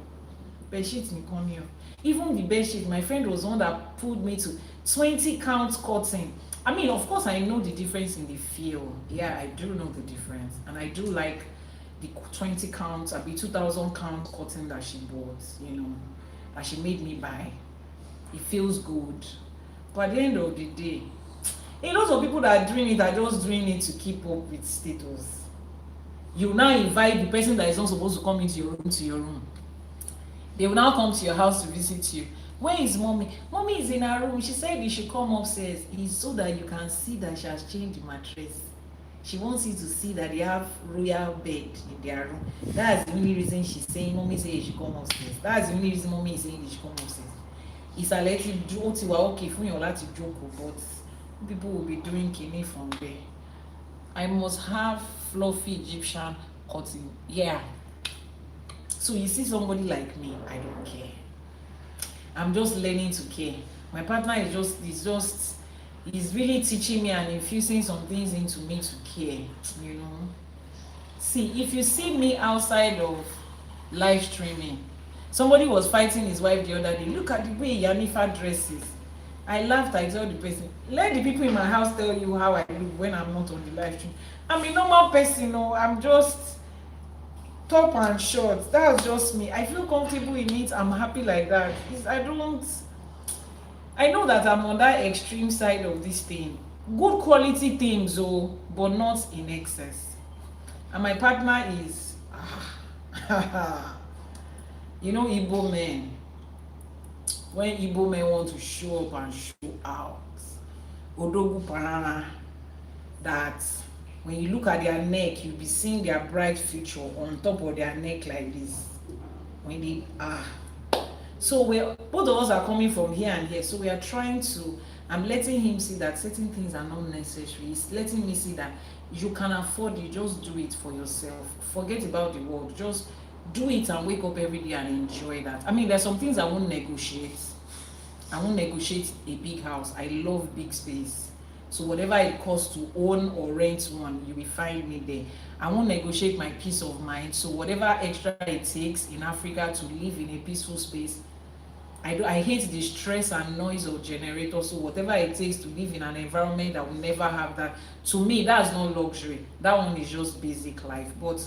Bed sheets me come here. Even the bed sheet, my friend was one that pulled me to 20 count cotton. I mean, of course, I know the difference in the feel. Yeah, I do know the difference. And I do like the 20 count, 2,000 count cotton that she bought, you know, that she made me buy. It feels good. But at the end of the day, a lot of people that are doing it are just doing it to keep up with status. You now invite the person that is not supposed to come into your room. They will now come to your house to visit you. Where is mommy? Mommy is in her room. She said you should come upstairs. It's so that you can see that she has changed the mattress. She wants you to see that they have royal bed in their room. That's the only reason she's saying mommy says you should come upstairs. That's the only reason mommy is saying you should come upstairs. It's a let you do what you are okay for your to joke, but people will be doing kidney from there. I must have fluffy Egyptian cotton. Yeah. So you see somebody like me, I don't care. I'm just learning to care. My partner he's really teaching me and infusing some things into me to care, you know. See, if you see me outside of live streaming, somebody was fighting his wife the other day. Look at the way Yanifa dresses. I laughed. I told the person, let the people in my house tell you how I look when I'm not on the live stream. I'm a normal person, no. I'm just top and short. That's just me. I feel comfortable in it. I'm happy like that. I know that I'm on that extreme side of this thing. Good quality things, though, but not in excess. And my partner is, you know, Igbo men. When Igbo men want to show up and show out, Odogu Panana, that when you look at their neck, you'll be seeing their bright future on top of their neck like this. When they So we both of us are coming from here and here. So we are trying to, I'm letting him see that certain things are not necessary. He's letting me see that you can afford it, just do it for yourself. Forget about the world. Just do it and wake up every day and enjoy that. I mean, there's some things I won't negotiate. I won't negotiate a big house. I love big space. So whatever it costs to own or rent one, you will find me there. I won't negotiate my peace of mind. So whatever extra it takes in Africa to live in a peaceful space, I hate the stress and noise of generators. So whatever it takes to live in an environment that will never have that, to me, that's not luxury. That one is just basic life. But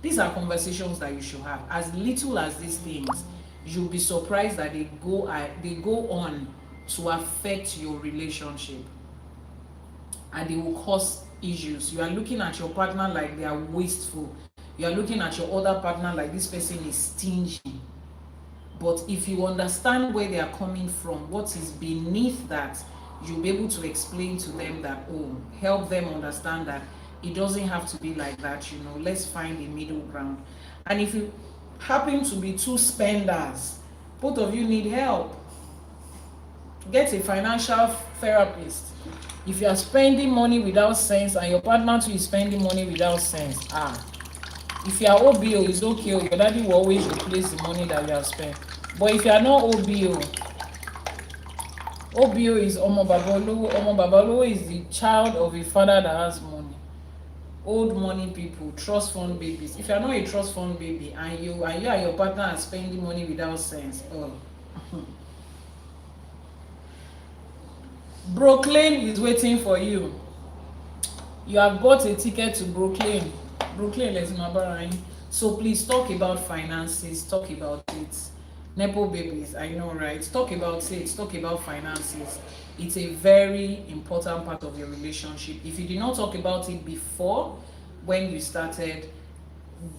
these are conversations that you should have. As little as these things, you'll be surprised that they go on to affect your relationship, and they will cause issues. You are looking at your partner like they are wasteful. You are looking at your other partner like this person is stingy. But if you understand where they are coming from, what is beneath that, you'll be able to explain to them that, oh, help them understand that it doesn't have to be like that, you know, let's find a middle ground. And if you happen to be two spenders, both of you need help, get a financial therapist. If you are spending money without sense and your partner too is spending money without sense, if you are OBO, it's okay. Your daddy will always replace the money that you have spent. But if you are not OBO is Omo Babalowo. Omo Babalowo is the child of a father that has money. Old money people, trust fund babies. If you are not a trust fund baby and you and your partner are spending money without sense, Brooklyn is waiting for you. You have bought a ticket to Brooklyn. So please talk about finances, talk about it. Nepo babies, I know, right? Talk about it, talk about finances. It's a very important part of your relationship. If you did not talk about it before, when you started,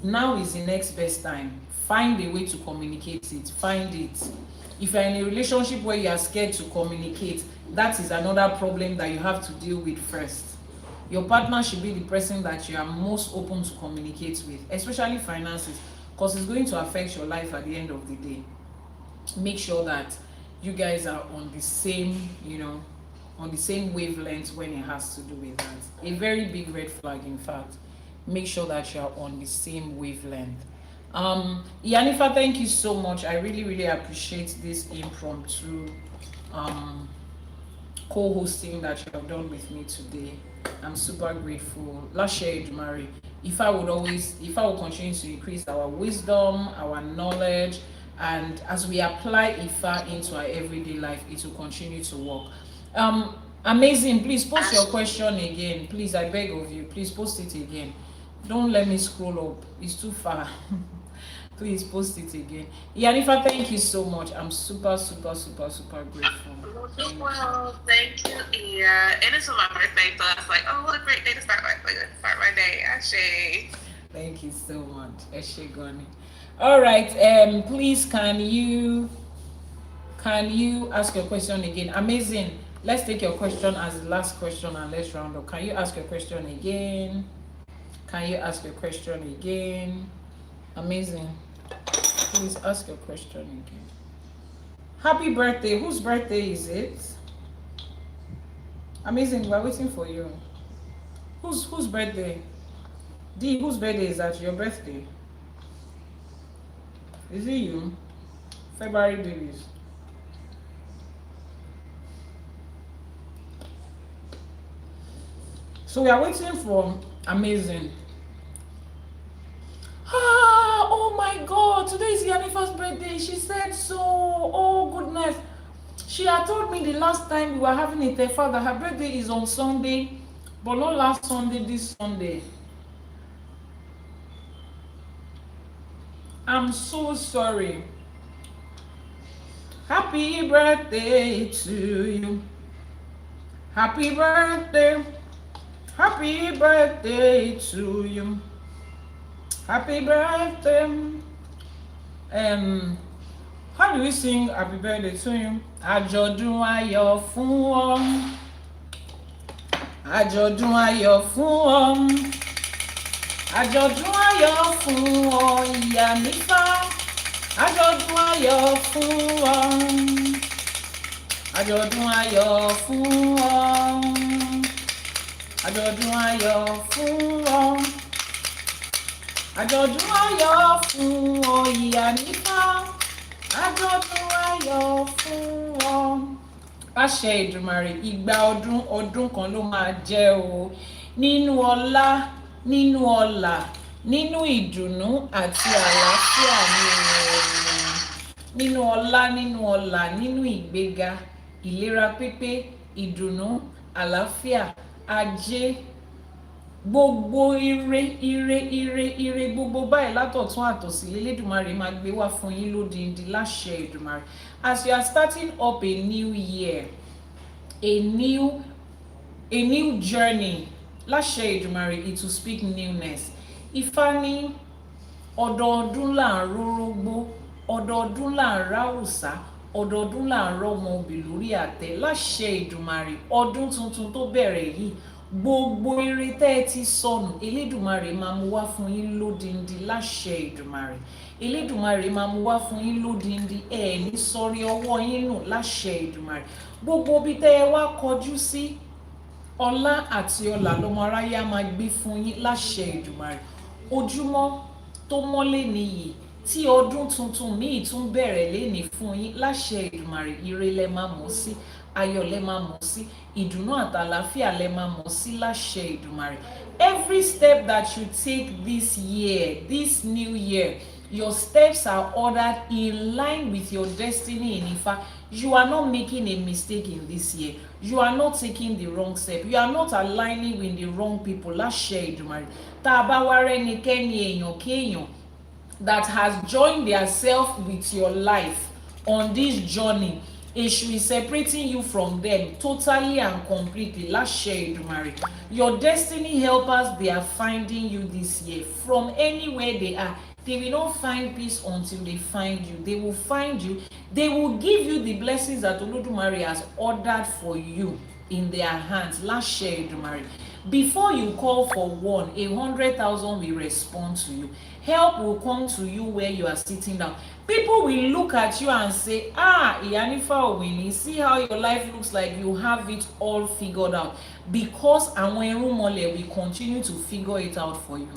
now is the next best time. Find a way to communicate it. Find it. If you're in a relationship where you are scared to communicate, that is another problem that you have to deal with first. Your partner should be the person that you are most open to communicate with, especially finances, because it's going to affect your life at the end of the day. Make sure that you guys are on the same, on the same wavelength when it has to do with that. A very big red flag, in fact. Make sure that you are on the same wavelength. Yanifa, thank you so much. I really, really appreciate this impromptu co-hosting that you have done with me today. I'm super grateful. Lashe Edumare, if I would continue to increase our wisdom, our knowledge, and as we apply Ifa into our everyday life, it will continue to work. Amazing. Please post your question again. Please, I beg of you. Please post it again. Don't let me scroll up. It's too far. Please post it again. Yanifa, thank you so much. I'm super, super, super, super grateful. Thank you, Iya. And it's on my birthday, so I was like, oh, what a great day to start my day. Ashe. Thank you so much. Ashe Goni. All right. Please, can you ask your question again? Amazing. Let's take your question as the last question and let's round up. Can you ask your question again? Can you ask your question again? Amazing. Please ask your question again. Happy birthday. Whose birthday is it? Amazing. We're waiting for you. Whose birthday? D, whose birthday is that? Your birthday? Is it you? February babies. So we are waiting for Amazing. Oh my God, today is Yanifa's birthday. She said so. Oh goodness. She had told me the last time we were having a tefa that her birthday is on Sunday, but not last Sunday, this Sunday. I'm so sorry. Happy birthday to you. Happy birthday. Happy birthday to you. Happy birthday. How do we sing happy birthday to you? Àjọ̀dún ayọ̀ fún ọ. Àjọ̀dún ayọ̀ fún ọ. Àjọ̀dún ayọ̀ fún ọ, Yanifa. àjọ̀dún ayọ̀ fún ọ, àjọ̀dún ayọ̀ fún ọ, àjọ̀dún ayọ̀ fún ọ, àjọ̀dún ayọ̀ fún ọ Ìyánífà, àjọ̀dún ayọ̀ fún ọ. Àṣẹ Èdùmàrè, ìgbà ọdún kan ló máa jẹ́ o, nínú ọlá, nínú ọlà, nínú ìdùnnú àti àlàáfíà ni o. Nínú ọlá, nínú ọlà, nínú ìgbéga, ìlera pípé, ìdùnnú, àlàáfíà, ajé, gbogbo ire gbogbo báyìí látọ̀tún àtòsí l'Elédùmarè máa gbé wá fún yín lódindi láṣẹ Èdùmàrè. As you are starting up a new year, a new journey, láṣẹ Èdùmàrè, it will speak newness. Ifá ní ọdọọdún là ń rórógbó, ọdọọdún là ń ráwùsá, ọdọọdún là ń rọ́mọ obì lórí àtẹ. Láṣẹ Èdùmàrè, ọdún tuntun tó bẹ̀rẹ̀ yìí, gbogbo ire tẹ́ ẹ ti sọnù Elédùmarè máa mú wá fún yín lódindi láṣẹ Èdùmàrè. Elédùmarè máa mú wá fún yín lódindi, ẹ ní sọrí ọwọ́ yín nù láṣẹ Èdùmàrè. Gbogbo bí tẹ́ ẹ wá kọjú sí, ọlá àti ọlà lọmọ aráyé á máa gbé fún yín láṣẹ Èdùmàrè. Ojúmọ́ tó mọ́lé nìyí tí ọdún tuntun míì tún bẹ̀rẹ̀ lénìí fún yín láṣẹ Èdùmàrè, ire lẹ máa mọ̀ sí, ayọ̀ lẹ máa mọ̀ sí, ìdùnnú àtàlàáfíà lẹ máa mọ̀ sí láṣẹ Èdùmàrè. Every step that you take this year, this new year, your steps are ordered in line with your destiny in Ifa. You are not making a mistake in this year. You are not taking the wrong step. You are not aligning with the wrong people. Láṣẹ Èdùmàrè. Tá a bá wá rẹ́nikẹ́ni èèyàn kéèyàn that has joined themselves with your life on this journey, Èṣù is separating you from them totally and completely. Láṣẹ Èdùmàrè. Your destiny helpers, they are finding you this year from anywhere they are. They will not find peace until they find you. They will find you. They will give you the blessings that Olódùmarè has ordered for you in their hands. Láṣẹ Èdùmàrè. Before you call for one, 100,000 will respond to you. Help will come to you where you are sitting down. People will look at you and say, Ìyánífà Òwìnní, see how your life looks like you have it all figured out. Because àwọn irúnmọlẹ̀ will continue to figure it out for you.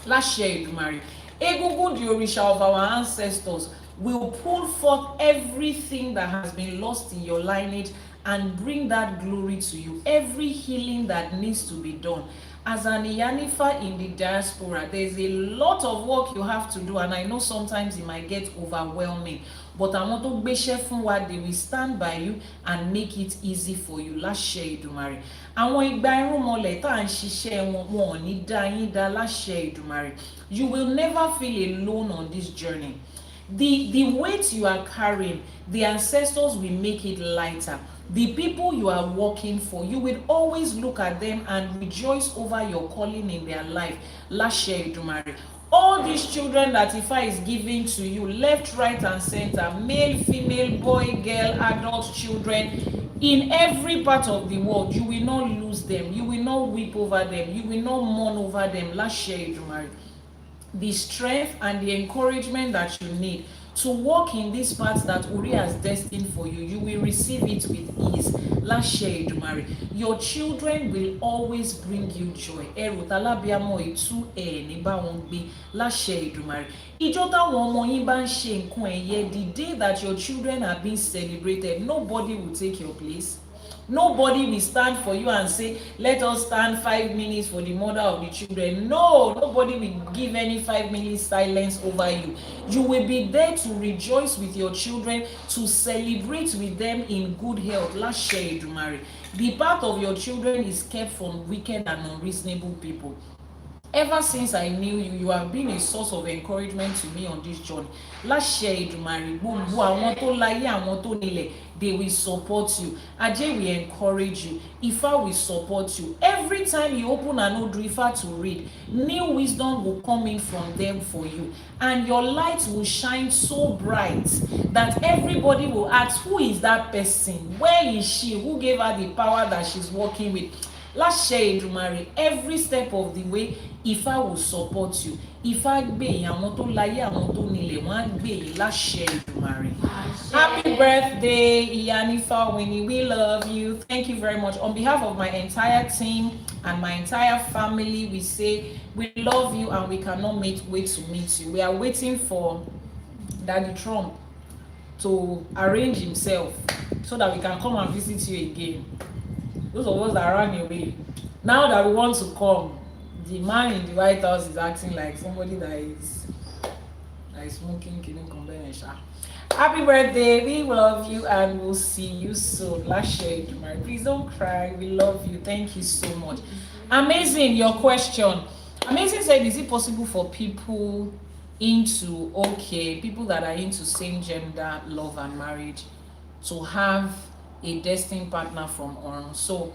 Láṣẹ Èdùmàrè. Egungun, the Orisha of our ancestors, will pull forth everything that has been lost in your lineage and bring that glory to you. Every healing that needs to be done. As an Ìyánífà in the diaspora, there's a lot of work you have to do, and I know sometimes it might get overwhelming. But àwọn tó gbéṣẹ́ fún wa, they will stand by you and make it easy for you. Láṣẹ Èdùmàrè. Àwọn igba irúnmọlẹ̀ tá à ń ṣiṣẹ́ wọn ò ní dá yín dá láṣẹ Èdùmàrè. You will never feel alone on this journey. The weight you are carrying, the ancestors will make it lighter. The people you are working for, you will always look at them and rejoice over your calling in their life. Láṣẹ Èdùmàrè. All these children that Ifa is giving to you, left, right, and center, male, female, boy, girl, adult, children, in every part of the world, you will not lose them. You will not weep over them. You will not mourn over them. Láṣẹ Èdùmàrè. The strength and the encouragement that you need to walk in this path that Ori has destined for you, you will receive it with ease. Láṣẹ Èdùmàrè. Your children will always bring you joy. Ẹrù tálábíàmọ́ ìtú ní bá wọn gbé. Láṣẹ Èdùmàrè. Ìjọ́ táwọn ọmọ yín bá ń ṣe nǹkan ẹ̀yẹ, the day that your children are being celebrated, nobody will take your place. Nobody will stand for you and say, let us stand 5 minutes for the mother of the children. No, nobody will give any 5 minutes silence over you. You will be there to rejoice with your children, to celebrate with them in good health. Láṣẹ Èdùmàrè. The path of your children is kept from wicked and unreasonable people. Ever since I knew you, you have been a source of encouragement to me on this journey. Láṣẹ Èdùmàrè, gbogbo àwọn tó láyé, àwọn tó nílẹ̀, they will support you. Ajé will encourage you. Ifa will support you. Every time you open an Odu Ifa to read, new wisdom will come in from them for you. And your light will shine so bright that everybody will ask, who is that person? Where is she? Who gave her the power that she's working with? láṣẹ Èdùmàrè, every step of the way Ifá will support you. Ifá gbé yín, àwọn tó láyé àwọn tó nílẹ̀ wọ́n á gbé yín láṣẹ Èdùmàrè. Happy birthday, Iyanifa Winnie. We love you. Thank you very much. On behalf of my entire team and my entire family, we say we love you and we cannot wait to meet you. We are waiting for Daddy Trump to arrange himself so that we can come and visit you again. Those of us that ran away, now that we want to come, the man in the White House is acting like somebody that is smoking, killing, combination. Happy birthday, we love you and we'll see you soon. Please don't cry, we love you. Thank you so much. Amazing, your question. Amazing said, is it possible for people people that are into same gender love and marriage to have a destined partner from Orun? So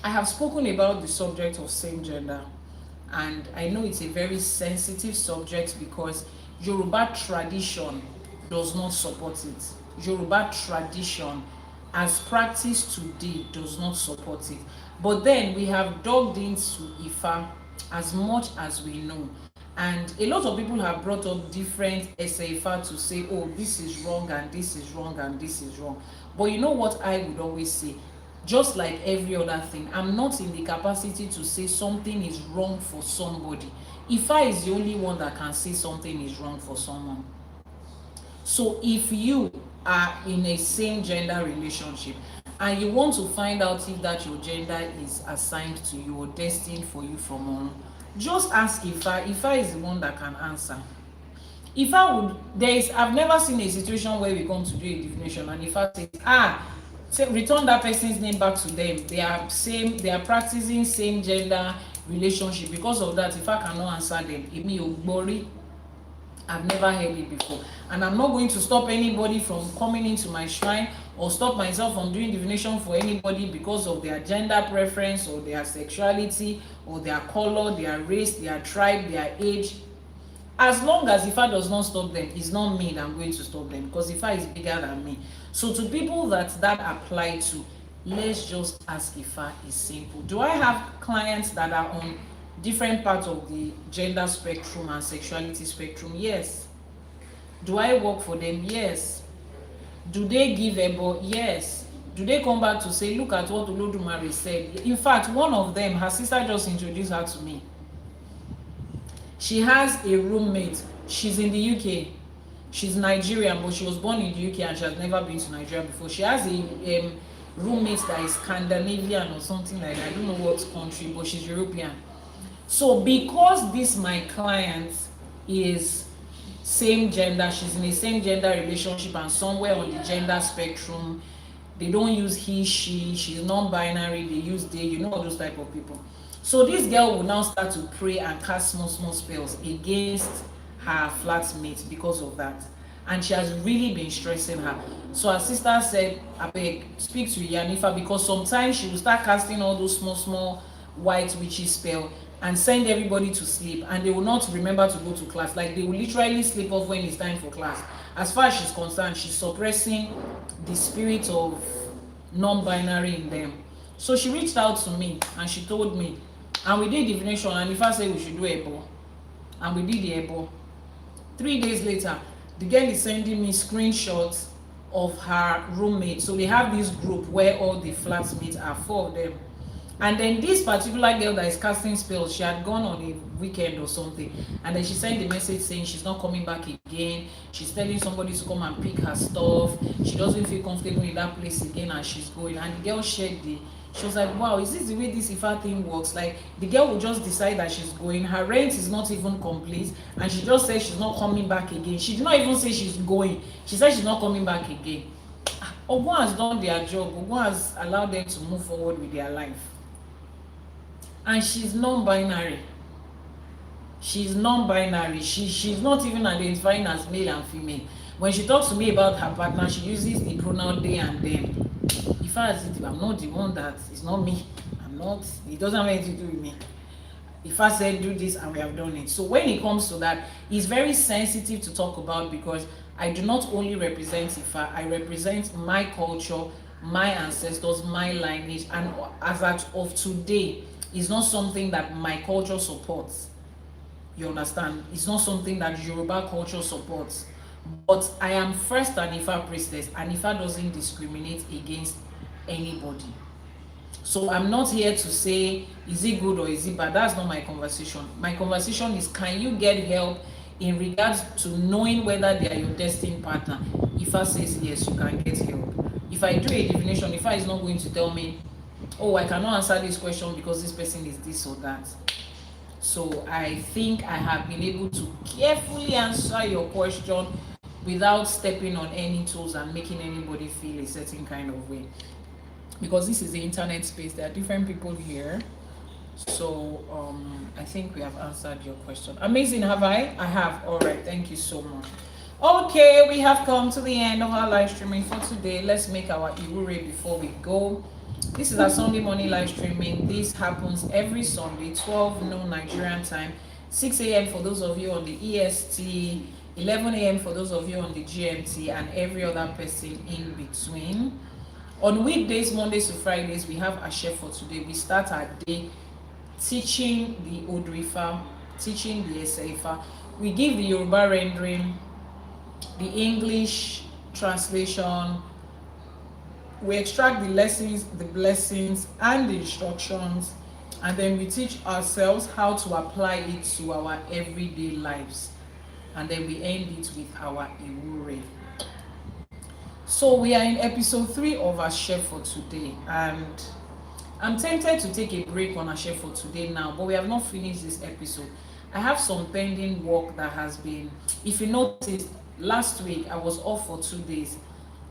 I have spoken about the subject of same gender, and I know it's a very sensitive subject because Yoruba tradition does not support it. Yoruba tradition as practiced today does not support it. But then we have dug into Ifa as much as we know. And a lot of people have brought up different Ifa to say, oh, this is wrong and this is wrong and this is wrong. But you know what I would always say? Just like every other thing, I'm not in the capacity to say something is wrong for somebody. Ifa is the only one that can say something is wrong for someone. So if you are in a same gender relationship and you want to find out if that your gender is assigned to you or destined for you from on, just ask Ifa. Ifa is the one that can answer. Ifa would, I've never seen a situation where we come to do a divination and Ifa says, return that person's name back to them. They are practicing same gender relationship. Because of that, Ifa cannot answer them. Emi Ogbori. I've never heard it before, and I'm not going to stop anybody from coming into my shrine or stop myself from doing divination for anybody because of their gender preference or their sexuality or their color, their race, their tribe, their age. As long as Ifa does not stop them, it's not me that I'm going to stop them, because Ifa is bigger than me. So to people that apply to, let's just ask Ifa. Is simple. Do I have clients that are on different parts of the gender spectrum and sexuality spectrum? Yes. Do I work for them? Yes. Do they give ebo? Yes. Do they come back to say, look at what Olodumare said? In fact, one of them, her sister just introduced her to me. She has a roommate. She's in the UK. She's Nigerian, but she was born in the UK and she has never been to Nigeria before. She has a roommate that is Scandinavian or something like that. I don't know what country, but she's European. So because this my client is same gender, she's in a same gender relationship and somewhere on the gender spectrum, they don't use he, she's non-binary, they use they, you know, all those type of people. So this girl will now start to pray and cast small spells against her flatmate because of that. And she has really been stressing her. So her sister said, I beg, speak to Iyanifa, because sometimes she will start casting all those small white witchy spell and send everybody to sleep, and they will not remember to go to class. Like, they will literally sleep off when it's time for class. As far as she's concerned, she's suppressing the spirit of non-binary in them. So she reached out to me and she told me, and we did divination, and if I said we should do ebo, and we did the ebo. 3 days later, the girl is sending me screenshots of her roommate. So they have this group where all the flatmates are, 4 of them. And then this particular girl that is casting spells, she had gone on a weekend or something, and then she sent a message saying she's not coming back again. She's telling somebody to come and pick her stuff. She doesn't feel comfortable in that place again, and she's going. And the girl shared she was like, wow, is this the way this Ifa thing works? Like, the girl will just decide that she's going. Her rent is not even complete, and she just said she's not coming back again. She did not even say she's going. She said she's not coming back again. Ogun has done their job. Ogun has allowed them to move forward with their life. And she's non-binary. She's non-binary. She's not even identifying as male and female. When she talks to me about her partner, she uses the pronoun they and them. If I'm not the one, that it's not me. I'm not. It doesn't have anything to do with me. If I said do this and we have done it. So when it comes to that, it's very sensitive to talk about, because I do not only represent Ifa, I represent my culture my ancestors, my lineage, and as of today, is not something that my culture supports. You understand? It's not something that Yoruba culture supports. But I am first an Ifa priestess, and Ifa doesn't discriminate against anybody. So I'm not here to say, is it good or is it bad? That's not my conversation. My conversation is, can you get help in regards to knowing whether they are your destined partner? Ifa says yes, you can get help. If I do a divination, Ifa is not going to tell me, oh, I cannot answer this question because this person is this or that. So I think I have been able to carefully answer your question without stepping on any toes and making anybody feel a certain kind of way. Because this is the internet space, there are different people here. So I think we have answered your question. Amazing, have I? I have. All right, thank you so much. Okay, we have come to the end of our live streaming for today. Let's make our Iwure before we go. This is our Sunday morning live streaming. This happens every Sunday, 12 noon Nigerian time, 6 a.m. for those of you on the EST, 11 a.m. for those of you on the GMT, and every other person in between. On weekdays, Mondays to Fridays, we have Ashe for today. We start our day teaching the Odrifa, teaching the Eseifa. We give the Yoruba rendering, the English translation. We extract the lessons, the blessings, and the instructions, and then we teach ourselves how to apply it to our everyday lives. And then we end it with our Iwure. So we are in episode 3 of Ashe for today, and I'm tempted to take a break on Ashe for today now, but we have not finished this episode. I have some pending work that has been, if you noticed, last week I was off for 2 days.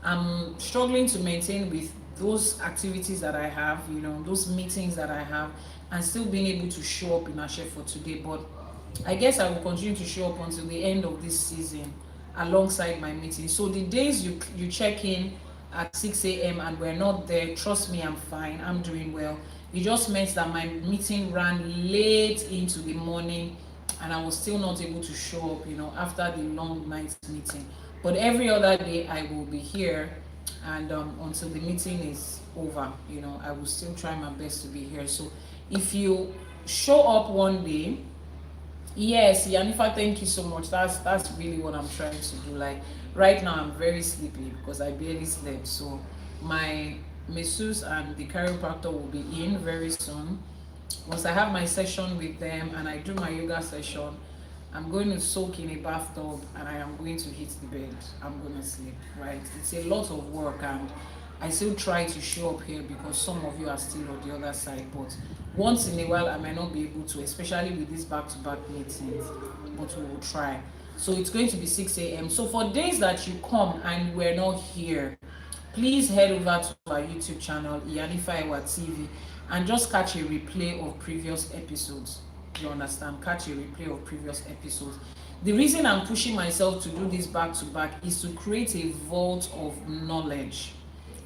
I'm struggling to maintain with those activities that I have, you know, those meetings that I have, and still being able to show up in Ashe for today. But I guess I will continue to show up until the end of this season alongside my meeting. So the days you check in at 6 a.m. and we're not there, trust me, I'm fine, I'm doing well. It just meant that my meeting ran late into the morning and I was still not able to show up, you know, after the long night meeting. But every other day I will be here, and until the meeting is over, you know, I will still try my best to be here. So if you show up one day, yes, Yanifa, thank you so much. That's really what I'm trying to do. Like right now I'm very sleepy because I barely slept. So my masseuse and the chiropractor will be in very soon. Once I have my session with them and I do my yoga session, I'm going to soak in a bathtub and I am going to hit the bed. I'm going to sleep, right? It's a lot of work, and I still try to show up here because some of you are still on the other side. But once in a while, I might not be able to, especially with these back-to-back meetings, but we will try. So it's going to be 6 a.m. So for days that you come and we're not here, please head over to our YouTube channel, Iyanifa Ewa TV, and just catch a replay of previous episodes. You understand? Catch a replay of previous episodes. The reason I'm pushing myself to do this back to back is to create a vault of knowledge,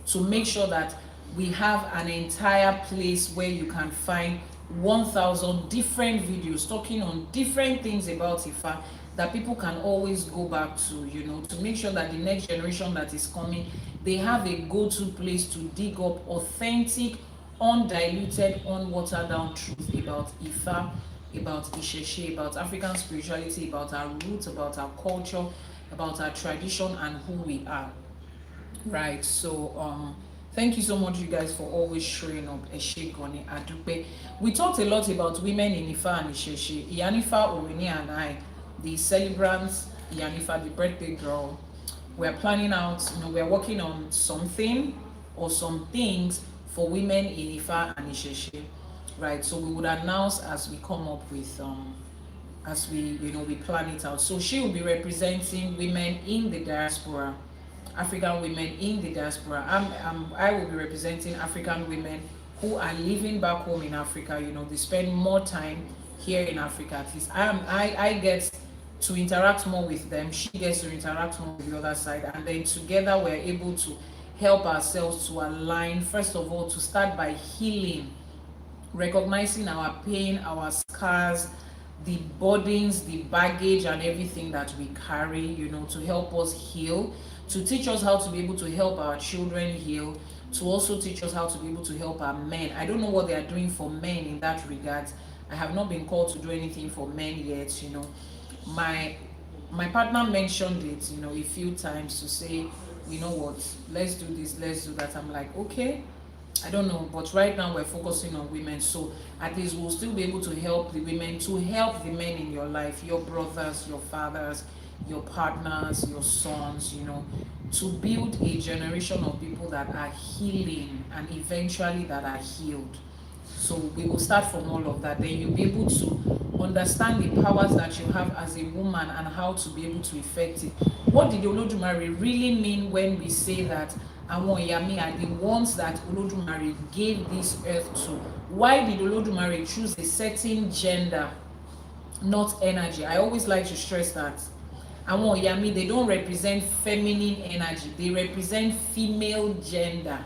to make sure that we have an entire place where you can find 1,000 different videos talking on different things about Ifa that people can always go back to, you know, to make sure that the next generation that is coming, they have a go-to place to dig up authentic, undiluted, unwatered down truth about Ifa, about Isheshe, about African spirituality, about our roots, about our culture, about our tradition, and who we are. Right, so thank you so much, you guys, for always showing up. Eshegoni Adupe. We talked a lot about women in Ifa and Isheshe. Iyanifa, Orini, and I, the celebrants, Iyanifa, the birthday girl, we're planning out, you know, we're working on something or some things for women in Ifa and Isheshe. Right, so we would announce as we come up with as we, you know, we plan it out. So she will be representing women in the diaspora, African women in the diaspora. I will be representing African women who are living back home in Africa. You know, they spend more time here in Africa. At least I get to interact more with them. She gets to interact more with the other side, and then together we're able to help ourselves to align. First of all, to start by healing, recognizing our pain, our scars, the burdens, the baggage, and everything that we carry, you know, to help us heal, to teach us how to be able to help our children heal, to also teach us how to be able to help our men. I don't know what they are doing for men in that regard. I have not been called to do anything for men yet. My partner mentioned it, a few times, to say, you know what, let's do this, let's do that. I'm like, okay, I don't know, but right now we're focusing on women, so at least we'll still be able to help the women, to help the men in your life, your brothers, your fathers, your partners, your sons, to build a generation of people that are healing and eventually that are healed. So we will start from all of that. Then you'll be able to understand the powers that you have as a woman and how to be able to effect it. What did Olodumare really mean when we say that Àwọn Ìyá are the ones that Olodumare gave this earth to? Why did Olodumare choose a certain gender, not energy? I always like to stress that. Àwọn Ìyá, they don't represent feminine energy. They represent female gender.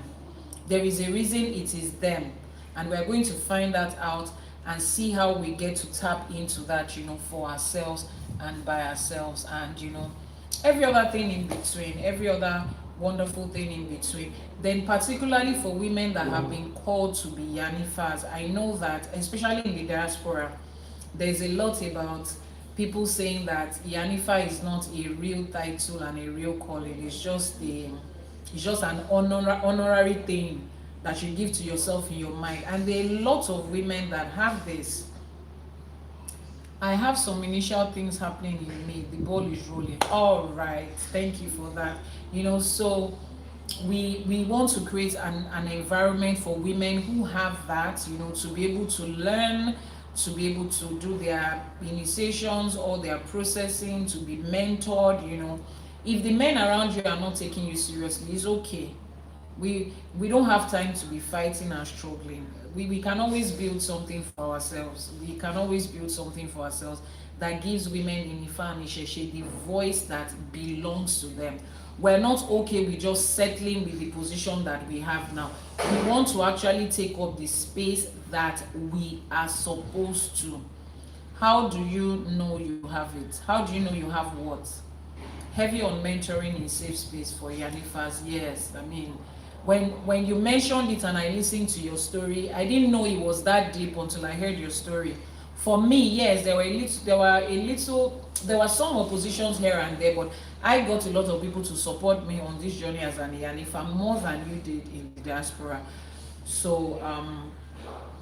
There is a reason it is them. And we're going to find that out and see how we get to tap into that, for ourselves and by ourselves, and, every other thing in between, every other wonderful thing in between. Then particularly for women that have been called to be Yanifas, I know that, especially in the diaspora, there's a lot about people saying that Yanifa is not a real title and a real calling. It's just an honorary thing that you give to yourself in your mind. And there are lots of women that have this. I have some initial things happening in me. The ball is rolling. All right, thank you for that. So we want to create an environment for women who have that, to be able to learn, to be able to do their initiations or their processing, to be mentored. If the men around you are not taking you seriously, it's okay. We don't have time to be fighting and struggling. We can always build something for ourselves. We can always build something for ourselves that gives women in Ifa and Isheshe the voice that belongs to them. We're not okay with just settling with the position that we have now. We want to actually take up the space that we are supposed to. How do you know you have it? How do you know you have what? Heavy on mentoring in safe space for Yanifas. Yes, when you mentioned it and I listened to your story, I didn't know it was that deep until I heard your story. For me, yes, there were some oppositions here and there, but I got a lot of people to support me on this journey as an Yanifa, more than you did in the diaspora. So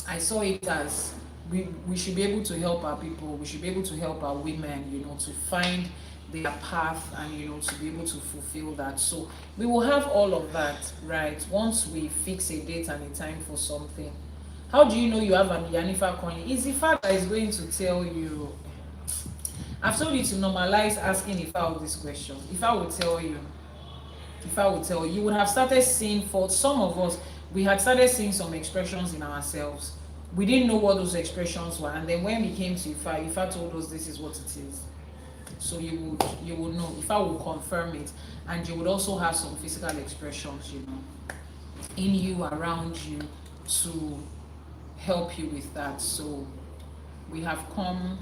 I saw it as we should be able to help our people, we should be able to help our women, to find their path and to be able to fulfill that. So we will have all of that, right, once we fix a date and a time for something. How do you know you have an Yanifa coin? Is the fact that is going to tell you. I've told you to normalize asking if I would this question. If I would tell you, you would have started seeing, for some of us, we had started seeing some expressions in ourselves. We didn't know what those expressions were, and then when we came to Ifa told us this is what it is. So you would know. Ifa will confirm it, and you would also have some physical expressions, in you, around you, to help you with that. So we have come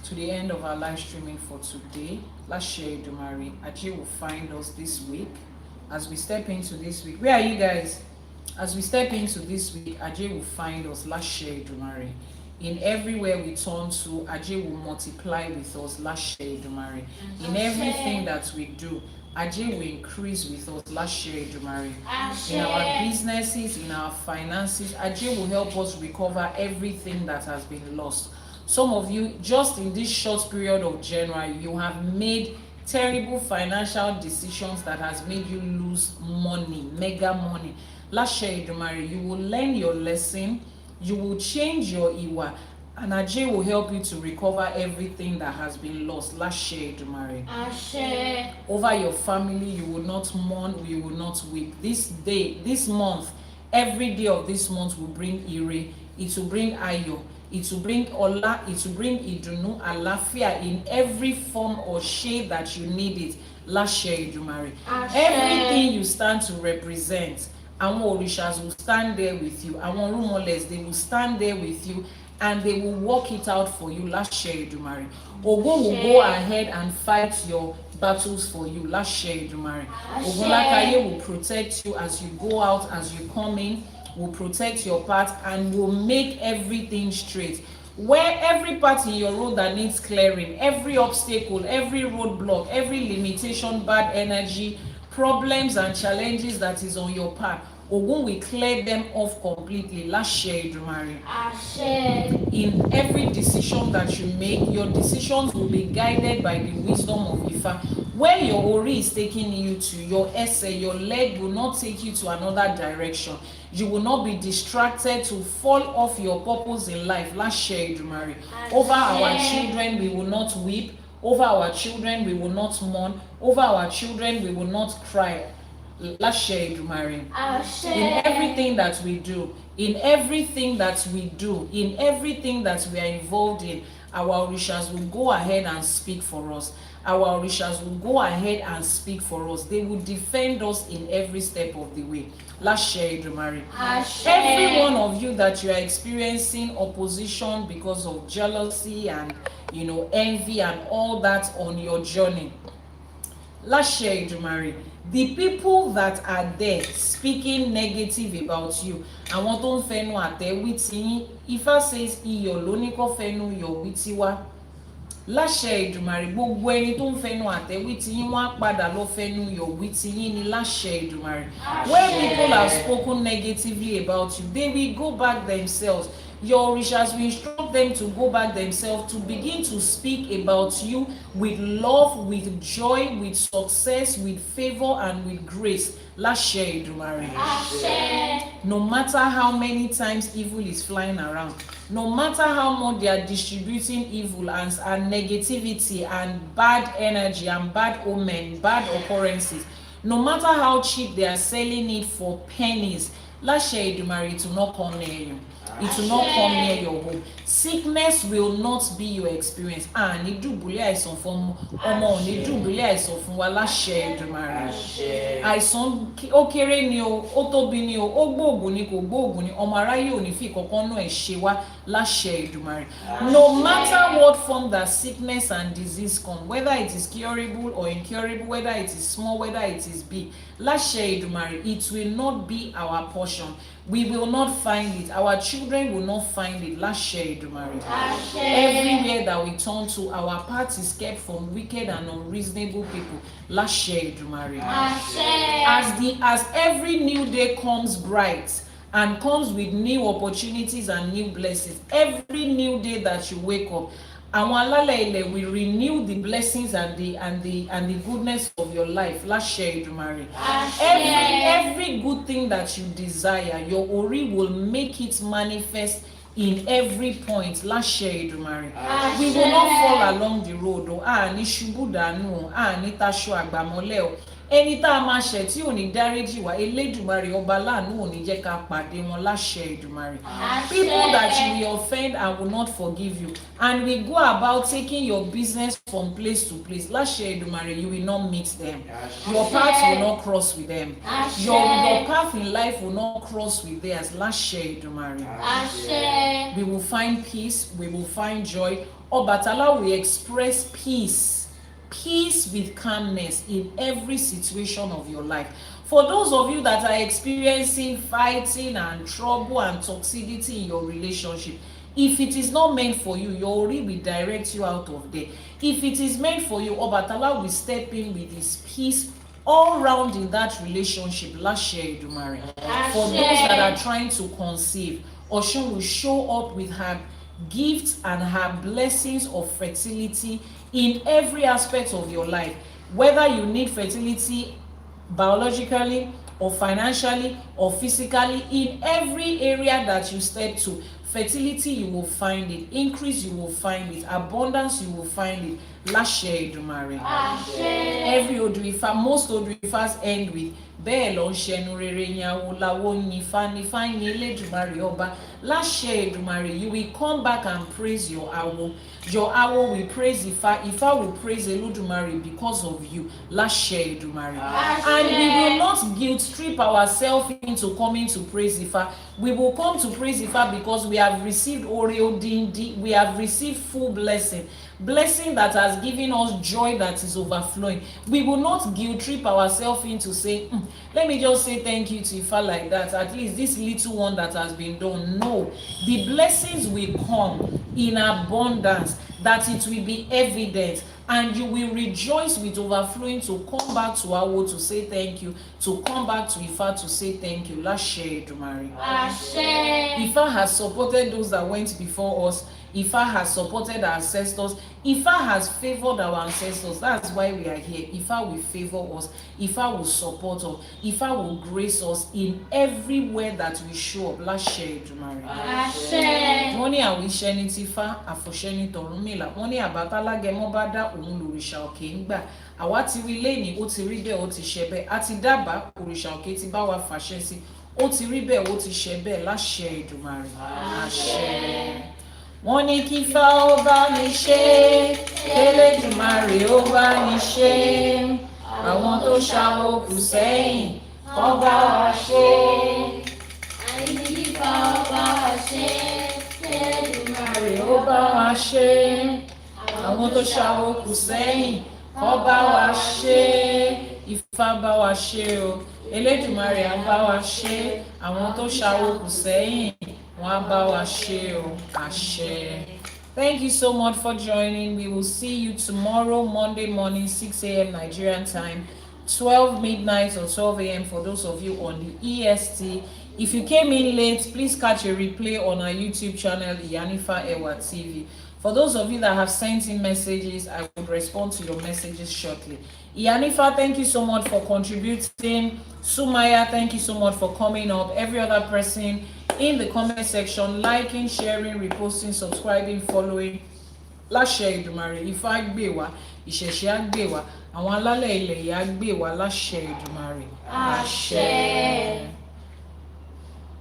to the end of our live streaming for today. Let's share Dumari. Ajay will find us this week. As we step into this week, where are you guys? As we step into this week, Ajay will find us. Let's share Dumari. In everywhere we turn to, Ajay will multiply with us. Let's share Dumari. In everything that we do, Ajay will increase with us. Let's share Dumari. In our businesses, in our finances, Ajay will help us recover everything that has been lost. Some of you, just in this short period of January, you have made terrible financial decisions that has made you lose money, mega money. Let's share Dumari. You will learn your lesson. You will change your Iwa. And Ajay will help you to recover everything that has been lost. Let's share Dumari. Over your family, you will not mourn, you will not weep. This day, this month, every day of this month will bring Ire. It will bring Ayo. It will bring Ola. It will bring Idunu, Alafia in every form or shade that you need it. Let's share Dumari. Everything you stand to represent, Àwọn Orishas will stand there with you. Àwọn Rumoles, they will stand there with you, and they will work it out for you. Let's share Dumari. Ogo will go ahead and fight your battles for you. Lashe Edumare. Ogunlakaye will protect you as you go out, as you come in, will protect your path and will make everything straight. Where every part in your road that needs clearing, every obstacle, every roadblock, every limitation, bad energy, problems and challenges that is on your path, Ogun will clear them off completely. Lashe Edumare. In every decision that you make, your decisions will be guided by the wisdom of Ifa. Where your Ori is taking you to, your essay, your leg will not take you to another direction. You will not be distracted to fall off your purpose in life. Lashe Edumare. Over our children, we will not weep. Over our children, we will not mourn. Over our children, we will not cry. Lashe Edumare. In everything that we do, in everything that we do, in everything that we are involved in, our Orishas will go ahead and speak for us. Our Orishas will go ahead and speak for us. They will defend us in every step of the way. Lashe Edumare. Every one of you that you are experiencing opposition because of jealousy and envy and all that on your journey, Lashe Edumare. The people that are there speaking negative about you, àwọn tó ń fẹnu àtẹ́wí tí yín, Ifá says iyọ̀ ló ní kó fẹnu yọ̀ wí tiwa. Lashe Edumare, gbogbo ẹni tó ń fẹnu àtẹ́wí tí yín wọ́n á padà lọ fẹnu yọ̀ wí tí yín ní Lashe Edumare. Where people have spoken negatively about you, they will go back themselves. Your Orishas will instruct them to go back themselves, to begin to speak about you with love, with joy, with success, with favor, and with grace. Lashe Edumare. No matter how many times evil is flying around, no matter how much they are distributing evil and negativity and bad energy and bad omen, bad occurrences, no matter how cheap they are selling it for pennies, Lashe Edumare, it will not come near you. It will not come near your home. Sickness will not be your experience. Ni dùbúlẹ̀ àìsàn fún ọmọ, ni dùbúlẹ̀ àìsàn fún wa. Lashe Edumare. Àìsàn ó kéré ni o, ó tóbi ni o, ó gbóògùn ni kò gbóògùn ni, ọmọ aráyé ò ní fi kankan náà ṣe wá. Lashe Edumare. No matter what form that sickness and disease come, whether it is curable or incurable, whether it is small, whether it is big, Lashe Edumare, it will not be our portion. We will not find it. Our children will not find it. Lashe Edumare. Everywhere that we turn to, our path is kept from wicked and unreasonable people. Lashe Edumare. As every new day comes bright and comes with new opportunities and new blessings, every new day that you wake up, àwọn alálẹ̀ ilẹ̀ will renew the blessings and the goodness of your life. Lashe Edumare. Every good thing that you desire, your Ori will make it manifest in every point. Lashe Edumare. We will not fall along the road. Ní ṣubú dànù, ní taṣọ àgbàmọ́lẹ̀ o. Ẹni tá a máa ṣẹ̀ tí ò ní dáríjì wá, Elédùmarè ọba láàánú ò ní jẹ́ ká pàdé wọn. Lashe Edumare. People that you will offend and will not forgive you, and we go about taking your business from place to place. Lashe Edumare, you will not meet them. Your path will not cross with them. Your path in life will not cross with theirs. Lashe Edumare. We will find peace. We will find joy. Obatala will express peace with calmness in every situation of your life. For those of you that are experiencing fighting and trouble and toxicity in your relationship, if it is not meant for you, your Ori will direct you out of there. If it is meant for you, Obatala will step in with his peace all round in that relationship. Lashe Edumare. For those that are trying to conceive, Oshun will show up with her gifts and her blessings of fertility in every aspect of your life. Whether you need fertility biologically or financially or physically, in every area that you step to, fertility you will find it, increase you will find it, abundance you will find it. Lashe Edumare. Every Oduifa, most Oduifas end with bẹ́ẹ̀ lọ ń ṣẹnu rere yẹn awolawo yin Ifá ní Ifá yin Elédùmarè ọba. Lashe Edumare, you will come back and praise your awo. Your awo will praise Ifá. Ifá will praise Elédùmarè because of you. Lashe Edumare. And we will not guilt trip ourselves into coming to praise Ifá. We will come to praise Ifá because we have received Oreo Dindi. We have received full blessing that has given us joy that is overflowing. We will not guilt trip ourselves into saying, let me just say thank you to Ifa like that, at least this little one that has been done. No, the blessings will come in abundance, that it will be evident, and you will rejoice with overflowing to come back to Awo to say thank you, to come back to Ifa to say thank you. Let's share it, Mary. Ifa has supported those that went before us. Ifa has supported our ancestors. Ifa has favored our ancestors. That's why we are here. Ifa will favor us. Ifa will support us. Ifa will grace us in everywhere that we show up. Let's share it, Mary. Wọ́n ní àwíṣẹ́ ní Tífá, àfọ̀ṣẹ́ ní Tọ̀rúnmìlà. Wọ́n ní àbátálágẹmọ bá dá òun lòrìṣà òkè ń gbà. Àwa ti rí lẹ́yìn, ó ti rí bẹ́ẹ̀, ó ti ṣẹ bẹ́ẹ̀. A ti dábàá, òrìṣà òkè ti bá wa fàṣẹ sí. Ó ti rí bẹ́ẹ̀, ó ti ṣẹ bẹ́ẹ̀. Láṣẹ Èdùmàrè. Àṣẹ. Wọ́n ní kí Ifá ó bá ní ṣe, k'Elédùmarè ó bá ní ṣe. Àwọn tó ṣàwó kù sẹ́yìn, kó bá wa ṣe. Ifá ó bá wa ṣe, k'Elédùmarè Ó bá wa ṣe. Àwọn tó ṣàwó kù sẹ́yìn, kó bá wa ṣe. Ifá bá wa ṣe o. Elédùmarè á bá wa ṣe. Àwọn tó ṣàwó kù sẹ́yìn, wọ́n á bá wa ṣe o. Àṣẹ. Thank you so much for joining. We will see you tomorrow, Monday morning, 6 a.m. Nigerian time, 12 midnight or 12 a.m. for those of you on the EST. If you came in late, please catch a replay on our YouTube channel, Iyanifa Ewa TV. For those of you that have sent in messages, I will respond to your messages shortly. Iyanifa, thank you so much for contributing. Sumaya, thank you so much for coming up. Every other person in the comment section, liking, sharing, reposting, subscribing, following. Láṣẹ Èdùmàrè, Ifá gbé wa, ìṣẹ̀ṣe á gbé wa, àwọn alálẹ̀ ilẹ̀ yìí á gbé wa láṣẹ Èdùmàrè. Àṣẹ.